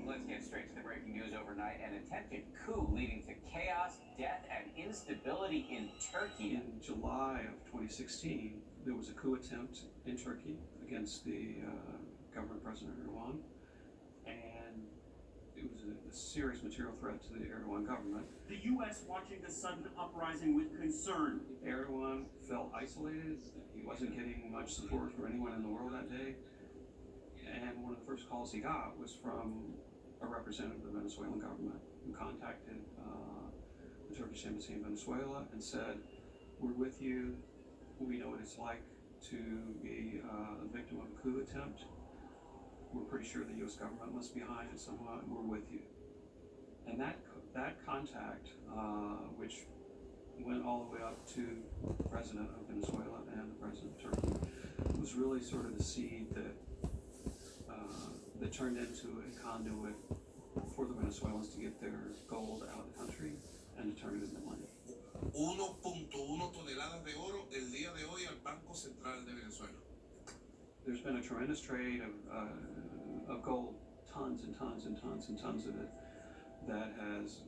Let's get straight to the breaking news overnight. An attempted coup leading to chaos, death, and instability in Turkey. In July of 2016, there was a coup attempt in Turkey against the government President Erdogan. And it was a serious material threat to the Erdogan government. The U.S. watching the sudden uprising with concern. Erdogan felt isolated. He wasn't getting much support from anyone in the world that day. And one of the first calls he got was from a representative of the Venezuelan government who contacted the Turkish embassy in Venezuela and said, "We're with you. We know what it's like to be a victim of a coup attempt. We're pretty sure the U.S. government must be behind it somewhat. We're with you." And that contact, which went all the way up to the president of Venezuela and the president of Turkey, was really sort of the seed that turned into a conduit for the Venezuelans to get their gold out of the country and to turn it into money. 1.1 toneladas de oro el día de hoy al Banco Central de Venezuela. There's been a tremendous trade of gold, tons and tons and tons and tons of it, that has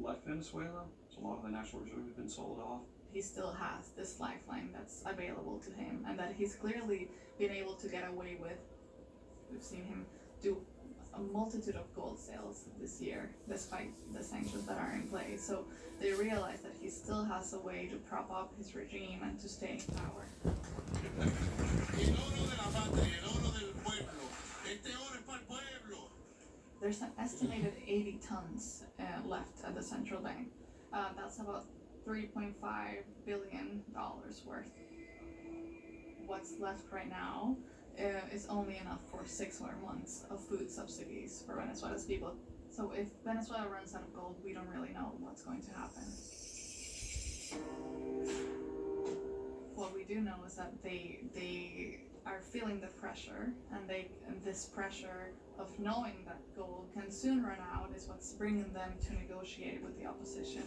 left Venezuela. So a lot of the National Reserve has been sold off. He still has this lifeline that's available to him and that he's clearly been able to get away with. We've seen him do a multitude of gold sales this year, despite the sanctions that are in place. So they realize that he still has a way to prop up his regime and to stay in power. There's an estimated 80 tons left at the central bank. That's about $3.5 billion worth. What's left right now is only enough for 6 more months of food subsidies for Venezuela's people. So if Venezuela runs out of gold, we don't really know what's going to happen. What we do know is that they are feeling the pressure, and this pressure of knowing that gold can soon run out is what's bringing them to negotiate with the opposition.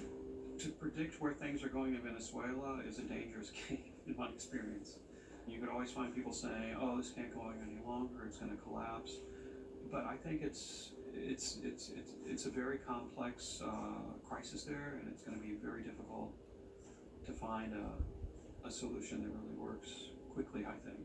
To predict where things are going in Venezuela is a dangerous game, in my experience. You could always find people saying, "Oh, this can't go on any longer; it's going to collapse." But I think it's a very complex crisis there, and it's going to be very difficult to find a solution that really works quickly, I think.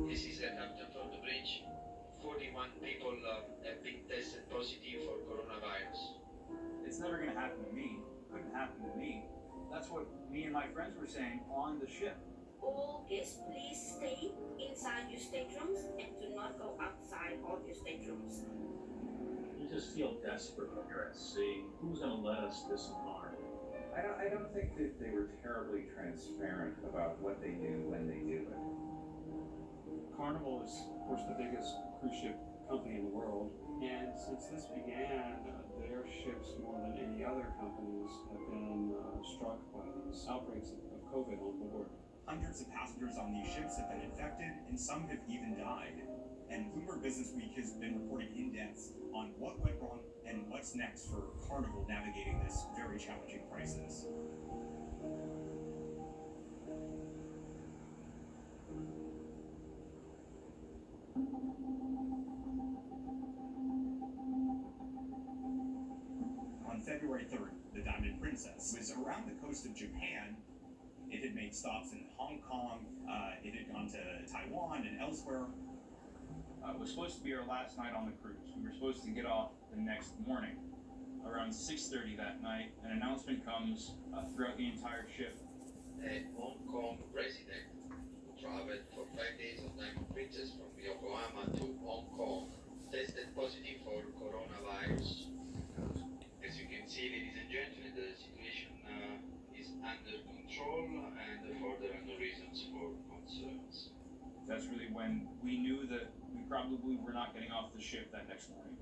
This is a captain from the bridge. 41 people have been tested positive for coronavirus. It's never going to happen to me. Couldn't happen to me. That's what me and my friends were saying on the ship. All guests, please stay inside your staterooms and do not go outside of your staterooms. You just feel desperate when you're at sea. Who's going to let us disembark? I don't think that they were terribly transparent about what they do when they do it. Carnival is, of course, the biggest cruise ship company in the world, and since this began, their ships, more than any other companies, have been struck by these outbreaks of COVID on board. Hundreds of passengers on these ships have been infected, and some have even died. And Bloomberg Business Week has been reporting in depth on what went wrong and what's next for Carnival navigating this very challenging crisis. On February 3rd, the Diamond Princess was around the coast of Japan. It had made stops in Hong Kong, it had gone to Taiwan and elsewhere. It was supposed to be our last night on the cruise. We were supposed to get off the next morning. around 6:30 that night, an announcement comes throughout the entire ship. A Hong Kong resident who traveled for 5 days on Diamond Princess from Yokohama to Hong Kong tested positive for coronavirus. As you can see, ladies and gentlemen, the situation is under control and further no reasons for concerns. That's really when we knew that we probably were not getting off the ship that next morning.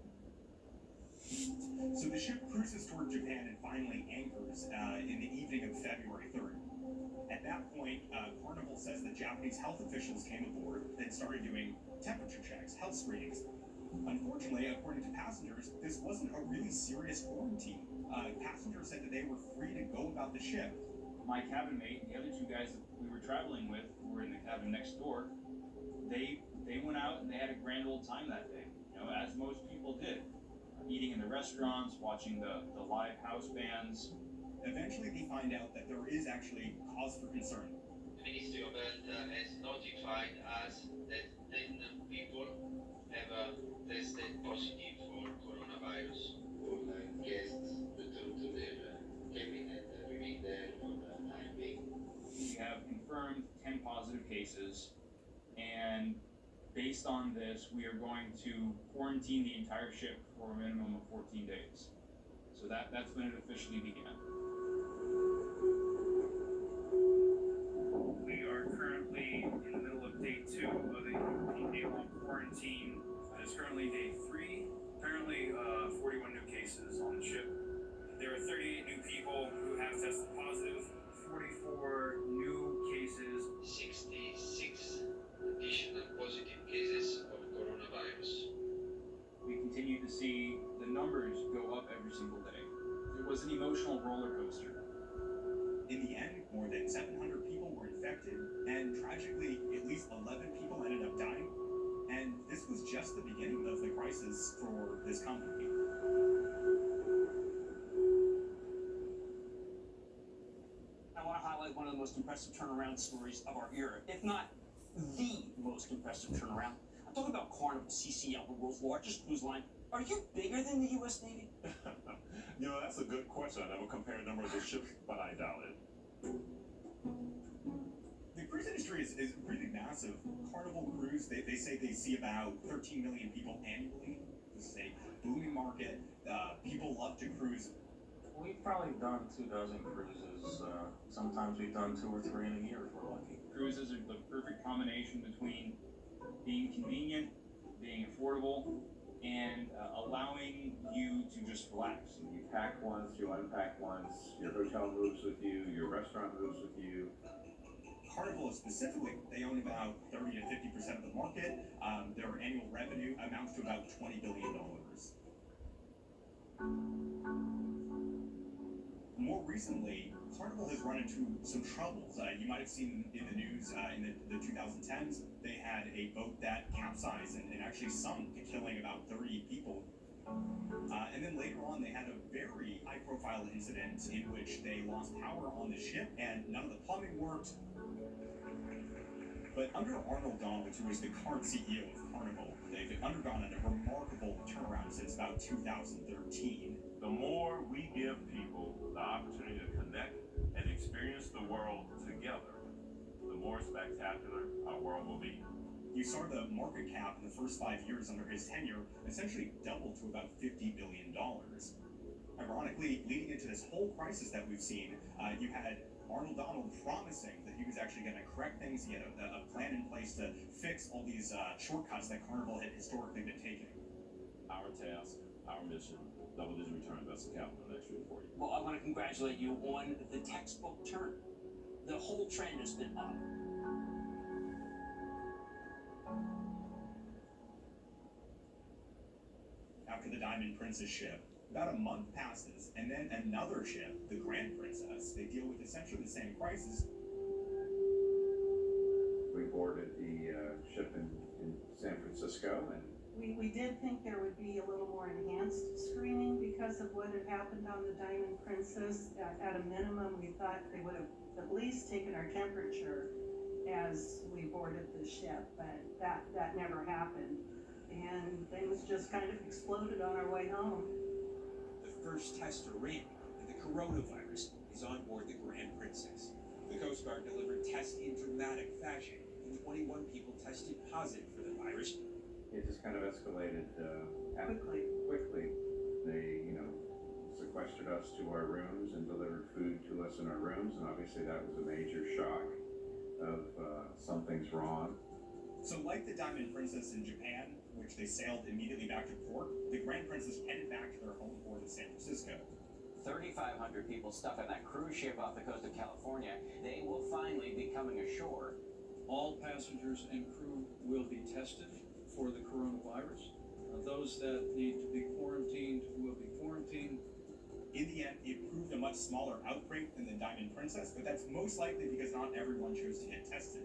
So the ship cruises toward Japan and finally anchors in the evening of February 3rd. At that point, Carnival says that Japanese health officials came aboard, then started doing temperature checks, health screenings. Unfortunately, according to passengers, this wasn't a really serious quarantine. Passengers said that they were free to go about the ship. My cabin mate and the other two guys that we were traveling with, who were in the cabin next door, they went out and they had a grand old time that day, as most people did. Eating in the restaurants, watching the live house bands. Eventually, they find out that there is actually cause for concern. The Ministry of Health has notified us that 10 people have tested positive for coronavirus. All guests returned to their cabin and remain there for the time being. We have confirmed 10 positive cases, and based on this, we are going to quarantine the entire ship for a minimum of 14 days. So that's when it officially began. We are currently in the middle of day 2 of the 14-day-long quarantine. It is currently day 3. Apparently, 41 new cases on the ship. There are 38 new people who have tested positive, 44 new cases, 66 additional positive cases of coronavirus. We continue to see the numbers go up every single day. It was an emotional roller coaster. In the end, more than 700 people were infected, and tragically, at least 11 people ended up dying. And this was just the beginning of the crisis for this company. I want to highlight one of the most impressive turnaround stories of our era, if not the most impressive turnaround. I'm talking about Carnival CCL, the world's largest cruise line. Are you bigger than the U.S. Navy? That's a good question. I never compared numbers of ships, but I doubt it. The cruise industry is really massive. Carnival Cruise, they say they see about 13 million people annually. This is a booming market. People love to cruise. We've probably done 24 cruises. Sometimes we've done 2 or 3 in a year if we're lucky. Cruises are the perfect combination between being convenient, being affordable, and allowing you to just relax. You pack once, you unpack once, your hotel moves with you, your restaurant moves with you. Carnival specifically, they own about 30 to 50% of the market. Their annual revenue amounts to about $20 billion. More recently, Carnival has run into some troubles. You might have seen in the news in the 2010s, they had a boat that capsized and actually sunk, killing about 30 people. And then later on, they had a very high-profile incident in which they lost power on the ship and none of the plumbing worked. But under Arnold Donald, who is the current CEO of Carnival, they've undergone a remarkable turnaround since about 2013. The more we give people the opportunity to connect and experience the world together, the more spectacular our world will be. You saw the market cap in the first 5 years under his tenure essentially doubled to about $50 billion. Ironically, leading into this whole crisis that we've seen, you had Arnold Donald promising that he was actually going to correct things. He had a plan in place to fix all these shortcuts that Carnival had historically been taking. Our task, our mission, double-digit return on invested capital next year for you. Well, I want to congratulate you on the textbook turn. The whole trend has been up. After the Diamond Princess ship, about a month passes, and then another ship, the Grand Princess, they deal with essentially the same crisis. We boarded the ship in San Francisco, and we did think there would be a little more enhanced screening because of what had happened on the Diamond Princess. At a minimum, we thought they would have at least taken our temperature as we boarded the ship, but that never happened. And things just kind of exploded on our way home. The first tests are in that the coronavirus is on board the Grand Princess. The Coast Guard delivered tests in dramatic fashion, and 21 people tested positive for the virus. It just kind of escalated quickly. They, sequestered us to our rooms and delivered food to us in our rooms, and obviously that was a major shock of something's wrong. So like the Diamond Princess in Japan, which they sailed immediately back to port, the Grand Princess headed back to their home port in San Francisco. 3,500 people stuck on that cruise ship off the coast of California. They will finally be coming ashore. All passengers and crew will be tested for the coronavirus. Those that need to be quarantined will be quarantined. In the end, it proved a much smaller outbreak than the Diamond Princess, but that's most likely because not everyone chose to get tested.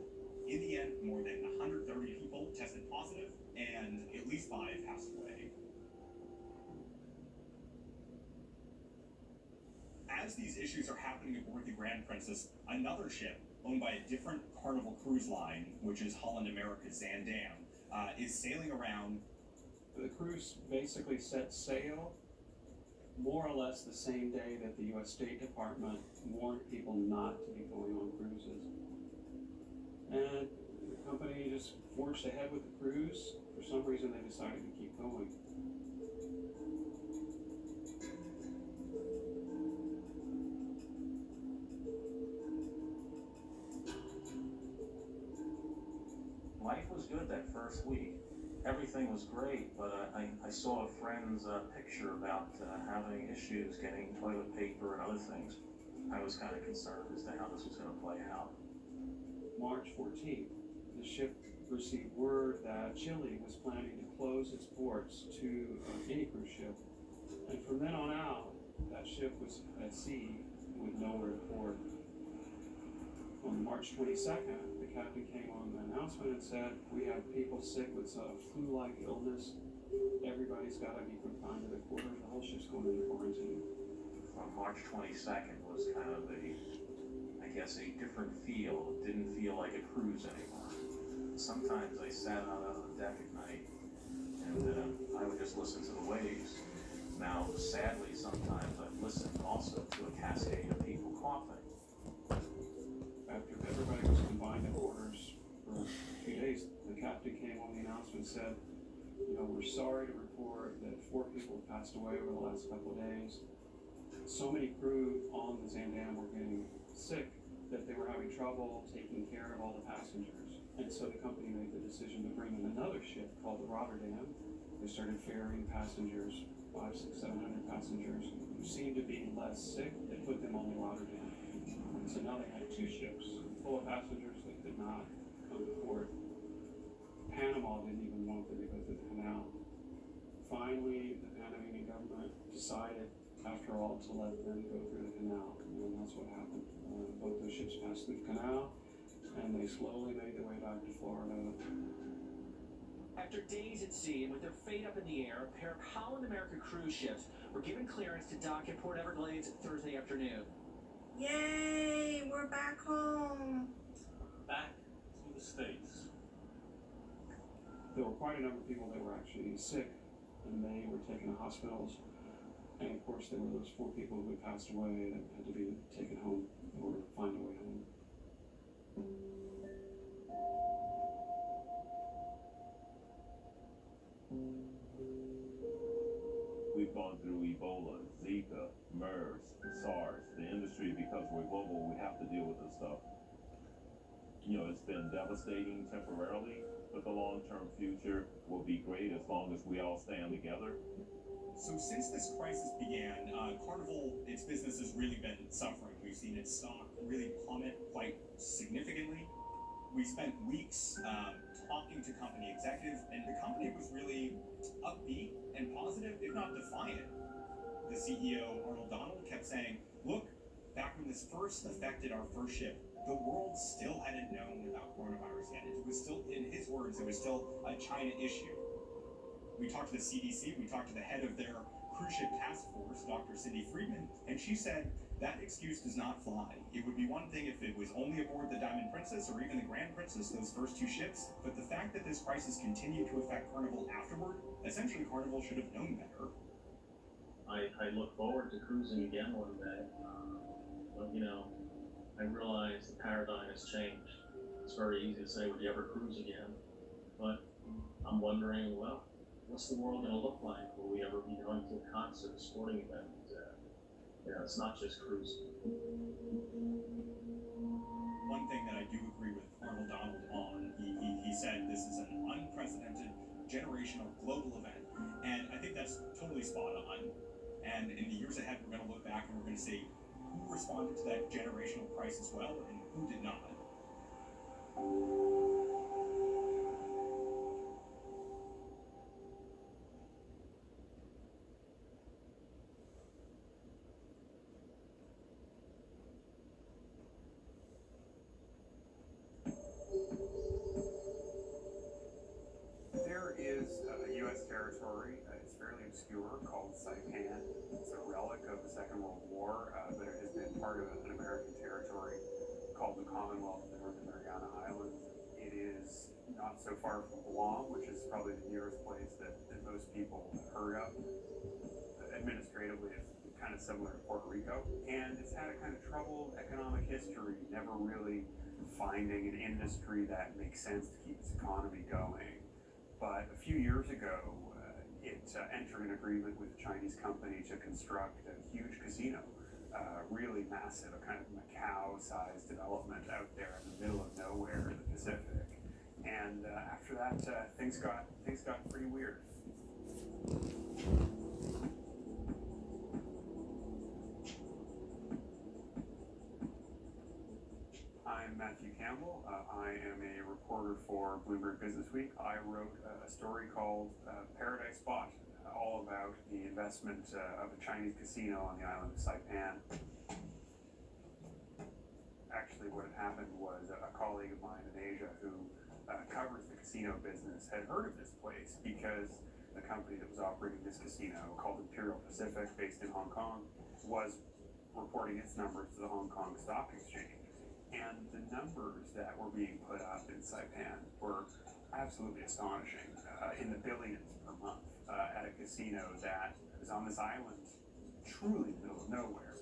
In the end, more than 130 people tested positive, and at least 5 passed away. As these issues are happening aboard the Grand Princess, another ship owned by a different Carnival cruise line, which is Holland America's Zandam, is sailing around. The cruise basically set sail more or less the same day that the U.S. State Department warned people not to be going on cruises. And the company just forged ahead with the cruise. For some reason, they decided to keep going. Life was good that first week. Everything was great, but I saw a friend's picture about having issues getting toilet paper and other things. I was kind of concerned as to how this was going to play out. March 14th, the ship received word that Chile was planning to close its ports to any cruise ship. And from then on out, that ship was at sea with nowhere to port. On March 22nd, the captain came on the announcement and said, "We have people sick with flu-like illness. Everybody's got to be confined to the quarters. The whole ship's going into quarantine." March 22nd was kind of a different feel. It didn't feel like a cruise anymore. Sometimes I sat out on the deck at night and I would just listen to the waves. Now, sadly, sometimes I've listened also to a cascade of people coughing. After everybody was confined to quarters for a few days, the captain came on the announcement and said, "We're sorry to report that 4 people passed away over the last couple of days. So many crew on the Zandam were getting sick that they were having trouble taking care of all the passengers. And so the company made the decision to bring in another ship called the Rotterdam. They started ferrying passengers, 500, 600, 700 passengers who seemed to be less sick. They put them on the Rotterdam. And so now they had 2 ships full of passengers that could not come to port. Panama didn't even want them to go through the canal. Finally, the Panamanian government decided, after all, to let them go through the canal, and that's what happened. Both those ships passed through the canal, and they slowly made their way back to Florida. After days at sea and with their fate up in the air, a pair of Holland America cruise ships were given clearance to dock at Port Everglades Thursday afternoon. Yay, we're back home. Back to the States. There were quite a number of people that were actually sick, and they were taken to hospitals. And of course, there were those 4 people who had passed away that had to be taken home or find a way home. We've gone through Ebola, Zika, MERS, SARS. The industry, because we're global, we have to deal with this stuff. It's been devastating temporarily, but the long-term future will be great as long as we all stand together. So since this crisis began, Carnival, its business has really been suffering. We've seen its stock really plummet quite significantly. We spent weeks talking to company executives, and the company was really upbeat and positive, if not defiant. The CEO, Arnold Donald, kept saying, "Look, back when this first affected our first ship, the world still hadn't known about coronavirus yet. It was still, in his words, it was still a China issue." We talked to the CDC, we talked to the head of their cruise ship task force, Dr. Cindy Friedman, and she said that excuse does not fly. It would be one thing if it was only aboard the Diamond Princess or even the Grand Princess, those first 2 ships, but the fact that this crisis continued to affect Carnival afterward, essentially Carnival should have known better. I look forward to cruising again one day. But, you know, I realize the paradigm has changed. It's very easy to say, would you ever cruise again? But I'm wondering, well, what's the world going to look like? Will we ever be going to a concert, a sporting event? You know, it's not just cruising. One thing that I do agree with Arnold Donald on, he said this is an unprecedented generational global event, and I think that's totally spot on. And in the years ahead, we're going to look back and we're going to see who responded to that generational crisis well and who did not. There is a U.S. territory, it's fairly obscure, called Saipan. It's a relic of the Second World War, but it has been part of an American territory called the Commonwealth of the Northern Mariana Islands. It is not so far from Guam, which is probably the nearest place that most people have heard of. Administratively, it's kind of similar to Puerto Rico, and it's had a kind of troubled economic history, never really finding an industry that makes sense to keep its economy going. But a few years ago, it entered an agreement with a Chinese company to construct a huge casino, really massive, a kind of Macau-sized development out there in the middle of nowhere in the Pacific. And after that, things got pretty weird. I'm Matthew Campbell. I am a reporter for Bloomberg Businessweek. I wrote a story called Paradise Spot, all about the investment of a Chinese casino on the island of Saipan. Actually, what had happened was a colleague of mine in Asia who covers the casino business had heard of this place because the company that was operating this casino, called Imperial Pacific, based in Hong Kong, was reporting its numbers to the Hong Kong Stock Exchange. And the numbers that were being put up in Saipan were absolutely astonishing, in the billions per month, at a casino that is on this island, truly in the middle of nowhere.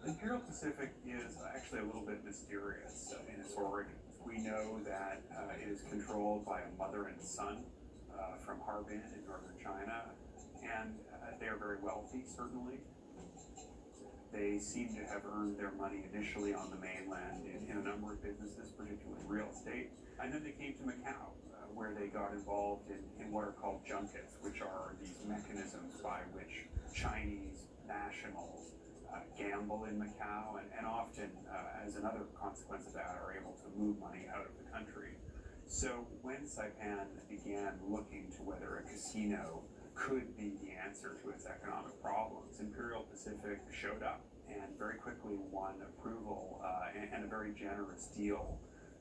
Imperial Pacific is actually a little bit mysterious in its origins. We know that it is controlled by a mother and son from Harbin in northern China, and they are very wealthy, certainly. They seem to have earned their money initially on the mainland in a number of businesses, particularly real estate. And then they came to Macau, where they got involved in what are called junkets, which are these mechanisms by which Chinese nationals gamble in Macau, and often, as another consequence of that, are able to move money out of the country. So when Saipan began looking to whether a casino could be the answer to its economic problems, Imperial Pacific showed up and very quickly won approval and a very generous deal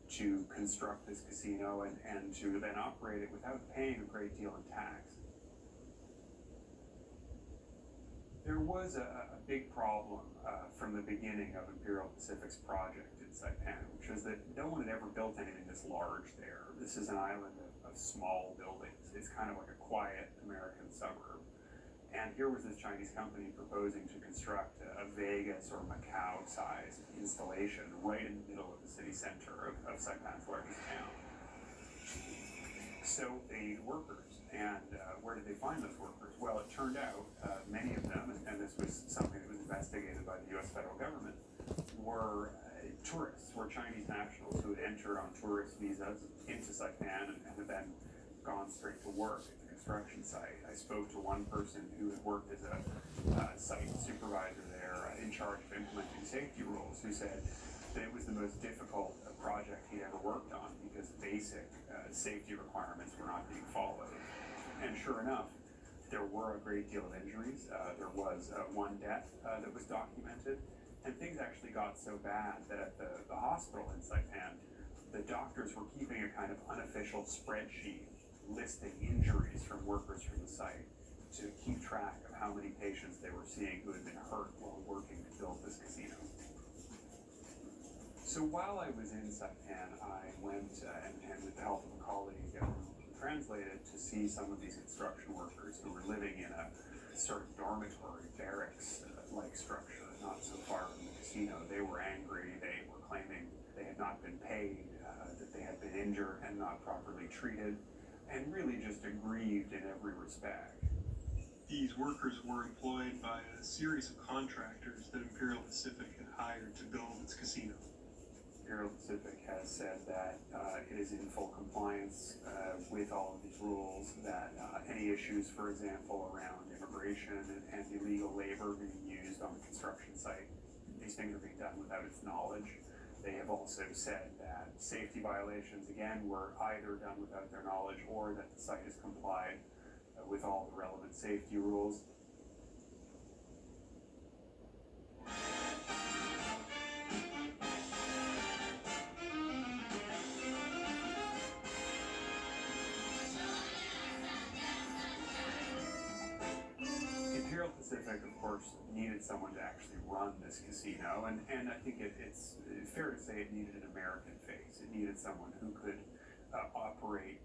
to construct this casino and to then operate it without paying a great deal in tax. There was a big problem from the beginning of Imperial Pacific's project in Saipan, which was that no one had ever built anything this large there. This is an island of small buildings. It's kind of like a quiet American suburb. And here was this Chinese company proposing to construct a Vegas or Macau-sized installation right in the middle of the city center of Saipan's largest town. So they needed workers, and where did they find those workers? Well, it turned out many of them, and this was something that was investigated by the U.S. federal government, were tourists, were Chinese nationals who had entered on tourist visas into Saipan and had then gone straight to work at the construction site. I spoke to one person who had worked as a site supervisor there in charge of implementing safety rules, who said that it was the most difficult project he'd ever worked on because basic safety requirements were not being followed. And sure enough, there were a great deal of injuries. There was one death that was documented, and things actually got so bad that at the hospital in Saipan, the doctors were keeping a kind of unofficial spreadsheet listing injuries from workers from the site to keep track of how many patients they were seeing who had been hurt while working to build this casino. So while I was in Saipan, I went and with the help of a colleague, translate it to see some of these construction workers who were living in a sort of dormitory, barracks-like structure, not so far from the casino. They were angry. They were claiming they had not been paid, that they had been injured and not properly treated, and really just aggrieved in every respect. These workers were employed by a series of contractors that Imperial Pacific had hired to build its casino. Imperial Pacific has said that it is in full compliance with all of these rules, that any issues, for example, around immigration and illegal labor being used on the construction site, these things are being done without its knowledge. They have also said that safety violations, again, were either done without their knowledge or that the site has complied with all the relevant safety rules. Imperial Pacific, of course, needed someone to actually run this casino, and I think it's fair to say it needed an American face. It needed someone who could operate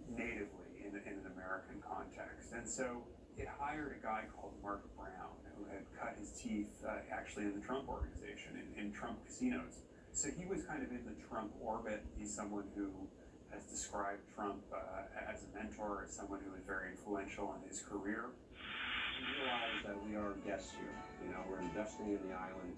natively in an American context. And so it hired a guy called Mark Brown, who had cut his teeth actually in the Trump organization, in Trump casinos. So he was kind of in the Trump orbit. He's someone who has described Trump as a mentor, as someone who was very influential in his career. We realize that we are guests here. You know, we're investing in the island,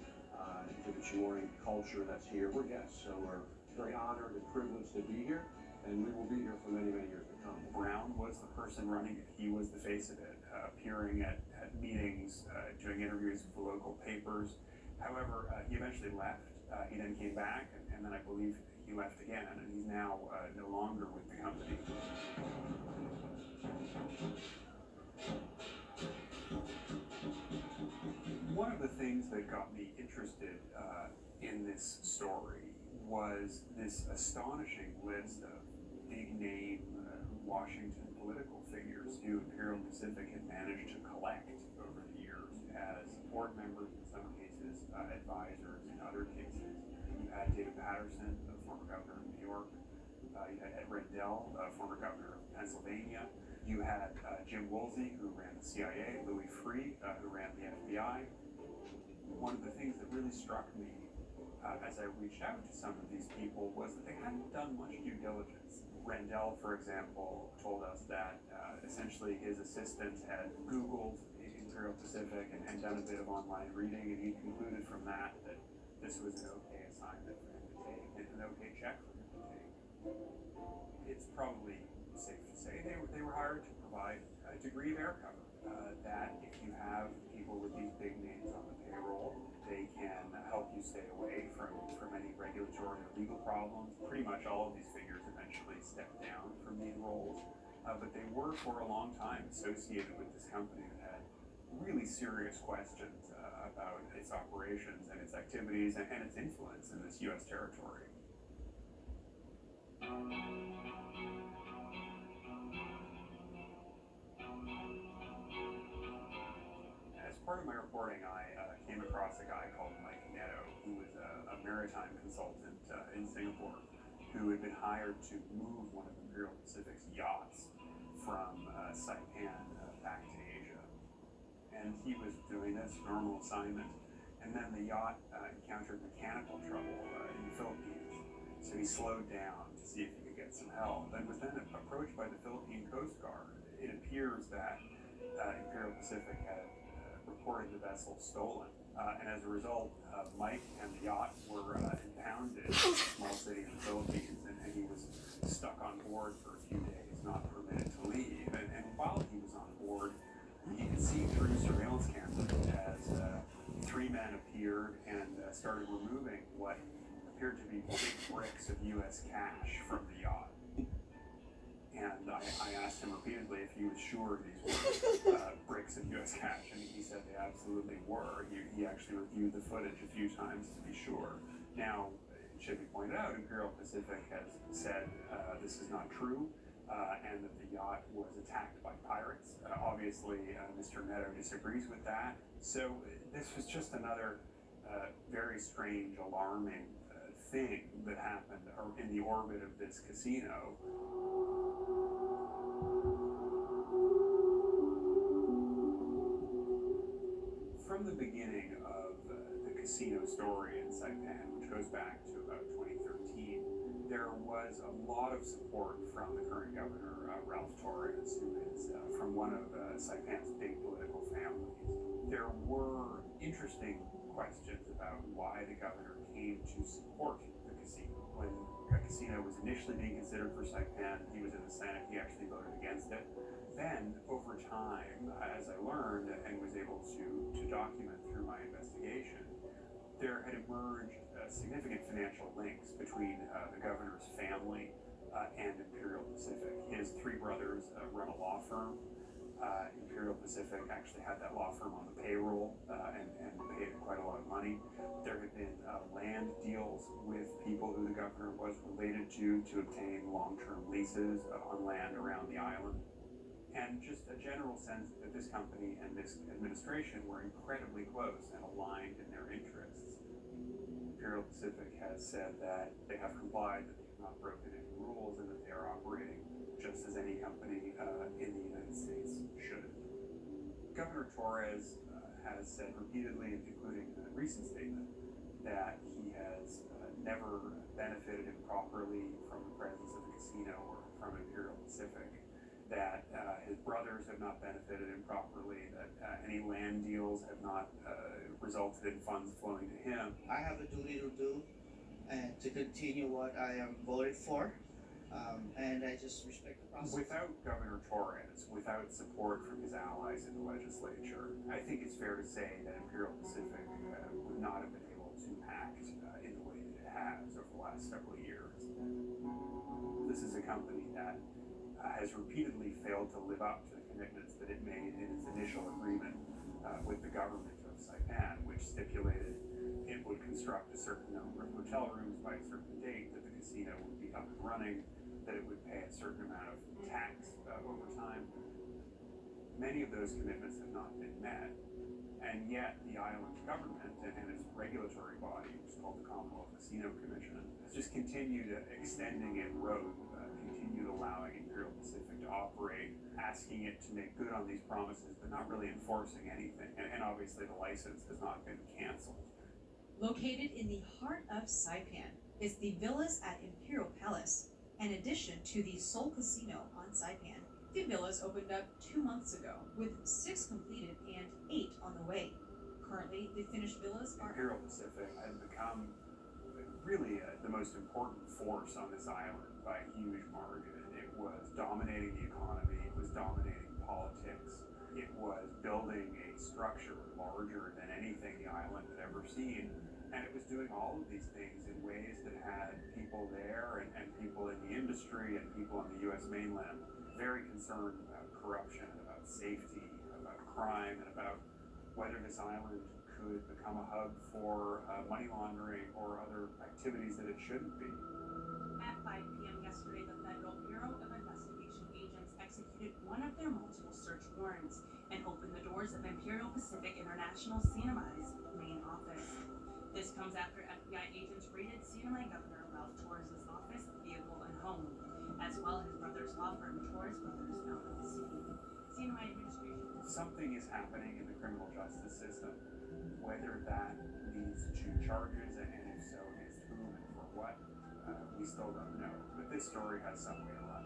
into the Chamorro culture that's here. We're guests, so we're very honored and privileged to be here, and we will be here for many, many years to come. Brown was the person running it. He was the face of it, appearing at meetings, doing interviews with the local papers. However, he eventually left. He then came back, and then I believe he left again, and he's now no longer with the company. One of the things that got me interested in this story was this astonishing list of big-name Washington political figures who Imperial Pacific had managed to collect over the years as board members in some cases, advisors in other cases. You had David Patterson, the former governor of New York. You had Ed Rendell, former governor of Pennsylvania. You had Jim Woolsey, who ran the CIA, Louis Freeh, who ran the FBI. One of the things that really struck me as I reached out to some of these people was that they hadn't done much due diligence. Rendell, for example, told us that essentially his assistants had Googled Imperial Pacific and done a bit of online reading, and he concluded from that that this was an okay assignment for him to take, and an okay check for him to take. It's probably safe to say they were hired to provide a degree of air cover, that if you have people with these big names on the payroll, they can help you stay away from any regulatory or legal problems. Pretty much all of these figures eventually stepped down from these roles, but they were for a long time associated with this company that had really serious questions about its operations and its activities and its influence in this U.S. territory. As part of my reporting, I came across a guy called Mike Netto, who was a maritime consultant in Singapore, who had been hired to move one of Imperial Pacific's yachts from Saipan back to Asia. And he was doing this normal assignment, and then the yacht encountered mechanical trouble in the Philippines. So he slowed down to see if he could get some help, and was then approached by the Philippine Coast Guard. It appears that Imperial Pacific had reported the vessel stolen, and as a result, Mike and the yacht were impounded in a small city in the Philippines, and he was stuck on board for a few days, not permitted to leave. And while he was on board, you could see through surveillance cameras as three men appeared and started removing what appeared to be big bricks of U.S. cash from the yacht. And I asked him repeatedly if he was sure these were bricks of U.S. cash, and he said they absolutely were. He actually reviewed the footage a few times to be sure. Now, it should be pointed out, Imperial Pacific has said this is not true, and that the yacht was attacked by pirates. Obviously, Mr. Netto disagrees with that. So this was just another very strange, alarming thing that happened in the orbit of this casino. From the beginning of the casino story in Saipan, which goes back to about 2013, there was a lot of support from the current governor, Ralph Torres, who is from one of Saipan's big political families. There were interesting questions about why the governor came to support the casino. When a casino was initially being considered for Saipan, he was in the Senate, he actually voted against it. Then, over time, as I learned and was able to document through my investigation, there had emerged significant financial links between the governor's family and Imperial Pacific. His three brothers run a law firm. Imperial Pacific actually had that law firm on the payroll and paid quite a lot of money. There had been land deals with people who the governor was related to obtain long-term leases on land around the island. And just a general sense that this company and this administration were incredibly close and aligned in their interests. Imperial Pacific has said that they have complied, that they have not broken any rules, and that they are operating just as any company in the United States should. Governor Torres has said repeatedly, including in a recent statement, that he has never benefited improperly from the presence of the casino or from Imperial Pacific, that his brothers have not benefited improperly, that any land deals have not resulted in funds flowing to him. I have a duty to do and to continue what I am voted for, and I just respect the process. Without Governor Torres, without support from his allies in the legislature, I think it's fair to say that Imperial Pacific would not have been able to act in the way that it has over the last several years. This is a company that has repeatedly failed to live up to the commitments that it made in its initial agreement with the government of Saipan, which stipulated it would construct a certain number of hotel rooms by a certain date, that the casino would be up and running, that it would pay a certain amount of tax over time. Many of those commitments have not been met, and yet the island government and its regulatory body, which is called the Commonwealth Casino Commission, has just continued extending its road, continued allowing Imperial Pacific to operate, asking it to make good on these promises, but not really enforcing anything. And obviously the license has not been canceled. Located in the heart of Saipan is the Villas at Imperial Palace. In addition to the sole casino on Saipan, the villas opened up 2 months ago, with 6 completed and 8 on the way. Currently, the finished villas are... Imperial Pacific has become really the most important force on this island by a huge margin. It was dominating the economy, it was dominating politics, it was building a structure larger than anything the island had ever seen. And it was doing all of these things in ways that had people there and people in the industry and people on the U.S. mainland very concerned about corruption, about safety, about crime, and about whether this island could become a hub for money laundering or other activities that it shouldn't be. At 5 p.m. yesterday, the Federal Bureau of Investigation agents executed one of their multiple search warrants and opened the doors of Imperial Pacific International CNMI's main office. This comes after FBI agents raided CNMI Governor Ralph Torres' office, vehicle, and home, as well as his brother's law firm, Torres Brothers LLC. CNMI administration... Something is happening in the criminal justice system. Whether that leads to charges, and if so, against whom and for what, we still don't know. But this story has some way to run.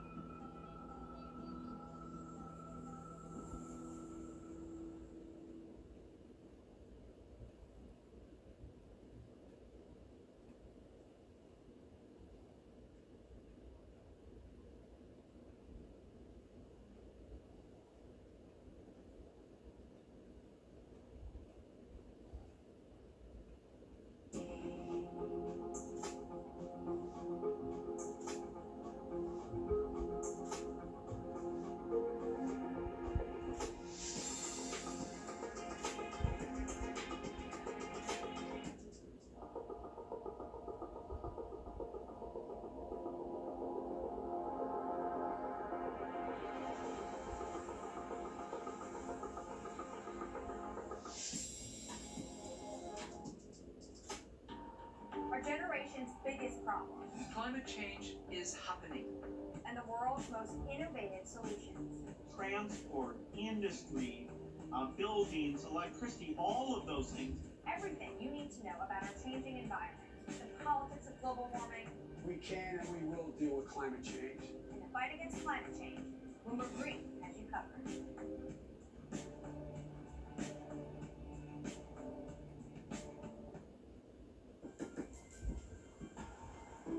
problem. Climate change is happening. And the world's most innovative solutions. Transport, industry, buildings, electricity, all of those things. Everything you need to know about our changing environment, the politics of global warming. We can and we will deal with climate change. And the fight against climate change. Bloomberg Green has you covered.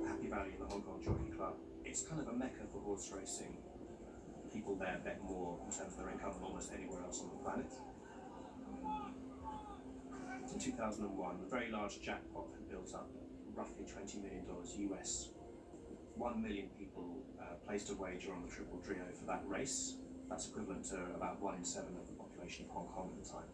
Happy Valley, the Hong Kong Jockey Club. It's kind of a mecca for horse racing. People there bet more in terms of their income than almost anywhere else on the planet. In 2001, a very large jackpot had built up, roughly $20 million US. 1 million people placed a wager on the Triple Trio for that race. That's equivalent to about 1 in 7 of the population of Hong Kong at the time.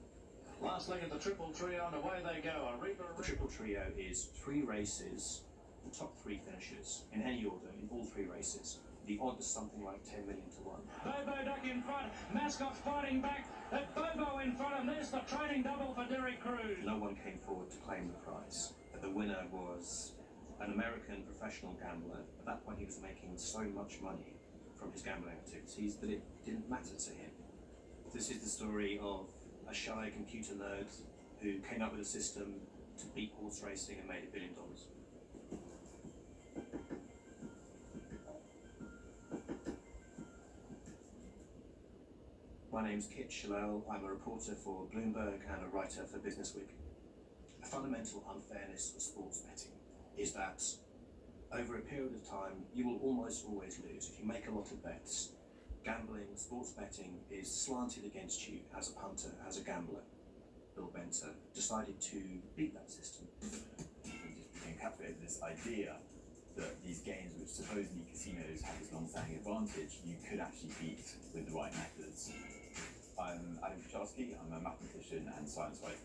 Last leg of the Triple Trio, and away they go. The Triple Trio is 3 races, the top 3 finishers, in any order, in all 3 races. The odds is something like 10 million to 1. Bobo Duck in front, Mascot fighting back, Bobo in front, and there's the training double for Derek Cruz. No one came forward to claim the prize. But the winner was an American professional gambler. At that point he was making so much money from his gambling activities that it didn't matter to him. This is the story of a shy computer nerd who came up with a system to beat horse racing and made $1 billion. My name's Kit Shillel. I'm a reporter for Bloomberg and a writer for Businessweek. A fundamental unfairness of sports betting is that over a period of time you will almost always lose. If you make a lot of bets, gambling, sports betting is slanted against you as a punter, as a gambler. Bill Benter decided to beat that system. He just became captivated with this idea that these games, which supposedly casinos have this long-standing advantage, you could actually beat with the right methods. I'm Adam Kucharski, I'm a mathematician and science writer.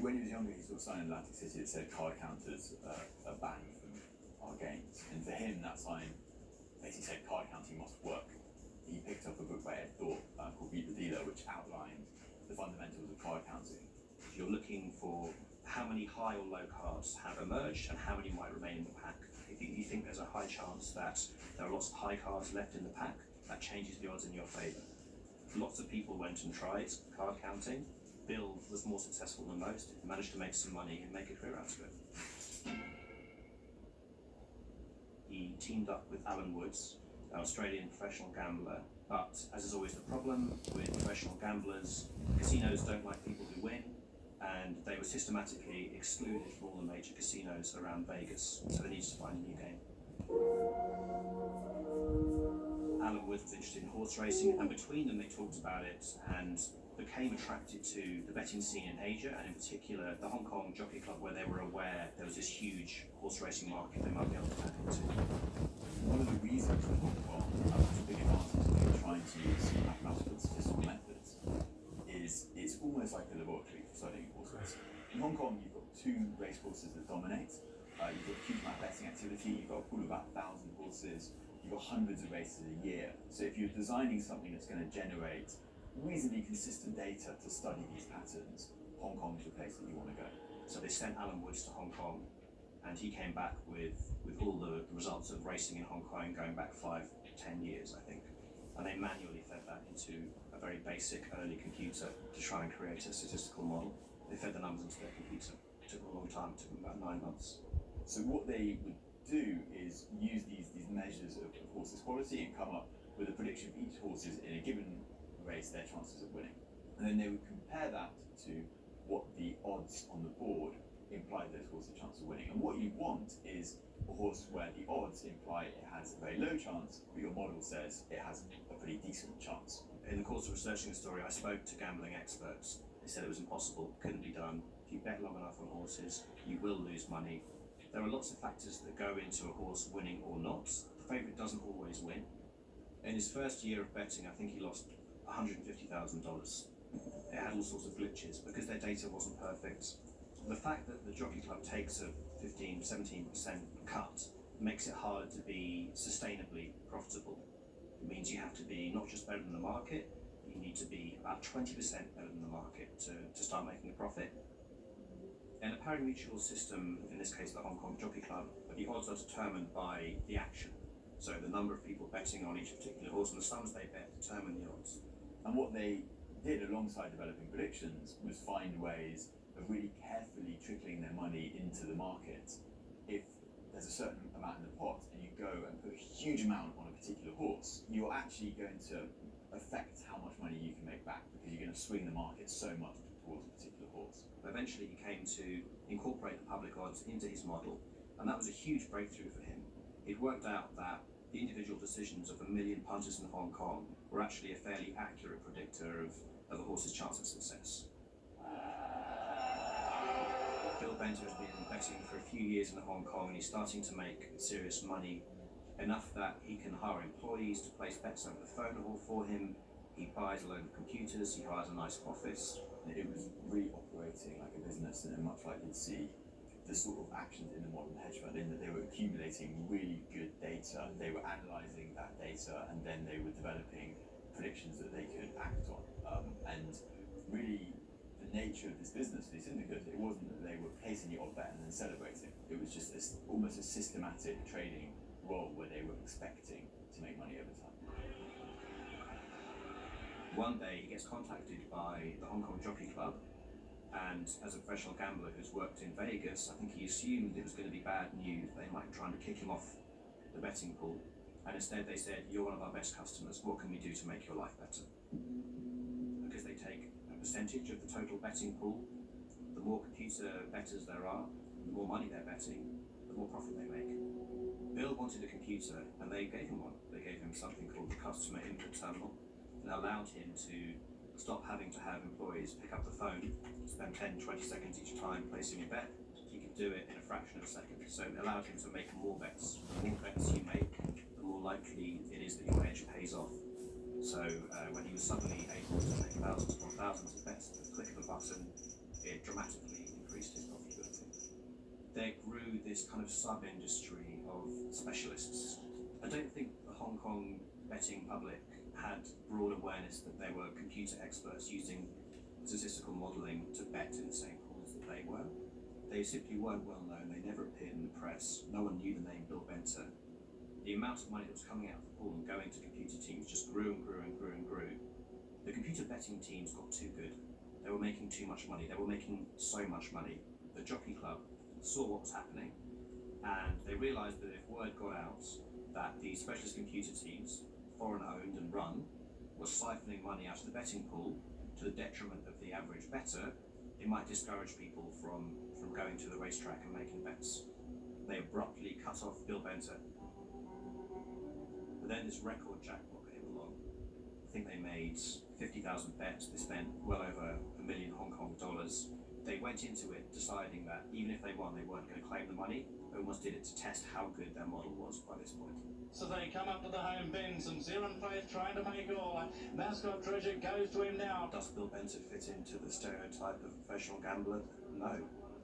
When he was younger, he saw a sign in Atlantic City that said card counters are banned from our games. And for him, that sign basically said card counting must work. He picked up a book by Ed Thorpe called Beat the Dealer, which outlined the fundamentals of card counting. You're looking for how many high or low cards have emerged and how many might remain in the pack. If you think there's a high chance that there are lots of high cards left in the pack, that changes the odds in your favour. Lots of people went and tried card counting. Bill was more successful than most. He managed to make some money and make a career out of it. He teamed up with Alan Woods, an Australian professional gambler, but as is always the problem with professional gamblers, casinos don't like people who win, and they were systematically excluded from all the major casinos around Vegas, so they needed to find a new game. Alan Woods was interested in horse racing, and between them they talked about it and became attracted to the betting scene in Asia, and in particular the Hong Kong Jockey Club, where they were aware there was this huge horse racing market they might be able to tap into. One of the reasons in Hong Kong has a big advantage in trying to use mathematical and statistical methods is it's almost like a laboratory for studying horse racing. In Hong Kong, you've got 2 race courses that dominate. You've got a huge amount of betting activity. You've got a pool of about 1,000 horses. You've got hundreds of races a year. So if you're designing something that's going to generate reasonably consistent data to study these patterns, Hong Kong is the place that you want to go. So they sent Alan Woods to Hong Kong, and he came back with all the results of racing in Hong Kong going back 5-10 years, I think. And they manually fed that into a very basic early computer to try and create a statistical model. They fed the numbers into their computer. It took them a long time, it took them about 9 months. So what they would do is use these measures of horses' quality and come up with a prediction for each horses in a given race, their chances of winning. And then they would compare that to what the odds on the board implied those horses' chance of winning. And what you want is a horse where the odds imply it has a very low chance, but your model says it has a pretty decent chance. In the course of researching the story, I spoke to gambling experts. They said it was impossible, couldn't be done. If you bet long enough on horses, you will lose money. There are lots of factors that go into a horse winning or not. The favourite doesn't always win. In his first year of betting, I think he lost $150,000. It had all sorts of glitches because their data wasn't perfect. The fact that the Jockey Club takes a 15-17% cut makes it hard to be sustainably profitable. It means you have to be not just better than the market, you need to be about 20% better than the market to start making a profit. In a pari-mutuel system, in this case the Hong Kong Jockey Club, the odds are determined by the action. So the number of people betting on each particular horse and the sums they bet determine the odds. And what they did alongside developing predictions was find ways of really carefully trickling their money into the market. If there's a certain amount in the pot and you go and put a huge amount on a particular horse, you're actually going to affect how much money you can make back because you're going to swing the market so much towards a particular horse. Eventually he came to incorporate the public odds into his model, and that was a huge breakthrough for him. It worked out that the individual decisions of 1 million punters in Hong Kong were actually a fairly accurate predictor of a horse's chance of success. Bill Benter has been betting for a few years in Hong Kong and he's starting to make serious money, enough that he can hire employees to place bets over the phone all for him. He buys a load of computers, he hires a nice office. It was really operating like a business, and much like you'd see the sort of actions in a modern hedge fund, in that they were accumulating really good data, they were analysing that data, and then they were developing predictions that they could act on. And really, the nature of this business, the syndicate, it wasn't that they were placing the odd bet and then celebrating. It was just almost a systematic trading role where they were expecting to make money over time. One day he gets contacted by the Hong Kong Jockey Club, and as a professional gambler who's worked in Vegas, I think he assumed it was going to be bad news. They might be trying to kick him off the betting pool, and instead they said, "You're one of our best customers, what can we do to make your life better?" Because they take a percentage of the total betting pool. The more computer bettors there are, the more money they're betting, the more profit they make. Bill wanted a computer, and they gave him one. They gave him something called the customer input terminal, and allowed him to stop having to have employees pick up the phone, spend 10-20 seconds each time placing a bet. He could do it in a fraction of a second. So it allowed him to make more bets. The more bets you make, the more likely it is that your hedge pays off. So when he was suddenly able to make thousands upon thousands of bets at the click of a button, it dramatically increased his profitability. There grew this kind of sub-industry of specialists. I don't think the Hong Kong betting public had broad awareness that there were computer experts using statistical modelling to bet in the same pools that they were. They simply weren't well known, they never appeared in the press, no one knew the name Bill Benter. The amount of money that was coming out of the pool and going to computer teams just grew and grew and grew and grew. The computer betting teams got too good. They were making too much money, they were making so much money. The Jockey Club saw what was happening, and they realised that if word got out that these specialist computer teams, foreign owned and run, was siphoning money out of the betting pool to the detriment of the average bettor, it might discourage people from going to the racetrack and making bets. They abruptly cut off Bill Benter. But then this record jackpot came along. I think they made 50,000 bets, they spent well over $1 million Hong Kong dollars. They went into it deciding that even if they won, they weren't going to claim the money. They almost did it to test how good their model was by this point. So they come up to the home bins and Zero and Faith trying to make all. Mascot Treasure goes to him now. Does Bill Benter fit into the stereotype of professional gambler? No,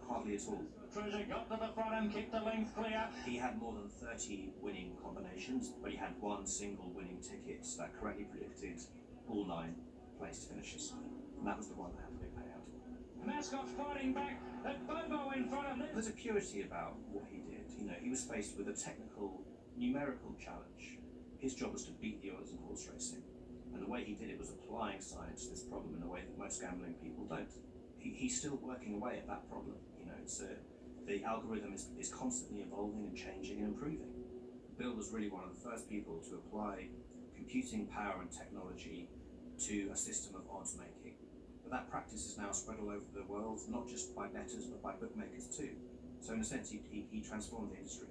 hardly at all. Treasure got to the front and kicked the length clear. He had more than 30 winning combinations, but he had one single winning ticket that correctly predicted all 9 placed finishes. And that was the one that had the big payout. Mascot's fighting back. That Bobo in front of him. There's a purity about what he did. You know, he was faced with a technical, numerical challenge. His job was to beat the odds in horse racing. And the way he did it was applying science to this problem in a way that most gambling people don't. He's still working away at that problem. You know, the algorithm is constantly evolving and changing and improving. Bill was really one of the first people to apply computing power and technology to a system of odds making. But that practice is now spread all over the world, not just by bettors, but by bookmakers too. So in a sense, he transformed the industry.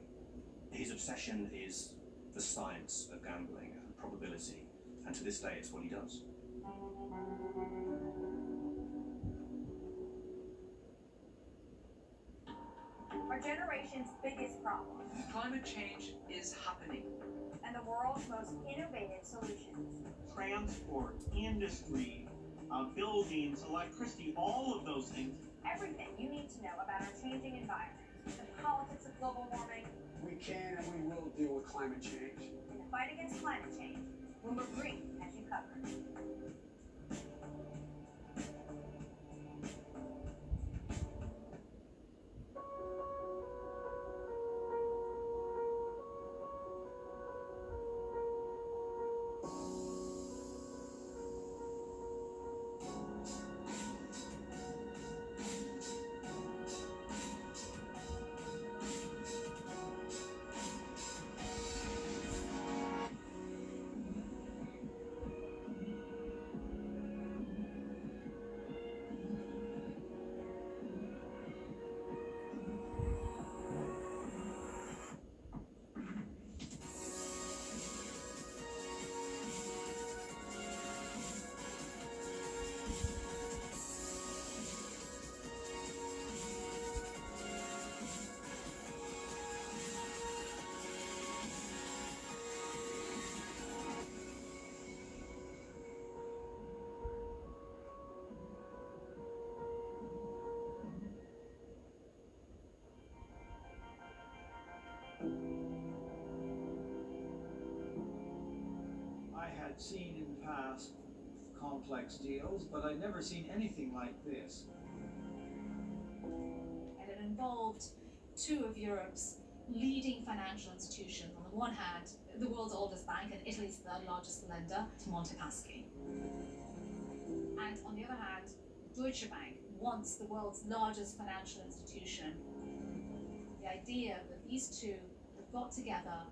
His obsession is the science of gambling and probability, and to this day, it's what he does. Our generation's biggest problem. Climate change is happening. And the world's most innovative solutions. Transport, industry, buildings, electricity, all of those things. Everything you need to know about our changing environment, the politics of global warming. We can and we will deal with climate change. In the fight against climate change, Bloomberg Green has you covered. I'd seen in past complex deals, but I'd never seen anything like this. And it involved two of Europe's leading financial institutions. On the one hand, the world's oldest bank and Italy's third largest lender, Monte Paschi. And on the other hand, Deutsche Bank, once the world's largest financial institution. The idea that these two have got together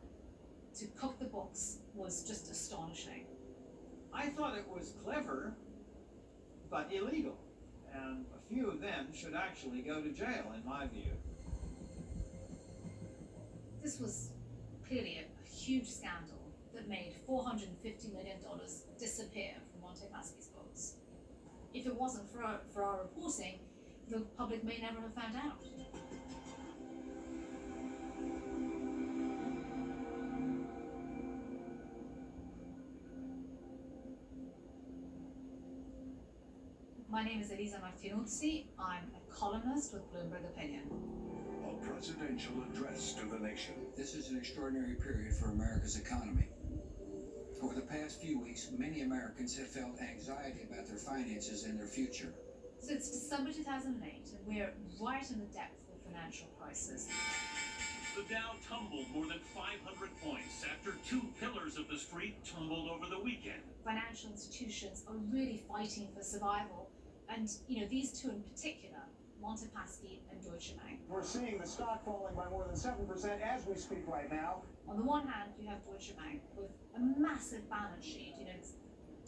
to cook the books was just astonishing. I thought it was clever, but illegal. And a few of them should actually go to jail, in my view. This was clearly a huge scandal that made $450 million disappear from Monte Paschi's books. If it wasn't for our reporting, the public may never have found out. My name is Elisa Martinuzzi. I'm a columnist with Bloomberg Opinion. A presidential address to the nation. This is an extraordinary period for America's economy. Over the past few weeks, many Americans have felt anxiety about their finances and their future. So it's December 2008, and we're right in the depth of the financial crisis. The Dow tumbled more than 500 points after two pillars of the street tumbled over the weekend. Financial institutions are really fighting for survival, and these two in particular, Monte Paschi and Deutsche Bank. We're seeing the stock falling by more than 7% as we speak right now. On the one hand, you have Deutsche Bank with a massive balance sheet. It's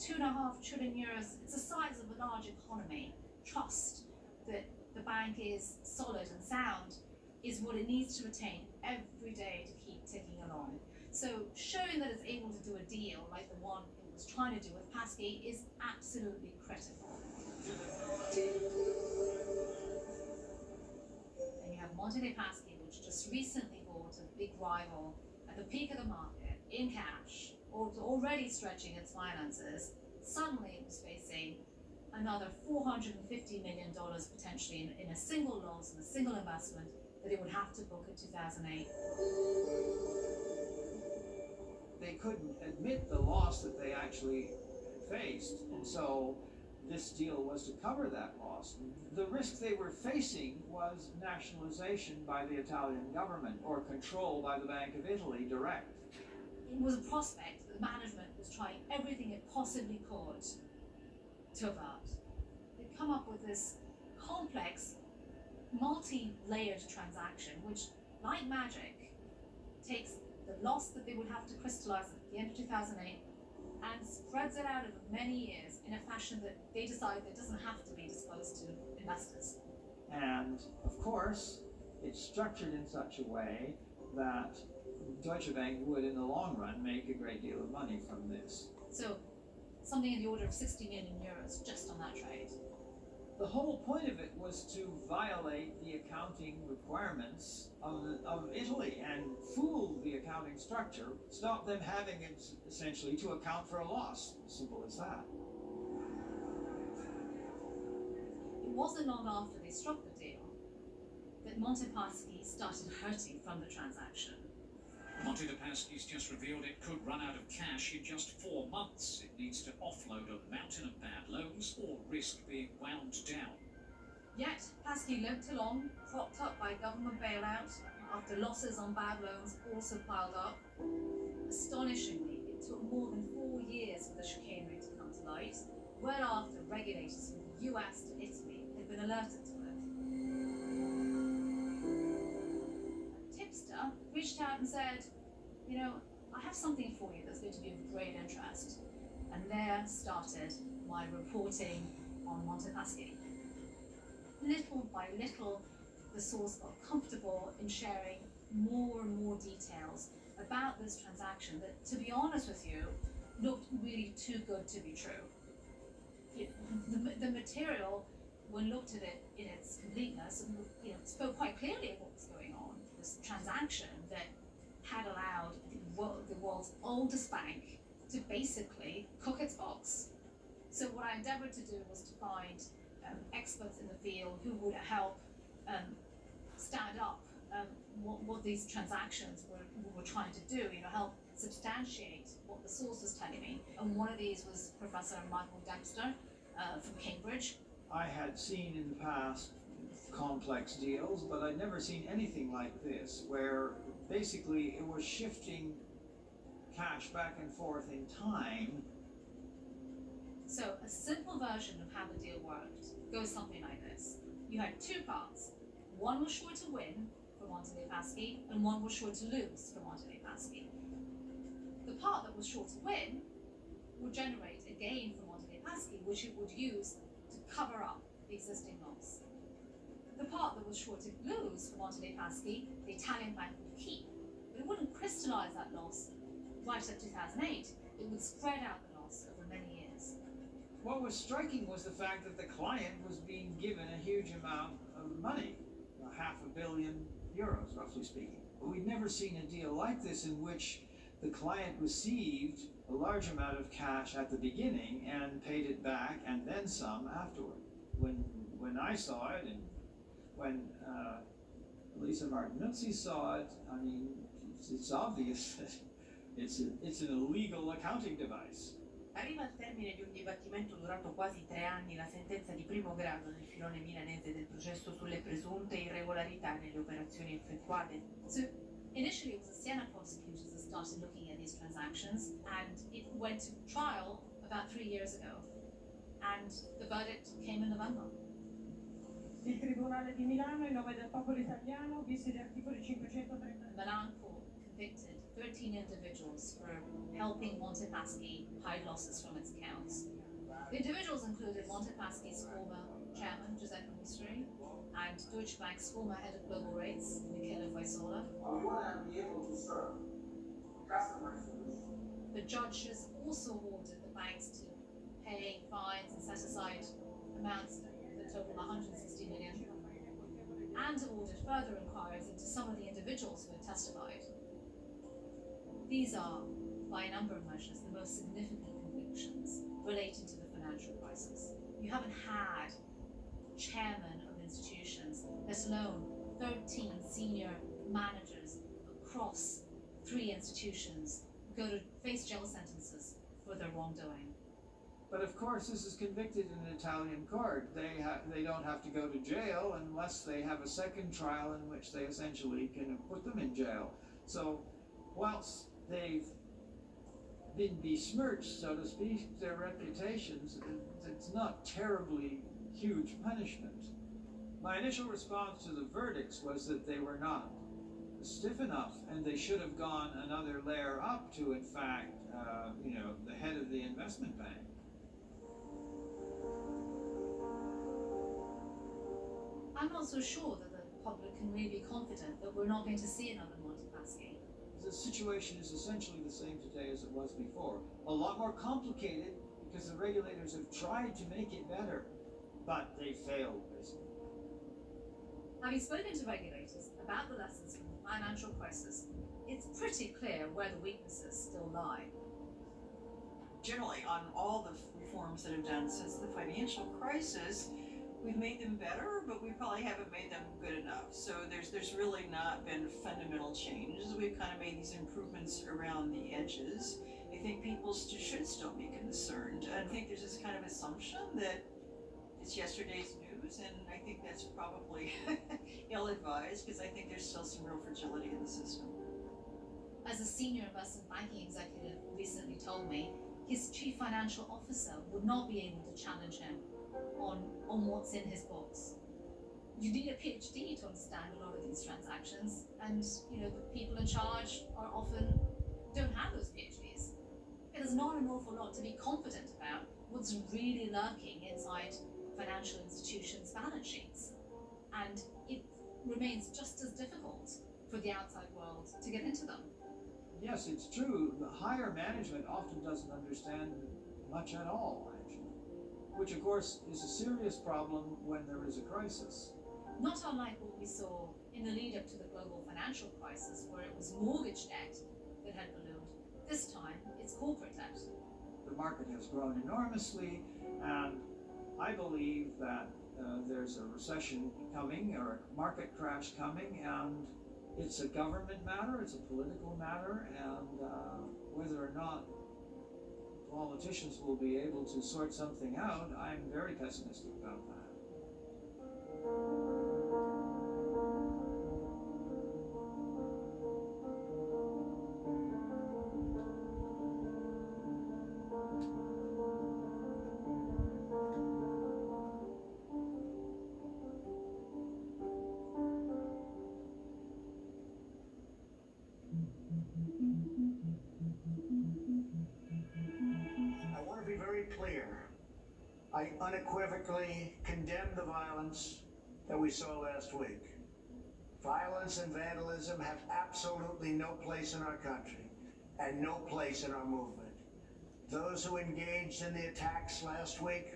2.5 trillion euros. It's the size of a large economy. Trust that the bank is solid and sound is what it needs to retain every day to keep ticking along. So showing that it's able to do a deal like the one it was trying to do with Paschi is absolutely critical. And you have Monte dei Paschi, which just recently bought a big rival at the peak of the market in cash, or already stretching its finances. Suddenly it was facing another $450 million potentially in a single loss, in a single investment that it would have to book in 2008. They couldn't admit the loss that they actually faced, and so this deal was to cover that loss. The risk they were facing was nationalization by the Italian government or control by the Bank of Italy direct. It was a prospect that management was trying everything it possibly could to avert. They'd come up with this complex, multi-layered transaction, which, like magic, takes the loss that they would have to crystallize at the end of 2008 and spreads it out over many years in a fashion that they decide that doesn't have to be disclosed to investors. And of course, it's structured in such a way that Deutsche Bank would, in the long run, make a great deal of money from this. So, something in the order of 60 million euros just on that trade. The whole point of it was to violate the accounting requirements of Italy and fool the accounting structure, stop them having essentially to account for a loss. Simple as that. It wasn't long after they struck the deal that Monte Paschi started hurting from the transaction. Monte Paschi's just revealed it could run out of cash in just 4 months. It needs to offload a mountain of bad loans or risk being wound down. Yet, Paschi limped along, propped up by government bailout, after losses on bad loans also piled up. Astonishingly, it took more than 4 years for the chicanery to come to light, well after regulators from the US to Italy had been alerted to it. A tipster reached out and said, I have something for you that's going to be of great interest. And there started my reporting on Monte Paschi. Little by little, the source got comfortable in sharing more and more details about this transaction that, to be honest with you, looked really too good to be true. The material, when looked at it in its completeness, spoke quite clearly of what was going on. This transaction that had allowed the world's oldest bank to basically cook its books. So what I endeavored to do was to find experts in the field who would help stand up what these transactions were trying to do, help substantiate what the source was telling me. And one of these was Professor Michael Dempster from Cambridge. I had seen in the past complex deals, but I'd never seen anything like this, where basically it was shifting cash back and forth in time. So a simple version of how the deal worked goes something like this. You had two parts. One was sure to win for Monte Paschi, and one was sure to lose for Monte Paschi. The part that was sure to win would generate a gain for Monte Paschi, which it would use to cover up the existing loss. The part that was sure to lose for Monte Paschi, the Italian bank would keep, but it wouldn't crystallize that loss right at 2008. It would spread out the loss over many years. What was striking was the fact that the client was being given a huge amount of money, €500 million, roughly speaking. But we'd never seen a deal like this in which the client received a large amount of cash at the beginning and paid it back and then some afterward. When I saw it, and when Lisa Martinuzzi saw it, I mean, it's obvious that it's an illegal accounting device. Arriva al termine di un dibattimento durato quasi 3 anni la sentenza di primo grado nel filone milanese del processo sulle presunte irregolarità nelle operazioni effettuate. So initially it was the Siena prosecutors that started looking at these transactions, and it went to trial about 3 years ago, and the verdict came in November. Il Tribunale di Milano, in nome del popolo italiano, visti gli articoli 530. Milan court convicted 13 individuals for helping Monte Paschi hide losses from its accounts. The individuals included Monte Paschi's former chairman, Giuseppe Mistri, and Deutsche Bank's former head of global rates, Michele Faisola. The judges also ordered the banks to pay fines and set aside amounts that total 160 million, and ordered further inquiries into some of the individuals who had testified. These are, by a number of measures, the most significant convictions relating to the financial crisis. You haven't had chairmen of institutions, let alone 13 senior managers across 3 institutions go to face jail sentences for their wrongdoing. But of course, this is convicted in an Italian court. They don't have to go to jail unless they have a second trial in which they essentially can put them in jail. So, whilst they've been besmirched, so to speak, their reputations, it's not terribly huge punishment. My initial response to the verdicts was that they were not stiff enough, and they should have gone another layer up to, in fact, the head of the investment bank. I'm not so sure that the public can really be confident that we're not going to see another Monte Paschi. The situation is essentially the same today as it was before. A lot more complicated because the regulators have tried to make it better, but they failed, basically. Having spoken to regulators about the lessons from the financial crisis, it's pretty clear where the weaknesses still lie. Generally, on all the reforms that have done since the financial crisis, we've made them better, but we probably haven't made them good enough. So there's really not been fundamental changes. We've kind of made these improvements around the edges. I think people should still be concerned. I think there's this kind of assumption that it's yesterday's news, and I think that's probably ill-advised, because I think there's still some real fragility in the system. As a senior investment banking executive recently told me, his chief financial officer would not be able to challenge him on what's in his books. You need a PhD to understand a lot of these transactions, and the people in charge are often don't have those PhDs. There's not an awful lot to be confident about what's really lurking inside financial institutions' balance sheets, and it remains just as difficult for the outside world to get into them. Yes, it's true. The higher management often doesn't understand much at all, actually, which of course is a serious problem when there is a crisis. Not unlike what we saw in the lead up to the global financial crisis, where it was mortgage debt that had ballooned. This time, it's corporate debt. The market has grown enormously, and I believe that there's a recession coming, or a market crash coming, and It's a government matter, it's a political matter, and whether or not politicians will be able to sort something out, I'm very pessimistic about that. I want to be very clear. I unequivocally condemn the violence that we saw last week. Violence and vandalism have absolutely no place in our country and no place in our movement. Those who engaged in the attacks last week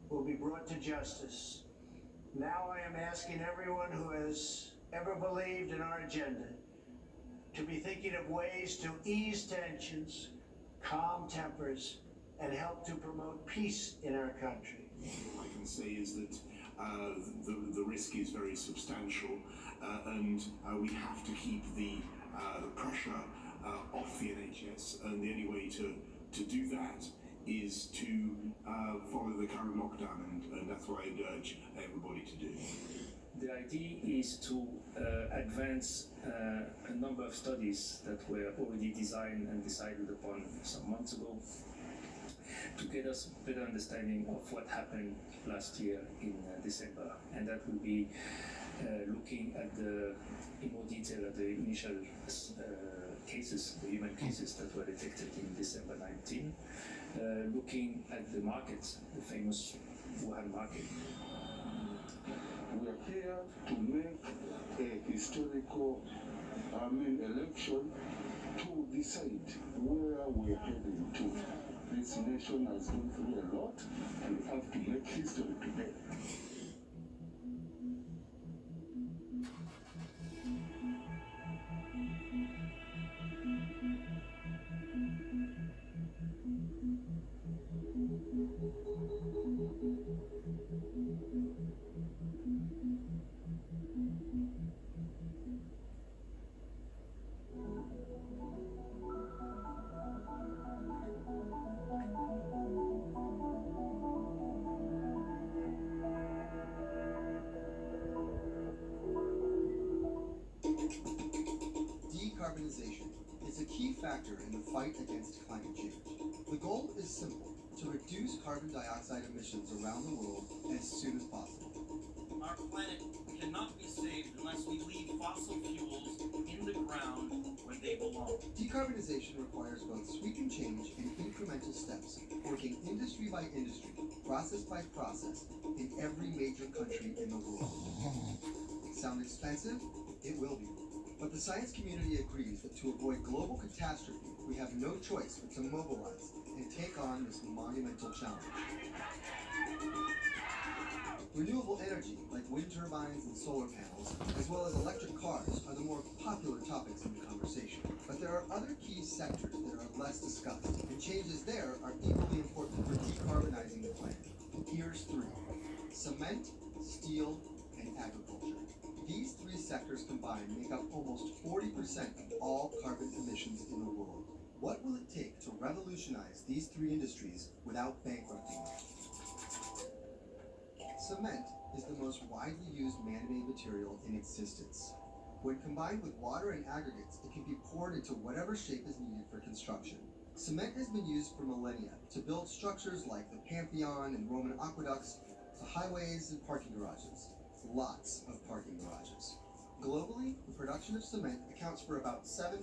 will be brought to justice. Now I am asking everyone who has ever believed in our agenda to be thinking of ways to ease tensions, calm tempers, and help to promote peace in our country. All I can say is that the risk is very substantial, and we have to keep the pressure off the NHS, and the only way to do that is to follow the current lockdown, and that's what I'd urge everybody to do. The idea is to advance a number of studies that were already designed and decided upon some months ago to get us a better understanding of what happened last year in December. And that will be looking at in more detail at the initial cases, the human cases that were detected in December 19, looking at the market, the famous Wuhan market. We are here to make a historical election to decide where we're heading to. This nation has gone through a lot, and we have to make history today. Decarbonization is a key factor in the fight against climate change. The goal is simple: to reduce carbon dioxide emissions around the world as soon as possible. Our planet cannot be saved unless we leave fossil fuels in the ground where they belong. Decarbonization requires both sweeping change and incremental steps, working industry by industry, process by process, in every major country in the world. Sound expensive? It will be. But the science community agrees that to avoid global catastrophe, we have no choice but to mobilize and take on this monumental challenge. Renewable energy, like wind turbines and solar panels, as well as electric cars, are the more popular topics in the conversation. But there are other key sectors that are less discussed, and changes there are equally important for decarbonizing the planet. Here's three: cement, steel, and agriculture. These three sectors combined make up almost 40% of all carbon emissions in the world. What will it take to revolutionize these three industries without bankrupting them? Cement is the most widely used man-made material in existence. When combined with water and aggregates, it can be poured into whatever shape is needed for construction. Cement has been used for millennia to build structures like the Pantheon and Roman aqueducts, to highways and parking garages. Lots of parking garages. Globally, the production of cement accounts for about 7%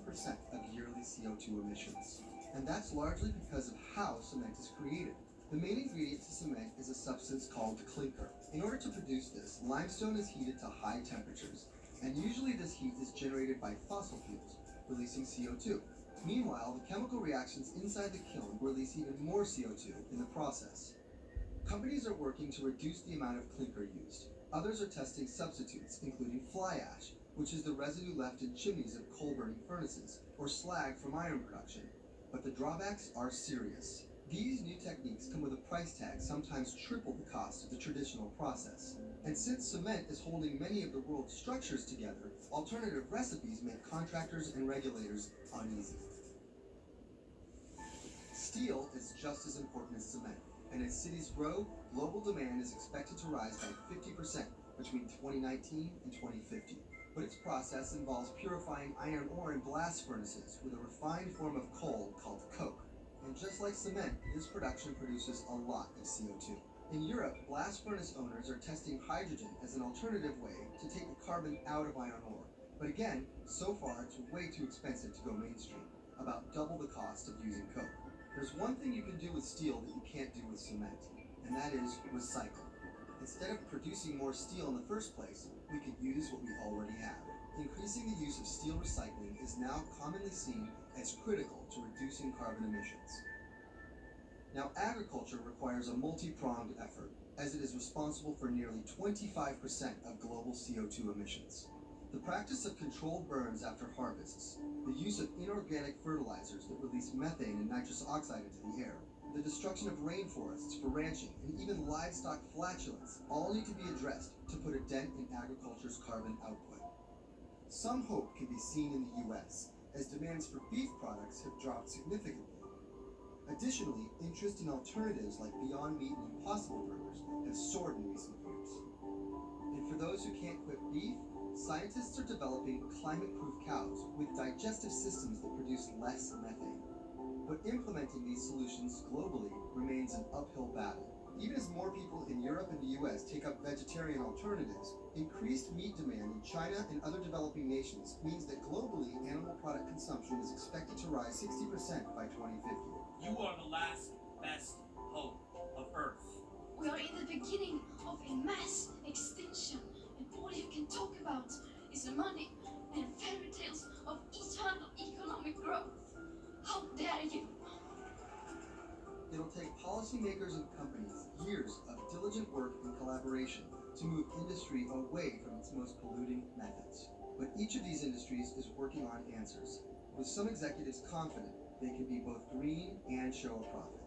of yearly CO2 emissions. And that's largely because of how cement is created. The main ingredient to cement is a substance called clinker. In order to produce this, limestone is heated to high temperatures, and usually this heat is generated by fossil fuels, releasing CO2. Meanwhile, the chemical reactions inside the kiln release even more CO2 in the process. Companies are working to reduce the amount of clinker used. Others are testing substitutes, including fly ash, which is the residue left in chimneys of coal-burning furnaces, or slag from iron production. But the drawbacks are serious. These new techniques come with a price tag sometimes triple the cost of the traditional process. And since cement is holding many of the world's structures together, alternative recipes make contractors and regulators uneasy. Steel is just as important as cement, and as cities grow, global demand is expected to rise by 50% between 2019 and 2050. But its process involves purifying iron ore in blast furnaces with a refined form of coal called coke. And just like cement, this production produces a lot of CO2. In Europe, blast furnace owners are testing hydrogen as an alternative way to take the carbon out of iron ore. But again, so far it's way too expensive to go mainstream, about double the cost of using coke. There's one thing you can do with steel that you can't do with cement, and that is recycle. Instead of producing more steel in the first place, we could use what we already have. Increasing the use of steel recycling is now commonly seen as critical to reducing carbon emissions. Now, agriculture requires a multi-pronged effort, as it is responsible for nearly 25% of global CO2 emissions. The practice of controlled burns after harvests, the use of inorganic fertilizers that release methane and nitrous oxide into the air, the destruction of rainforests for ranching, and even livestock flatulence all need to be addressed to put a dent in agriculture's carbon output. Some hope can be seen in the US, as demands for beef products have dropped significantly. Additionally, interest in alternatives like Beyond Meat and Impossible Burgers have soared in recent years. And for those who can't quit beef, scientists are developing climate-proof cows with digestive systems that produce less methane. But implementing these solutions globally remains an uphill battle. Even as more people in Europe and the US take up vegetarian alternatives, increased meat demand in China and other developing nations means that globally animal product consumption is expected to rise 60% by 2050. You are the last best hope of Earth. We are in the beginning of a mass extinction, and all you can talk about is the money and fairy tales of eternal economic growth. How dare you! It'll take policymakers and companies years of diligent work and collaboration to move industry away from its most polluting methods. But each of these industries is working on answers, with some executives confident they can be both green and show a profit.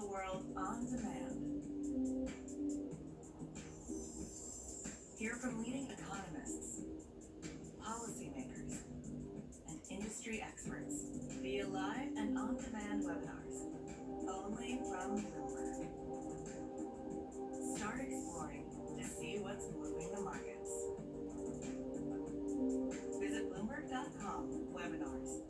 World on demand. Hear from leading economists, policymakers, and industry experts via live and on-demand webinars, only from Bloomberg. Start exploring to see what's moving the markets. Visit Bloomberg.com/webinars.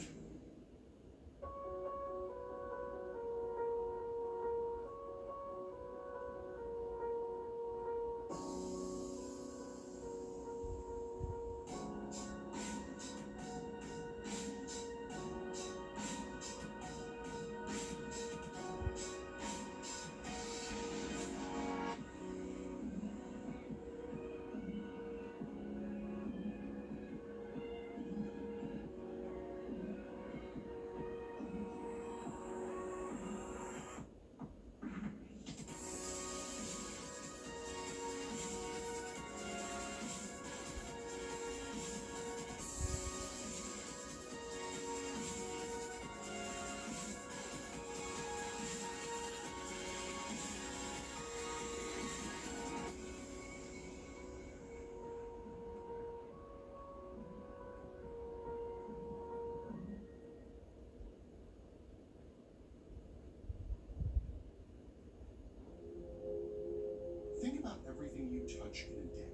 Think about everything you touch in a day.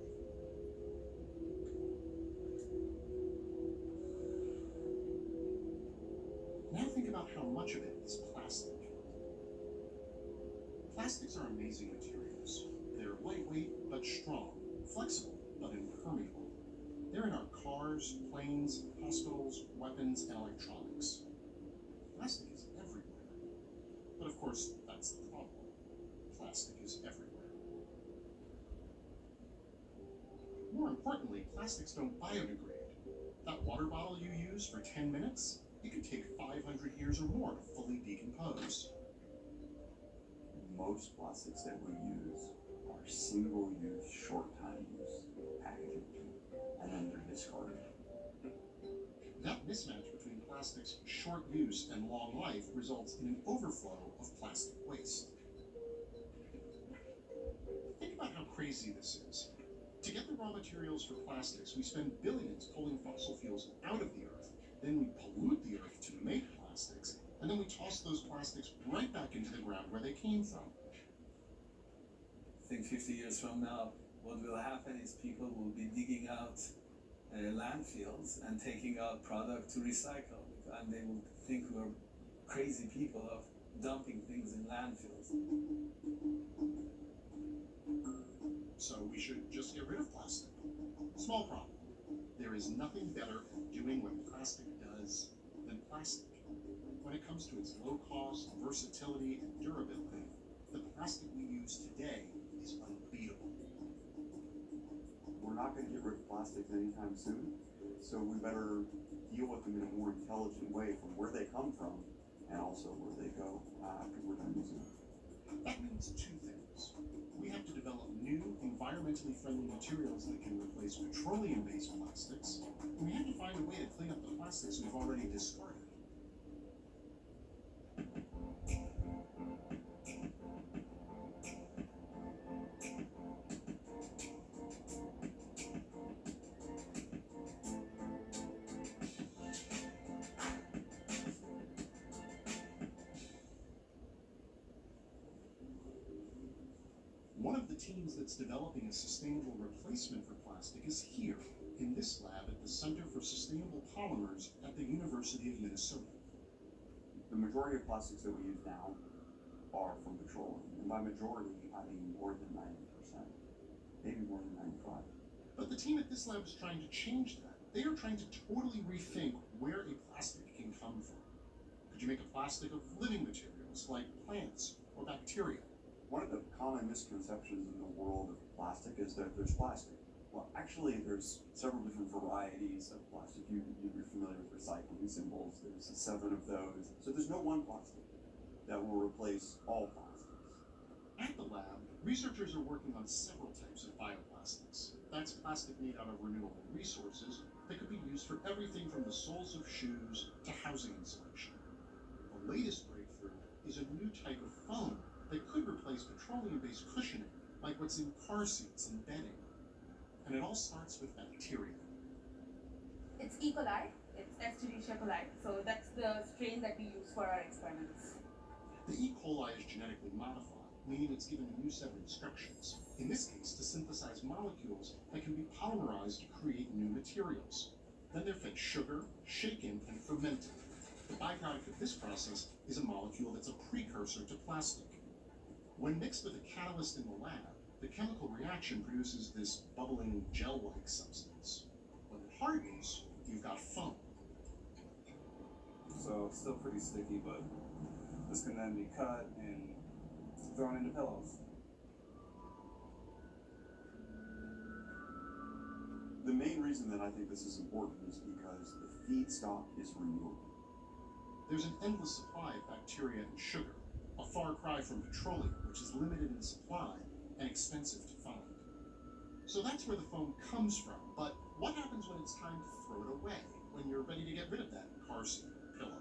Now think about how much of it is plastic. Plastics are amazing materials. They're lightweight but strong, flexible but impermeable. They're in our cars, planes, hospitals, weapons, and electronics. Plastic is everywhere. But of course, that's the problem. Plastic is everywhere. More importantly, plastics don't biodegrade. That water bottle you use for 10 minutes, it could take 500 years or more to fully decompose. Most plastics that we use are single-use, short-time use packaging, and then they're discarded. That mismatch between plastic's short use and long life results in an overflow of plastic waste. Think about how crazy this is. To get the raw materials for plastics, we spend billions pulling fossil fuels out of the earth, then we pollute the earth to make plastics, and then we toss those plastics right back into the ground where they came from. I think 50 years from now, what will happen is people will be digging out landfills and taking out product to recycle, and they will think we're crazy people of dumping things in landfills. So we should just get rid of plastic. Small problem. There is nothing better at doing what plastic does than plastic. When it comes to its low cost, versatility, and durability, the plastic we use today is unbeatable. We're not going to get rid of plastics anytime soon, so we better deal with them in a more intelligent way from where they come from and also where they go after we're done using them. That means two things. We have to develop new, environmentally friendly materials that can replace petroleum-based plastics, and we have to find a way to clean up the plastics we've already discarded. One of the teams that's developing a sustainable replacement for plastic is here, in this lab at the Center for Sustainable Polymers at the University of Minnesota. The majority of plastics that we use now are from petroleum, and by majority, I mean more than 90%, maybe more than 95%. But the team at this lab is trying to change that. They are trying to totally rethink where a plastic can come from. Could you make a plastic of living materials like plants or bacteria? One of the common misconceptions in the world of plastic is that there's plastic. Well, actually, there's several different varieties of plastic. You're familiar with recycling symbols. There's 7 of those. So there's no one plastic that will replace all plastics. At the lab, researchers are working on several types of bioplastics. That's plastic made out of renewable resources that could be used for everything from the soles of shoes to housing insulation. The latest breakthrough is a new type of foam that could replace petroleum-based cushioning, like what's in car seats and bedding. And it all starts with bacteria. It's E. coli, it's Escherichia coli, so that's the strain that we use for our experiments. The E. coli is genetically modified, meaning it's given a new set of instructions, in this case to synthesize molecules that can be polymerized to create new materials. Then they're fed sugar, shaken, and fermented. The byproduct of this process is a molecule that's a precursor to plastic. When mixed with a catalyst in the lab, the chemical reaction produces this bubbling gel-like substance. When it hardens, you've got foam. So it's still pretty sticky, but this can then be cut and thrown into pillows. The main reason that I think this is important is because the feedstock is renewable. There's an endless supply of bacteria and sugar, a far cry from petroleum, which is limited in supply and expensive to find. So that's where the foam comes from, but what happens when it's time to throw it away, when you're ready to get rid of that car seat or pillow?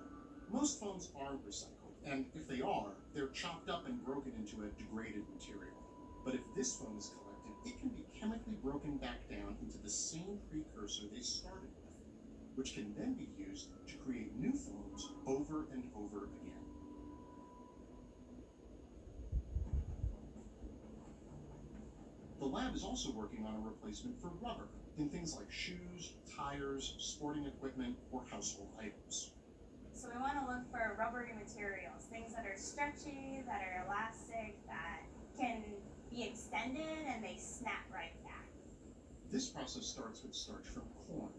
Most foams aren't recycled, and if they are, they're chopped up and broken into a degraded material. But if this foam is collected, it can be chemically broken back down into the same precursor they started with, which can then be used to create new foams over and over again. The lab is also working on a replacement for rubber in things like shoes, tires, sporting equipment, or household items. So we want to look for rubbery materials, things that are stretchy, that are elastic, that can be extended and they snap right back. This process starts with starch from corn.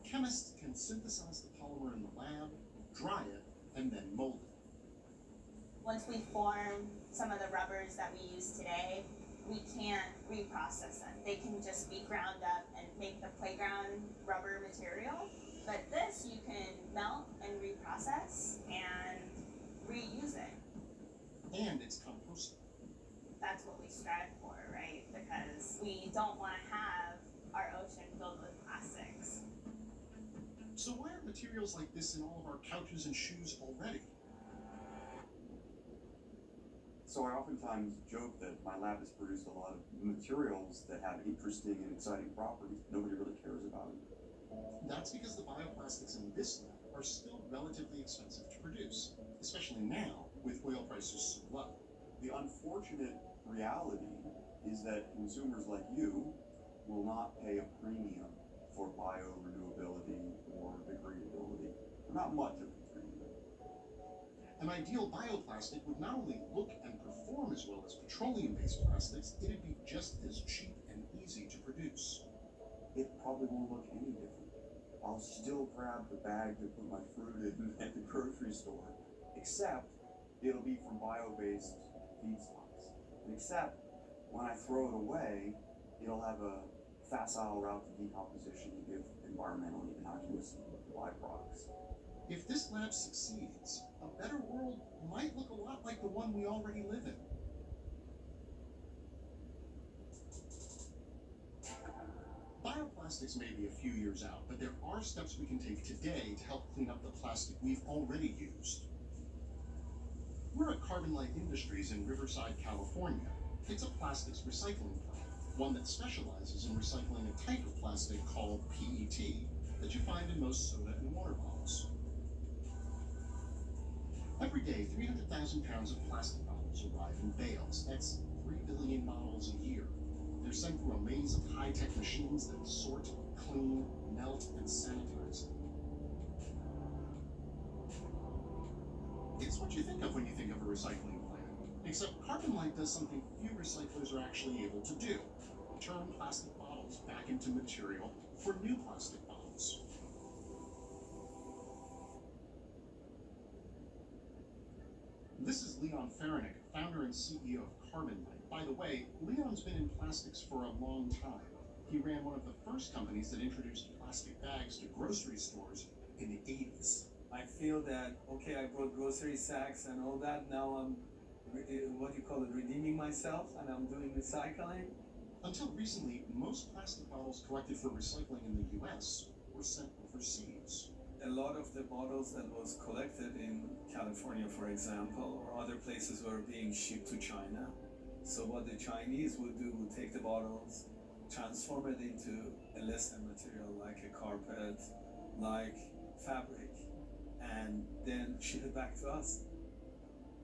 Chemists can synthesize the polymer in the lab, dry it, and then mold it. Once we form some of the rubbers that we use today, we can't reprocess them. They can just be ground up and make the playground rubber material. But this you can melt and reprocess and reuse it. And it's compostable. That's what we strive for, right? Because we don't want to have our ocean filled with plastics. So why are materials like this in all of our couches and shoes already? So I oftentimes joke that my lab has produced a lot of materials that have interesting and exciting properties nobody really cares about. That's because the bioplastics in this lab are still relatively expensive to produce, especially now with oil prices so low. The unfortunate reality is that consumers like you will not pay a premium for biorenewability or degradability. Not much of a premium. An ideal bioplastic would not only look and perform as well as petroleum-based plastics, it'd be just as cheap and easy to produce. It probably won't look any different. I'll still grab the bag to put my fruit in at the grocery store, except it'll be from bio-based feedstocks. And except when I throw it away, it'll have a facile route to decomposition to give environmentally innocuous byproducts. If this lab succeeds, a better world might look a lot like the one we already live in. Bioplastics may be a few years out, but there are steps we can take today to help clean up the plastic we've already used. We're at Carbon Light Industries in Riverside, California. It's a plastics recycling plant, one that specializes in recycling a type of plastic called PET that you find in most soda and water bottles. Every day, 300,000 pounds of plastic bottles arrive in bales. That's 3 billion bottles a year. They're sent through a maze of high-tech machines that sort, clean, melt, and sanitize them. It's what you think of when you think of a recycling plant, except Carbon Light does something few recyclers are actually able to do: turn plastic bottles back into material for new plastic bottles. This is Leon Faranick, founder and CEO of Carbon Light. By the way, Leon's been in plastics for a long time. He ran one of the first companies that introduced plastic bags to grocery stores in the 80s. I feel that, okay, I brought grocery sacks and all that, now I'm, what do you call it, redeeming myself, and I'm doing recycling. Until recently, most plastic bottles collected for recycling in the US were sent overseas. A lot of the bottles that was collected in California, for example, or other places were being shipped to China. So what the Chinese would do would take the bottles, transform it into a less than material like a carpet, like fabric, and then ship it back to us.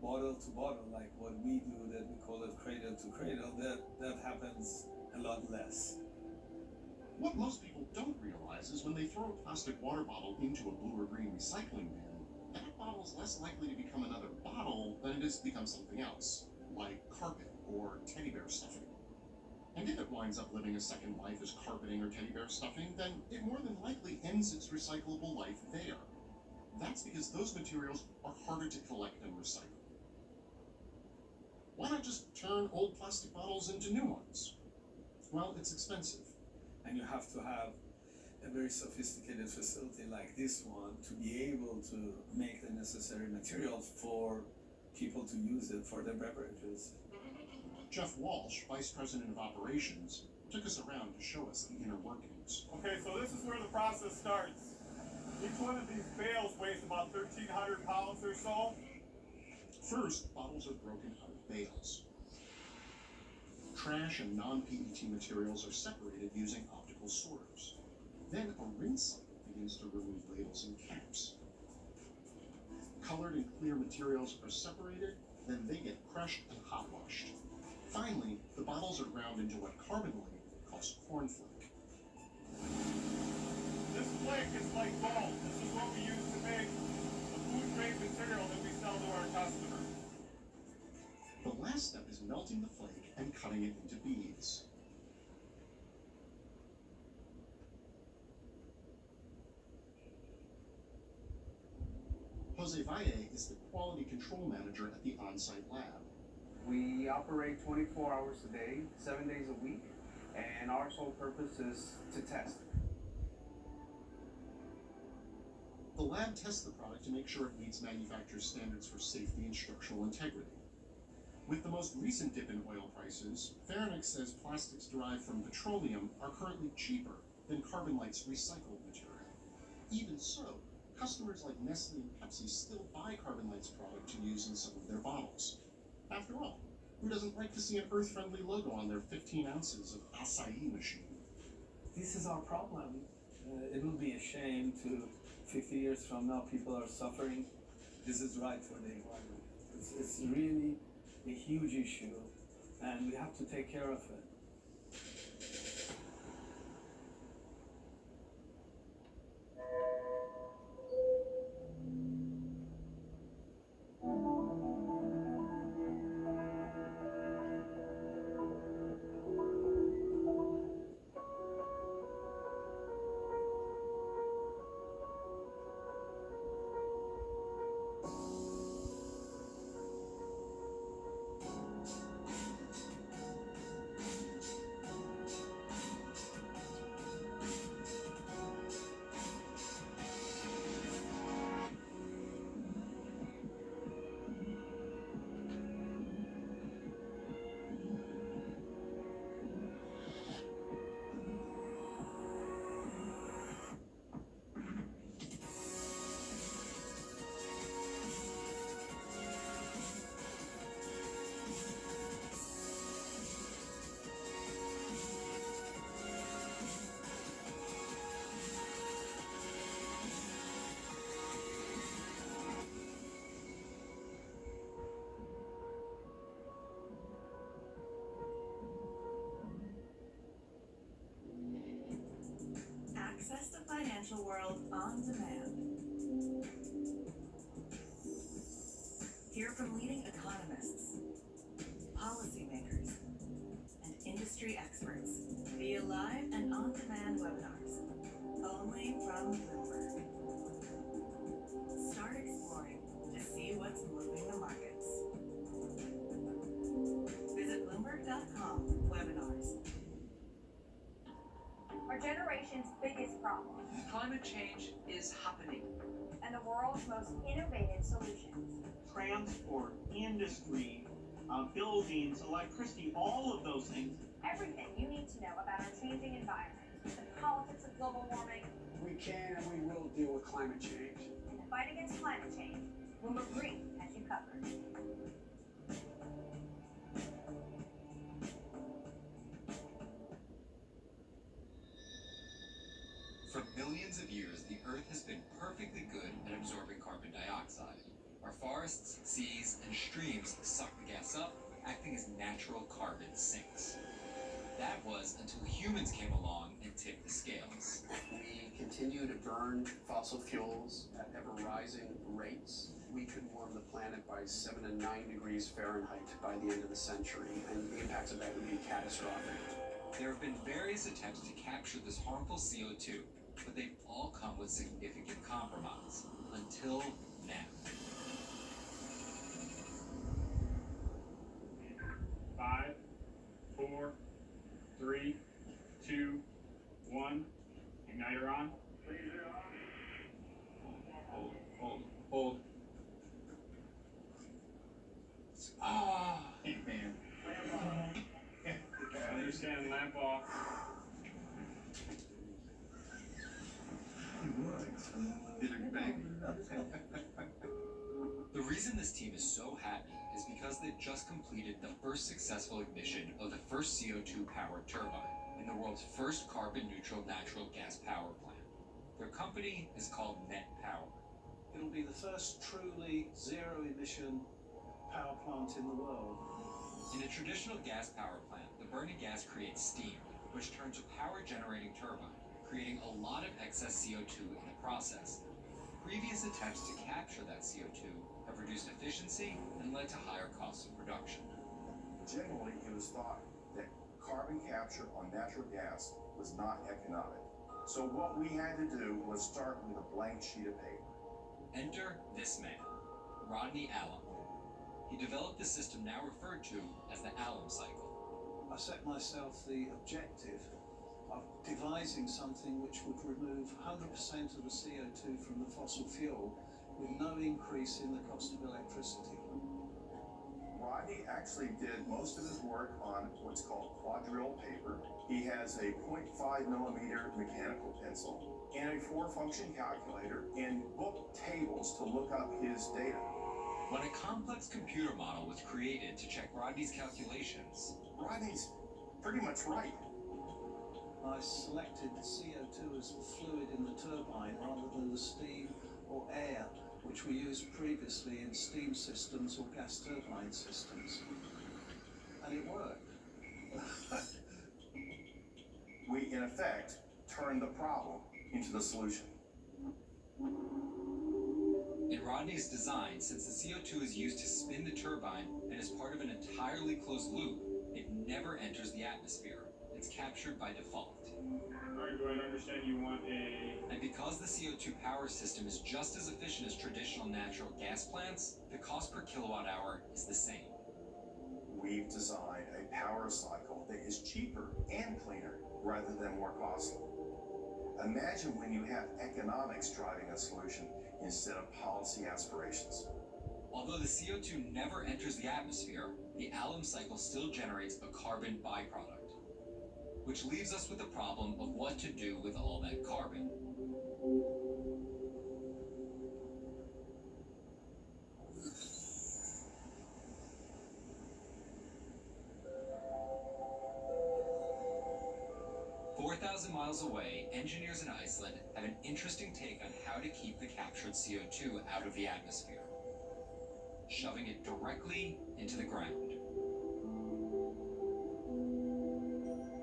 Bottle to bottle, like what we do that we call it cradle to cradle, that happens a lot less. What most people don't realize is when they throw a plastic water bottle into a blue or green recycling bin, that bottle is less likely to become another bottle than it is to become something else, like carpet or teddy bear stuffing. And if it winds up living a second life as carpeting or teddy bear stuffing, then it more than likely ends its recyclable life there. That's because those materials are harder to collect and recycle. Why not just turn old plastic bottles into new ones? Well, it's expensive. And you have to have a very sophisticated facility like this one to be able to make the necessary material for people to use it for their beverages. Jeff Walsh, Vice President of Operations, took us around to show us the inner workings. Okay, so this is where the process starts. Each one of these bales weighs about 1,300 pounds or so. First, bottles are broken out of bales. Trash and non-PET materials are separated using optical sorters. Then a rinse cycle begins to remove labels and caps. Colored and clear materials are separated, then they get crushed and hot washed. Finally, the bottles are ground into what Carbon Light calls cornflake. This flake is like gold. This is what we use to make the food-grade material that we sell to our customers. The last step is melting the flake and cutting it into beads. Jose Valle is the quality control manager at the on-site lab. We operate 24 hours a day, 7 days a week, and our sole purpose is to test. The lab tests the product to make sure it meets manufacturer's standards for safety and structural integrity. With the most recent dip in oil prices, Faranic says plastics derived from petroleum are currently cheaper than Carbon Light's recycled material. Even so, customers like Nestle and Pepsi still buy Carbon Light's product to use in some of their bottles. After all, who doesn't like to see an earth-friendly logo on their 15 ounces of acai machine? This is our problem. It will be a shame to 50 years from now people are suffering. This is right for the environment. It's really a huge issue and we have to take care of it. Access the financial world on demand. Hear from leading economists, policymakers, and industry experts via live and on-demand webinars, only from Bloomberg. Start exploring to see what's moving the markets. Visit Bloomberg.com/webinars. Our generation's biggest problem. Climate change is happening. And the world's most innovative solutions. Transport, industry, buildings, electricity, all of those things. Everything you need to know about our changing environment, the politics of global warming. We can and we will deal with climate change. And the fight against climate change. Bloomberg Green has you covered. For millions of years, the Earth has been perfectly good at absorbing carbon dioxide. Our forests, seas, and streams suck the gas up, acting as natural carbon sinks. That was until humans came along and tipped the scales. We continue to burn fossil fuels at ever-rising rates. We could warm the planet by 7 to 9 degrees Fahrenheit by the end of the century, and the impacts of that would be catastrophic. There have been various attempts to capture this harmful CO2, but they've all come with significant compromise, until now. Five, 4, 3, 2, 1. And now you're on. Hold. Ah, man. Understand, lamp off. The reason this team is so happy is because they've just completed the first successful ignition of the first CO2-powered turbine in the world's first carbon-neutral natural gas power plant. Their company is called Net Power. It'll be the first truly zero-emission power plant in the world. In a traditional gas power plant, the burning gas creates steam, which turns a power-generating turbine, creating a lot of excess CO2 in the process. previous attempts to capture that CO2 have reduced efficiency and led to higher costs of production. Generally, it was thought that carbon capture on natural gas was not economic. So what we had to do was start with a blank sheet of paper. Enter this man, Rodney Allen. He developed the system now referred to as the Allen cycle. I set myself the objective of devising something which would remove 100% of the CO2 from the fossil fuel with no increase in the cost of electricity. Rodney actually did most of his work on what's called quadrille paper. He has a 0.5 millimeter mechanical pencil and a 4-function calculator and book tables to look up his data. When a complex computer model was created to check Rodney's calculations, Rodney's pretty much right. I selected the CO2 as the fluid in the turbine rather than the steam or air which we used previously in steam systems or gas turbine systems. And it worked. We, in effect, turned the problem into the solution. in Rodney's design, since the CO2 is used to spin the turbine and is part of an entirely closed loop, it never enters the atmosphere. It's captured by default. Alright, do I understand you want a... And because the CO2 power system is just as efficient as traditional natural gas plants, the cost per kilowatt hour is the same. We've designed a power cycle that is cheaper and cleaner rather than more costly. Imagine when you have economics driving a solution instead of policy aspirations. Although the CO2 never enters the atmosphere, the alum cycle still generates a carbon byproduct, which leaves us with the problem of what to do with all that carbon. 4,000 miles away, engineers in Iceland have an interesting take on how to keep the captured CO2 out of the atmosphere, shoving it directly into the ground.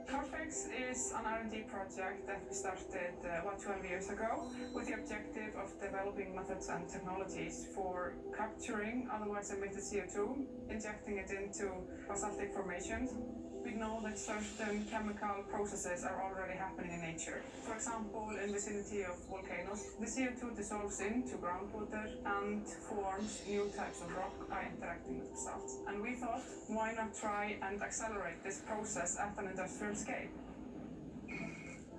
Carfix is an R&D project that we started 12 years ago with the objective of developing methods and technologies for capturing otherwise emitted CO2, injecting it into basaltic formations. We know that certain chemical processes are already happening in nature. For example, in the vicinity of volcanoes, the CO2 dissolves into groundwater and forms new types of rock by interacting with basalt. And we thought, why not try and accelerate this process at an industrial scale?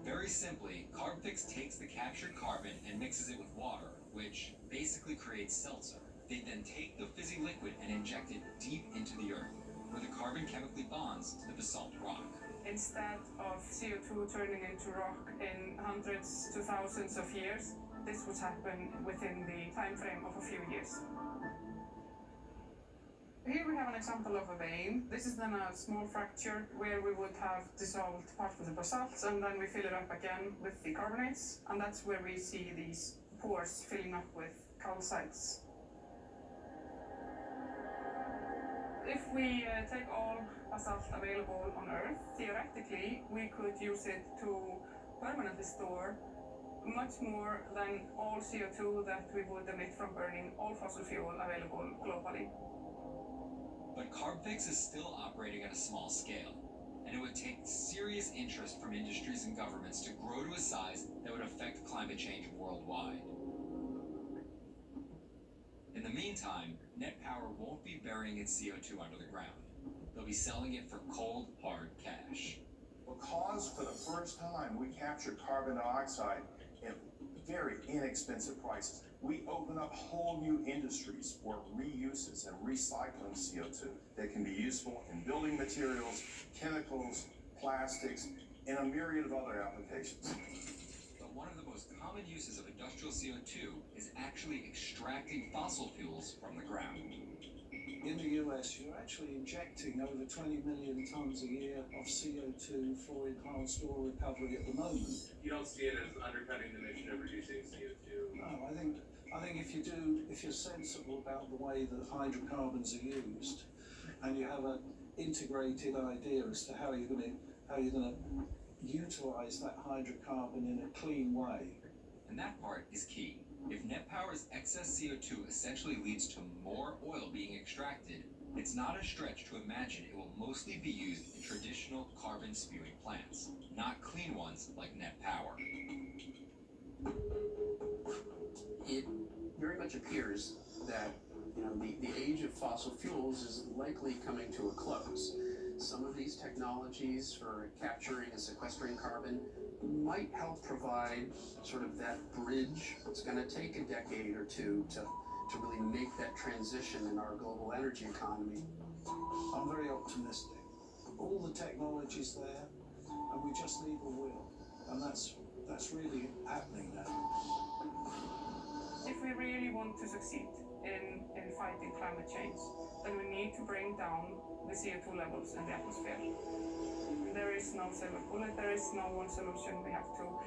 Very simply, Carbfix takes the captured carbon and mixes it with water, which basically creates seltzer. They then take the fizzy liquid and inject it deep into the earth, where the carbon chemically bonds to the basalt rock. Instead of CO2 turning into rock in hundreds to thousands of years, this would happen within the time frame of a few years. Here we have an example of a vein. This is then a small fracture where we would have dissolved part of the basalts, and then we fill it up again with the carbonates, and that's where we see these pores filling up with calcites. If we take all basalt available on Earth, theoretically, we could use it to permanently store much more than all CO2 that we would emit from burning all fossil fuel available globally. But Carbfix is still operating at a small scale, and it would take serious interest from industries and governments to grow to a size that would affect climate change worldwide. In the meantime, Net Power won't be burying its CO2 under the ground. They'll be selling it for cold, hard cash. Because for the first time we captured carbon dioxide at very inexpensive prices, we open up whole new industries for reuses and recycling CO2 that can be useful in building materials, chemicals, plastics, and a myriad of other applications. But one of the most common uses of industrial CO2 is actually extracting fossil fuels from the ground. In the US, you're actually injecting over 20 million tons a year of CO2 for enhanced oil recovery at the moment. You don't see it as undercutting the mission of reducing CO2? No, I think if you're sensible about the way that hydrocarbons are used, and you have an integrated idea as to how you're going to utilize that hydrocarbon in a clean way. And that part is key. If net power's excess CO2 essentially leads to more oil being extracted, it's not a stretch to imagine it will mostly be used in traditional carbon-spewing plants, not clean ones like net power. It very much appears that the age of fossil fuels is likely coming to a close. Some of these technologies for capturing and sequestering carbon might help provide sort of that bridge. It's going to take a decade or two to really make that transition in our global energy economy. I'm very optimistic. All the technology's there, and we just need the will. And that's really happening now. If we really want to succeed in fighting climate change, then we need to bring down the CO2 levels in the atmosphere. There is no silver bullet, there is no one solution. We have to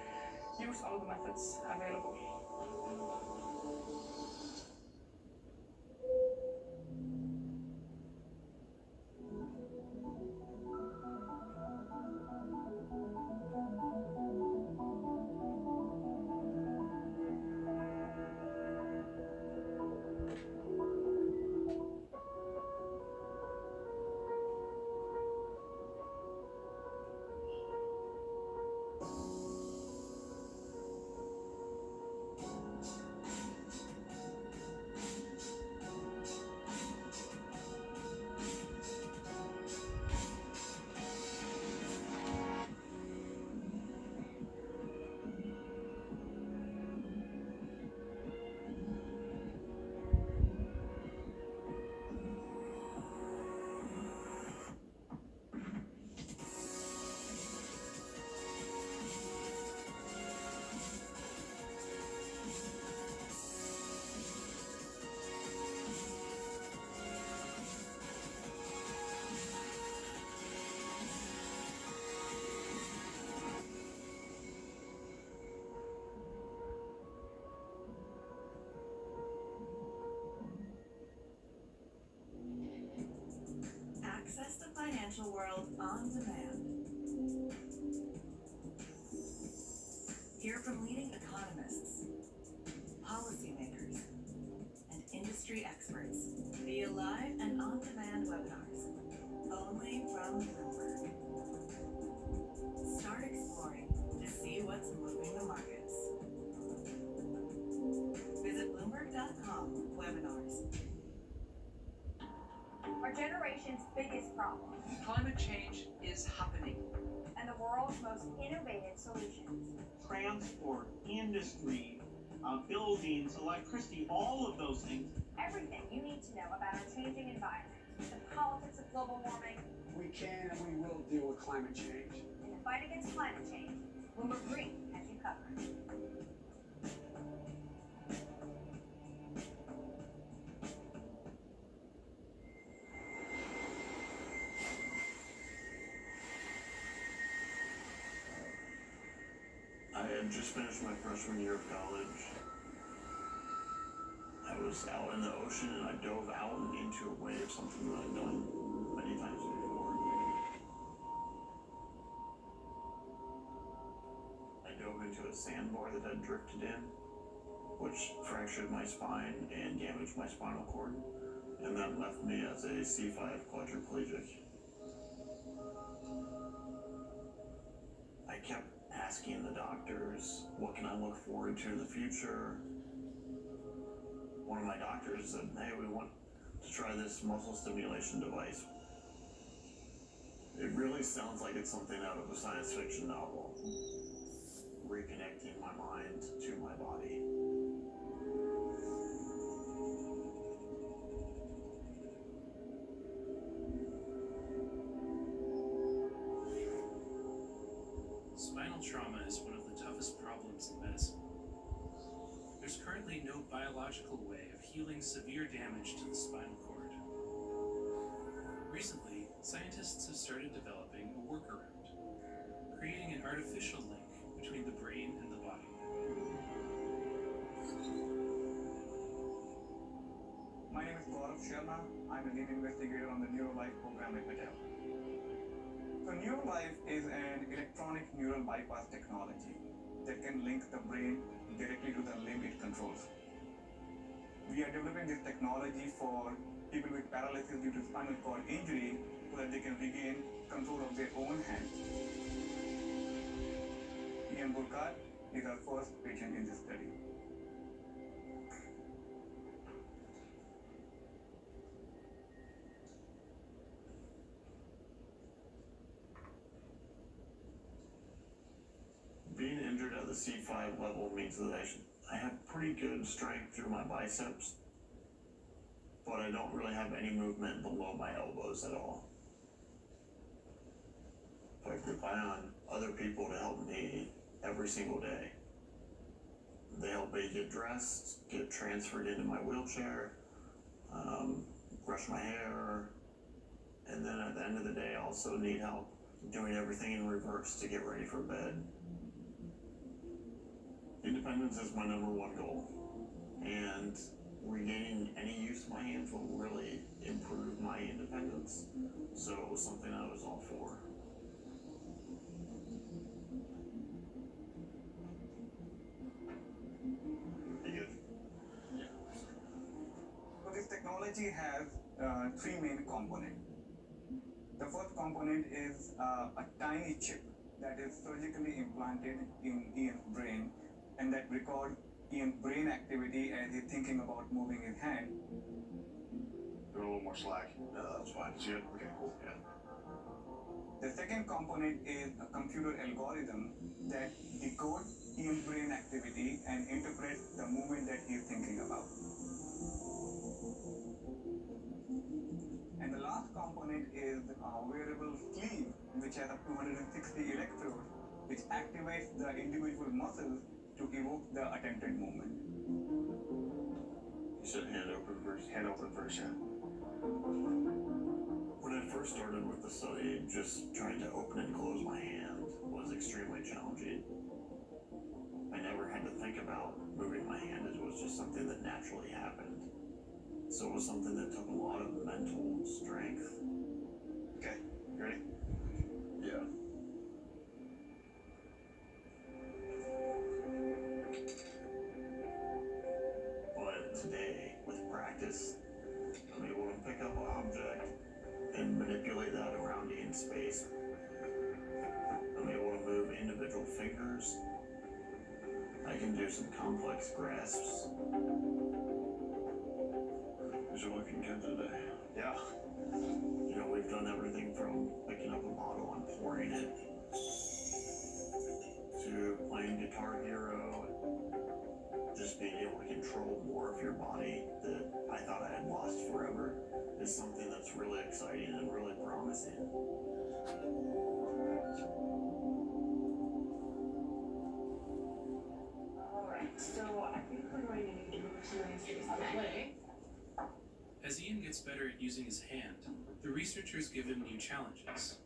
use all the methods available. Access the financial world on demand. Hear from leading economists, policymakers, and industry experts via live and on-demand webinars, only from Bloomberg. Start exploring to see what's moving the markets. Visit Bloomberg.com/webinars. Our generation's biggest problem. Climate change is happening. And the world's most innovative solutions. Transport, industry, buildings, electricity, all of those things. Everything you need to know about our changing environment, the politics of global warming. We can and we will deal with climate change. In the fight against climate change, Bloomberg Green has you covered. I had just finished my freshman year of college. I was out in the ocean and I dove out and into a wave, something that I'd done many times before. I dove into a sandbar that had drifted in, which fractured my spine and damaged my spinal cord, and that left me as a C5 quadriplegic. I kept asking the doctors, what can I look forward to in the future? One of my doctors said, hey, we want to try this muscle stimulation device. It really sounds like it's something out of a science fiction novel. Reconnecting my mind to my body. Spinal trauma is one of the toughest problems in medicine. There's currently no biological way of healing severe damage to the spinal cord. Recently, scientists have started developing a workaround, creating an artificial link between the brain and the body. My name is Gaurav Sharma. I'm a lead investigator on the NeuroLife program at Mattel. So NeuroLife is an electronic neural bypass technology that can link the brain directly to the limb it controls. We are developing this technology for people with paralysis due to spinal cord injury so that they can regain control of their own hand. Ian Burkhardt is our first patient in this study. Being injured at the C5 level means that I have pretty good strength through my biceps, but I don't really have any movement below my elbows at all. So I rely on other people to help me every single day. They help me get dressed, get transferred into my wheelchair, brush my hair, and then at the end of the day I also need help doing everything in reverse to get ready for bed. Independence is my #1 goal, and regaining any use of my hands will really improve my independence, so it was something I was all for. So this technology has 3 main components. The first component is a tiny chip that is surgically implanted in Ian's brain and that records Ian's brain activity as he's thinking about moving his hand. Doing a little more slack. No, that's fine. See it? Okay, cool. Yeah. The second component is a computer algorithm that decodes Ian's brain activity and interprets the movement that he's thinking about. And the last component is a wearable sleeve which has up to 160 electrodes which activates the individual muscles to evoke the attempted movement. You said hand open first, yeah. When I first started with the study, just trying to open and close my hand was extremely challenging. I never had to think about moving my hand, it was just something that naturally happened. So it was something that took a lot of mental strength. Okay, you ready? Yeah. But today, with practice, I'm able to pick up an object and manipulate that around in space. I'm able to move individual fingers. I can do some complex grasps. You're looking good today. Yeah. You know, we've done everything from picking up a bottle and pouring it to playing Guitar Hero, just being able to control more of your body that I thought I had lost forever is something that's really exciting and really promising. Alright, so I think we're going to need to move some of these things out of the way. As Ian gets better at using his hand, the researchers give him new challenges.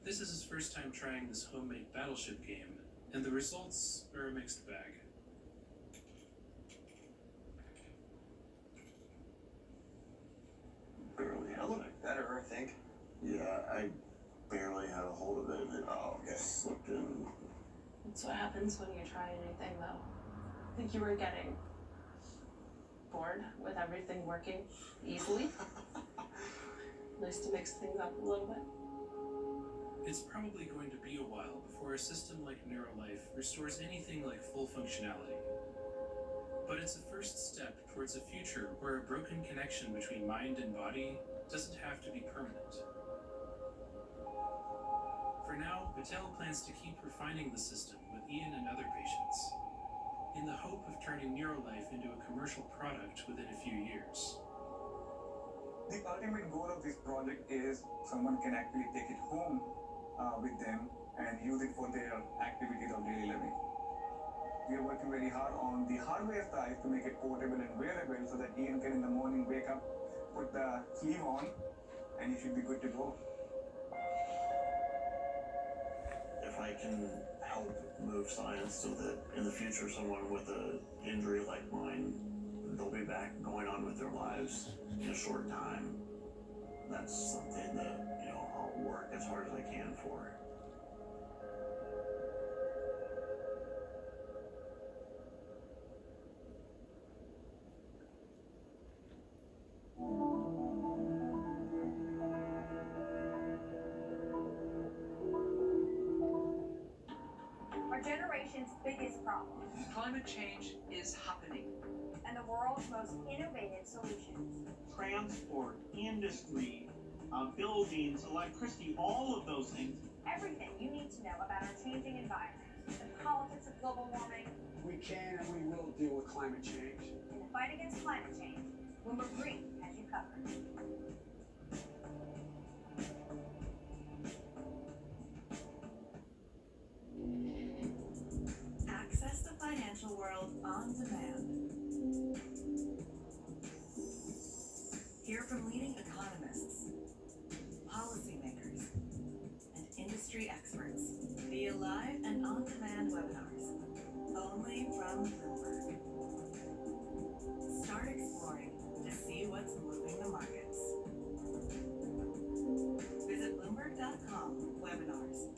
This is his first time trying this homemade battleship game, and the results are a mixed bag. Barely held it. Better, I think. Yeah, I barely had a hold of it, and it slipped in. That's what happens when you try anything, though. I think you were getting bored with everything working easily. Nice to mix things up a little bit. It's probably going to be a while before a system like Neurolife restores anything like full functionality. But it's a first step towards a future where a broken connection between mind and body doesn't have to be permanent. For now, Patel plans to keep refining the system with Ian and other patients, in the hope of turning Neurolife into a commercial product within a few years. The ultimate goal of this project is someone can actually take it home with them and use it for their activities of daily living. We are working very hard on the hardware side to make it portable and wearable so that Ian can in the morning wake up, put the sleeve on, and he should be good to go. If I can help move science so that in the future someone with an injury like mine, they'll be back going on with their lives in a short time, that's something that, you know, I'll work as hard as I can for. our generation's biggest problem. Climate change is happening. And the world's most innovative solutions. Transport, industry, buildings, electricity, all of those things. Everything you need to know about our changing environment, the politics of global warming. We can and we will deal with climate change. In the fight against climate change, Bloomberg Green has you covered. Access the financial world on demand. Hear from leading economists, policymakers, and industry experts via live and on-demand webinars, only from Bloomberg. Start exploring to see what's moving the markets. Visit Bloomberg.com/webinars.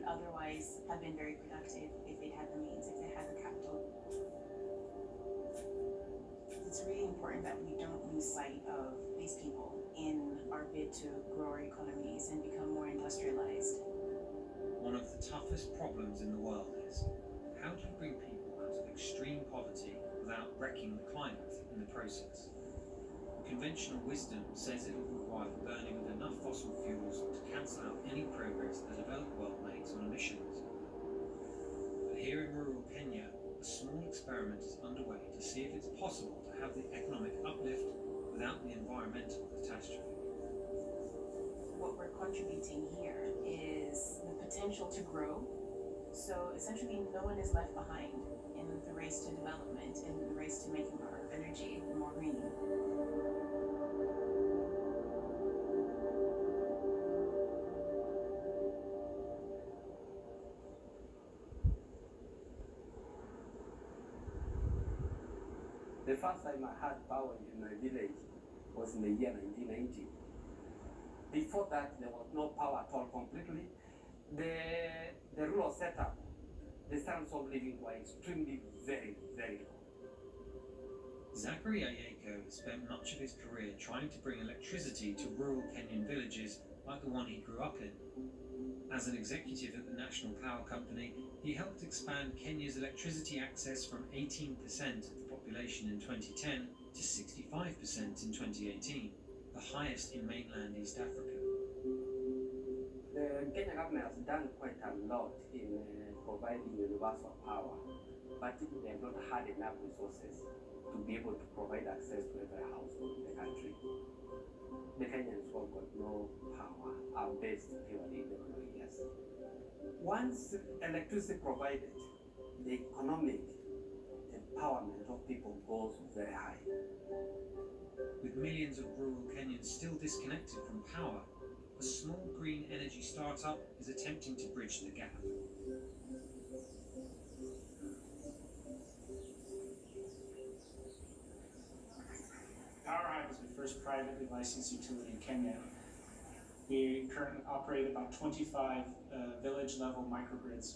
Otherwise have been very productive if they had the means, if they had the capital. It's really important that we don't lose sight of these people in our bid to grow our economies and become more industrialized. One of the toughest problems in the world is, how do you bring people out of extreme poverty without wrecking the climate in the process? Conventional wisdom says it will require the burning of enough fossil fuels to cancel out any progress the developed world makes on emissions. But here in rural Kenya, a small experiment is underway to see if it's possible to have the economic uplift without the environmental catastrophe. What we're contributing here is the potential to grow. So essentially no one is left behind in the race to development, in the race to making our energy more green. The first time I had power in my village was in the year 1990. Before that, there was no power at all completely. The rural setup, the standards of living were extremely very, very low. Zachary Ayeko spent much of his career trying to bring electricity to rural Kenyan villages like the one he grew up in. As an executive at the National Power Company, he helped expand Kenya's electricity access from 18% of the population in 2010 to 65% in 2018, the highest in mainland East Africa. The Kenya government has done quite a lot in providing universal power, but they have not had enough resources to be able to provide access to every household in the country. The Kenyans have got no power, are based purely in the oil, yes. Once electricity provided, the economic empowerment of people goes very high. With millions of rural Kenyans still disconnected from power, a small green energy startup is attempting to bridge the gap. PowerHive is the first privately licensed utility in Kenya. We currently operate about 25 village-level microgrids.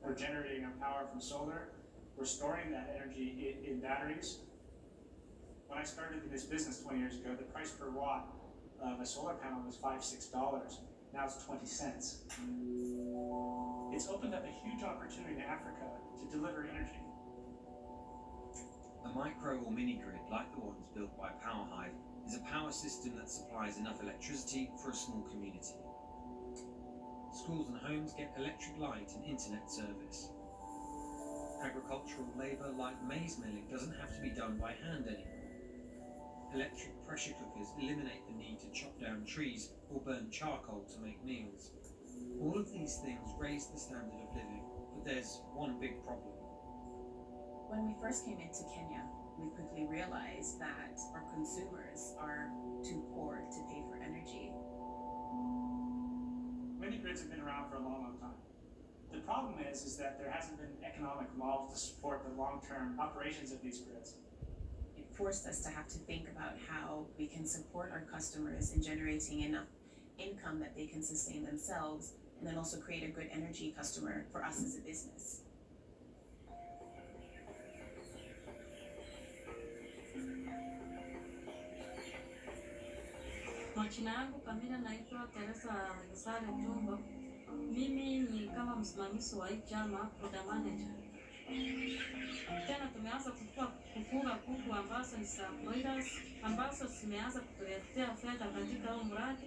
We're generating our power from solar. We're storing that energy in batteries. When I started in this business 20 years ago, the price per watt of a solar panel was $5–6. Now it's 20 cents. it's opened up a huge opportunity in Africa to deliver energy. A micro or mini grid, like the ones built by Powerhive, is a power system that supplies enough electricity for a small community. Schools and homes get electric light and internet service. Agricultural labour like maize milling doesn't have to be done by hand anymore. Electric pressure cookers eliminate the need to chop down trees or burn charcoal to make meals. All of these things raise the standard of living, but there's one big problem. When we first came into Kenya, we quickly realized that our consumers are too poor to pay for energy. Mini grids have been around for a long, long time. The problem is that there hasn't been an economic model to support the long-term operations of these grids. It forced us to have to think about how we can support our customers in generating enough income that they can sustain themselves, and then also create a good energy customer for us as a business. Majina yangu kamili naitwa Teresa Gisale Tumbo. Mimi ni kama msimamizi wa hii chama, product manager. Tena tumeanza kufuga kuku ambazo ni za broilers ambazo zimeanza kutuletea fedha katika huu mradi.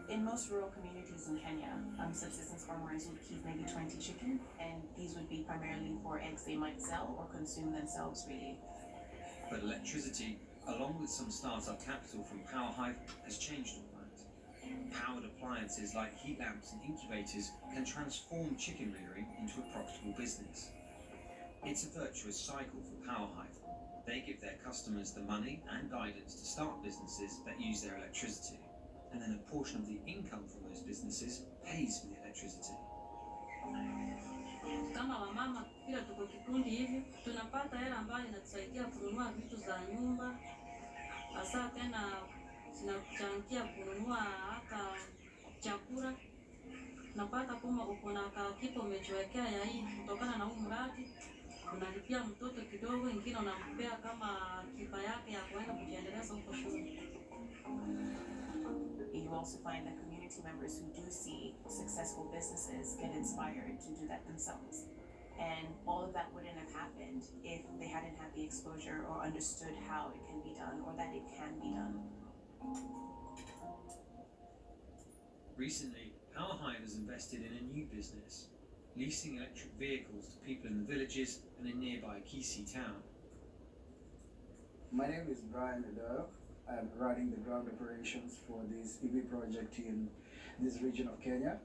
In most rural communities in Kenya, subsistence farmers would keep maybe 20 chicken, and these would be primarily for eggs they might sell or consume themselves, really. But electricity, along with some startup capital from Powerhive, has changed all that. Powered appliances like heat lamps and incubators can transform chicken rearing into a profitable business. It's a virtuous cycle for Powerhive. They give their customers the money and guidance to start businesses that use their electricity, and then a portion of the income from those businesses pays for the electricity. Kama wamama kila tuko kikundi hivi, tunapata hela ambayo inatusaidia kununua vitu za nyumba. Hasa tena zinachangia kununua hata chakula. Napata kama uko na kitu umejiwekea ya hii kutokana na huu mradi, unalipia mtoto kidogo, ingine unampea kama kipa yake ya kwenda kujiendeleza huko shule. You also find that community members who do see successful businesses get inspired to do that themselves. And all of that wouldn't have happened if they hadn't had the exposure or understood how it can be done or that it can be done. Recently, Powerhive has invested in a new business, leasing electric vehicles to people in the villages and in nearby Kisii town. My name is Brian Adoyo. I'm running the ground operations for this EV project in this region of Kenya.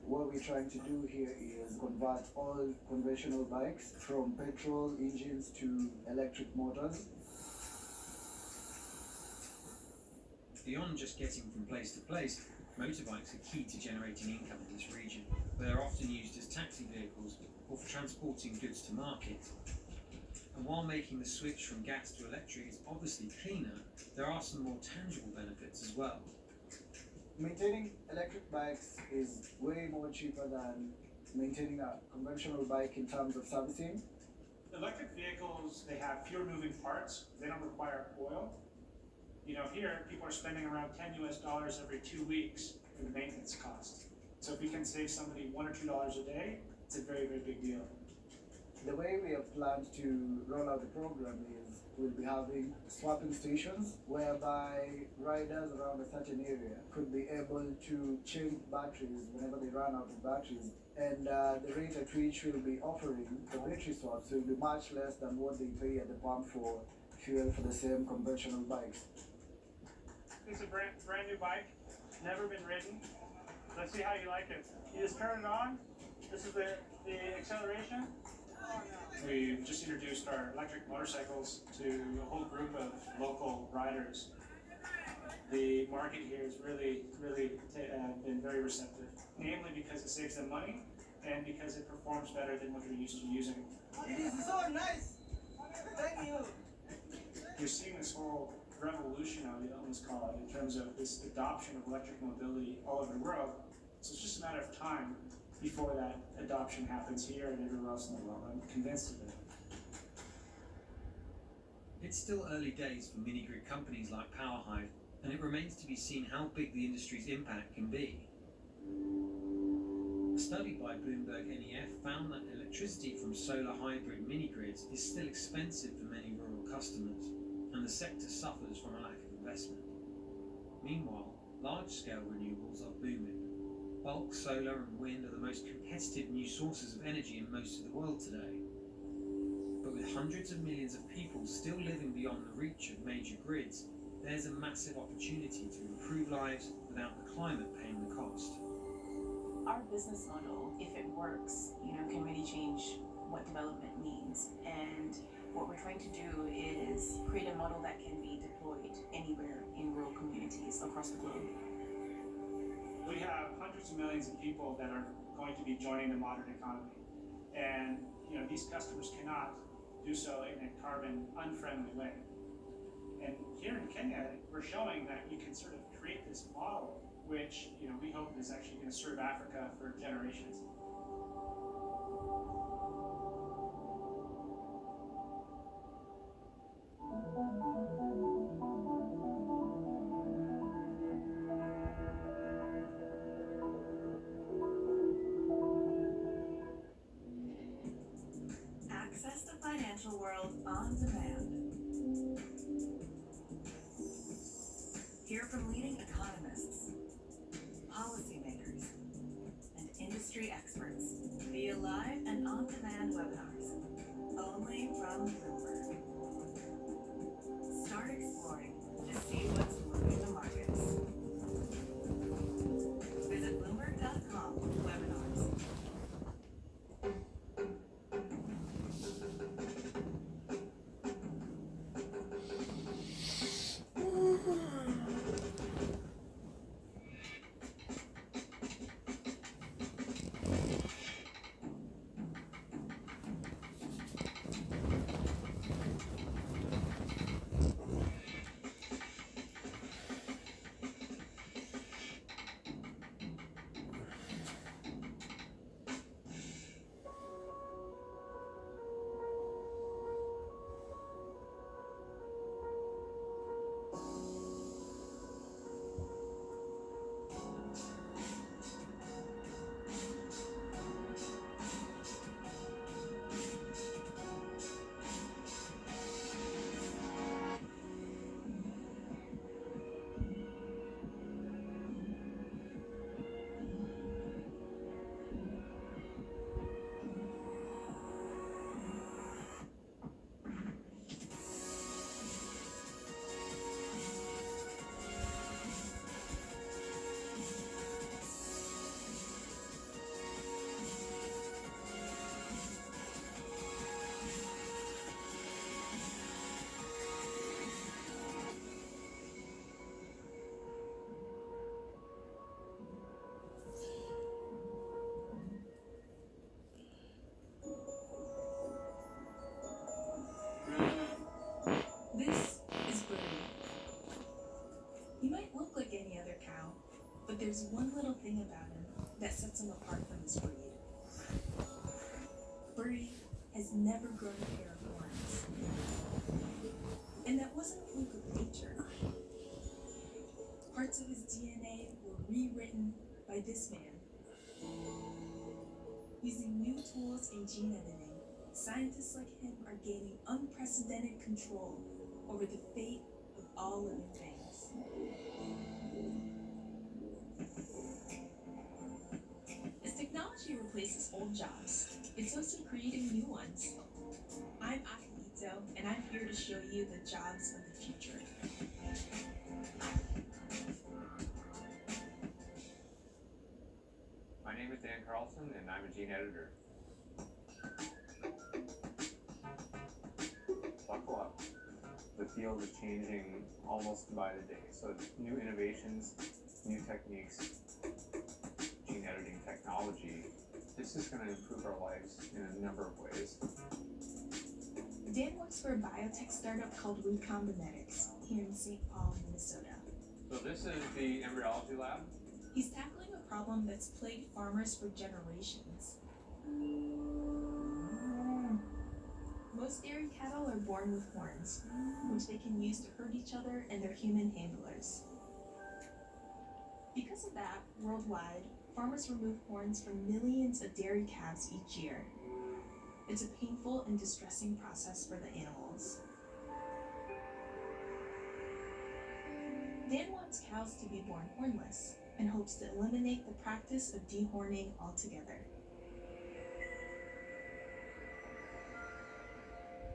What we're trying to do here is convert all conventional bikes from petrol engines to electric motors. Beyond just getting from place to place, motorbikes are key to generating income in this region, where they're often used as taxi vehicles or for transporting goods to market. And while making the switch from gas to electric is obviously cleaner, there are some more tangible benefits as well. Maintaining electric bikes is way more cheaper than maintaining a conventional bike in terms of servicing. Electric vehicles, they have fewer moving parts. They don't require oil. You know, here people are spending around $10 every 2 weeks for the maintenance cost. So if we can save somebody $1 or $2 a day, it's a very, very big deal. The way we have planned to roll out the program is we'll be having swapping stations whereby riders around a certain area could be able to change batteries whenever they run out of batteries. And the rate at which we'll be offering the battery swaps will be much less than what they pay at the pump for fuel for the same conventional bikes. This is a brand new bike, never been ridden. Let's see how you like it. You just turn it on. This is the acceleration. We've just introduced our electric motorcycles to a whole group of local riders. The market here has really been very receptive, namely because it saves them money and because it performs better than what they're used to using. This is so nice. Thank you. You're seeing this whole revolution, I would almost call it, in terms of this adoption of electric mobility all over the world. So it's just a matter of time before that adoption happens here and everywhere else in the world. I'm convinced of it. It's still early days for mini-grid companies like Powerhive, and it remains to be seen how big the industry's impact can be. A study by Bloomberg NEF found that electricity from solar hybrid mini-grids is still expensive for many rural customers, and the sector suffers from a lack of investment. Meanwhile, large-scale renewables are booming. Bulk solar and wind are the most competitive new sources of energy in most of the world today. But with hundreds of millions of people still living beyond the reach of major grids, there's a massive opportunity to improve lives without the climate paying the cost. Our business model, if it works, can really change what development means. And what we're trying to do is create a model that can be deployed anywhere in rural communities across the globe. We have hundreds of millions of people that are going to be joining the modern economy. And these customers cannot do so in a carbon unfriendly way. And here in Kenya, we're showing that you can sort of create this model, which we hope is actually going to serve Africa for generations. Access the financial world on demand. Hear from leading economists, policymakers, and industry experts via live and on-demand webinars, only from Bloomberg. Start exploring to see what's moving the markets. Visit Bloomberg.com/webinars. This is Birdie. He might look like any other cow, but there's one little thing about him that sets him apart from his breed. Birdie has never grown a pair of horns. And that wasn't a fluke of nature. Parts of his DNA were rewritten by this man. Using new tools in gene editing, scientists like him are gaining unprecedented control over the fate of all living things. As technology replaces old jobs, it's also creating new ones. I'm Akihito, and I'm here to show you the jobs of the future. My name is Dan Carlson, and I'm a gene editor. Buckle up. The field is changing almost by the day. So new innovations, new techniques, gene editing technology, it's just going to improve our lives in a number of ways. Dan works for a biotech startup called Recombinetics here in St. Paul, Minnesota. So this is the embryology lab. He's tackling a problem that's plagued farmers for generations. Most dairy cattle are born with horns, which they can use to herd each other and their human handlers. Because of that, worldwide, farmers remove horns from millions of dairy calves each year. It's a painful and distressing process for the animals. Dan wants cows to be born hornless and hopes to eliminate the practice of dehorning altogether.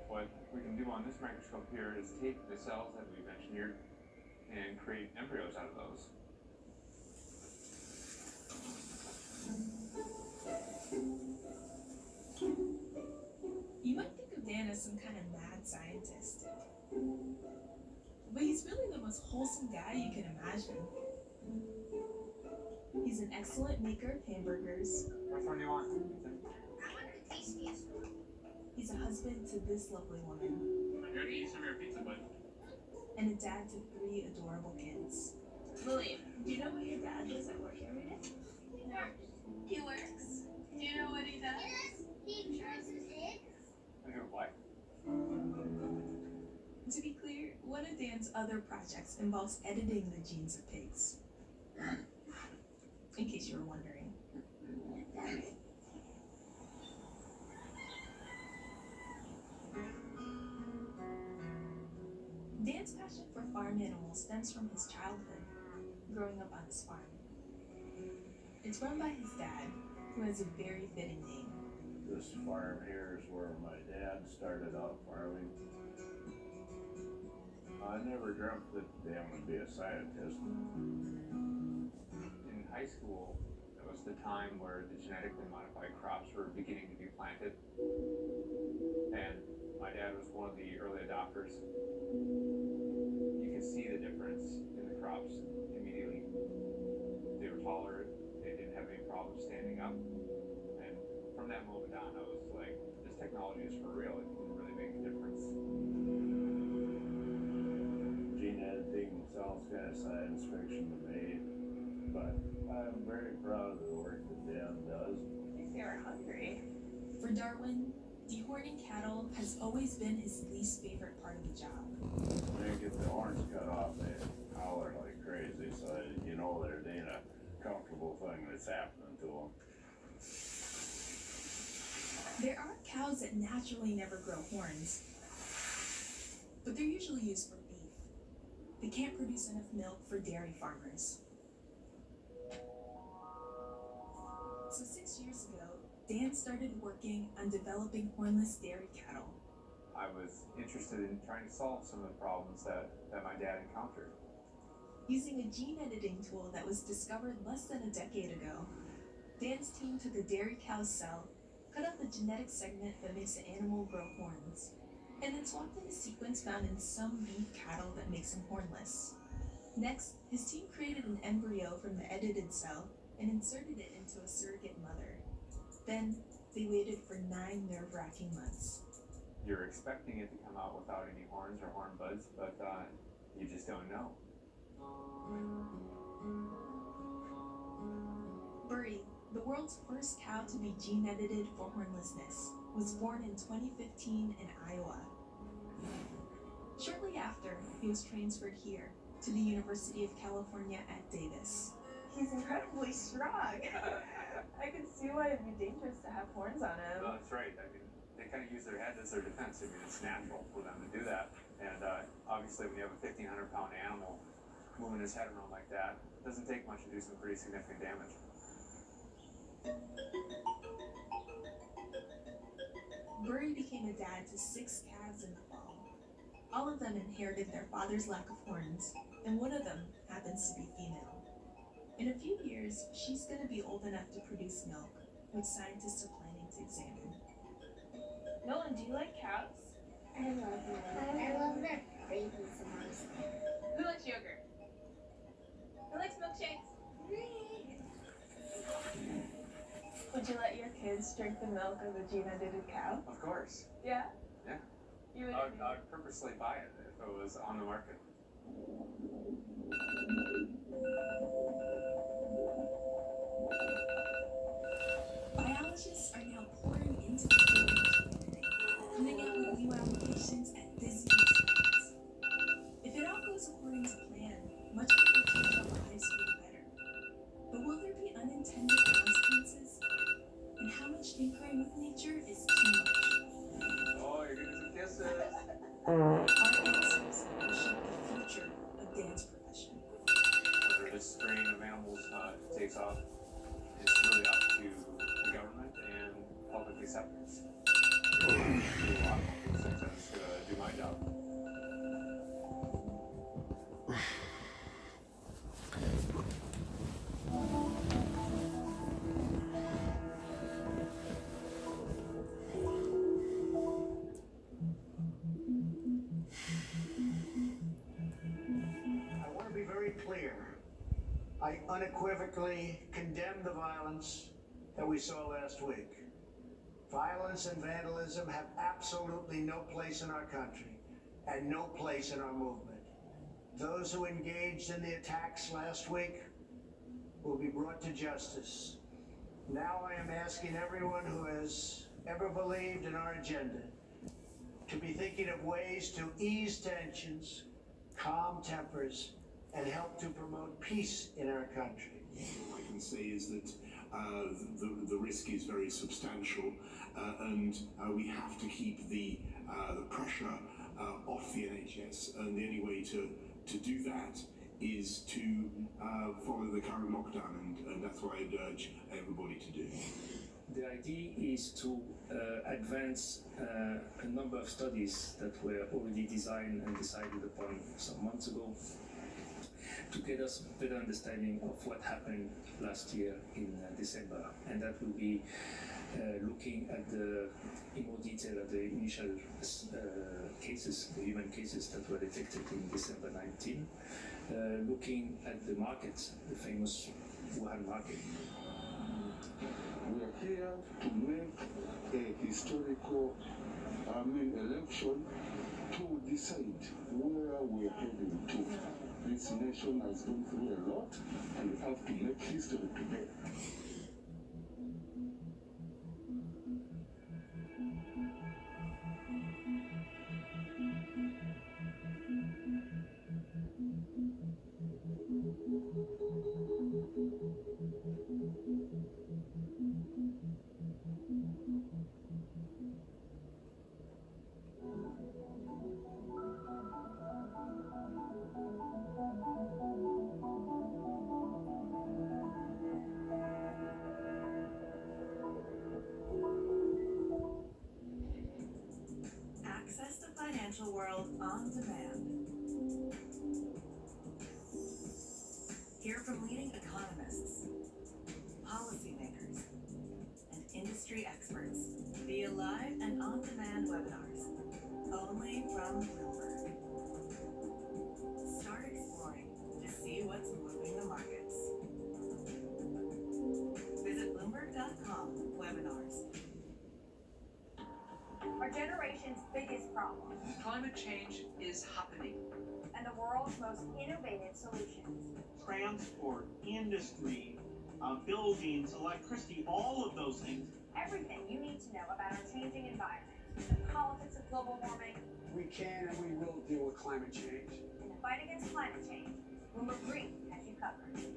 What we can do on this microscope here is take the cells that we've engineered and create embryos out of those. You might think of Dan as some kind of mad scientist, but he's really the most wholesome guy you can imagine. He's an excellent maker of hamburgers. Which one do you want? I want the tastiest one. He's a husband to this lovely woman. I'm here to eat some of your pizza, bud. And a dad to 3 adorable kids. William, do you know what your dad does at work every day? He works. Do you know what he does? He tries his eggs. What? To be clear, one of Dan's other projects involves editing the genes of pigs. In case you were wondering. Dan's passion for farm animals stems from his childhood, growing up on his farm. It's run by his dad, who has a very fitting name. This farm here is where my dad started out farming. I never dreamt that Dan would be a scientist. In high school, it was the time where the genetically modified crops were beginning to be planted. And my dad was one of the early adopters. You can see the difference in the crops immediately. They were taller, they didn't have any problem standing up. And from that moment on, I was like, this technology is for real, it can really make a difference. Gene editing sounds kind of science fiction to me, but I'm very proud of the work that Dan does. You're hungry. For Darwin, dehorning cattle has always been his least favorite part of the job. When they get the horns cut off, they holler like crazy, so you know there ain't a comfortable thing that's happening to them. There are cows that naturally never grow horns, but they're usually used for beef. They can't produce enough milk for dairy farmers. So 6 years ago, Dan started working on developing hornless dairy cattle. I was interested in trying to solve some of the problems that my dad encountered. Using a gene editing tool that was discovered less than a decade ago, Dan's team took a dairy cow's cell, cut out the genetic segment that makes the animal grow horns, and then swapped in a sequence found in some beef cattle that makes them hornless. Next, his team created an embryo from the edited cell and inserted it into a surrogate mother. Then, they waited for 9 nerve-wracking months. You're expecting it to come out without any horns or horn buds, but you just don't know. Burry, the world's first cow to be gene-edited for hornlessness, was born in 2015 in Iowa. Shortly after, he was transferred here, to the University of California at Davis. He's incredibly strong. I can see why it'd be dangerous to have horns on him. No, that's right. I mean, they kind of use their heads as their defense. I mean, it's natural for them to do that. And obviously, when you have a 1,500-pound animal moving his head around like that, it doesn't take much to do some pretty significant damage. Burry became a dad to 6 calves in the fall. All of them inherited their father's lack of horns, and one of them happens to be female. In a few years, she's going to be old enough to produce milk, which scientists are planning to examine. Nolan, do you like cows? I love them. I love their babies the most. Who likes yogurt? Who likes milkshakes? Would you let your kids drink the milk of a gene-edited cow? Of course. Yeah? Yeah. You would? I'd purposely buy it if it was on the market. Biologists are now pouring into the field of gene editing, coming out with new applications at dizzying speeds. If it all goes according to plan, much of the change our lives for the better. But will there be unintended interfering with nature is too much. Oh, you're getting some kisses. Our answers will shape the future of dance profession. Whether this strain of animals takes off, it's really up to the government and public acceptance. I'm just gonna do my job. I want to be very clear. I unequivocally condemn the violence that we saw last week. Violence and vandalism have absolutely no place in our country and no place in our movement. Those who engaged in the attacks last week will be brought to justice. Now I am asking everyone who has ever believed in our agenda to be thinking of ways to ease tensions, calm tempers, and help to promote peace in our country. All I can say is that the risk is very substantial, and we have to keep the pressure off the NHS, and the only way to do that is to follow the current lockdown, and that's what I'd urge everybody to do. The idea is to advance a number of studies that were already designed and decided upon some months ago to get us a better understanding of what happened last year in December. And that will be looking at in more detail at the initial cases, the human cases that were detected in December 19, looking at the market, the famous Wuhan market. We are here to make a historical election to decide where we are heading to. This nation has gone through a lot, and we have to make history today. Access to financial world on demand. Hear from leading economists, policymakers, and industry experts via live and on-demand webinars, only from Bloomberg. Start exploring to see what's moving the markets. Visit Bloomberg.com/webinars. Our generation's biggest problem. Climate change is happening. And the world's most innovative solutions. Transport, industry, buildings, electricity, all of those things. Everything you need to know about our changing environment. The politics of global warming. We can and we will deal with climate change. And the fight against climate change. Bloomberg Green has you covered.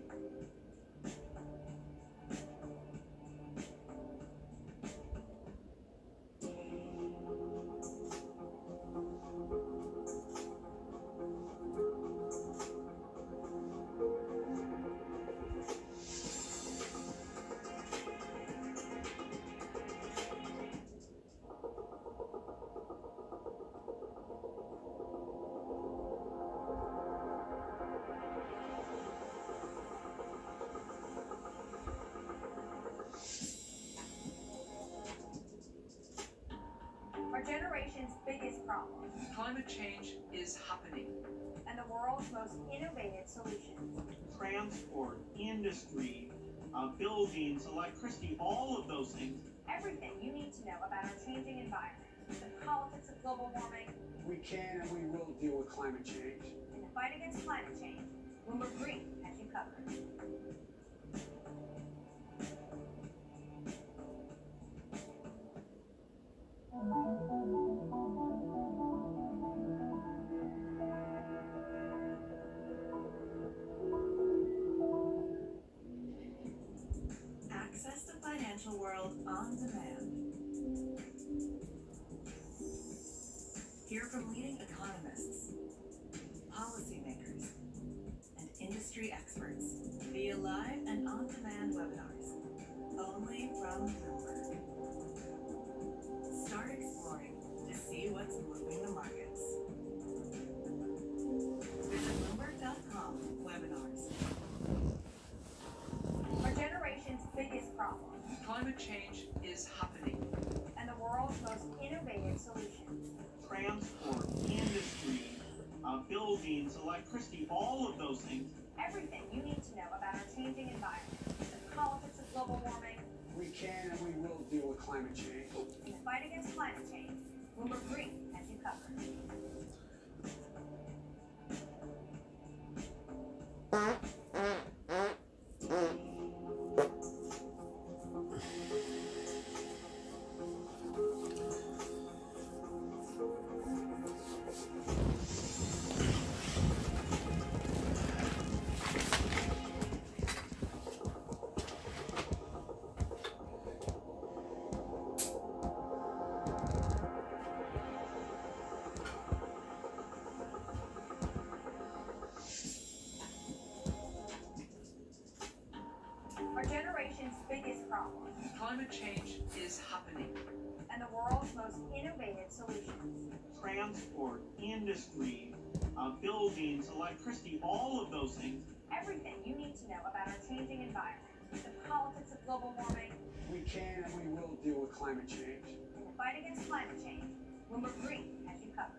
Our generation's biggest problem. Climate change is happening. And the world's most innovative solutions. Transport, industry, buildings, electricity, all of those things. Everything you need to know about our changing environment. The politics of global warming. We can and we will deal with climate change. And the fight against climate change. Bloomberg Green has you covered. Access to financial Financial World on Demand. Hear from leading economists, policymakers, and industry experts via live and on-demand webinars, only from Bloomberg. Start exploring to see what's moving the markets. Visit Bloomberg.com webinars. Our generation's biggest problem. Climate change is happening. And the world's most innovative solutions. Transport, industry, buildings, electricity, all of those things. Everything you need to know about our changing environment. The politics of global warming. We can and we will deal with climate change. In the fight against climate change, Bloomberg Green has you covered. Our generation's biggest problem. Climate change is happening. And the world's most innovative solutions. Transport, industry, buildings, electricity, all of those things. Everything you need to know about our changing environment. The politics of global warming. We can and we will deal with climate change. In the fight against climate change, Bloomberg Green has you covered.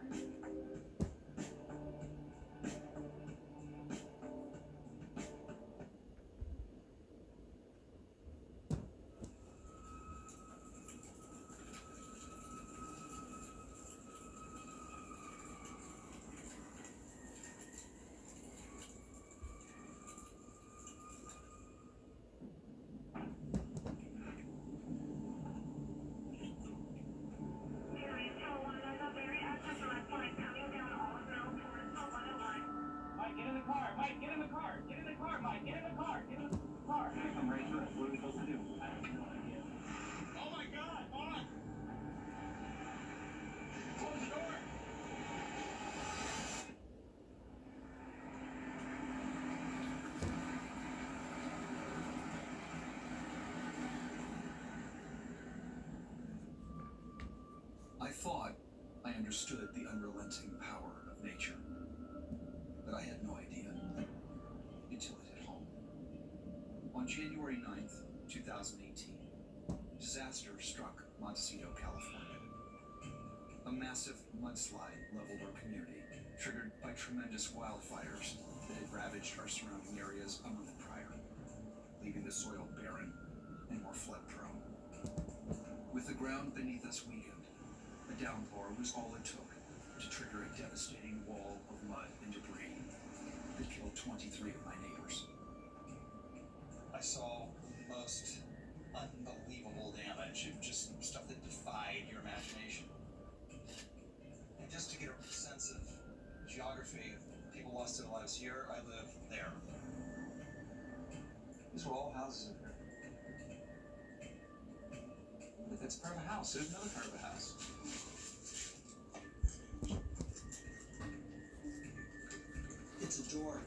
I thought I understood the unrelenting power of nature, but I had no idea until it hit home. On January 9th, 2018, disaster struck Montecito, California. A massive mudslide leveled our community, triggered by tremendous wildfires that had ravaged our surrounding areas a month prior, leaving the soil barren and more flood-prone. With the ground beneath us weakened, a downpour was all it took to trigger a devastating wall of mud and debris that killed 23 of my neighbors. I saw the most unbelievable damage, just stuff that defied your imagination. And just to get a sense of geography, people lost their lives here, I live there. These were all houses in here. But that's part of a house. There's another part of a house. It's a door.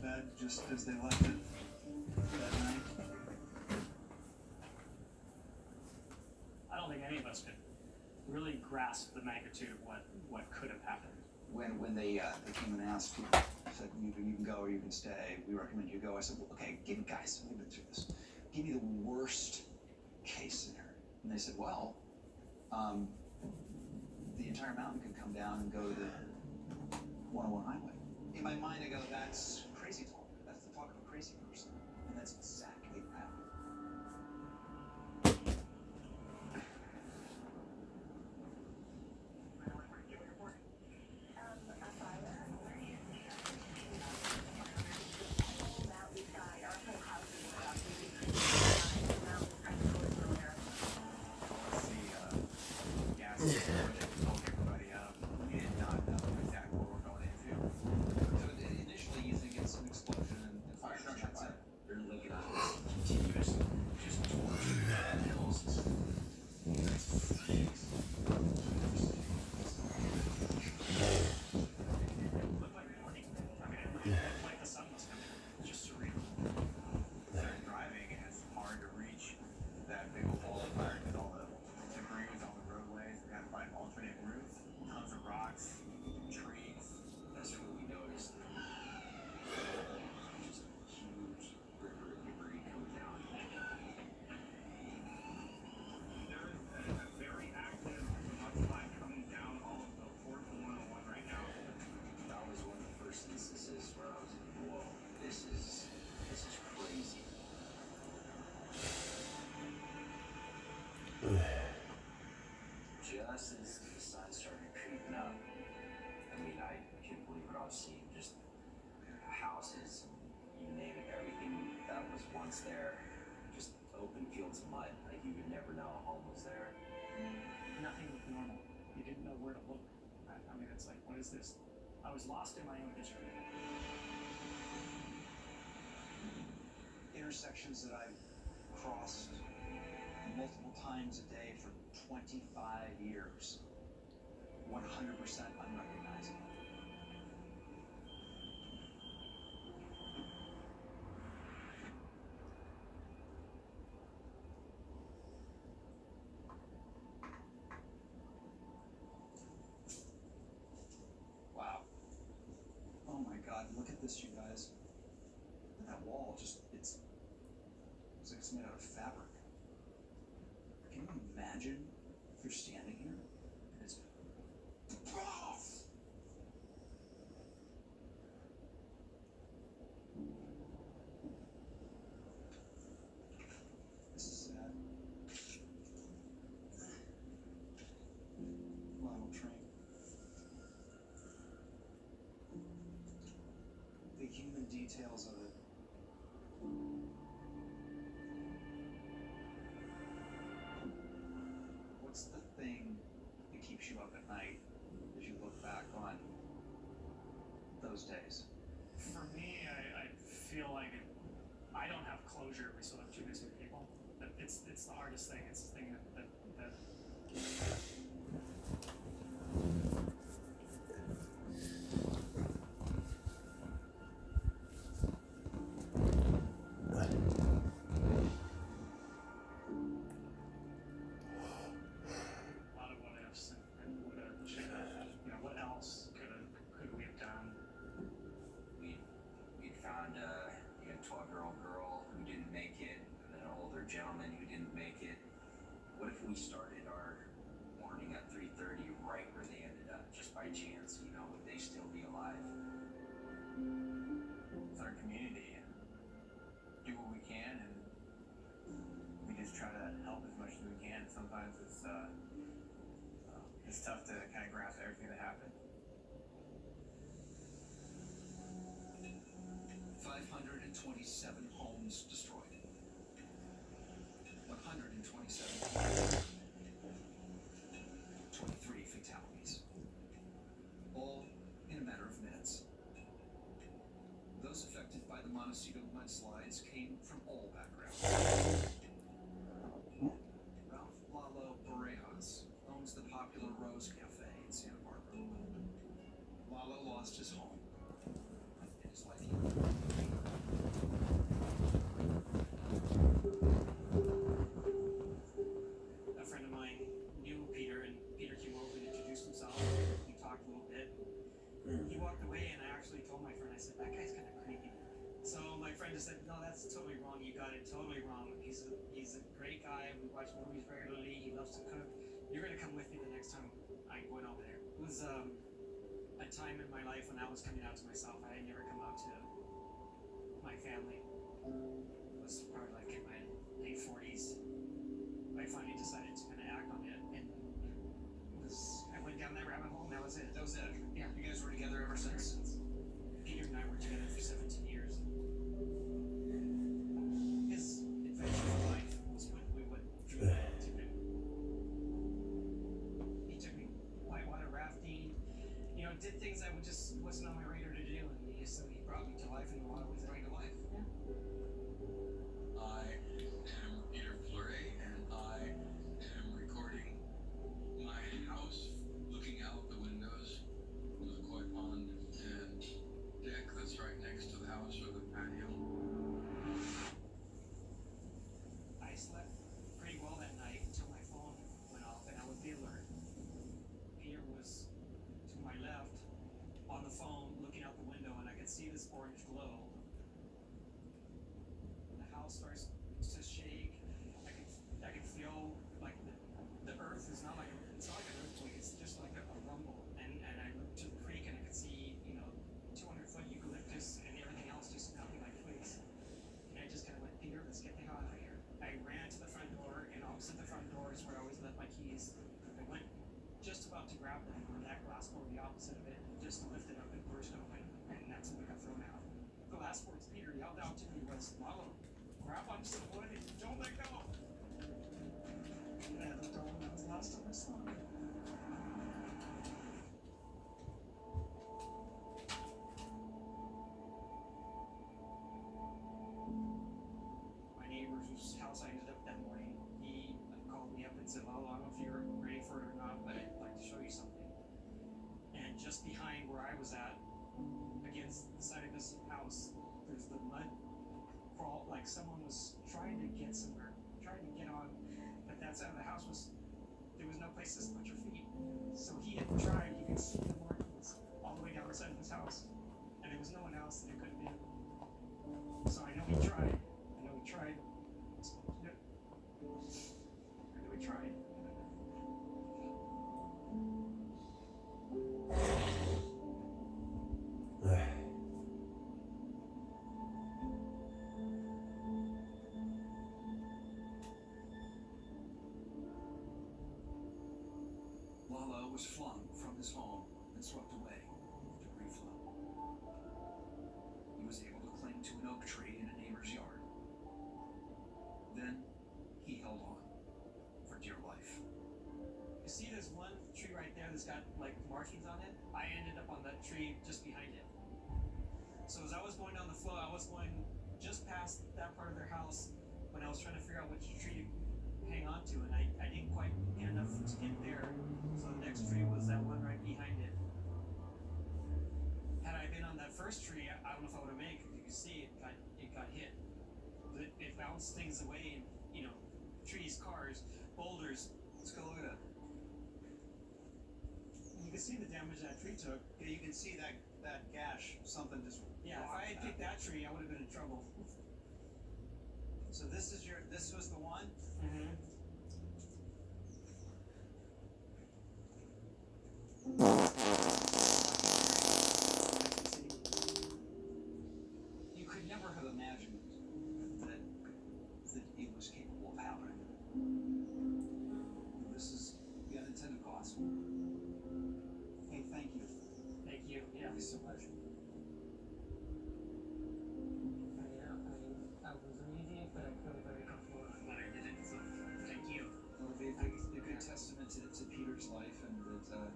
Bed just as they left it that night. I don't think any of us could really grasp the magnitude of what could have happened. When they came and asked, said you can go or you can stay, we recommend you go. I said, well, okay, guys, we've been through this. Give me the worst case scenario. And they said, well, the entire mountain could come down and go to the 101 highway. In my mind, I go, that's crazy talk. That's the talk of a crazy person. And that's exactly what happened. Everybody up. We did not know seeing just houses, you name it, everything that was once there, just open fields of mud. Like you would never know a home was there. Nothing normal. You didn't know where to look. I mean, it's like, what is this? I was lost in my own history. Intersections that I've crossed multiple times a day for 25 years, 100% unrecognizable. Wow. Oh my God, look at this, you guys. Look at that wall, just, it's like it's made out of fabric. Can you imagine if you're standing here and it's this is sad. Model train. The human details of it. What's the thing that keeps you up at night as you look back on those days? For me, I feel like I don't have closure. We still have two missing people. It's the hardest thing. It's the thing that gentleman who didn't make it. What if we started our morning at 3:30 right where they ended up, just by chance? You know, would they still be alive? It's our community. Do what we can, and we just try to help as much as we can. Sometimes it's tough to kind of grasp everything that happened. 527 homes destroyed. 127 23 fatalities, all in a matter of minutes. Those affected by the Montecito mudslides came from all backgrounds. Ralph Lalo Parejas owns the popular Rose Cafe in Santa Barbara. Lalo lost his home and his life. Said, no, that's totally wrong. You got it totally wrong. He's a great guy. We watch movies regularly. He loves to cook. You're gonna come with me the next time I'm going over there. It was a time in my life when I was coming out to myself. I had never come out to my family. It was probably like in my late 40s. I finally decided to kind of act on it, and I went down that rabbit hole, and that was it. That was it. Yeah. You guys were together ever since? Peter and I were together for 17 years. His adventure in life was when we went through that together. He took me whitewater rafting, you know, did things that just wasn't on my radar to do, and so he brought me to life in the waterways. Brought you to life? Yeah. I am Peter Fleury, and I am recording my house, looking out the windows to the koi pond and deck that's right next to the house or the patio. I slept pretty well that night until my phone went off and I was the alert. Peter was to my left on the phone looking out the window, and I could see this orange glow. The house starts to shake. I could feel like the earth is not like it's not like an earthquake. It's just like a rumble. And I looked to the creek and I could see 200-foot eucalyptus and everything else just nothing like twigs. And I just kind of went, Peter, let's get the hell out of here. I ran to the front door, and opposite the front door is where I always left my keys. I went just about to grab them when that glass door, the opposite of it, just lifted up and burst open. I'm supporting you. Don't let go. I looked over and that was the last time I saw him. My neighbor's house I ended up that morning, he called me up and said, well, I don't know if you're ready for it or not, but I'd like to show you something. And just behind where I was at, against the side of his house, there's the mud crawl, like someone was trying to get somewhere, trying to get on, but that side of the house there was no place to put your feet. So he had tried, you could see the markings all the way down the side of his house, and there was no one else that it could have been. So I know he tried. I know he tried. Yep. I know he tried. Lala was flung from his home and swept away with debris flow. He was able to cling to an oak tree in a neighbor's yard. Then he held on for dear life. You see this one tree right there that's got like markings on it? I ended up on that tree just behind it. So as I was going down the flow, I was going just past that part of their house when I was trying to figure out which tree to hang on to, and I didn't quite get enough to get there. So the next tree was that one right behind it. Had I been on that first tree, I don't know if I would have made it, because you can see it got hit. It bounced things away, and you know, trees, cars, boulders. Let's go look at it. You can see the damage that tree took. Yeah, you can see that gash. Something just. Yeah, if I had picked that tree, I would have been in trouble. So this was the one? Mm-hmm. You could never have imagined that it was capable of happening. This is the unintended cost. Hey, thank you. Thank you. Yeah. Thank you so much. I was uneasy, but I feel very comfortable when I did it, so thank you. Well, it'll be a good testament to Peter's life, and that,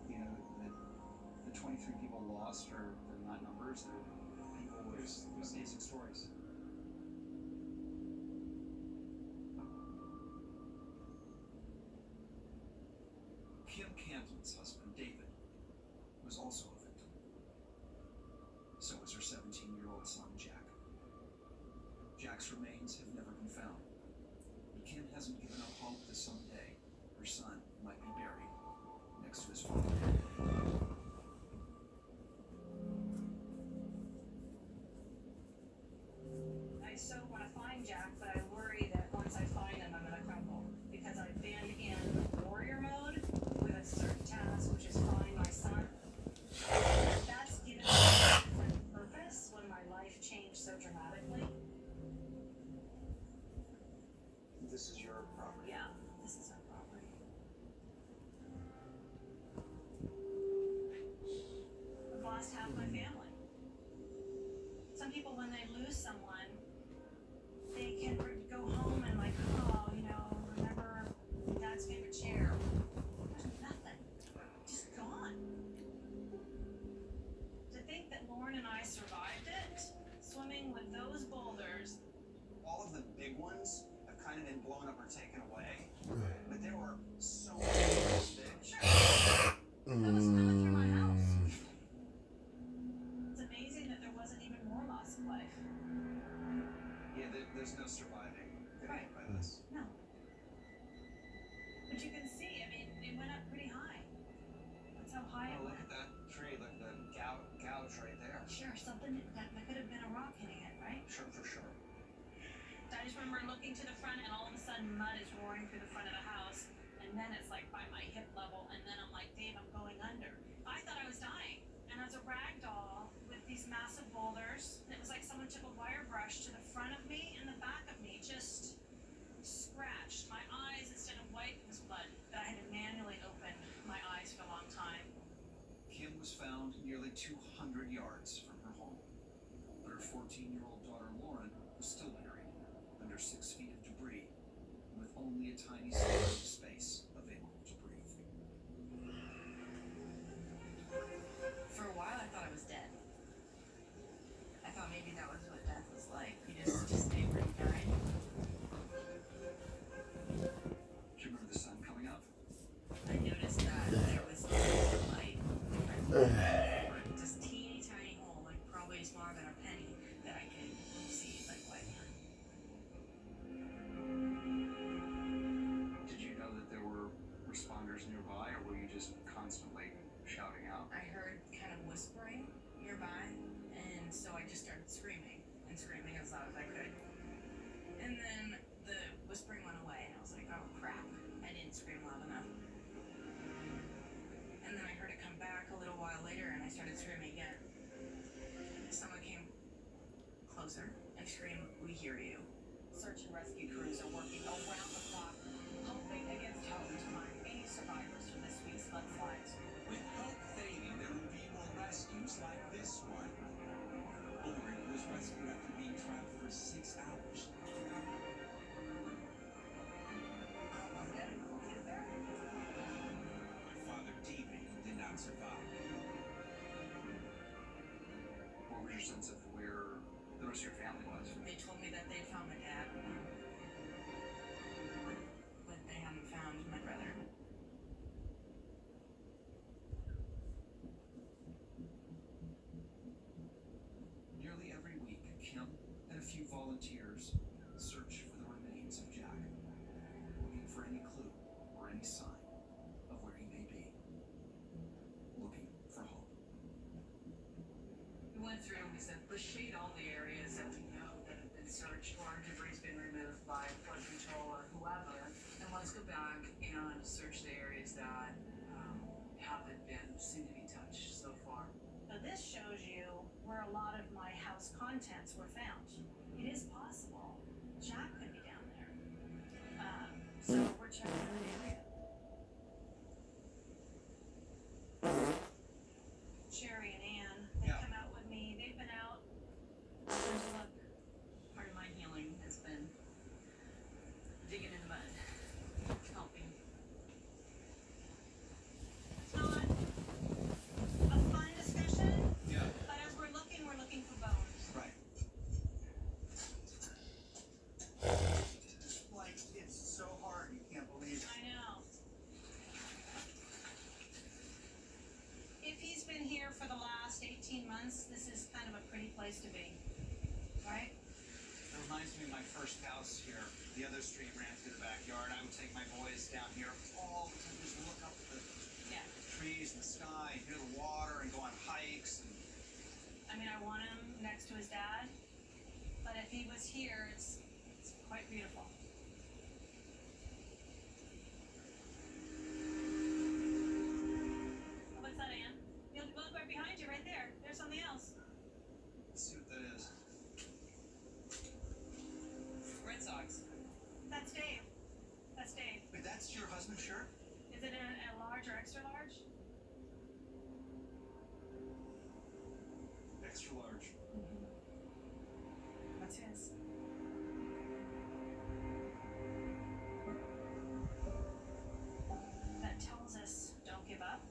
you know, that the 23 people lost are not numbers, they're people with amazing stories. Kim Canton's husband, David, was also a victim. So was her 17-year-old son, Jack. Jack's remains have never been found. But Kim hasn't given up hope that someday her son might be buried next to his father. I so want to find Jack, but I worry that once I find him, I'm going to crumble. Because I've been in warrior mode with a certain task, which is find my son. That's given me a different purpose when my life changed so dramatically. This is your property. Yeah, this is our property. I've lost half my family. Some people, when they lose someone, they can go home and like, oh, you know, remember Dad's favorite chair. There's nothing. Just gone. To think that Lauren and I survived it, swimming with those boulders. All of the big ones have kind of been blown up or taken away, but there were so many big. Sure. That was coming through my house. It's amazing that there wasn't even more loss of life. Yeah, there's no surviving Right. by this. No. But you can see, I mean, it went up pretty high. That's how high it Oh, look went. at that tree, look at the gouge right there. Sure, something that could have been a rock hitting it, right? Sure, for sure. I just remember looking to the front, and all of a sudden mud is roaring through the front of the house, and then it's like by my hip level, and then I'm like, Dave, I'm going under. I thought I was dying, and I was a rag doll with these massive boulders, and it was like someone took a wire brush to the front of me and the back of me, just scratched. My eyes, instead of white, was blood, that I had to manually open my eyes for a long time. Kim was found nearly 200 yards from her home, but her 14-year-old daughter Lauren was still buried under 6 feet of debris, with only a tiny sliver of space available to breathe. For a while, I thought I was dead. I thought maybe that was what death was like. You just stay where you died. Do you remember the sun coming up? I noticed that there was light, just teeny tiny hole, like probably smaller than a penny, that I could see like light behind. Did you know that there were responders nearby, or were you just constantly shouting out? I heard kind of whispering nearby, and so I just started screaming as loud as I could. And then the whispering went away, and I was like, oh crap, I didn't scream loud enough. And then I heard it come back a little while later, and I started screaming again. Someone came closer and screamed, "We hear you." Search and rescue crews are working around the clock, hoping against hope to find any survivors from this week's mudslides. With hope fading, there will be more rescues like this one. Ulrich was rescued after being trapped for 6 hours. My father, David, did not survive. What was your sense of where the rest of your family was? They told me that they'd found my dad, but they hadn't found my brother. Nearly every week, Kim and a few volunteers search for the remains of Jack, looking for any clue or any sign of where he may be, looking for hope. We went through and we said, let's shade all the areas that we know that have been searched or debris been removed by flood control or whoever, and let's go back and search the areas that haven't been seen to be touched so far. Now this shows you where a lot of my house contents were found. It is possible Jack could be down there. So we're checking that area. Sherry and Ann, they come out with me. They've been out. Look, Part of my healing has been digging in the mud, helping. it's not a fun discussion, but as we're looking for bones. Right. Like, it's so hard, you can't believe it. I know. If he's been here for the last 18 months, this is kind of a pretty place to be, right? It reminds me of my first house here. The other street ran through the backyard. I would take my boys down here all the time, just look up at the trees and the sky, and hear the water, and go on hikes. And I mean, I want him next to his dad, but if he was here, it's quite beautiful. What's that, Ann? You look right behind you, right there. There's something else. let's see what that is. Red Sox. That's Dave. That's Dave. Wait, that's your husband's shirt? Is it a large or extra large? Extra large. What's his? That tells us don't give up.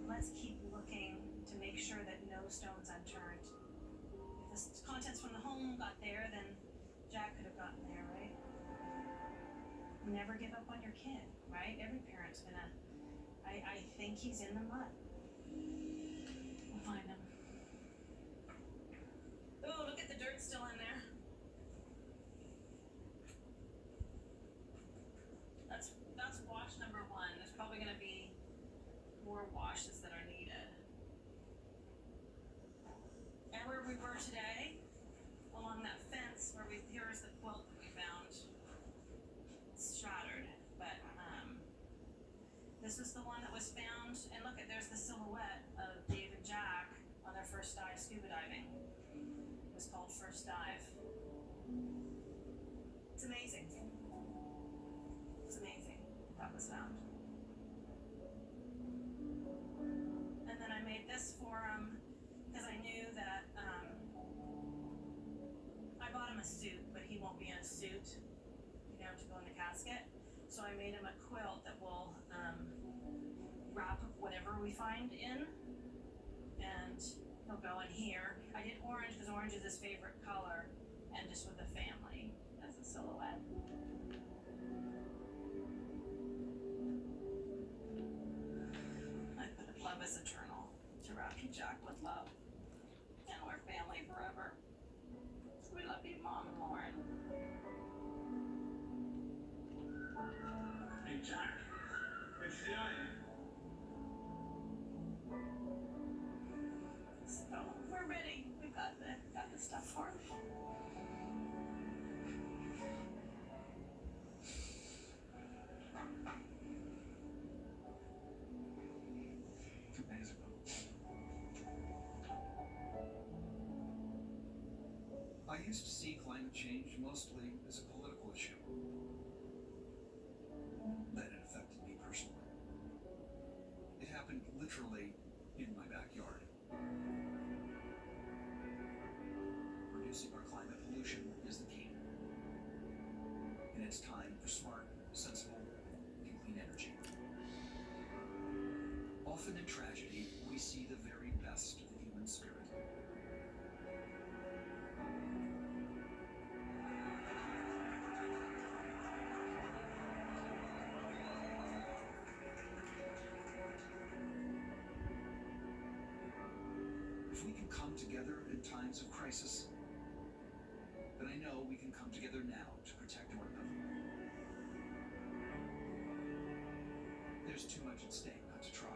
Let's keep looking to make sure that no stone's unturned. If the contents from the home got there, then Jack could have gotten there, right? Never give up on your kid, right? Every parent's gonna. I think he's in the mud. We'll find him. Oh, look at the dirt still in there. That's wash number 1. There's probably gonna be more washes that are needed. And where we were today, along that fence where here's the quilt that we found. It's shattered, but this is the one that was found, and look, there's the silhouette of Dave and Jack on their first dive scuba diving. It was called First Dive. It's amazing. It's amazing that was found. And then I made this for him because I knew that I bought him a suit, but he won't be in a suit, you know, to go in the casket. So I made him a quilt that will wrap whatever we find in, and he'll go in here. I did orange because orange is his favorite color, and just with the family as a silhouette. I put love is eternal to wrap you, Jack, with love, and we're family forever. We love you, Mom and Lauren. Hey, Jack. Good to see you. So we're ready. We've got the stuff for him. It's amazing. I used to see climate change mostly as a political issue. Then it affected me personally. It happened literally in my backyard. Reducing our climate pollution is the key. And it's time for smart, sensible, and clean energy. Often in tragedy, we see the very best of the human spirit. If we can come together in times of crisis, then I know we can come together now to protect one another. There's too much at stake not to try.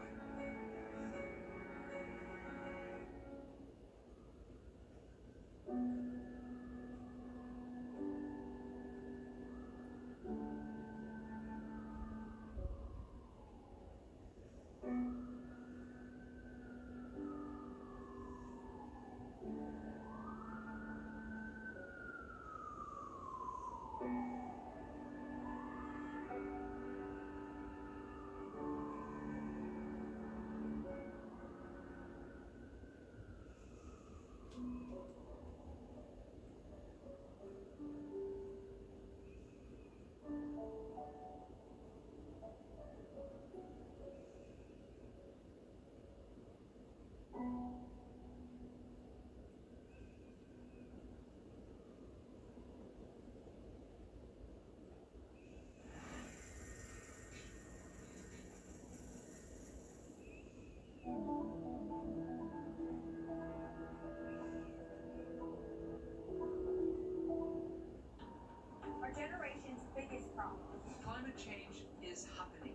Our generation's biggest problem. Climate change is happening.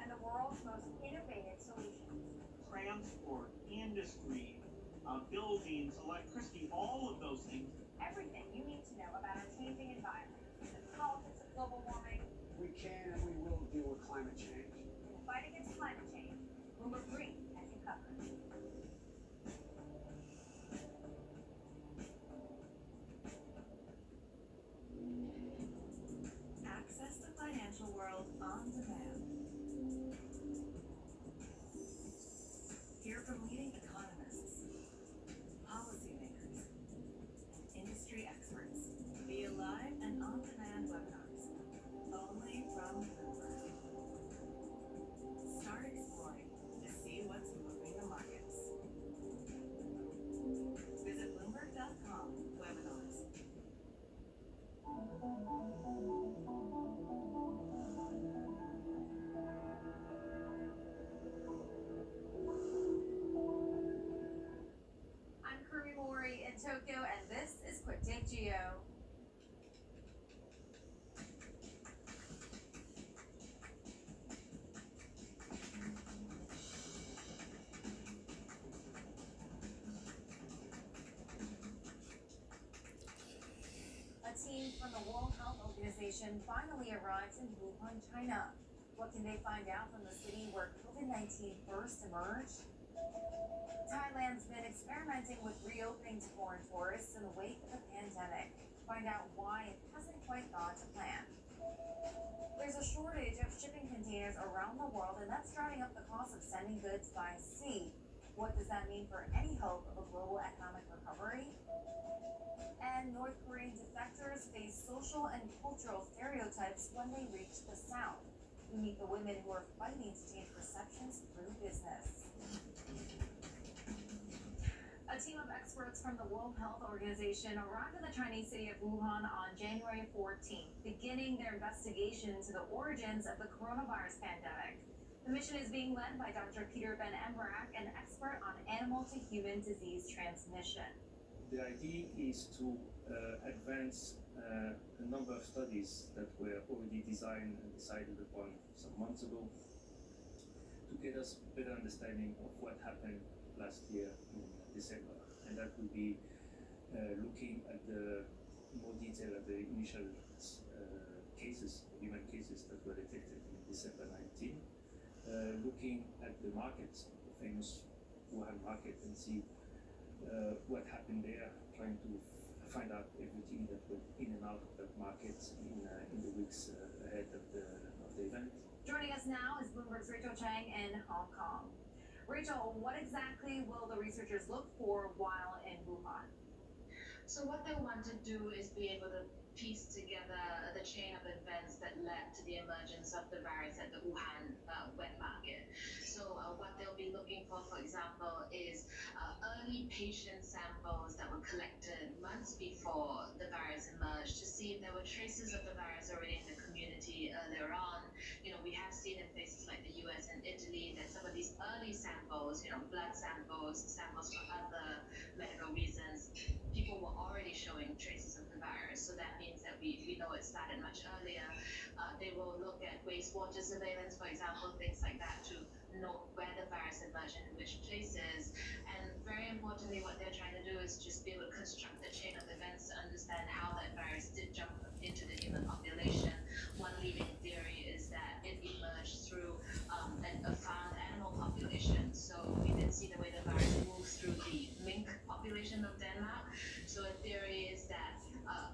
And the world's most innovative solutions. Transport, industry, buildings, electricity, all of those things. Everything you need to know about our changing environment. The politics of global warming. We can and we will deal with climate change. In the fight against climate change, Bloomberg Green has you covered. Access the financial world on demand. Hear from leading economists, policymakers, and industry experts via live and on-demand webinars, only from Bloomberg. Start exploring to see what's moving the markets. Visit Bloomberg.com/webinars. I'm Kuri Mori in Tokyo, and this is Quick Take Geo. A team from the World Health Organization finally arrives in Wuhan, China. What can they find out from the city where COVID-19 first emerged? Thailand's been experimenting with reopening to foreign tourists in the wake of the pandemic. Find out why it hasn't quite gone to plan. There's a shortage of shipping containers around the world, and that's driving up the cost of sending goods by sea. What does that mean for any hope of a global economic recovery? And and North Korean defectors face social and cultural stereotypes when they reach the South. We meet the women who are fighting to change perceptions through business. A team of experts from the World Health Organization arrived in the Chinese city of Wuhan on January 14th, beginning their investigation into the origins of the coronavirus pandemic. The mission is being led by Dr. Peter Ben Embrack, an expert on animal-to-human disease transmission. The idea is to advance a number of studies that were already designed and decided upon some months ago to get us a better understanding of what happened last year in December. And that will be looking at the more detail at the initial cases, human cases that were detected in December 19, looking at the market, the famous Wuhan market, and see what happened there, trying to find out everything that went in and out of that market in the weeks ahead of the event. Joining us now is Bloomberg's Rachel Chang in Hong Kong. Rachel, what exactly will the researchers look for while in Wuhan? So what they want to do is be able to piece together the chain of events that led to the emergence of the virus at the Wuhan wet market. So what they'll be looking for example, is early patient samples that were collected months before the virus emerged to see if there were traces of the virus already in the community earlier on. You know, we have seen in places like the US and Italy that some of these early samples, you know, blood samples, samples for other medical reasons, people were already showing traces of the virus. So that means that we know it started much earlier. They will look at wastewater surveillance, for example, things like that to know where the virus emerged and in which places. And very importantly, what they're trying to do is just be able to construct the chain of events to understand how that virus did jump into the human population. One leading theory is that it emerged through a farmed animal population. So we did see the way the virus moves through the mink population of Denmark. So a theory is that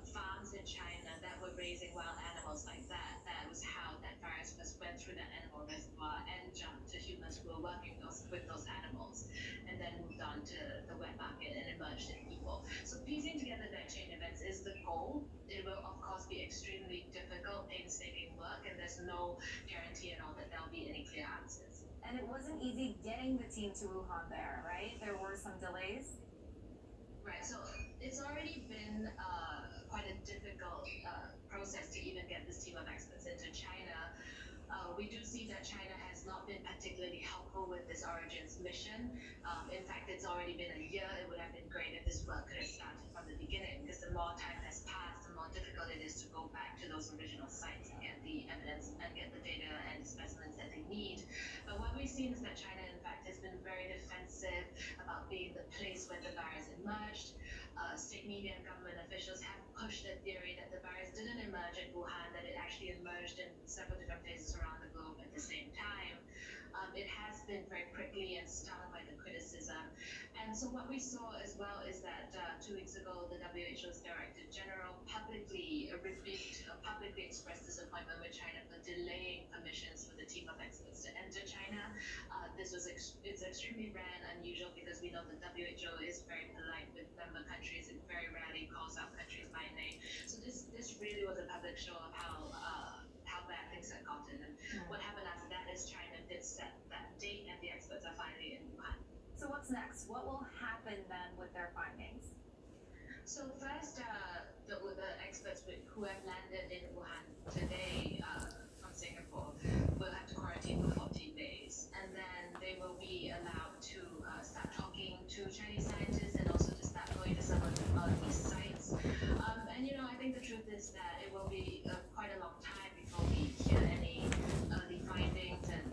farms in China that were raising wild animals like that was how that virus first went through that animal reservoir and jumped to humans who were working with those animals, and then moved on to the wet market and emerged in people. So piecing together that chain of events is the goal. It will of course be extremely difficult, painstaking work, and there's no guarantee at all that there'll be any clear answers. And it wasn't easy getting the team to Wuhan there, right? There were some delays. Right, so it's already been quite a difficult process to even get this team of experts into China. We do see that China has not been particularly helpful with this Origins mission. In fact, it's already been a year. It would have been great if this work could have started from the beginning, because the more time has passed, the more difficult it is to go back to those original sites and get the evidence and get the data and specimens that they need. But what we've seen is that China, in fact, has been very defensive about being the place where the virus emerged. State media and government officials have pushed the theory that the virus didn't emerge in Wuhan, that it actually emerged in several different places around the globe at the same time. It has been very prickly and stung by the criticism. And so what we saw as well is that 2 weeks ago, the WHO's Director General publicly expressed disappointment with China for delaying permissions for the team of experts to enter China. It's extremely rare and unusual because we know the WHO is very polite with member countries. It very rarely calls out countries by name. So this really was a public show of how bad things had gotten. And what happened after that is China did set that date and the experts are finally in Wuhan. So what's next? What will happen then with their findings? So first, the experts who have landed in Wuhan today from Singapore will have to quarantine for 14 days. And then they will be allowed to start talking to Chinese scientists and also to start going to some of these sites. And you know, I think the truth is that it will be quite a long time before we hear any early findings and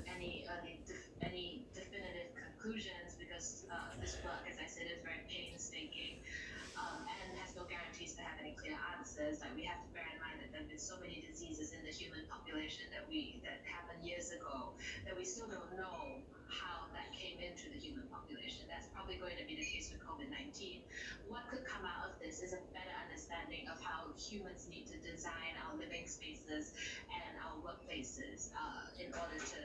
any definitive conclusions, because this work, as I said, is very painstaking and has no guarantees to have any clear answers. Like, we have to bear in mind that there have been so many diseases in the human population that happened years ago that we still don't know how that came into the human population. That's probably going to be the case with COVID-19. What could come out of this is a better understanding of how humans need to design our living spaces and our workplaces in order to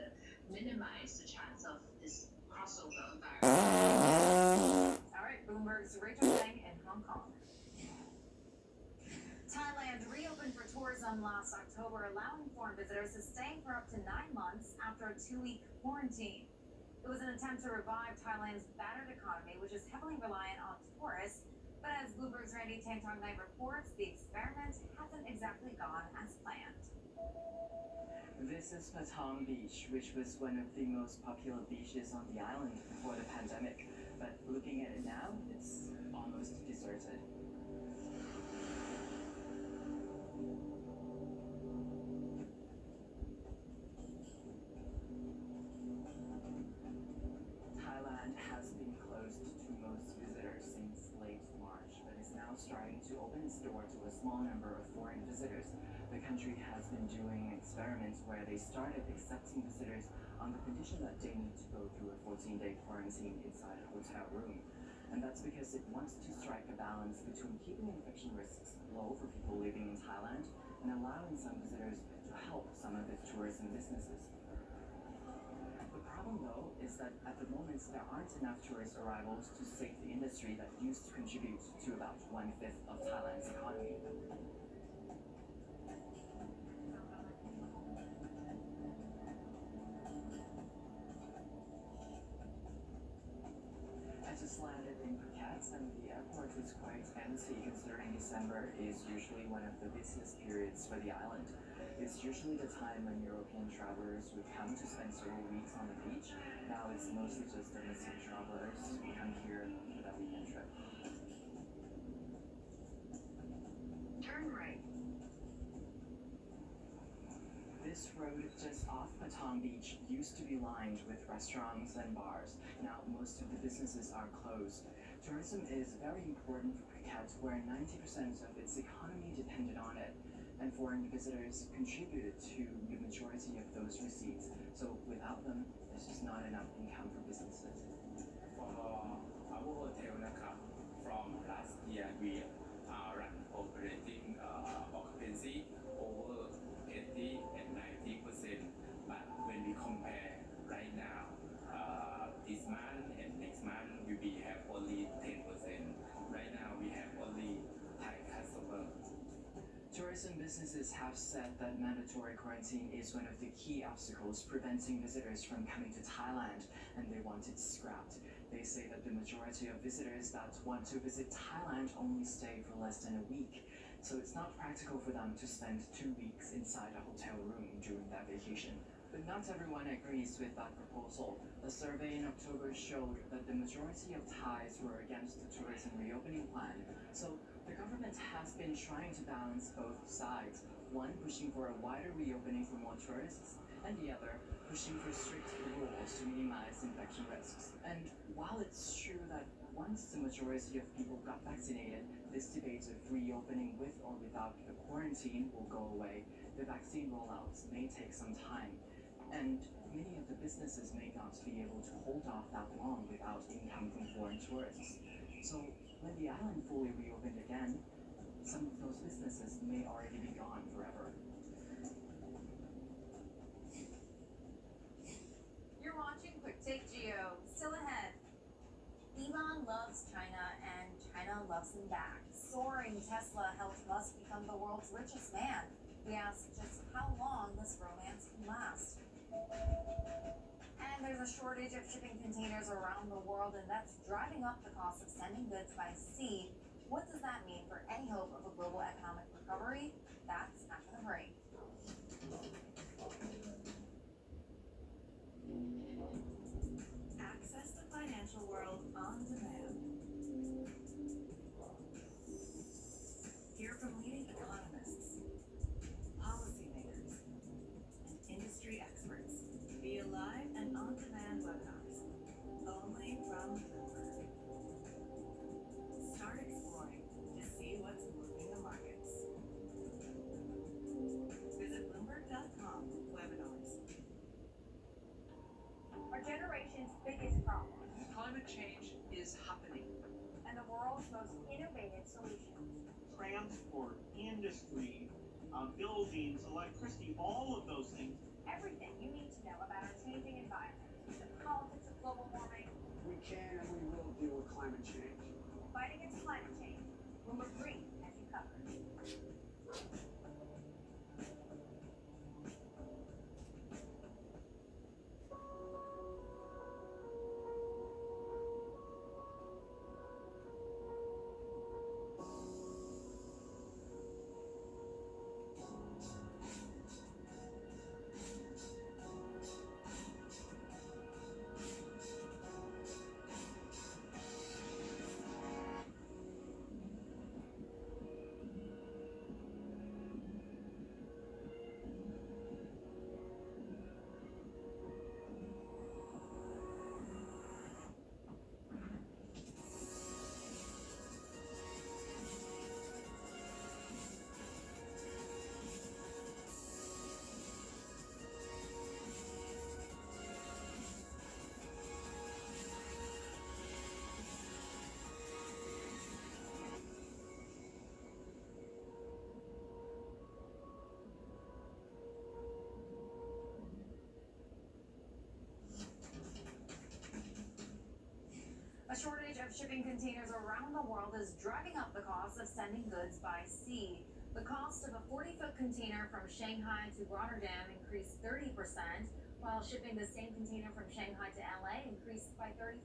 minimize the chance of this crossover of virus. All right, Bloomberg's Rachel Chang in Hong Kong. some last October, allowing foreign visitors to stay for up to 9 months after a 2-week quarantine. It was an attempt to revive Thailand's battered economy, which is heavily reliant on tourists. But as Bloomberg's Randy Tangtong Night reports, the experiment hasn't exactly gone as planned. This is Patong Beach, which was one of the most popular beaches on the island before the pandemic. But looking at it now, it's almost deserted. Thailand has been closed to most visitors since late March, but is now starting to open its door to a small number of foreign visitors. The country has been doing experiments where they started accepting visitors on the condition that they need to go through a 14-day quarantine inside a hotel room. And that's because it wants to strike a balance between keeping infection risks low for people living in Thailand and allowing some visitors to help some of its tourism businesses. The problem, though, is that at the moment there aren't enough tourist arrivals to save the industry that used to contribute to about 1/5 of Thailand's economy. I just landed in Phuket and the airport was quite empty considering December is usually one of the busiest periods for the island. It's usually the time when European travelers would come to spend several weeks on the beach. Now it's mostly just domestic travelers who come here for that weekend trip. Turn right. This road just off Patong Beach used to be lined with restaurants and bars. Now most of the businesses are closed. Tourism is very important for Phuket, where 90% of its economy depended on it, and foreign visitors contributed to the majority of those receipts. So without them, there's just not enough income for businesses. For our hotel, from last year we are operating occupancy over 80 and 90%. But when we compare right now, this month and next month we will have only 10%. Right now we have only Thai customers. Tourism businesses have said that mandatory quarantine is one of the key obstacles preventing visitors from coming to Thailand, and they want it scrapped. They say that the majority of visitors that want to visit Thailand only stay for less than a week, so it's not practical for them to spend 2 weeks inside a hotel room during that vacation. But not everyone agrees with that proposal. A survey in October showed that the majority of Thais were against the tourism reopening plan. So the government has been trying to balance both sides, one pushing for a wider reopening for more tourists, and the other pushing for strict rules to minimize infection risks. And while it's true that once the majority of people got vaccinated, this debate of reopening with or without a quarantine will go away, the vaccine rollouts may take some time. And many of the businesses may not be able to hold off that long without income from foreign tourists. So when the island fully reopened again, some of those businesses may already be gone forever. You're watching Quick Take Geo. Still ahead. Elon loves China and China loves him back. Soaring Tesla helped Musk become the world's richest man. We ask just how long this romance can last. And there's a shortage of shipping containers around the world, and that's driving up the cost of sending goods by sea. What does that mean for any hope of a global economic recovery? That's after the break. Access the financial world on demand. Hear from leading economists, policymakers, and industry experts via live and on-demand webinars, only from Bloomberg. Start exploring to see what's moving the markets. Visit Bloomberg.com/webinars. Our generation's biggest problem. Climate change is happening. And the world's most innovative solutions. Transport, industry, buildings, electricity, all of those things. Everything you need to know about our changing environment. The politics of global warming. We can and we will deal with climate change. Fight against climate change. Bloomberg Green, as you covered. shortage of shipping containers around the world is driving up the cost of sending goods by sea. The cost of a 40-foot container from Shanghai to Rotterdam increased 30%, while shipping the same container from Shanghai to LA increased by 35%.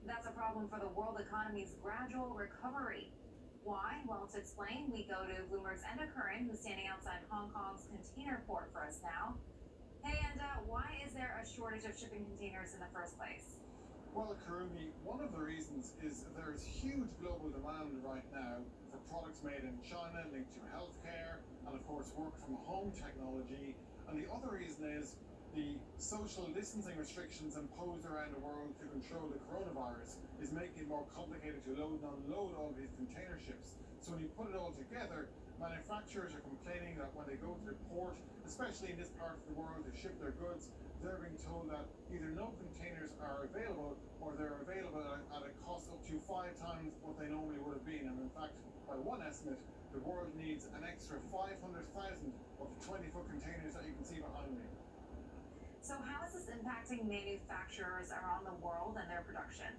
That's a problem for the world economy's gradual recovery. Why? Well, to explain, we go to Bloomberg's Enda Curran, who's standing outside Hong Kong's container port for us now. Hey, Enda, why is there a shortage of shipping containers in the first place? Well, Karumi, one of the reasons is there is huge global demand right now for products made in China linked to healthcare and, of course, work from home technology. And the other reason is the social distancing restrictions imposed around the world to control the coronavirus is making it more complicated to load and unload all these container ships. So when you put it all together, manufacturers are complaining that when they go to the port, especially in this part of the world, to ship their goods, they're being told that either no containers are available or they're available at a cost up to 5 times what they normally would have been. And in fact, by one estimate, the world needs an extra 500,000 of the 20-foot containers that you can see behind me. So how is this impacting manufacturers around the world and their production?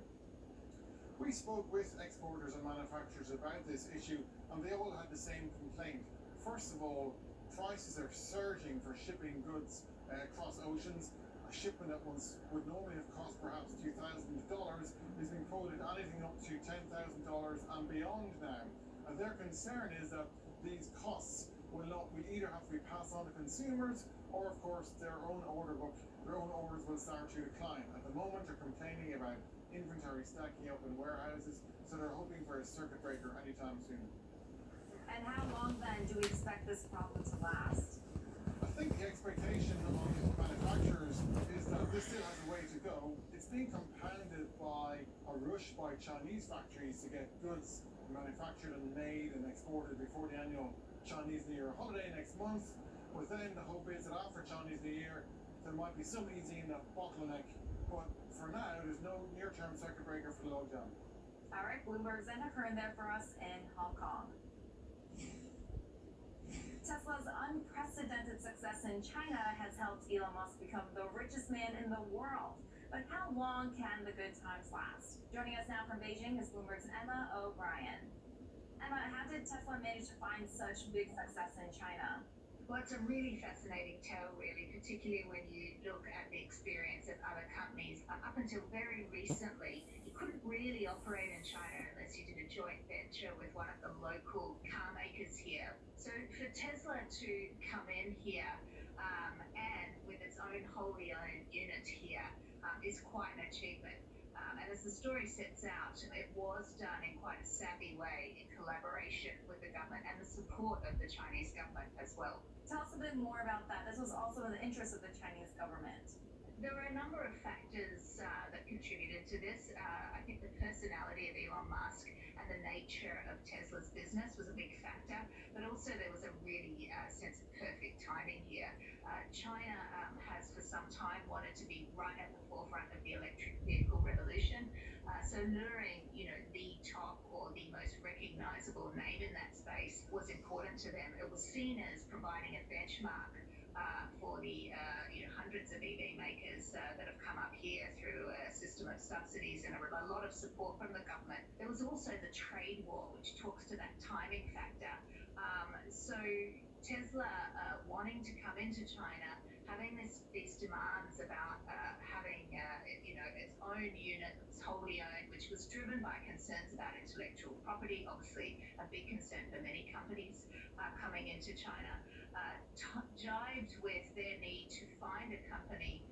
We spoke with exporters and manufacturers about this issue, and they all had the same complaint. First of all, prices are surging for shipping goods across oceans. A shipment that would normally have cost perhaps $2,000 is being quoted anything up to $10,000 and beyond now. And their concern is that these costs will either have to be passed on to consumers, or of course their own orders will start to decline. At the moment, they're complaining about inventory stacking up in warehouses, so they're hoping for a circuit breaker anytime soon. And how long then do we expect this problem to last? I think the expectation among manufacturers is that this still has a way to go. It's being compounded by a rush by Chinese factories to get goods manufactured and made and exported before the annual Chinese New Year holiday next month. But then the hope is that after Chinese New Year, there might be some easing in that bottleneck. But for now, there's no near-term circuit breaker for the logjam. All right, Bloomberg's Enda Curran there for us in Hong Kong. Tesla's unprecedented success in China has helped Elon Musk become the richest man in the world. But how long can the good times last? Joining us now from Beijing is Bloomberg's Emma O'Brien. Emma, how did Tesla manage to find such big success in China? Well, it's a really fascinating tale, really, particularly when you look at the experience of other companies. Up until very recently, you couldn't really operate in China unless you did a joint venture with one of the local car makers here. So for Tesla to come in here and with its own wholly owned unit here is quite an achievement. And as the story sets out, it was done in quite a savvy way in collaboration with the government and the support of the Chinese government as well. Tell us a bit more about that. This was also in the interest of the Chinese government. There were a number of factors that contributed to this. I think the personality of Elon Musk and the nature of Tesla's business was a big factor, but also there was a really sense of perfect timing here. China has for some time wanted to be right at the forefront of the electric vehicle revolution. So luring, the top or the most recognizable name in that space was important to them. It was seen as providing a benchmark for the hundreds of EV makers that have come up here through a system of subsidies and a lot of support from the government. There was also the trade war, which talks to that timing factor. So Tesla wanting to come into China, having these demands about having its own unit, its wholly owned, which was driven by concerns about intellectual property, obviously a big concern for many companies coming into China, jived with their need to find a company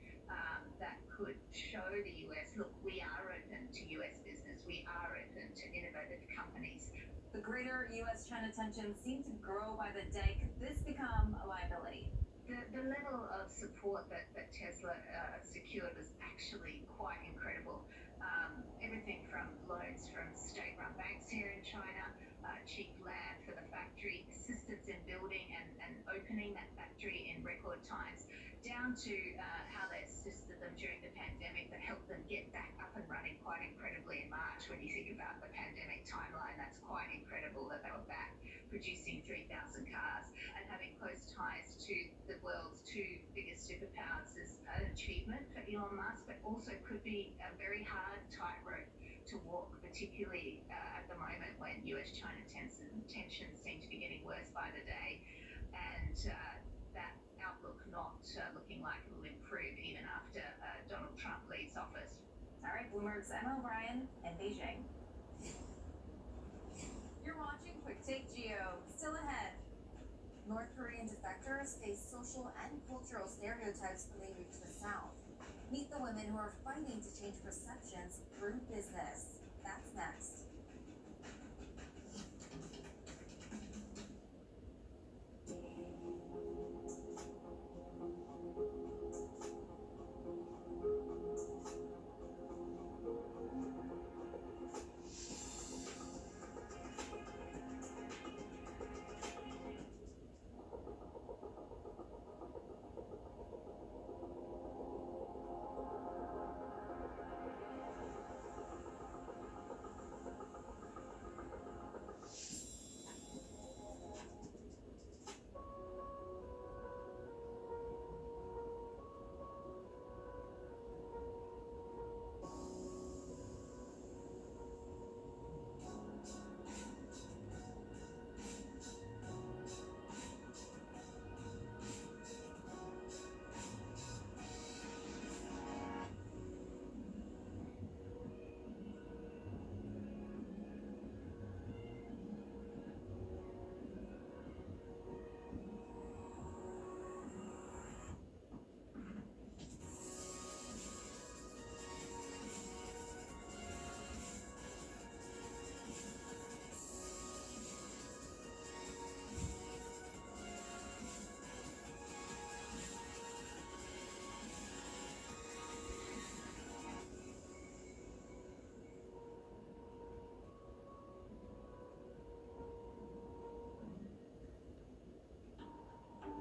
that could show the US, look, we are open to US business, we are open to innovative companies. The greater US-China tensions seem to grow by the day. Could this become a liability? The level of support that Tesla secured was actually quite incredible. Everything from loans from state-run banks here in China, cheap land for the factory, assistance in building and opening that factory in record times, down to how they assisted them during the pandemic that helped them get back up and running quite incredibly in March. When you think about the pandemic timeline, that's quite incredible that they were back producing 3,000 cars and having close ties to the world's two biggest superpowers is an achievement for Elon Musk, but also could be a very hard tightrope to walk, particularly at the moment when US-China tensions seem to be getting worse by the day, and that outlook not looking like it will improve even after Donald Trump leaves office. All right, Bloomberg's Emma O'Brien in Beijing. You're watching Quick Take Geo. Still ahead. North Korean defectors face social and cultural stereotypes when they reach the South. Meet the women who are fighting to change perceptions through business. That's next.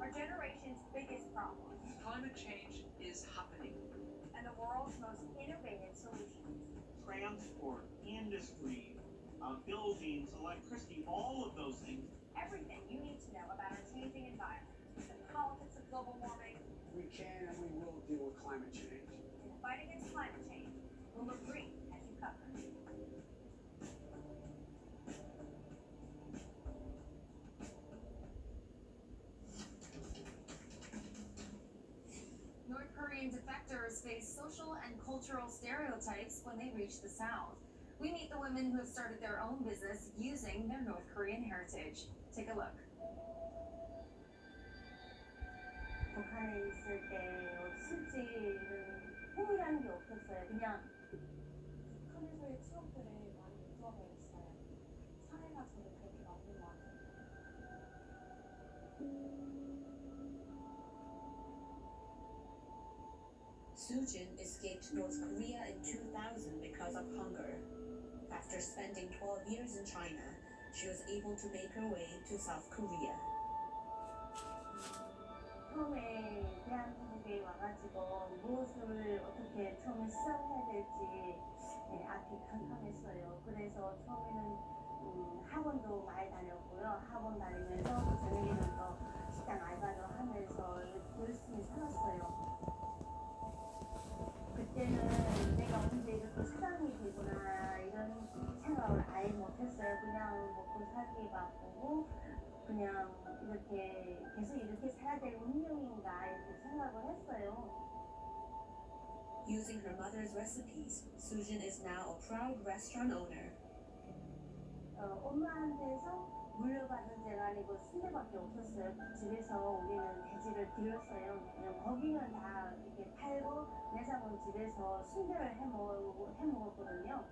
Our generation's biggest problem. Climate change is happening. And the world's most innovative solutions. Transport, industry, buildings, electricity, all of those things. Everything you need to know about our changing environment. The politics of global warming. We can and we will deal with climate change. And the fight against climate change. Bloomberg Green as you cover. North Korean defectors face social and cultural stereotypes when they reach the South. We meet the women who have started their own business using their North Korean heritage. Take a look. 북한에 있을 때 술집은 꿈이라는 게 없었어요. 그냥 북한에서의 추억들을 많이 묻어버렸어요. 사회가 저를 그렇게 만든 것 같아요. Soo-jin escaped North Korea in 2000 because of hunger. After spending 12 years in China, she was able to make her way to South Korea. 처음에 대한민국에 와가지고 무엇을 어떻게 처음에 시작해야 될지 앞이 캄캄했어요. 그래서 처음에는 학원도 많이 다녔고요. 학원 다니면서 또 저녁에는 또 식당 알바도 하면서 열심히 살았어요. 그때는 내가 언제 이렇게 사장이 되구나 이런 생각을 아예 못했어요. 그냥 먹고 살기 바쁘고 그냥 이렇게 계속 이렇게 살아야 될 운명인가 이렇게 생각을 했어요. Using her mother's recipes, Soo-jin is now a proud restaurant owner. 엄마한테서 물려받은 데가 아니고 순대밖에 없었어요. 집에서 우리는 돼지를 길렀어요. 거기는 다 이렇게 팔고 내장은 집에서 순대를 해 먹었거든요.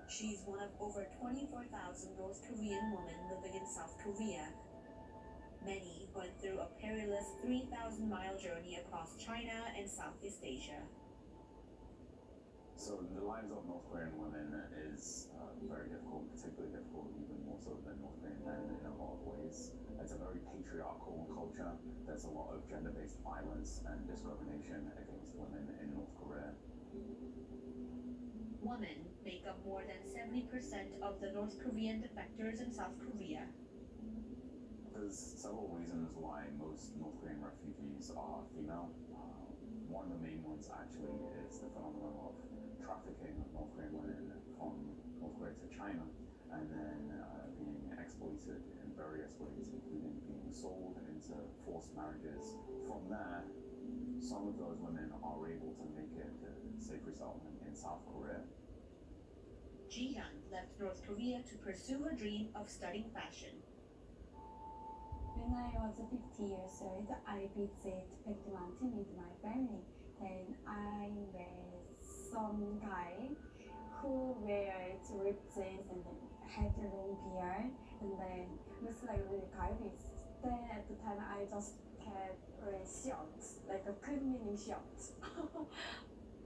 She's one of over 24,000 North Korean women living in South Korea. Many went through a perilous 3,000-mile journey across China and Southeast Asia. So the lives of North Korean women is very difficult, particularly difficult even more so than North Korean men in a lot of ways. It's a very patriarchal culture. There's a lot of gender-based violence and discrimination against women in North Korea. Women make up more than 70% of the North Korean defectors in South Korea. There's several reasons why most North Korean refugees are female. One of the main ones actually is the phenomenon of trafficking of North Korean women from North Korea to China, and then being exploited in various ways, including being sold into forced marriages. From there, some of those women are able to make it to safe resettlement in South Korea. Jihyun left North Korea to pursue her dream of studying fashion. When I was 50 years old, I visited Baek Mountain with my family. Then I met some guy who wears ripped jeans and then had a long beard and then looks like really garbage. Then at the time I just had red shorts, like a criminal shorts.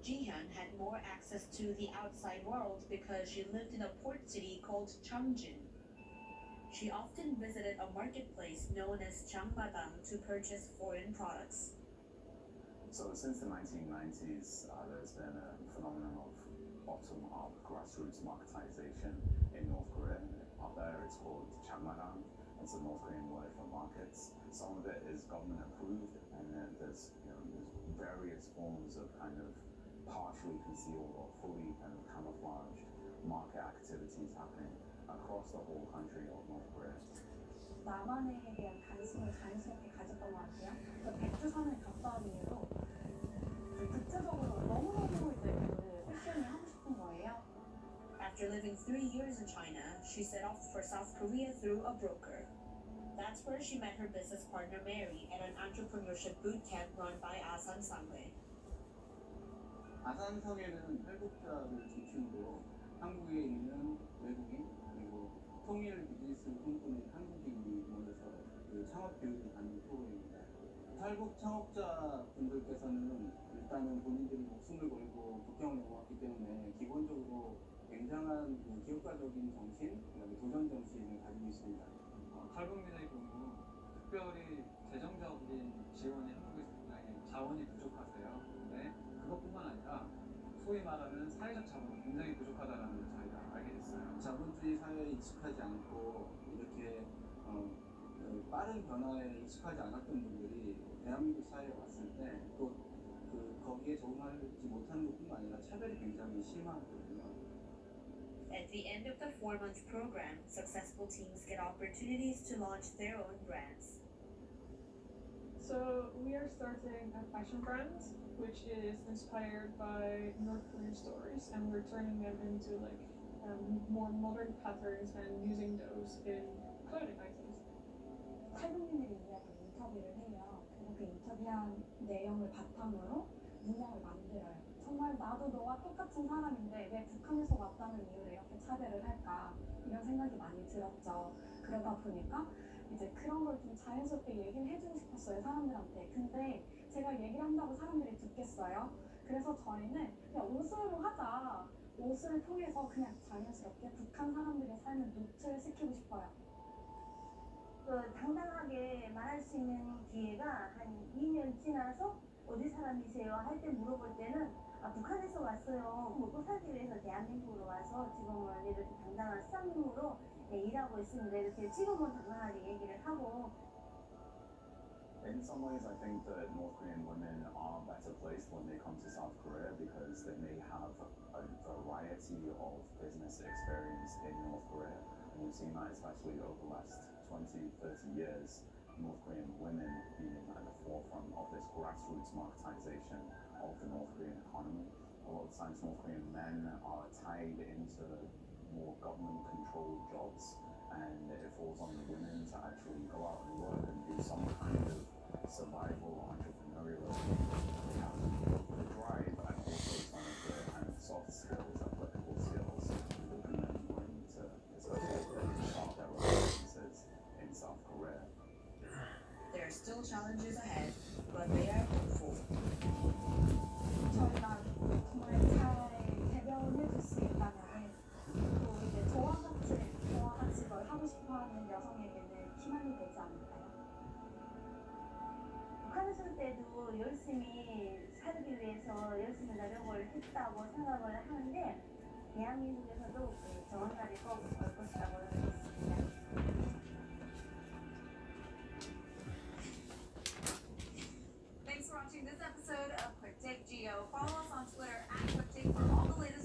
Jihyun had more access to the outside world because she lived in a port city called Cheongjin. She often visited a marketplace known as Changmadang to purchase foreign products. So since the 1990s, there's been a phenomenon of bottom-up grassroots marketization in North Korea. Up there, it's called Changmadang. It's a North Korean word for markets. Some of it is government approved, and then there's various forms of kind of partially concealed or fully kind of camouflaged market activities happening across the whole country of North Korea. 나만에 대한 관심을 자연스럽게 가졌던 것 같아요. 백두산을 갔다 온 이후로 구체적으로 너무너무 이제 그 패션을 하고 싶은 거예요. After living 3 years in China, she set off for South Korea through a broker. That's where she met her business partner Mary at an entrepreneurship boot camp run by Asan Sanghae. 아산성에는 탈북자를 중심으로 한국에 있는 외국인 그리고 통일 비즈니스를 꿈꾸는 한국인이 모여서 그 창업 교육을 받는 프로그램입니다. 탈북 창업자 분들께서는 일단은 본인들이 목숨을 걸고 국경을 넘어왔기 때문에 기본적으로 굉장한 그 기업가적인 정신, 그다음에 도전 정신을 가지고 있습니다. 탈북민의 경우 특별히 재정적인 지원이 한국에서 굉장히 자원이 부족하세요. 근데 그것뿐만 아니라 소위 말하는 사회적 자본이 굉장히 부족하다는 걸 저희가 알게 됐어요. 자본주의 사회에 익숙하지 않고 이렇게 빠른 변화에 익숙하지 않았던 분들이 대한민국 사회에 왔을 때 또 거기에 적응하지 못하는 것뿐만 아니라 차별이 굉장히 심하거든요. At the end of the 4-month program, successful teams get opportunities to launch their own brands. So we are starting a fashion brand, which is inspired by North Korean stories, and we're turning them into like more modern patterns and using those in clothing items. 탈북민들이 이야기 인터뷰를 해요. 그리고 그 인터뷰한 내용을 바탕으로 문장을 만들어요. 정말 나도 너와 똑같은 사람인데 왜 북한에서 왔다는 이유로 이렇게 차별을 할까 이런 생각이 많이 들었죠. 그러다 보니까 이제 그런 걸 좀 자연스럽게 얘기를 해주고 싶었어요, 사람들한테. 근데 제가 얘기를 한다고 사람들이 듣겠어요? 그래서 저희는 그냥 옷으로 하자. 옷을 통해서 그냥 자연스럽게 북한 사람들의 삶을 노출시키고 싶어요. 당당하게 말할 수 있는 기회가 한 2년 지나서 어디 사람이세요? 할 때 물어볼 때는 북한에서 왔어요. 먹고 살기 위해서 대한민국으로 와서 지금은 이렇게 당당한 쌍용으로 일하고 있습니다. 이렇게 지금은 당당하게 얘기를 하고. In some ways, I think that North Korean women are better placed when they come to South Korea because they may have a variety of business experience in North Korea. And we've seen that especially over the last 20, 30 years, North Korean women being at the forefront of this grassroots marketization of the North Korean economy. A lot of times North Korean men are tied into more government-controlled jobs, and it falls on the women to actually go out and work and do some kind of survival entrepreneurial activity. They have the drive and also some of the kind of soft skills, athletic skills that can then bring to especially start their own businesses in South Korea. There are still challenges ahead, but they are hopeful. 저희가 정말 잘 대변해 줄 수 있다면 또 이제 저와 같이 뭘 하고 싶어하는 여성에게는 희망이 되지 않을까요? 북한에 있을 때도 열심히 살기 위해서 열심히 노력을 했다고 생각을 하는데 대한민국에서도 좋은 날이 꼭 올 것이라고 믿습니다. Thanks for watching this episode of Quick Take Geo. Follow us on Twitter @QuickTake for all the latest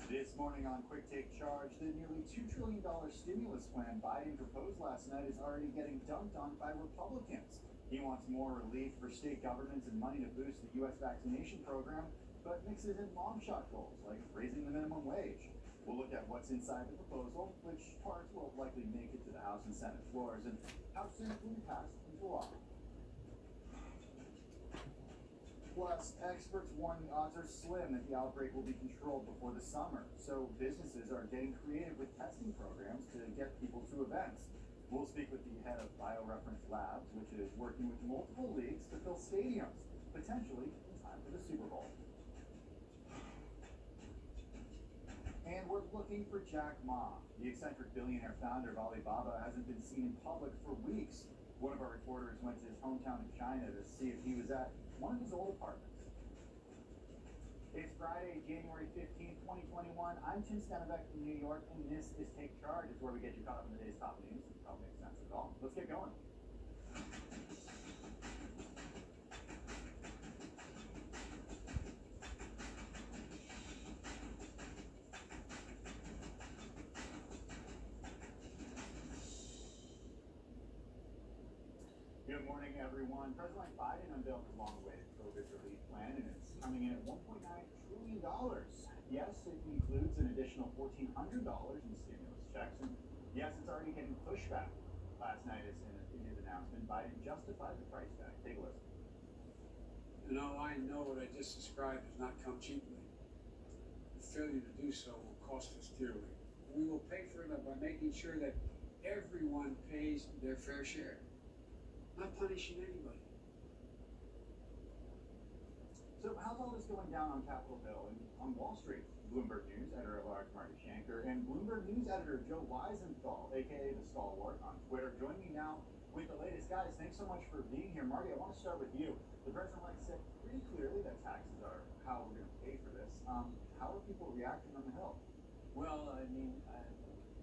This morning on Quick Take Charge, the nearly $2 trillion stimulus plan Biden proposed last night is already getting dunked on by Republicans. He wants more relief for state governments and money to boost the U.S. vaccination program, but mixes in long shot goals like raising the minimum wage. We'll look at what's inside the proposal, which parts will likely make it to the House and Senate floors, and how soon it will be passed into law. Plus, experts warn the odds are slim that the outbreak will be controlled before the summer, so businesses are getting creative with testing programs to get people to events. We'll speak with the head of BioReference Labs, which is working with multiple leagues to fill stadiums, potentially in time for the Super Bowl. And we're looking for Jack Ma. The eccentric billionaire founder of Alibaba hasn't been seen in public for weeks. One of our reporters went to his hometown in China to see if he was at one of his old apartments. It's Friday, January 15th, 2021. I'm Tim Stennebeck from New York, and this is Take Charge. It's where we get you caught up in the day's top news. It probably makes sense at all. Let's get going. Good morning, everyone. President Biden unveiled the long-awaited COVID relief plan, and it's coming in at $1.9 trillion. Yes, it includes an additional $1,400 in stimulus checks, and yes, it's already getting pushback. Last night, in his announcement, Biden justified the price tag. Take a listen. You know, I know what I just described has not come cheaply. The failure to do so will cost us dearly. We will pay for it by making sure that everyone pays their fair share. Not punishing anybody. So how's all this going down on Capitol Hill and on Wall Street? Bloomberg News editor-at-large Marty Shanker and Bloomberg News editor Joe Weisenthal, aka the Stalwart, on Twitter, join me now with the latest. Guys, thanks so much for being here. Marty, I want to start with you. The president-elect said pretty clearly that taxes are how we're going to pay for this. How are people reacting on the Hill? Well, I mean,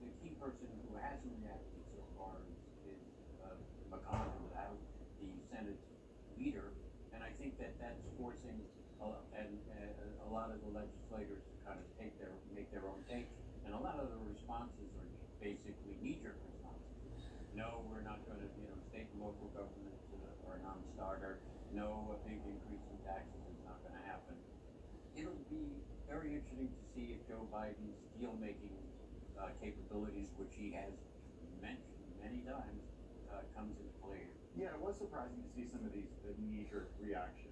the key person who hasn't reacted so far is McConnell, out the Senate leader, and I think that that's forcing a lot of the legislators to kind of make their own take, and a lot of the responses are basically knee-jerk responses. No, we're not going to, state and local governments are a non-starter. No, a big increase in taxes is not going to happen. It'll be very interesting to see if Joe Biden's deal-making capabilities, which he has mentioned many times, comes into play. Yeah, it was surprising to see some of these knee-jerk reactions.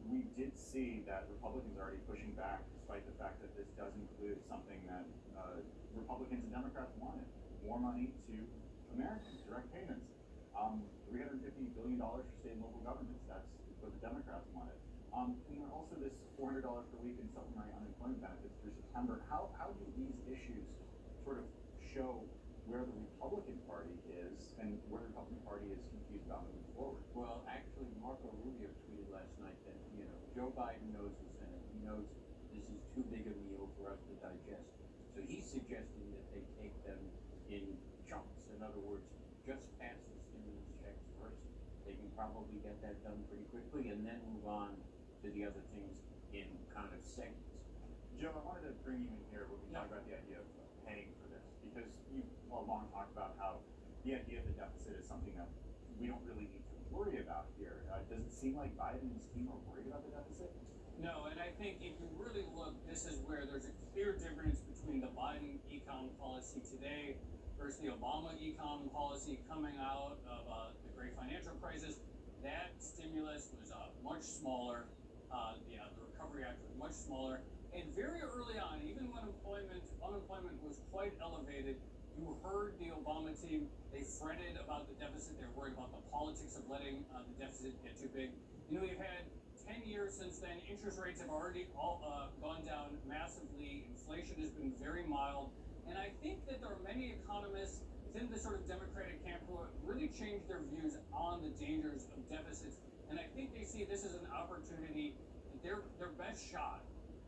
We did see that Republicans are already pushing back, despite the fact that this does include something that Republicans and Democrats wanted: more money to Americans, direct payments. $350 billion for state and local governments. That's what the Democrats wanted. And then also this $400 per week in supplementary unemployment benefits through September. How do these issues sort of show where the Republican Party is and where the Republican Party is confused about moving forward? Well, actually, Marco Rubio tweeted last night that, Joe Biden knows the Senate. He knows this is too big a meal for us to digest. So he's suggesting that they take them in chunks. In other words, just pass the stimulus checks first. They can probably get that done pretty quickly and then move on to the other things in kind of segments. Joe, I wanted to bring you in here when we talk about the idea of paying for this, because you've all along talked about how the idea of the deficit is something that we don't really need to worry about here. Does it seem like Biden and his team are worried about the deficit? No, and I think if you really look, this is where there's a clear difference between the Biden econ policy today versus the Obama econ policy coming out of the great financial crisis. That stimulus was much smaller. The Recovery Act was much smaller. And very early on, even when unemployment was quite elevated, you heard the Obama team, they fretted about the deficit. They're worried about the politics of letting the deficit get too big. You've had 10 years since then. Interest rates have already all gone down massively. Inflation has been very mild. And I think that there are many economists within the sort of Democratic camp who have really changed their views on the dangers of deficits. And I think they see this as an opportunity, their best shot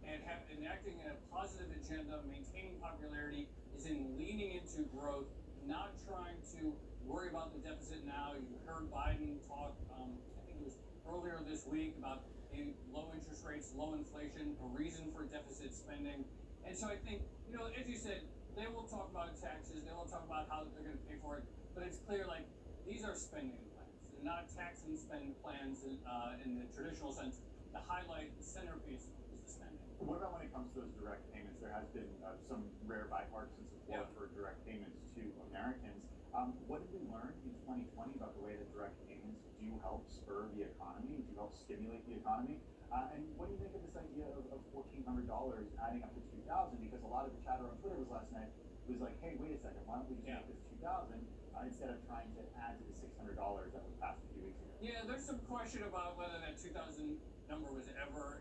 at enacting a positive agenda, maintaining popularity, is in leaning into growth, not trying to worry about the deficit now. You heard Biden talk, I think it was earlier this week, about low interest rates, low inflation, a reason for deficit spending. And so I think, you know, as you said, they will talk about taxes, they will talk about how they're going to pay for it, but it's clear, like, these are spending plans. They're not tax and spend plans in the traditional sense. The highlight, the centerpiece is the spending. What about when it comes to those direct payments? There has been some rare bipartisan support for direct payments to Americans. What did we learn in 2020 about the way that direct payments do help spur the economy, do help stimulate the economy? And what do you make of this idea of $1,400 adding up to $2,000? Because a lot of the chatter on Twitter was last night was like, hey, wait a second, why don't we just make this $2,000 instead of trying to add to the $600 that was passed a few weeks ago? Yeah, there's some question about whether that 2,000 number was ever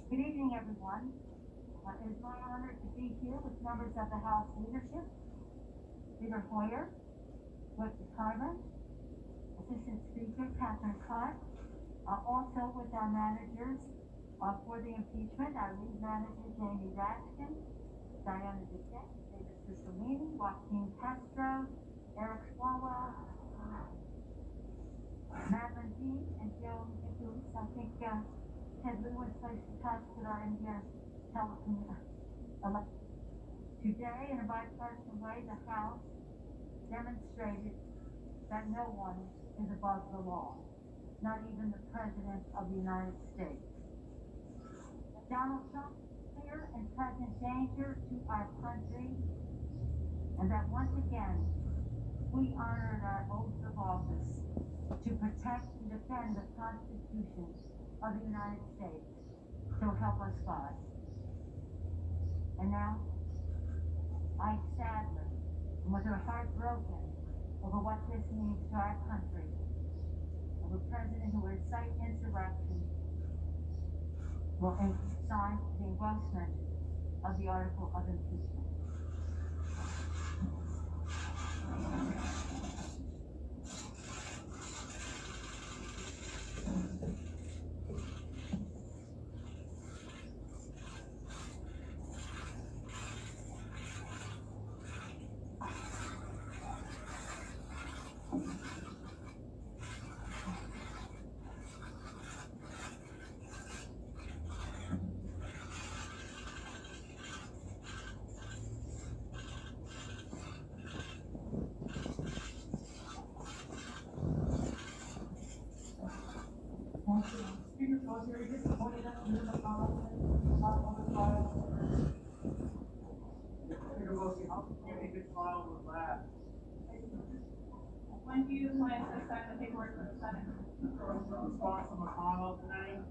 Good evening, everyone. It is my honor to be here with members of the House leadership, Leader Hoyer, Whip Carter, Assistant Speaker Catherine Clark, also with our managers for the impeachment, our lead manager Jamie Raskin, Diana DeSette, David Cicilline, Joaquin Castro, Eric Swalwell, Madeline Dean, and Joan Nicholas. I think Ted Lewis placed the touch that are in here today, in a bipartisan way, the House demonstrated that no one is above the law, not even the President of the United States. Donald Trump is clear and present danger to our country, and that once again, we honored our oath of office to protect and defend the Constitution of the United States. So help us God. And now, I sadly, and with her heart broken over what this means to our country, of a president who will incite insurrection, will sign the engrossment of the article of impeachment. When do you plan to sign the paperwork for the Senate? Response from McConnell tonight.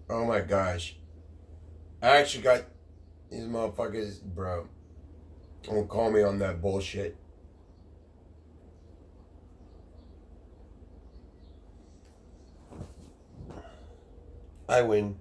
Oh my gosh. I actually got these motherfuckers, bro. Don't call me on that bullshit. I win.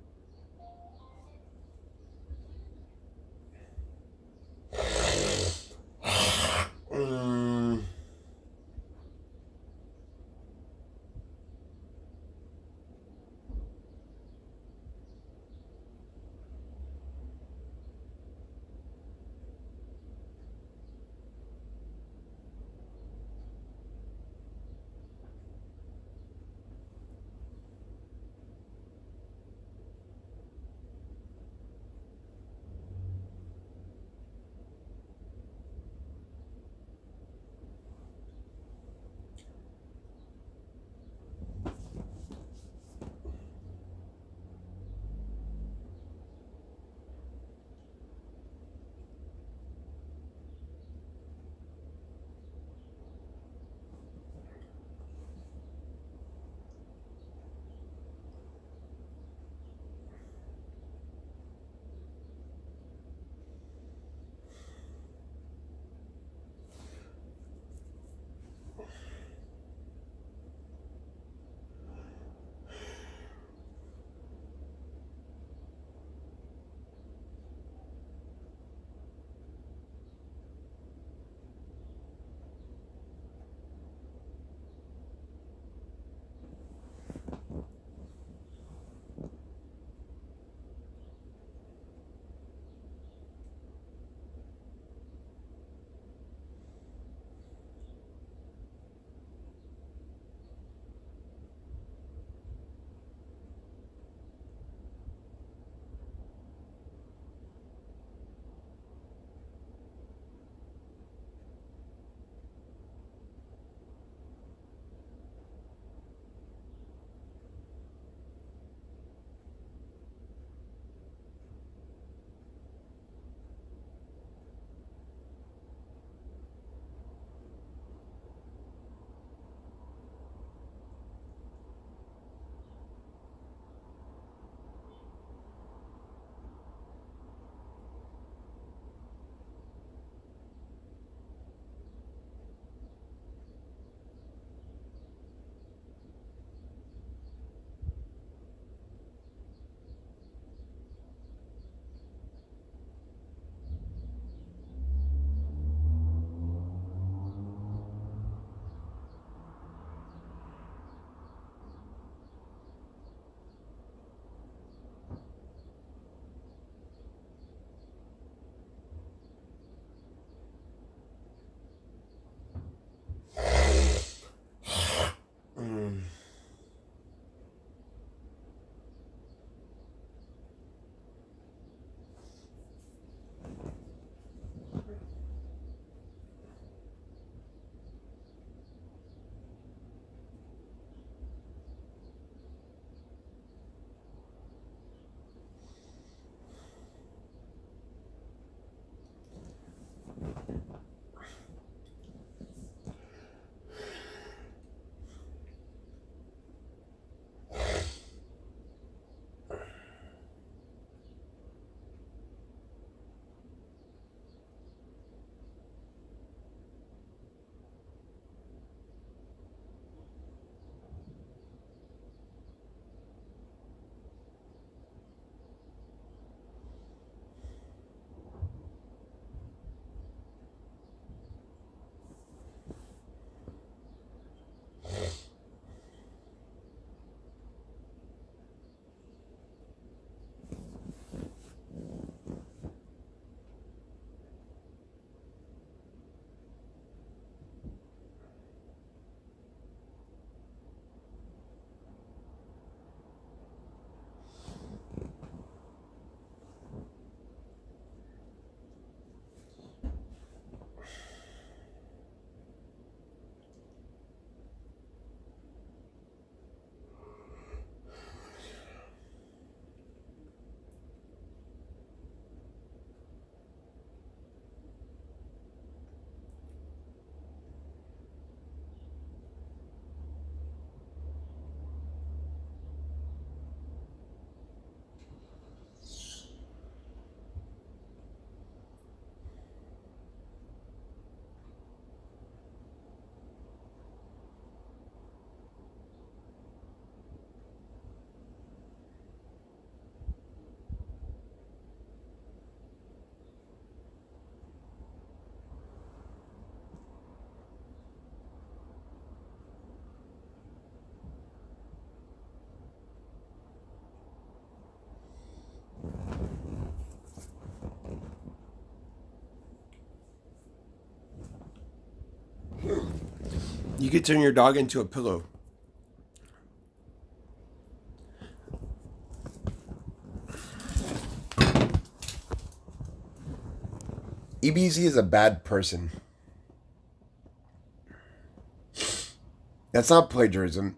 You could turn your dog into a pillow. EBZ is a bad person. That's not plagiarism.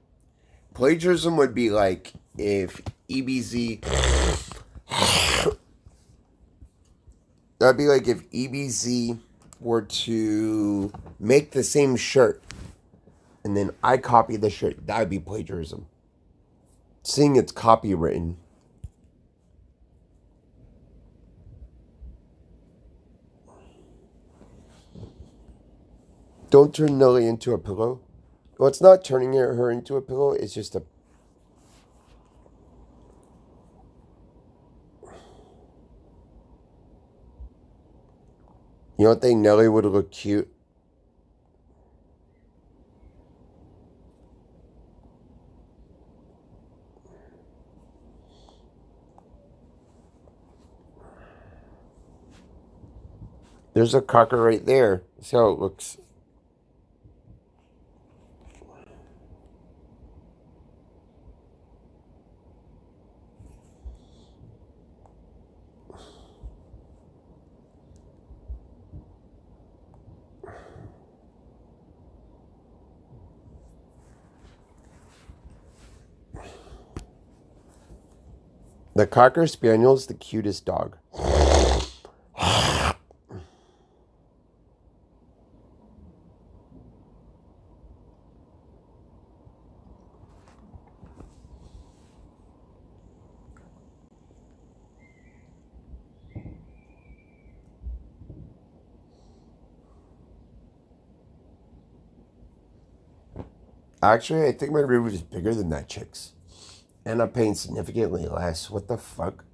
Plagiarism would be like if EBZ... That'd be like if EBZ were to make the same shirt and then I copy the shirt. That would be plagiarism. Seeing it's copywritten. Don't turn Nelly into a pillow. Well, it's not turning her into a pillow. It's just a... You don't think Nelly would look cute? There's a cocker right there. See how it looks. The Cocker Spaniel is the cutest dog. Actually, I think my room is bigger than that chick's. And I'm paying significantly less. What the fuck?